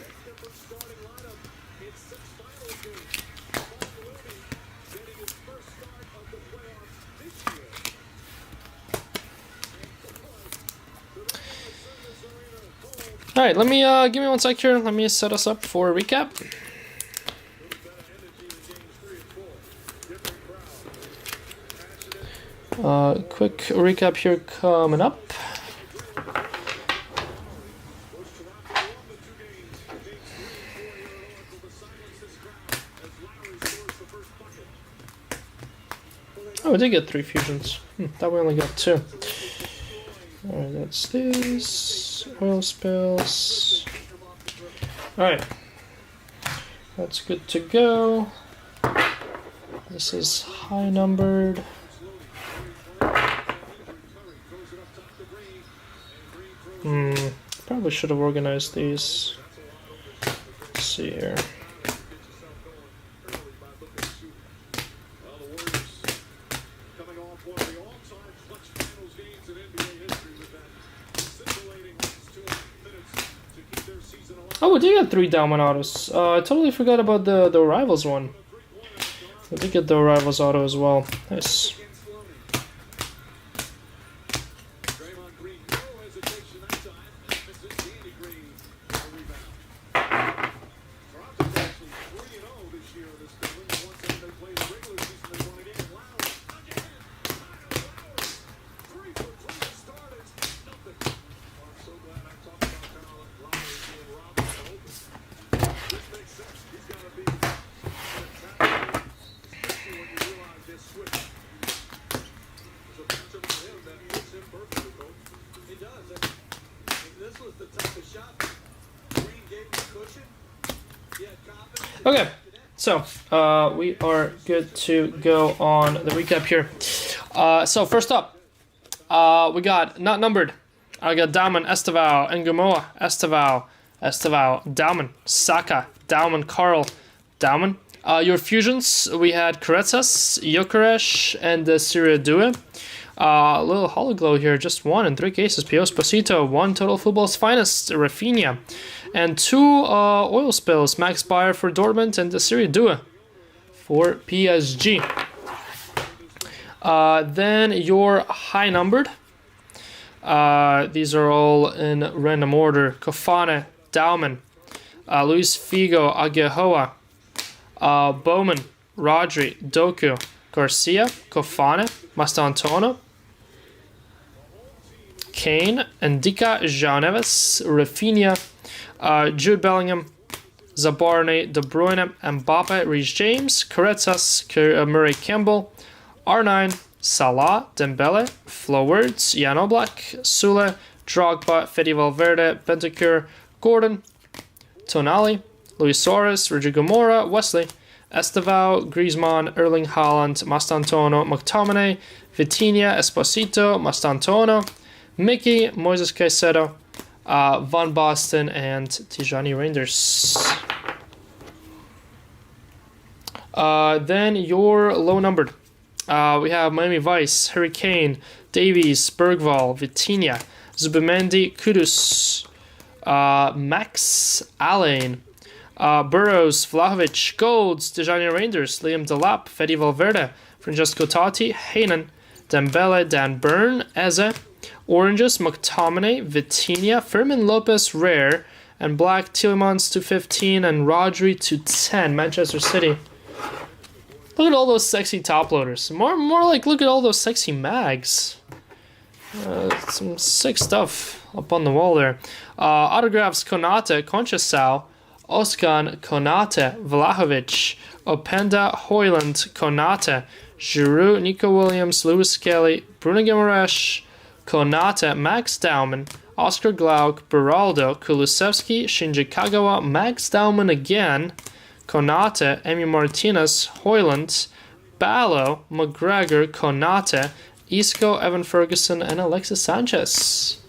Alright, let me give me one sec here. Let me set us up for a recap. Quick recap here coming up. Oh, we did get 3 fusions. Thought we only got 2. Alright, that's this. Oil spills. Alright. That's good to go. This is high numbered. Probably should have organized these. Let's see here. Oh, we did get 3 Diamond autos. I totally forgot about the Rivals one. We did get the Rivals auto as well. Nice. was the toughest shot. Green gave him the cushion. He had confidence. Okay, so we are good to go on the recap here. So first up, we got not numbered. I got Dauman, Estevao, Ngumoa, Estevao, Dauman, Saka, Dauman, Carl, Dauman. Your fusions, we had Karetas, Gyökeres, and Syria Due. A little hologlow here, just 1 in 3 cases. Pio Esposito, 1 total football's finest, Rafinha. And 2 oil spills, Max Bayer for Dortmund and Syria Due for PSG. Then your high numbered. These are all in random order. Kofane, Dauman, Luis Figo, Aguehoa, Bowman, Rodri, Doku, Garcia, Kofane, Mastantuono, Kane, Ndika, João Neves, Rafinha, Jude Bellingham, Zabarne, De Bruyne, Mbappe, Reece James, Karetas, Murray Campbell, R9, Salah, Dembele, Flo Wirtz, Jan Oblak, Sule, Drogba, Fede Valverde, Bentancur, Gordon, Tonali, Luis Suarez, Rodrigo Mora, Wesley, Estevao, Griezmann, Erling Haaland, Mastantuono, McTominay, Vitinha, Esposito, Mastantuono, Mickey, Moises Caicedo, Van Basten, and Tijani Reinders. Then your low numbered. We have Miami Vice, Hurricane, Davies, Bergvall, Vitinha, Zubimendi, Kudus, Max Allen, Burrows, Vlahovic, Golds, Tijani Reinders, Liam Delap, Fede Valverde, Francesco Totti, Heynen, Dembele, Dan Burn, Eze, Oranges, McTominay, Vitinha, Fermin Lopez, Rare, and Black, Tielemans to 15, and Rodri to 10, Manchester City. Look at all those sexy top loaders. More like look at all those sexy mags. Some sick stuff up on the wall there. Autographs, Konate, Conchesau, Oskan, Konate, Vlahovic, Openda, Hoyland, Konate, Giroud, Nico Williams, Lewis Kelly, Bruno Guimaraes, Konate, Max Dauman, Oscar Glauc, Beraldo, Kulusevski, Shinji Kagawa, Max Dauman again, Konate, Emi Martinez, Hoyland, Ballo, McGregor, Konate, Isco, Evan Ferguson, and Alexis Sanchez.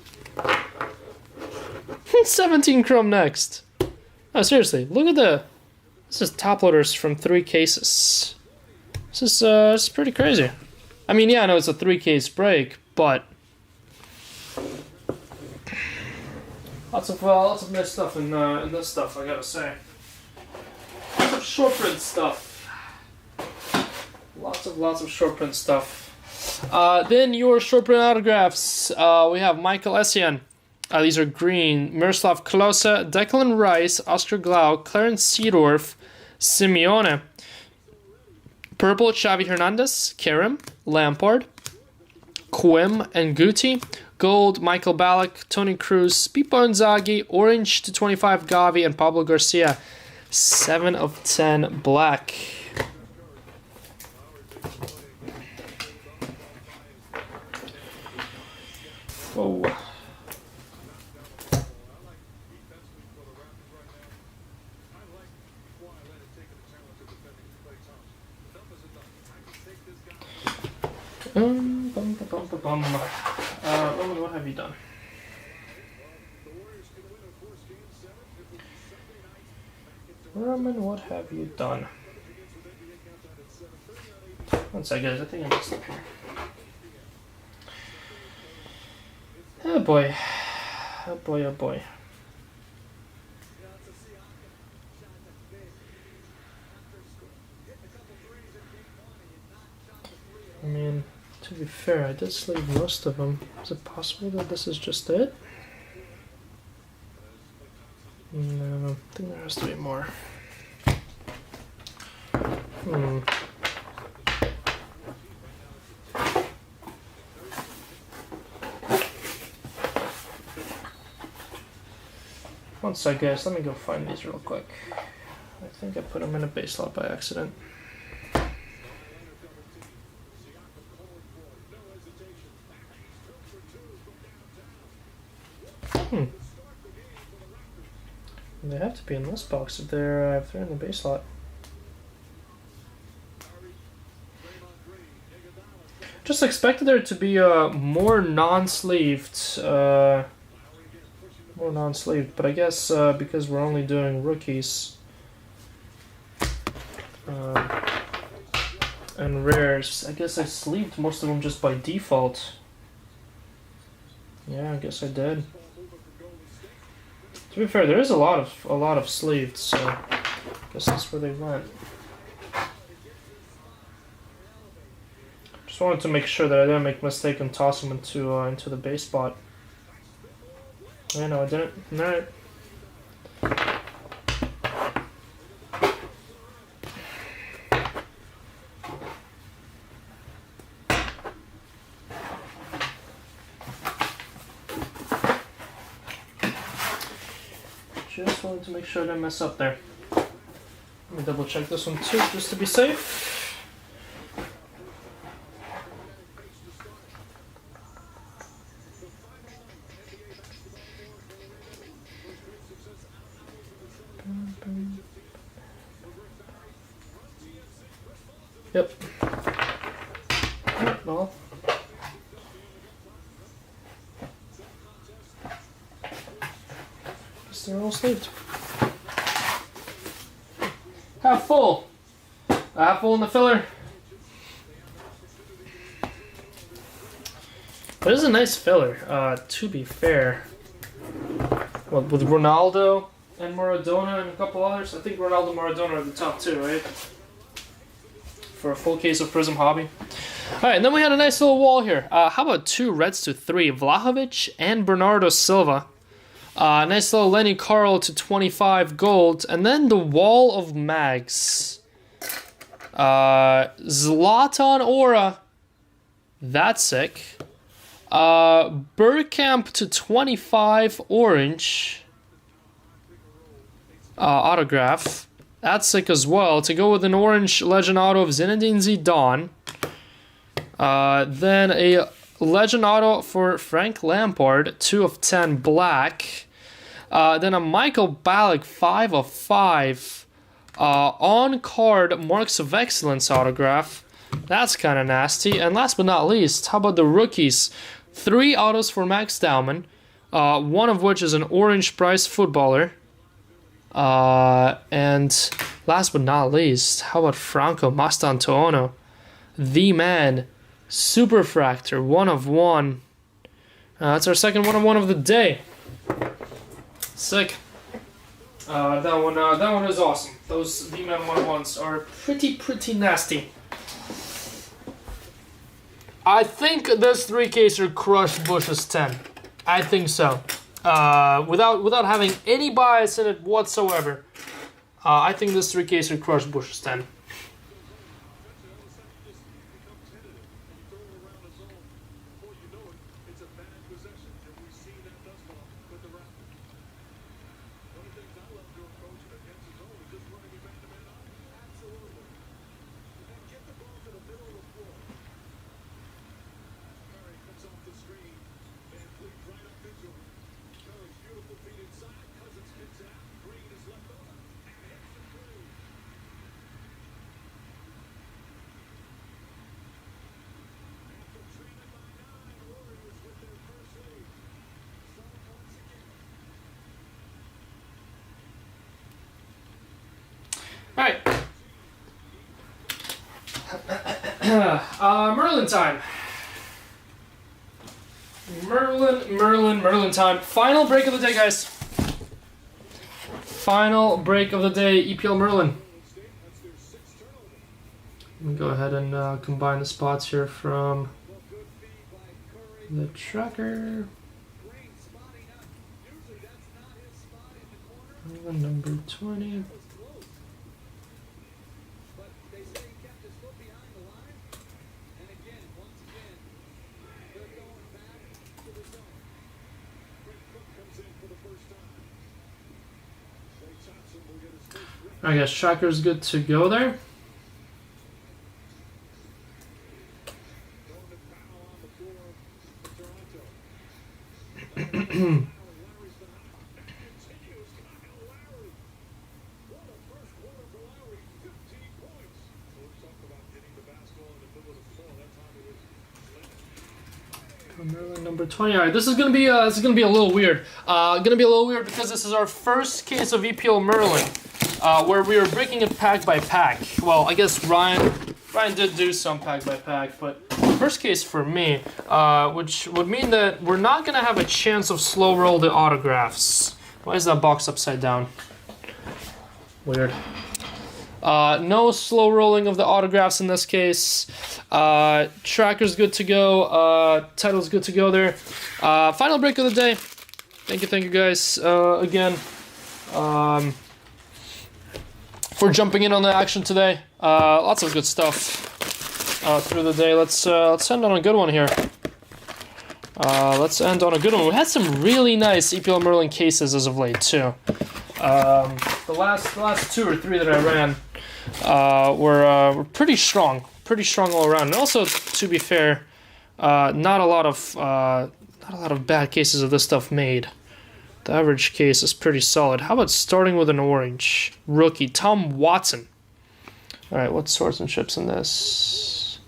17 chrome next. Oh, seriously, look at this is top loaders from 3 cases. This is pretty crazy. I mean, yeah, I know it's a 3-case break, but lots of nice stuff in this stuff, I gotta say. Lots of short print stuff. Lots of short print stuff. Then your short print autographs. We have Michael Essien. These are green. Miroslav Klose, Declan Rice, Oscar Glauc, Clarence Seedorf, Simeone. Purple, Xavi Hernandez, Kerem, Lampard, Quim, and Guti. Gold, Michael Ballack, Toni Kroos, Pippo Inzaghi. Orange to 25, Gavi, and Pablo Garcia. 7 of 10 black. Whoa. Roman, what have you done? Roman, what have you done? One sec, guys. I think I messed up here. Oh boy. Oh boy, oh boy. I mean, to be fair, I did sleeve most of them. Is it possible that this is just it? No, I think there has to be more. One sec, guys. Let me go find these real quick. I think I put them in a base slot by accident. They have to be in this box if they're in the base slot. Just expected there to be more non-sleeved, but I guess because we're only doing rookies and rares, I guess I sleeved most of them just by default. Yeah, I guess I did. To be fair, there is a lot of sleeved, so I guess that's where they went. Just wanted to make sure that I didn't make a mistake and toss them into the base spot. Yeah, no, I didn't. Alright. Just wanted to make sure I didn't mess up there. Let me double check this one too, just to be safe. Yep. Well. Guess they're all sleeved. Half full. Half full in the filler. But it is a nice filler, to be fair. Well, with Ronaldo and Maradona and a couple others. I think Ronaldo and Maradona are the top two, right? For a full case of Prizm Hobby. Alright, and then we had a nice little wall here. How about 2 reds to 3? Vlahovic and Bernardo Silva. Nice little Lenny Carl to 25 gold. And then the wall of mags. Zlatan Aura. That's sick. Bergkamp to 25 orange. Autograph. That's sick as well. To go with an orange legend auto of Zinedine Zidane. Then a legend auto for Frank Lampard, 2 of 10 black. Then a Michael Ballack, 5 of 5. On card Marks of Excellence autograph. That's kind of nasty. And last but not least, how about the rookies? 3 autos for Max Dowman. One of which is an orange prize footballer. And last but not least, how about Franco Mastantuono? The man. Superfractor, 1 of 1. That's our second 1 of 1 of the day. Sick. That one is awesome. Those The Man 1-1s are pretty nasty. I think this 3-caser crushed Bush's 10. I think so. Without having any bias in it whatsoever, I think this 3-caser crushed Bush's 10. Alright. Merlin time. Merlin time. Final break of the day, guys. Final break of the day, EPL Merlin. Let me go ahead and combine the spots here from the tracker. Number 20. I guess tracker's good to go there. Merlin number 20. All right, this is gonna be a little weird. Because this is our first case of EPL Merlin, where we are breaking it pack by pack. Well, I guess Ryan did do some pack by pack, but first case for me, which would mean that we're not gonna have a chance of slow roll the autographs. Why is that box upside down? Weird. No slow rolling of the autographs in this case. Tracker's good to go. Title's good to go there. Final break of the day. Thank you guys again for jumping in on the action today. Lots of good stuff through the day. Let's end on a good one here. Let's end on a good one. We had some really nice EPL Merlin cases as of late too. The last 2 or 3 that I ran were pretty strong all around. And also, to be fair, not a lot of bad cases of this stuff made. The average case is pretty solid. How about starting with an orange rookie, Tom Watson? All right, what swordsmanship's in this?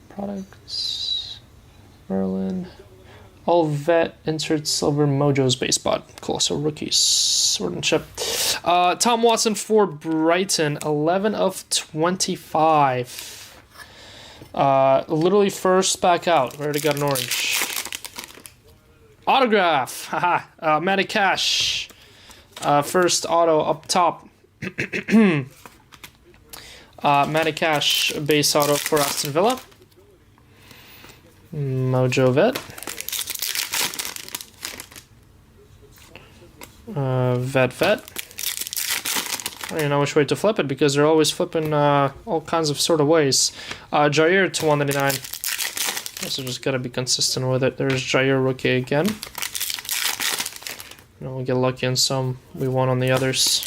Products, Merlin. All vet, insert silver Mojo's base spot. Cool, so rookies, swordsmanship. Tom Watson for Brighton, 11 of 25. Literally first back out. We already got an orange. Autograph, haha. Matty Cash, first auto up top. Matty Cash, base auto for Aston Villa. Mojo vet. Vet. I don't even know which way to flip it because they're always flipping all kinds of sort of ways. Jair to 199. Also just gotta be consistent with it. There's Jair rookie again. You know, we get lucky on some, we won on the others.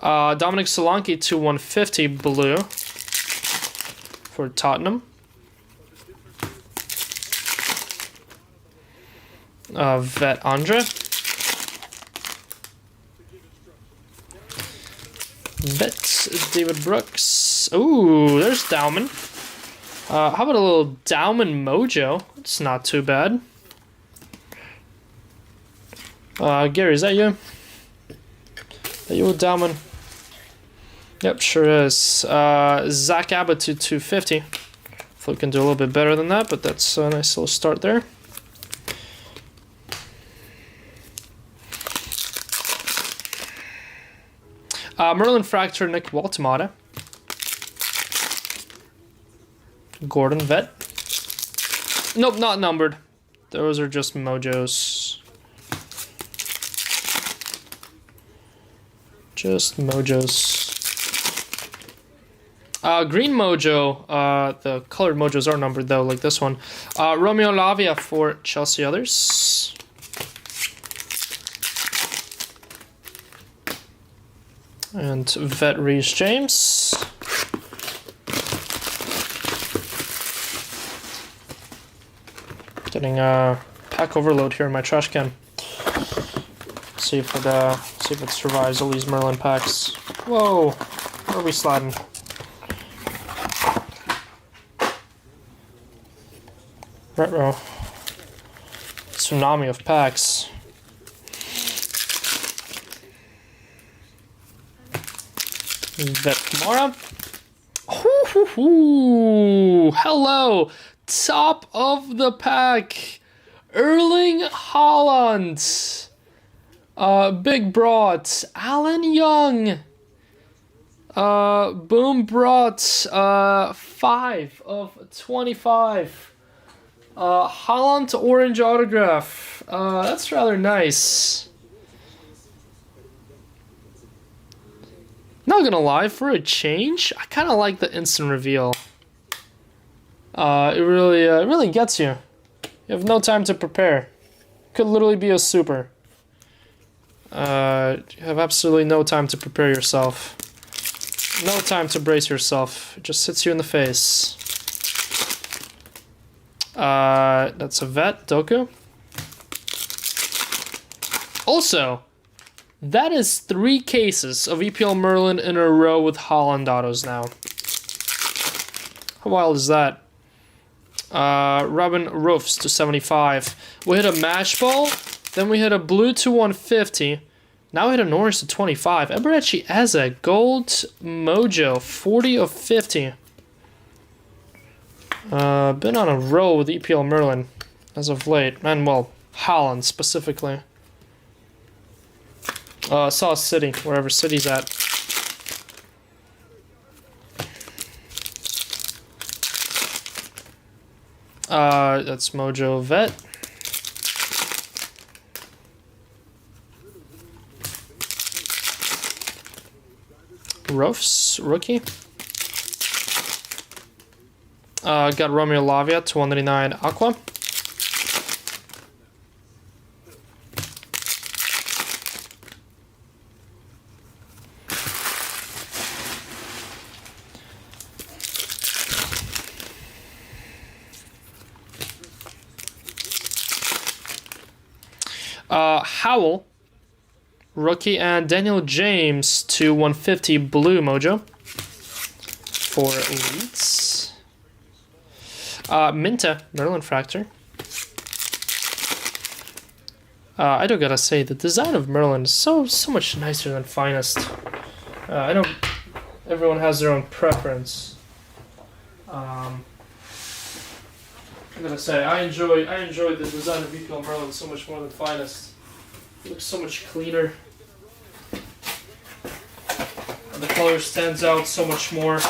Dominic Solanke to 150 blue for Tottenham. Vet Andre. Vet David Brooks. Ooh, there's Dowman. How about a little Dowman Mojo? It's not too bad. Gary, is that you? Are you with Dowman? Yep, sure is. Zach Abbott to 250. If we can do a little bit better than that, but that's a nice little start there. Merlin Fracture, Nick Waltemata. Gordon Vet. Nope, not numbered. Those are just Mojos. Just Mojos. Green Mojo. The colored Mojos are numbered though, like this one. Romeo Lavia for Chelsea others. And Vet Reece James. Getting a pack overload here in my trash can. See if it survives all these Merlin packs. Whoa, where are we sliding? Retro. Tsunami of packs. Vet Kamara. Hello, top of the pack, Erling Haaland. Big brought Alan Young. Boom brought 5 of 25. Haaland orange autograph. That's rather nice. Not gonna lie, for a change, I kind of like the instant reveal. It really gets you. You have no time to prepare. Could literally be a super. You have absolutely no time to prepare yourself. No time to brace yourself. It just hits you in the face. That's a vet, Doku. Also, that is 3 cases of EPL Merlin in a row with Haaland autos now. How wild is that? Robin Roofs to 75. We hit a Mash Ball, then we hit a Blue to 150. Now we hit an Orange to 25. Eberechi Eze, Gold Mojo, 40 of 50. Been on a roll with EPL Merlin as of late. And, well, Holland specifically. Saw City, wherever City's at. That's Mojo Vet. Roofs, rookie. Got Romeo Lavia to 199 Aqua. Howell, rookie, and Daniel James to 150 Blue Mojo for Elites. Minta, Merlin Fractor. I do gotta say, the design of Merlin is so much nicer than Finest. I know everyone has their own preference. I gotta say, I enjoy the design of EPL Merlin so much more than Finest. It looks so much cleaner, and the color stands out so much more.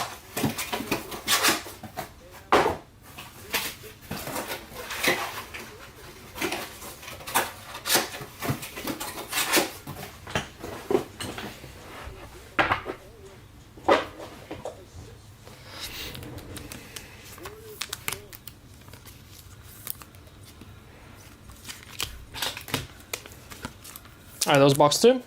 Alright, that was box 2.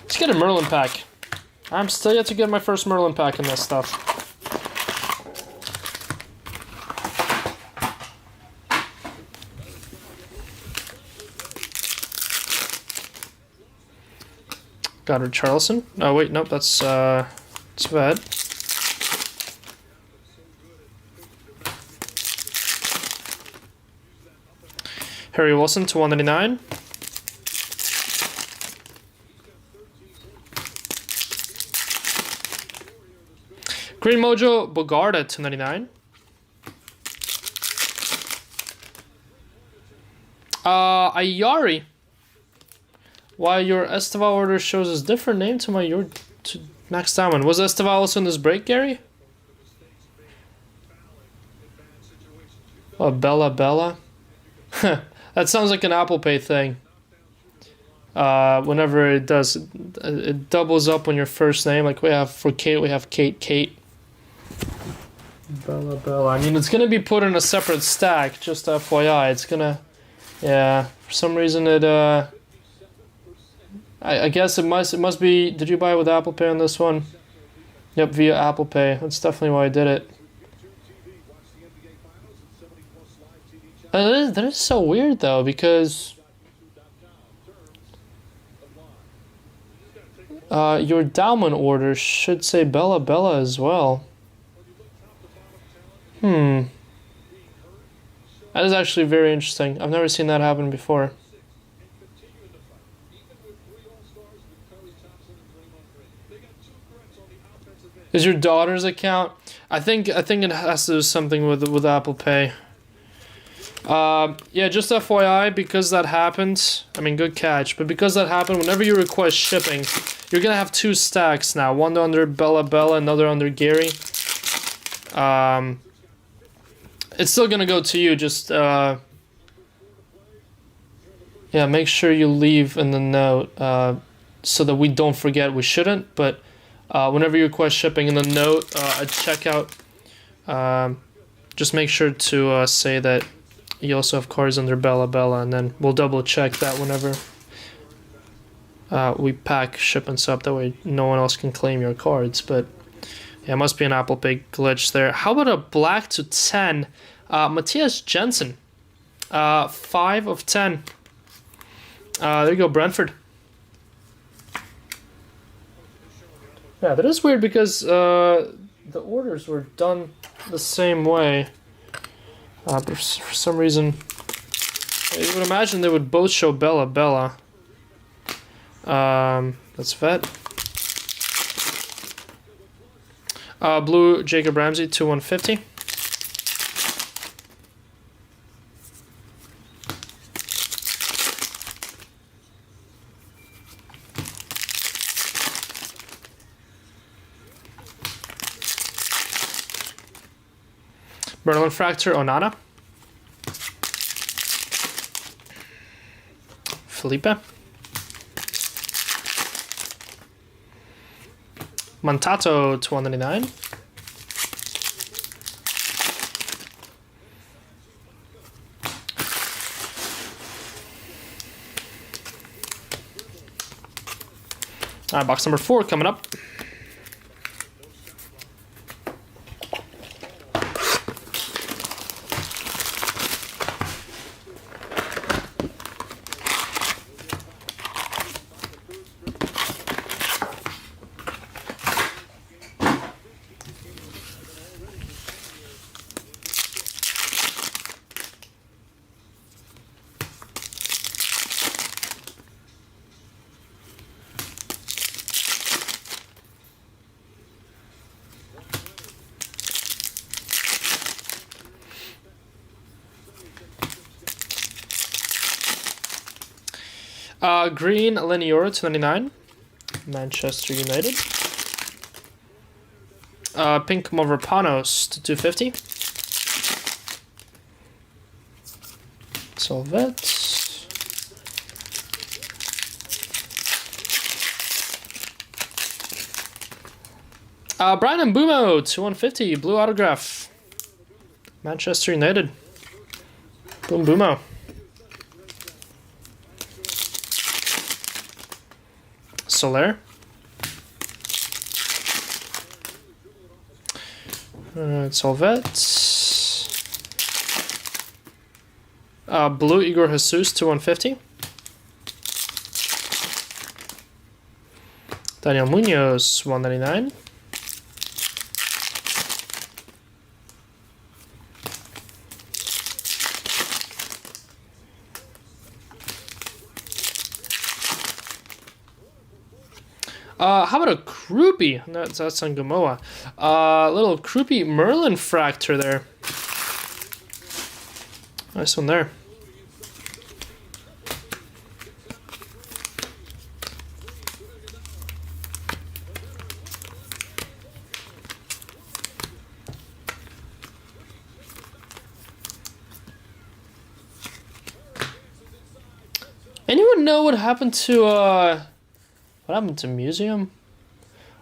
Let's get a Merlin pack. I'm still yet to get my first Merlin pack in this stuff. Got Richarlison. Oh wait, nope, that's bad. Harry Wilson to 199. Green Mojo Bogarda to 99. Ayari. Why your Esteval order shows a different name to my to Max Diamond. Was Esteval also in this break, Gary? Oh, Bella. That sounds like an Apple Pay thing. Whenever it does, it doubles up on your first name. Like we have for Kate, we have Kate. Bella. I mean, it's gonna be put in a separate stack. Just FYI, it's gonna. Yeah, for some reason it. I guess it must be. Did you buy it with Apple Pay on this one? Yep, via Apple Pay. That's definitely why I did it. That is so weird though, because your Dauman order should say Bella as well. That is actually very interesting. I've never seen that happen before. Is your daughter's account? I think it has to do something with Apple Pay. Yeah, just FYI, because that happened, I mean, good catch, but because that happened, whenever you request shipping, you're gonna have 2 stacks now, one under Bella, another under Gary. It's still gonna go to you, just, yeah, make sure you leave in the note, so that we don't forget. We shouldn't, but, whenever you request shipping in the note, at checkout, just make sure to, say that you also have cards under Bella, and then we'll double check that whenever we pack shipments up. That way no one else can claim your cards. But yeah, it must be an Apple Pay glitch there. How about a black to 10? Matthias Jensen. 5 of 10. There you go, Brentford. Yeah, that is weird because the orders were done the same way. But for some reason, I would imagine they would both show Bella. That's vet. Blue Jacob Ramsey 2/150. Merlin Fractor Onana. Felipe. Montato 299. Alright, box number 4 coming up. Green Leniora 299, Manchester United. Pink Mavropanos to 250. Solvet. Brian Mbumo to 150, blue autograph. Manchester United. Boom Bumo. Soler. Solvet. Blue Igor Jesus to 150. Daniel Munoz 199. How about a Croupy? That's on Gamoa. Little Croupy Merlin Fractor there. Nice one there. Anyone know what happened to what happened to Museum?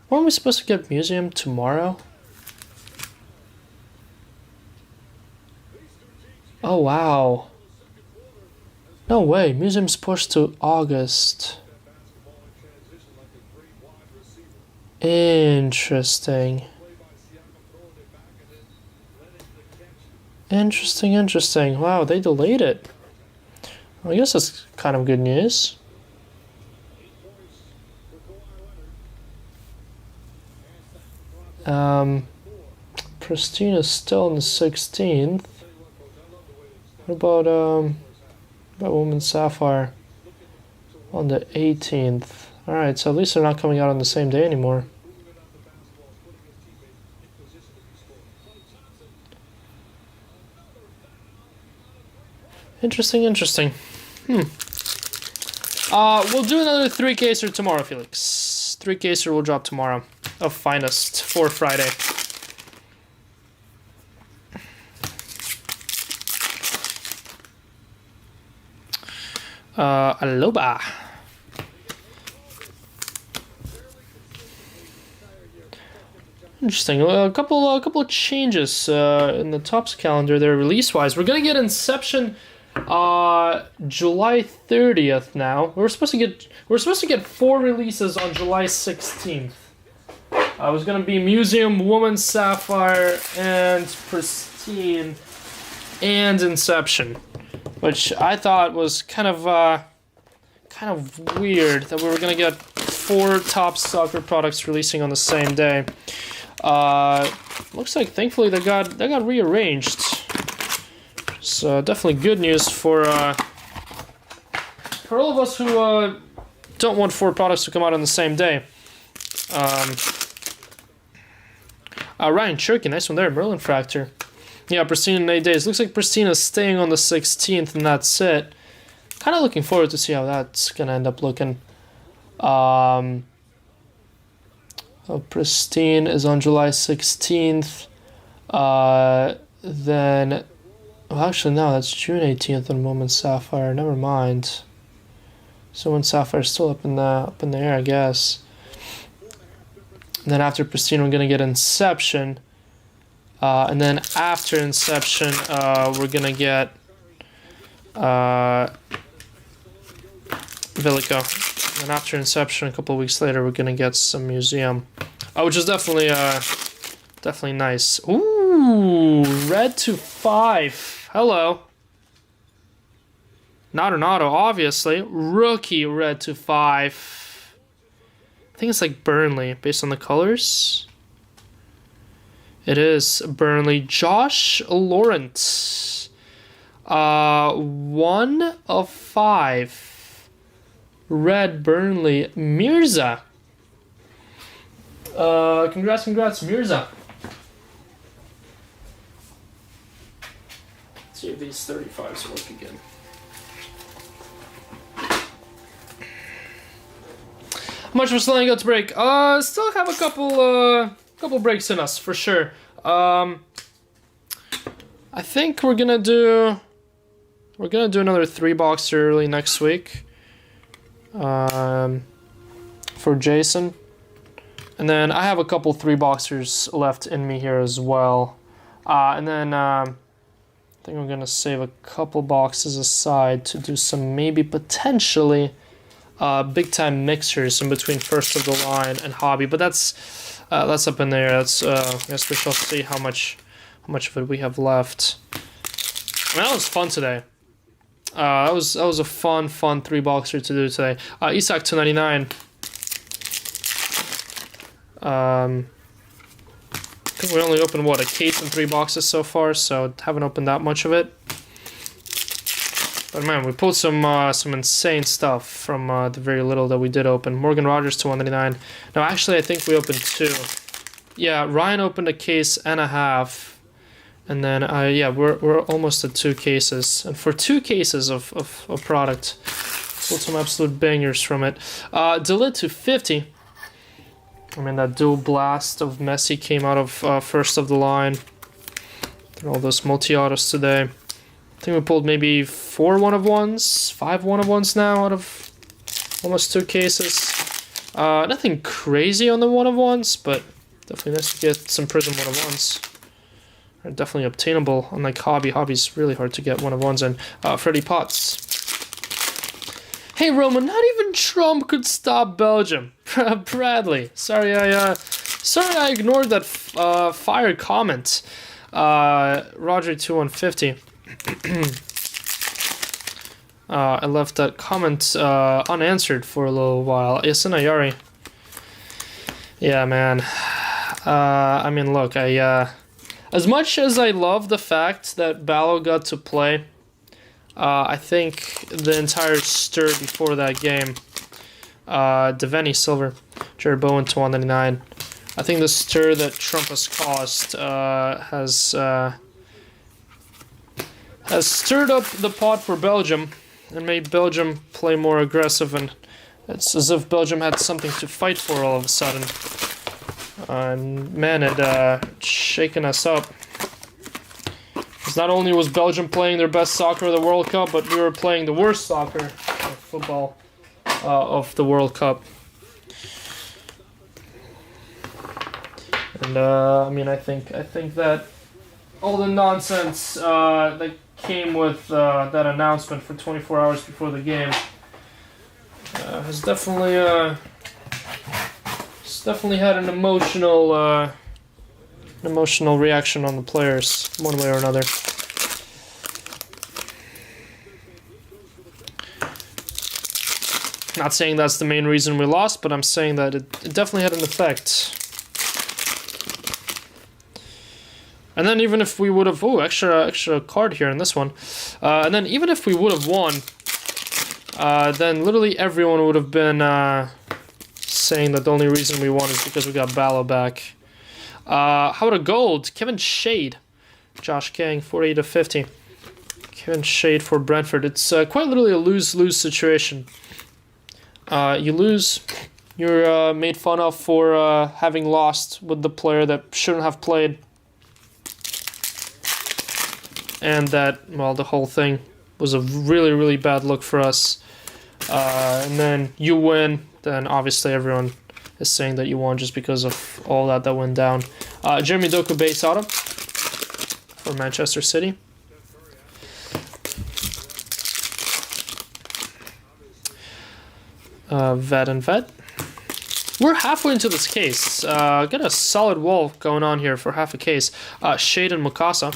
Weren't we supposed to get Museum tomorrow? Oh wow. No way, Museum's pushed to August. Interesting. Interesting. Wow, they delayed it. Well, I guess that's kind of good news. Pristina's still on the 16th. What about Women's Sapphire on the 18th? Alright, so at least they're not coming out on the same day anymore. Interesting. We'll do another 3-caser tomorrow, Felix. 3-caser will drop tomorrow of Finest for Friday. Aloba. Interesting. A couple of changes in the Topps calendar there, release-wise. We're gonna get Inception July 30th now. We're supposed to get 4 releases on July 16th. It was gonna be Museum, Woman's Sapphire, and Pristine, and Inception, which I thought was kind of weird that we were gonna get 4 top soccer products releasing on the same day. Looks like thankfully they got rearranged. So definitely good news for all of us who don't want 4 products to come out on the same day. Ryan Cherky, nice one there. Merlin Fractor. Yeah, Pristine in 8 days. Looks like Pristine is staying on the 16th, and that's it. Kind of looking forward to see how that's going to end up looking. Pristine is on July 16th. Then... Well, actually, no, that's June 18th on Moment Sapphire. Never mind. So when Sapphire's still up in the air, I guess. And then after Pristine, we're gonna get Inception. And then after Inception, we're gonna get Villico. And after Inception, a couple of weeks later, we're gonna get some Museum, which is definitely nice. Ooh, red to 5. Hello. Not an auto, obviously. Rookie red to 5. I think it's like Burnley, based on the colors. It is Burnley. Josh Lawrence. 1 of 5. Red Burnley. Mirza. Congrats, Mirza. Let's see if these 35s work again. How much for Selling Go to break? Still have a couple breaks in us for sure. I think we're gonna do another 3-boxer early next week. For Jason, and then I have a couple 3-boxers left in me here as well. And then I think we're gonna save a couple boxes aside to do some maybe potentially big time mixers in between first of the line and hobby, but that's up in there. That's I guess we shall see how much of it we have left. I mean, that was fun today. That was a fun 3-boxer to do today. Isak 299. I think we only opened what, a case and 3 boxes so far, so haven't opened that much of it. But man, we pulled some insane stuff from the very little that we did open. Morgan Rogers to 199. No, actually, I think we opened 2. Yeah, Ryan opened a case and a half, and then yeah, we're almost at 2 cases. And for 2 cases of product, pulled some absolute bangers from it. Delit to 50. I mean, that dual blast of Messi came out of first of the line. And all those multi-autos today. I think we pulled maybe 4 1-of-1s, 5 1-of-1s now out of almost 2 cases. Nothing crazy on the 1-of-1s, but definitely nice to get some Prizm 1-of-1s. They're definitely obtainable, unlike Hobby. Hobby's really hard to get 1-of-1s in. Freddie Potts. Hey Roman, not even Trump could stop Belgium. Bradley, sorry I ignored that fire comment. Roger 2150. I left that comment unanswered for a little while. Yasuna Yari. Yeah, man. I mean, look, as much as I love the fact that Ballo got to play, I think the entire stir before that game, Deveni Silver, Jared Bowen to 199. I think the stir that Trump has caused has stirred up the pot for Belgium and made Belgium play more aggressive, and it's as if Belgium had something to fight for all of a sudden. And man, it shaken us up. Because not only was Belgium playing their best soccer of the World Cup, but we were playing the worst soccer of football of the World Cup. And I mean, I think that all the nonsense that came with that announcement for 24 hours before the game has definitely had an emotional reaction on the players, one way or another. Not saying that's the main reason we lost, but I'm saying that it definitely had an effect. And then even if we would have... Oh, extra card here in this one. And then even if we would have won, then literally everyone would have been saying that the only reason we won is because we got Ballo back. How about a gold? Kevin Shade. Josh King, 48/50. Kevin Shade for Brentford. It's quite literally a lose-lose situation. You lose, you're made fun of for having lost with the player that shouldn't have played. And that, well, the whole thing was a really, really bad look for us. And then you win, then obviously everyone is saying that you won just because of all that went down. Jeremy Doku base auto for Manchester City. Vet and Vet. We're halfway into this case. Got a solid wall going on here for half a case. Shade and Mukasa.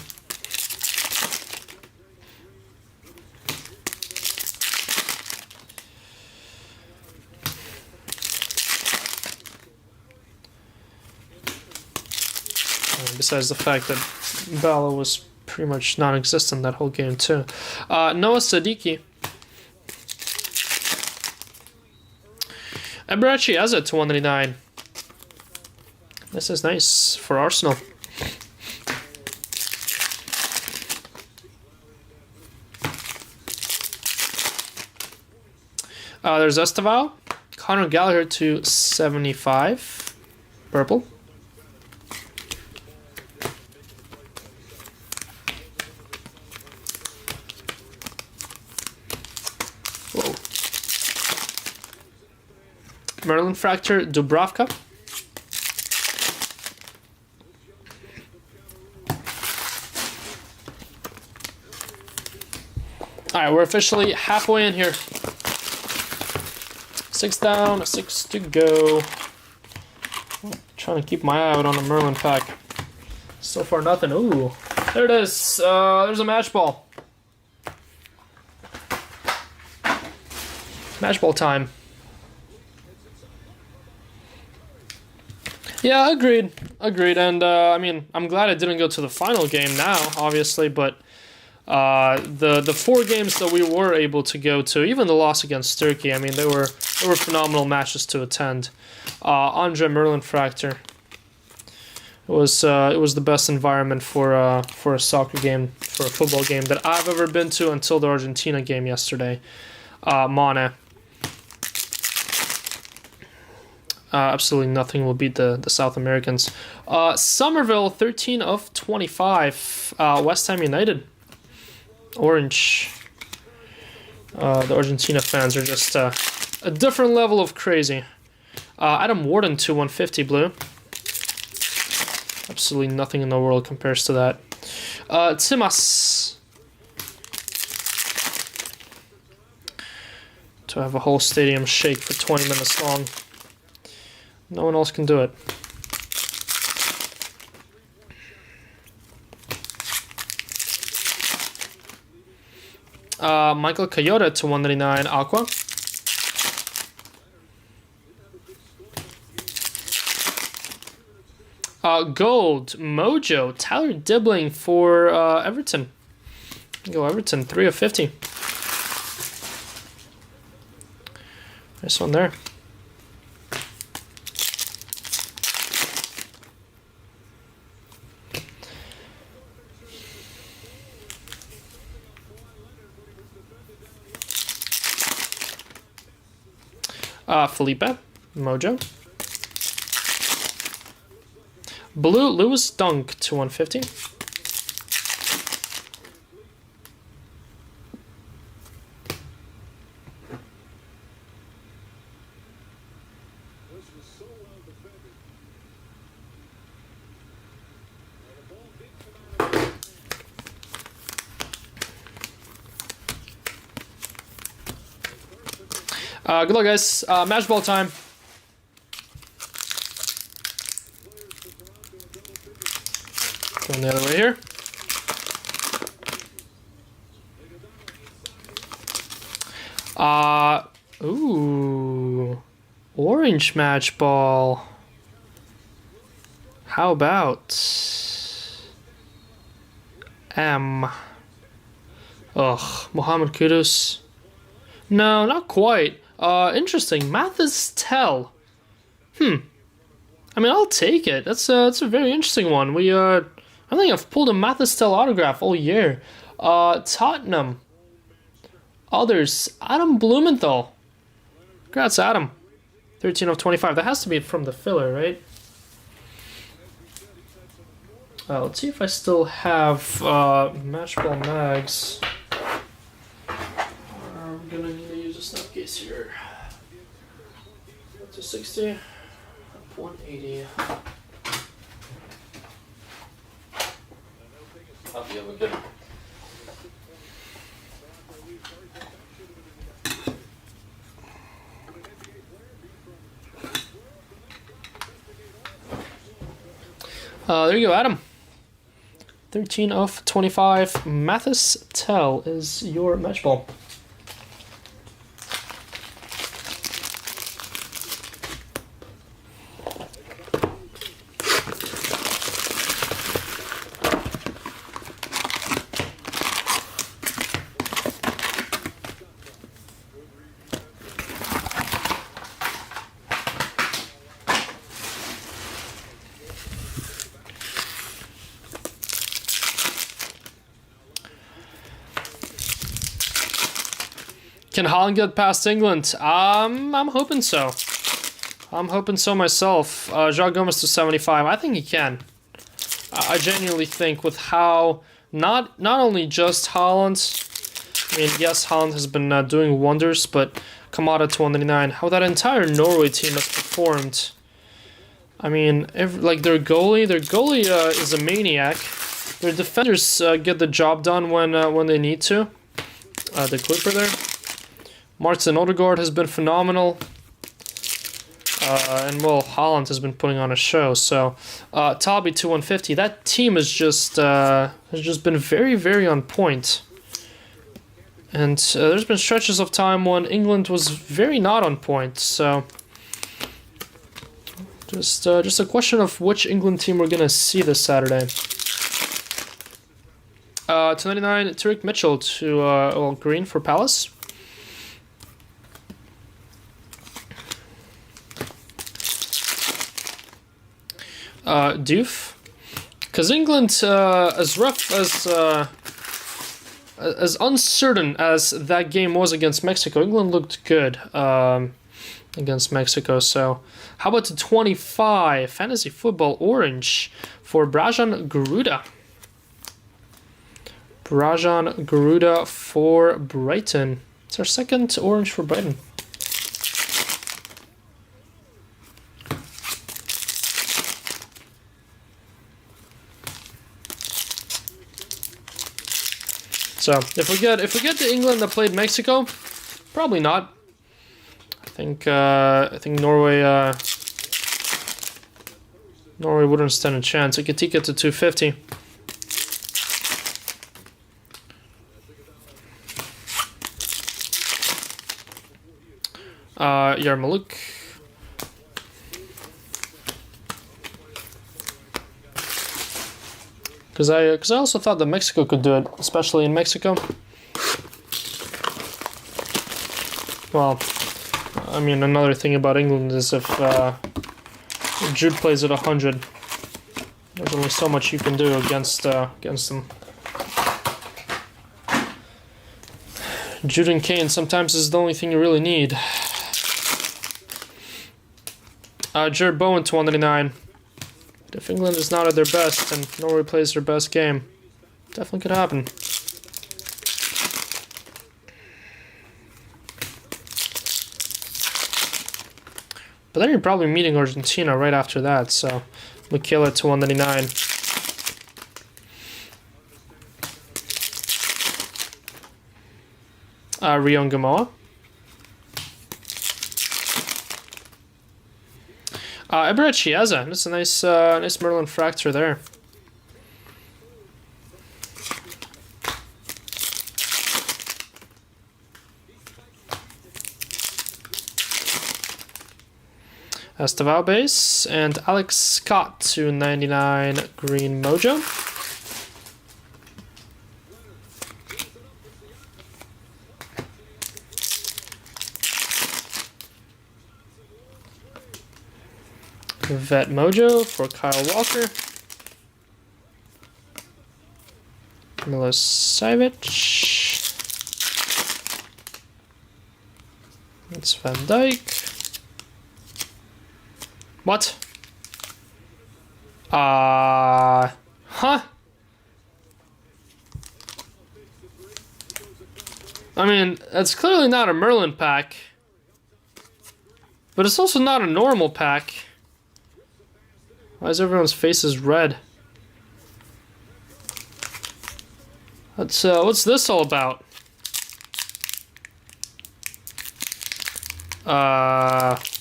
Besides the fact that Ballo was pretty much non-existent that whole game too. Noah Sadiki. Eberechi Eze to 199. This is nice for Arsenal. There's Esteval. Conor Gallagher to 75. Purple. Whoa. Merlin Fracture, Dubravka. Alright, we're officially halfway in here. 6 down, 6 to go. Trying to keep my eye out on a Merlin pack. So far, nothing. Ooh, there it is. There's a match ball. Match ball time. Yeah, agreed. And I mean, I'm glad I didn't go to the final game now, obviously, but the 4 games that we were able to go to, even the loss against Turkey, I mean, they were phenomenal matches to attend. Andre Merlin Fracture. It was the best environment for a soccer game, for a football game that I've ever been to until the Argentina game yesterday. Mane. Absolutely nothing will beat the South Americans. Somerville, 13 of 25. West Ham United. Orange. The Argentina fans are just a different level of crazy. Adam Warden to 150 blue. Absolutely nothing in the world compares to that. Timas. To have a whole stadium shake for 20 minutes long. No one else can do it. Michael Kayota to 199 Aqua. Gold Mojo Tyler Dibbling for Everton. Go Everton, 3 of 50. Nice one there. Felipe, Mojo. Blue, Lewis Dunk to 150. Good luck, guys. Match ball time. Going the other way here. Ooh. Orange match ball. How about M? Ugh, Mohammed Kudus. No, not quite. Interesting. Mathis Tell. I mean, I'll take it. That's a very interesting one. I think I've pulled a Mathis Tell autograph all year. Tottenham. Others. Adam Blumenthal. Congrats, Adam. 13 of 25. That has to be from the filler, right? Let's see if I still have match ball mags. I'm gonna need to use a snap case here. Up to 60, up 180. Hope you have a good one. There you go, Adam. 13 of 25. Mathis Tell is your match ball. Can Holland get past England? I'm hoping so. I'm hoping so myself. João Gomes to 75. I think he can. I genuinely think with how not only just Holland. I mean, yes, Holland has been doing wonders, but Kamada to 199. How that entire Norway team has performed. I mean, like their goalie is a maniac. Their defenders get the job done when they need to. The Clipper there. Martin Odegaard has been phenomenal. And well, Holland has been putting on a show. So, Toby to 150. That team has just been very, very on point. And there's been stretches of time when England was very not on point. So, just a question of which England team we're gonna see this Saturday. 299 Tariq Mitchell to green for Palace. Doof, because England, as rough as uncertain as that game was against Mexico, England looked good against Mexico. So, how about the 25 fantasy football orange for Brajan Garuda? Brajan Garuda for Brighton. It's our second orange for Brighton. So if we get to England that played Mexico, probably not. I think Norway wouldn't stand a chance. I could take it to 250. Yarmouk. Because I also thought that Mexico could do it, especially in Mexico. Well, I mean, another thing about England is if Jude plays at 100, there's only so much you can do against them. Jude and Kane sometimes is the only thing you really need. Jared Bowen to 199. If England is not at their best and Norway plays their best game, definitely could happen. But then you're probably meeting Argentina right after that, so Michaela to 199. Rion Gamoa. Eberat Chiesa. That's a nice Merlin fracture there. Esteval base, and Alex Scott to 99 green mojo. Vet mojo for Kyle Walker. Milosevic. It's Van Dijk. What? Huh? I mean, it's clearly not a Merlin pack. But it's also not a normal pack. Why is everyone's faces red? What's this all about?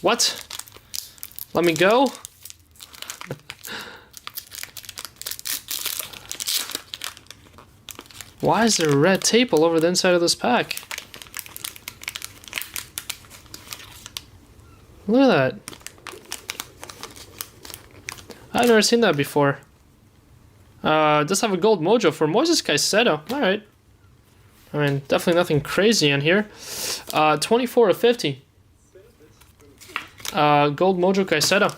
What? Let me go? Why is there red tape all over the inside of this pack? Look at that. I've never seen that before. It does have a gold mojo for Moises Caicedo. Alright. I mean, definitely nothing crazy in here. 24 of 50. Gold mojo Caicedo.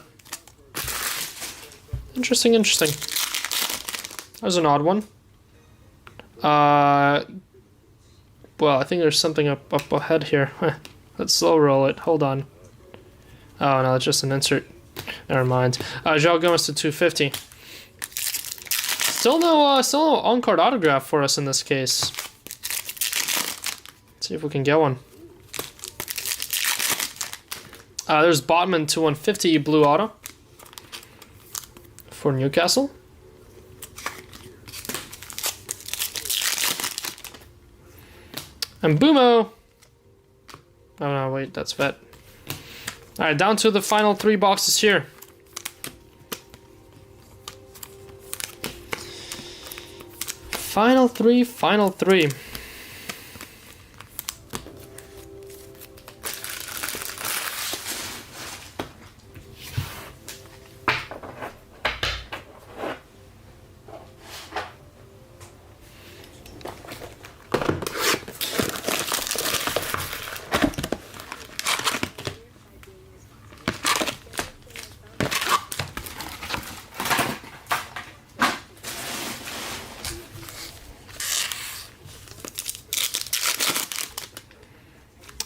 Interesting, interesting. That was an odd one. Well, I think there's something up ahead here. Let's slow roll it. Hold on. Oh no, it's just an insert. Never mind. João Gomes to 250. Still no on-card autograph for us in this case. Let's see if we can get one. There's Botman to 150 blue auto for Newcastle. And Bumo. Oh no, wait, that's vet. Alright, down to the final 3 boxes here. Final three.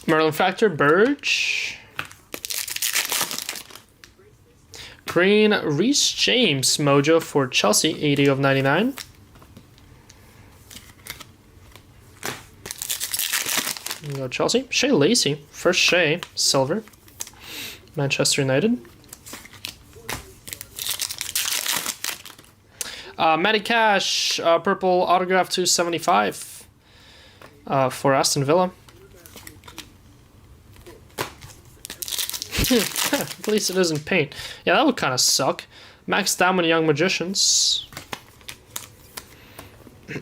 Merlin Factor, Burge. Green, Reece James, mojo for Chelsea, 80 of 99. There you go, Chelsea. Shea Lacey, first Shea, silver. Manchester United. Matty Cash, purple autograph 275 for Aston Villa. At least it isn't paint. Yeah, that would kind of suck. Max Diamond, Young Magicians. Yeah,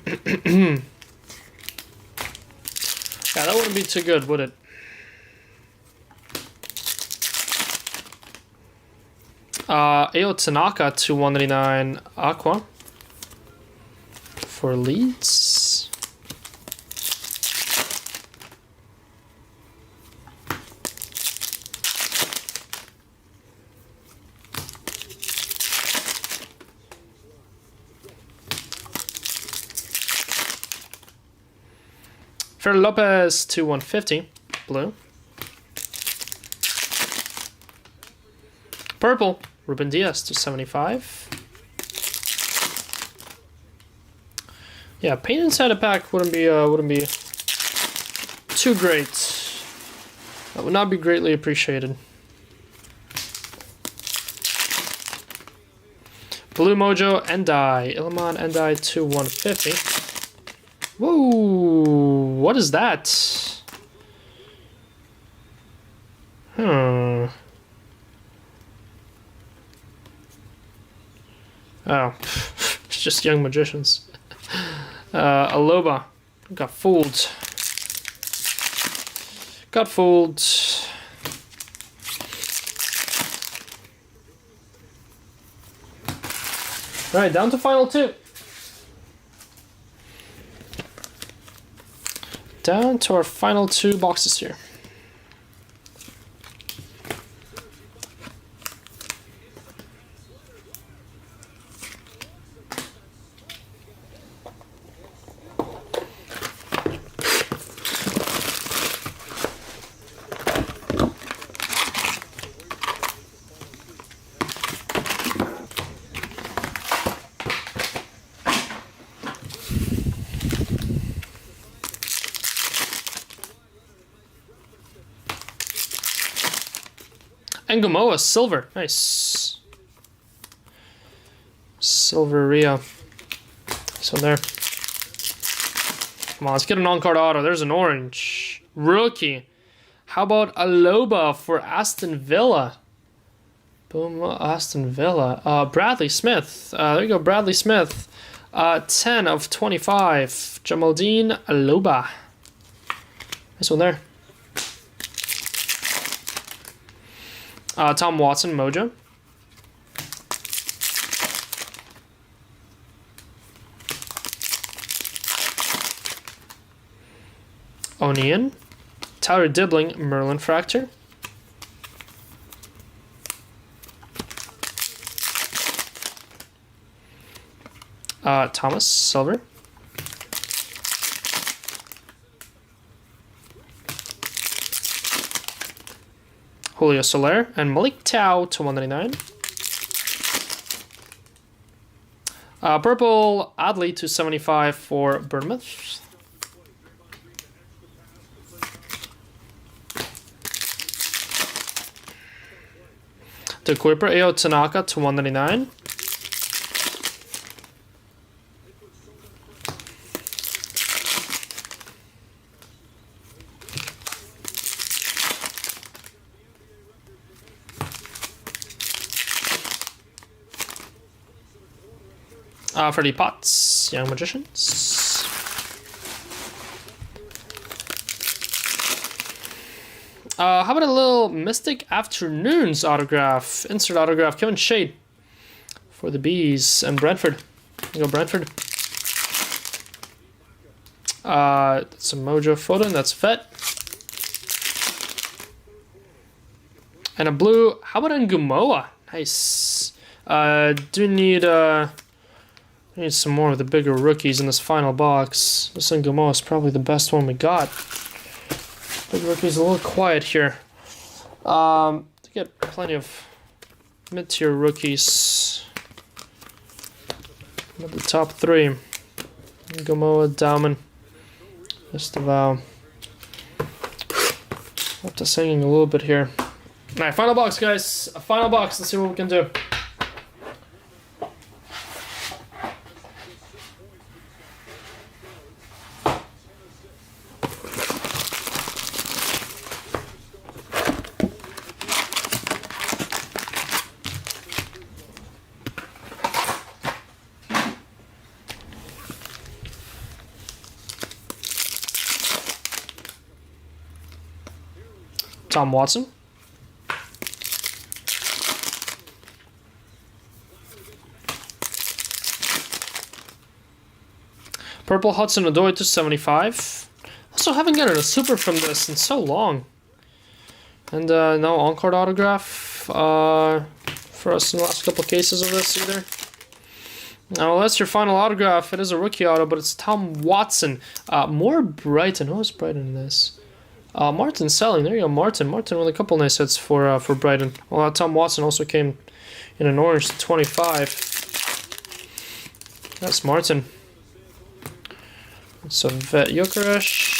that wouldn't be too good, would it? Ao Tanaka to 199 Aqua for Leeds. Fer Lopez to 150, blue. Purple, Ruben Diaz to 75. Yeah, paint inside a pack wouldn't be too great. That would not be greatly appreciated. Blue Mojo Endai, Iliman Endai to 150. Whoa, what is that? Oh, it's just Young Magicians. Aloba, got fooled. All right, down to final 2. Down to our final 2 boxes here. And Gamoa, silver. Nice. Silver Rio. So there. Come on, let's get an on-card auto. There's an orange. Rookie. How about Aloba for Aston Villa? Boom, Aston Villa. Bradley Smith. There you go, Bradley Smith. 10 of 25. Jamaldine Aloba. Nice one there. Tom Watson, Mojo. O'Neill. Tyler Dibbling, Merlin Fractor. Thomas, silver. Julio Soler and Malik Tao to 199. Purple Adley to 75 for Bournemouth. The Kuiper Ao Tanaka to 199. Freddie Potts, Young Magicians. How about a little Mystic Afternoons autograph? Insert autograph, Kevin Shade for the Bees and Brentford. There you go, Brentford. That's a Mojo photo, and that's Vet. And a blue, how about Ngumoa? Nice. Do need need some more of the bigger rookies in this final box. This Ngumoa is probably the best one we got. Big rookies a little quiet here. To get plenty of mid-tier rookies. At the top 3. Ngumoa, Dauman, Estevao. Left us hanging a little bit here. Alright, final box, guys. A final box. Let's see what we can do. Tom Watson. Purple Hudson Odoi to 75. Also haven't gotten a super from this in so long. And no on-card autograph for us in the last couple of cases of this either. Now that's your final autograph. It is a rookie auto, but it's Tom Watson. More Brighton. Who is Brighton in this? Martin selling. There you go, Martin. Martin with a couple nice hits for Brighton. Well, Tom Watson also came in an orange to 25. That's Martin. So Vet Jokeresh.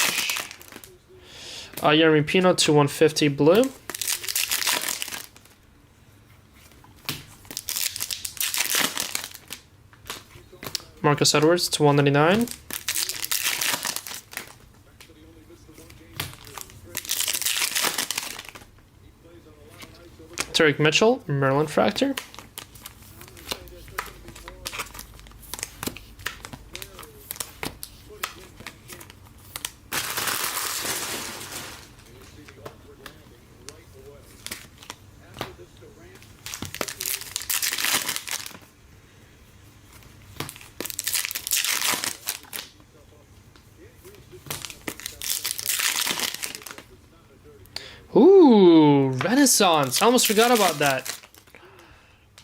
Jeremy Pino to 150 blue. Marcus Edwards to 199. Tarek Mitchell, Merlin Fractor. Renaissance. I almost forgot about that.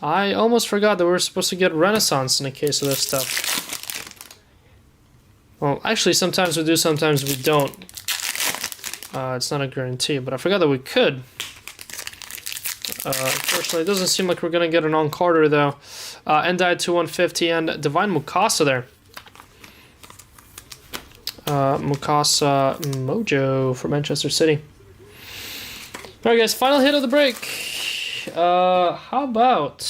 I almost forgot that we were supposed to get Renaissance in the case of this stuff. Well, actually, sometimes we do, sometimes we don't. It's not a guarantee, but I forgot that we could. Unfortunately, it doesn't seem like we're going to get an on-carder, though. Endai to 150 and Divine Mukasa there. Mukasa Mojo for Manchester City. Alright, guys, final hit of the break. How about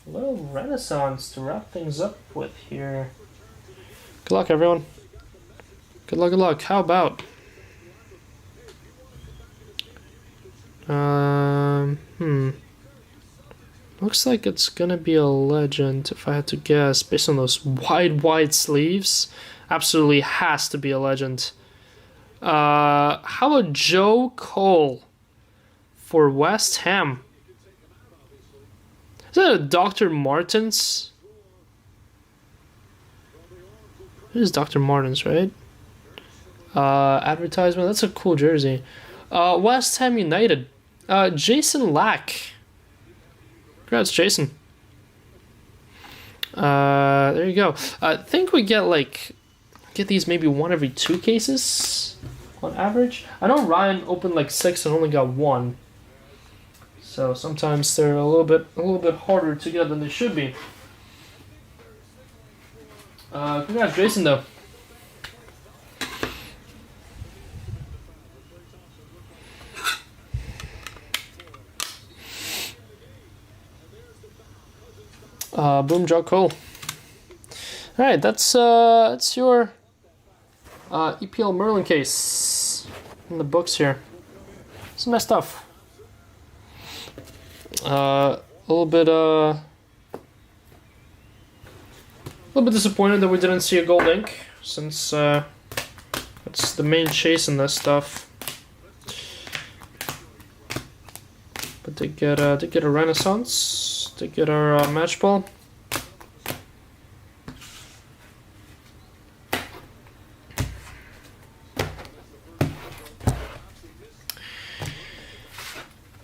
a little Renaissance to wrap things up with here? Good luck, everyone. Good luck, good luck. How about... Looks like it's gonna be a legend, if I had to guess, based on those wide sleeves. Absolutely has to be a legend. How about Joe Cole for West Ham? Is that a Dr. Martens? It is Dr. Martens, right? Advertisement. That's a cool jersey. West Ham United. Jason Lack. Congrats, Jason. There you go. I think we get these maybe one every 2 cases on average. I know Ryan opened like 6 and only got 1. So sometimes they're a little bit harder to get than they should be. Congrats, Jason, though. Boom, Joe Cole. All right, that's your EPL Merlin case in the books here. Some nice stuff. A little bit disappointed that we didn't see a gold ink, since that's the main chase in this stuff. But they get a Renaissance. They get our match ball.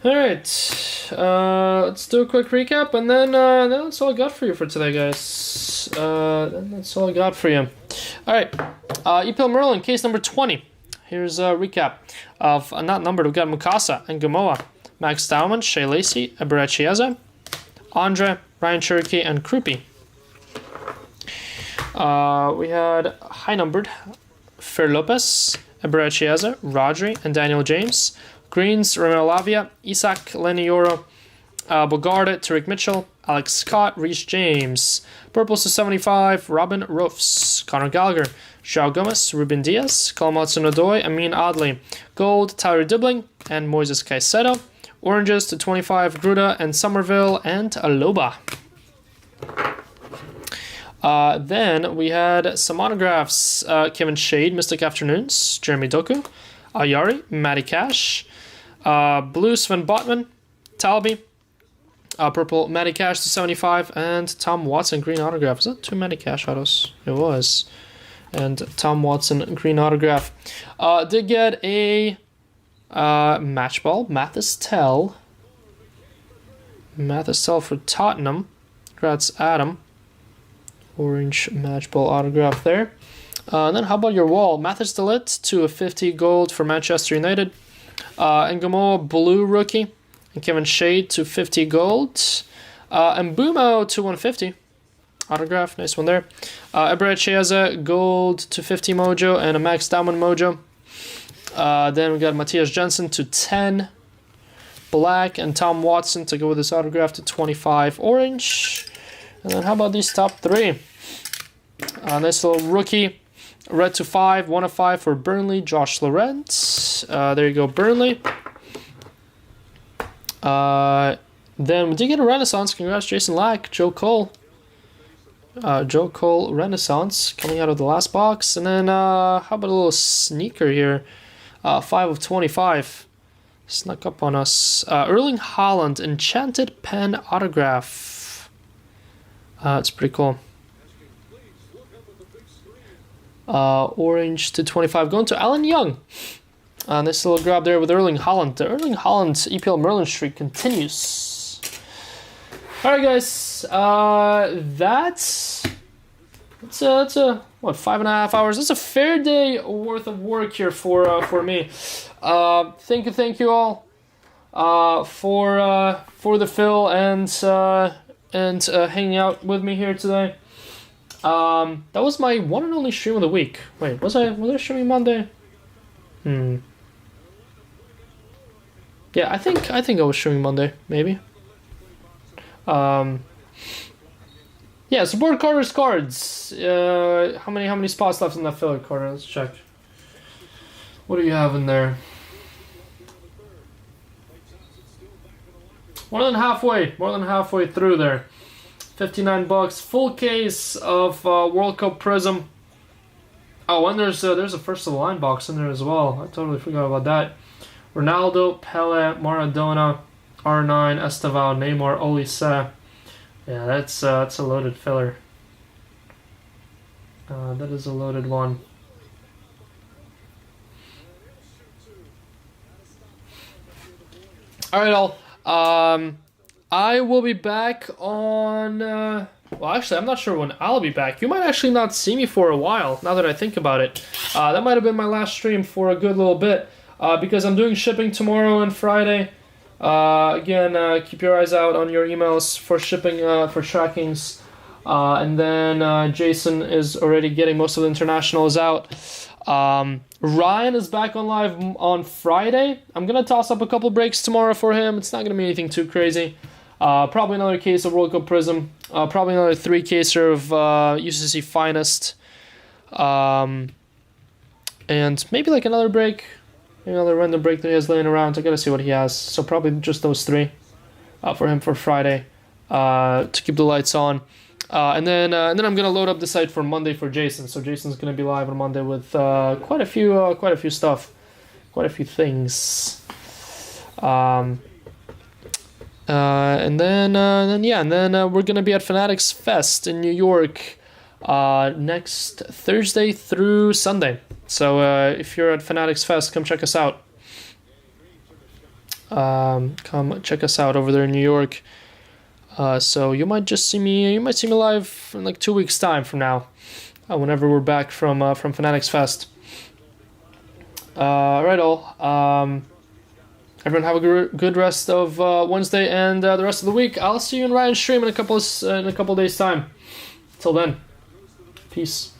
Alright, let's do a quick recap, and then that's all I got for you for today, guys. That's all I got for you. Alright, EPL Merlin, case number 20. Here's a recap of, not numbered, we've got Mukasa and Gamoa, Max Dowman, Shea Lacey, Eberechieza, Andre, Ryan Cherokee, and Krupi. We had high numbered, Fer Lopez, Eberechieza, Rodri, and Daniel James. Greens, Romeo Lavia, Isaac Lenioro, Bogarde, Tariq Mitchell, Alex Scott, Reece James. Purples to 75, Robin Roofs, Conor Gallagher, João Gomes, Ruben Diaz, Kalmatsu Odoi, Amin Adli. Gold, Tyler Dibling, and Moises Caicedo. Oranges to 25, Gruda and Somerville, and Aloba. Then we had some autographs. Kevin Shade, Mystic Afternoons, Jeremy Doku, Ayari, Matty Cash, blue Sven Botman, Talby, purple Matty Cash to 75, and Tom Watson green autograph. Is that 2 Matty Cash autos? It was. And Tom Watson green autograph. Did get a match ball, Mathis Tell. Mathis Tell for Tottenham. Congrats, Adam. Orange match ball autograph there. And then how about your wall? Mathis De Ligt to a 50 gold for Manchester United. And Gamoa blue rookie. And Kevin Shade to 50 gold. And Bumo to 150. Autograph, nice one there. Eberechieza gold to 50 mojo and a Max Dowman mojo. Then we got Matthias Jensen to 10 black and Tom Watson to go with his autograph to 25 orange. And then how about these top 3? Nice little rookie. Red to 5, 1 of 5 for Burnley, Josh Laurent. There you go, Burnley. Then we did get a Renaissance. Congrats, Jason Lack, Joe Cole. Joe Cole Renaissance coming out of the last box. And then how about a little sneaker here? 5 of 25. Snuck up on us. Erling Haaland, Enchanted Pen autograph. It's pretty cool. Orange to 25. Going to Alan Young. Nice little grab there with Erling Haaland. The Erling Haaland EPL Merlin streak continues. Alright guys, that's a what, 5.5 hours. That's a fair day worth of work here for me. Thank you all for the fill and hanging out with me here today. That was my one and only stream of the week. Wait, was I streaming Monday? Yeah, I think I was streaming Monday, maybe. Yeah, support Carter's cards. How many spots left in that filler, Carter? Let's check. What do you have in there? More than halfway through there. $59, full case of World Cup Prizm. Oh, and there's a first of the line box in there as well. I totally forgot about that. Ronaldo, Pele, Maradona, R9, Esteval, Neymar, Olise. Yeah, that's a loaded filler. That is a loaded one. All right, all. I will be back on. Well, actually, I'm not sure when I'll be back. You might actually not see me for a while. Now that I think about it, that might have been my last stream for a good little bit. Because I'm doing shipping tomorrow and Friday. Again, keep your eyes out on your emails for shipping, for trackings. And then Jason is already getting most of the internationals out. Ryan is back on live on Friday. I'm going to toss up a couple breaks tomorrow for him. It's not going to be anything too crazy. Probably another case of World Cup Prizm. Probably another 3-caser of UCC Finest. And maybe like another break. Another random break that he has laying around. I gotta see what he has. So probably just those 3 for him for Friday to keep the lights on. And then I'm gonna load up the site for Monday for Jason. So Jason's gonna be live on Monday with quite a few stuff, quite a few things. And then we're gonna be at Fanatics Fest in New York next Thursday through Sunday. So if you're at Fanatics Fest, come check us out. Come check us out over there in New York. So you might see me live in like 2 weeks time from now, whenever we're back from Fanatics Fest. Right, all. Everyone have a good rest of Wednesday and the rest of the week. I'll see you in Ryan's stream in a couple days time. Till then, peace.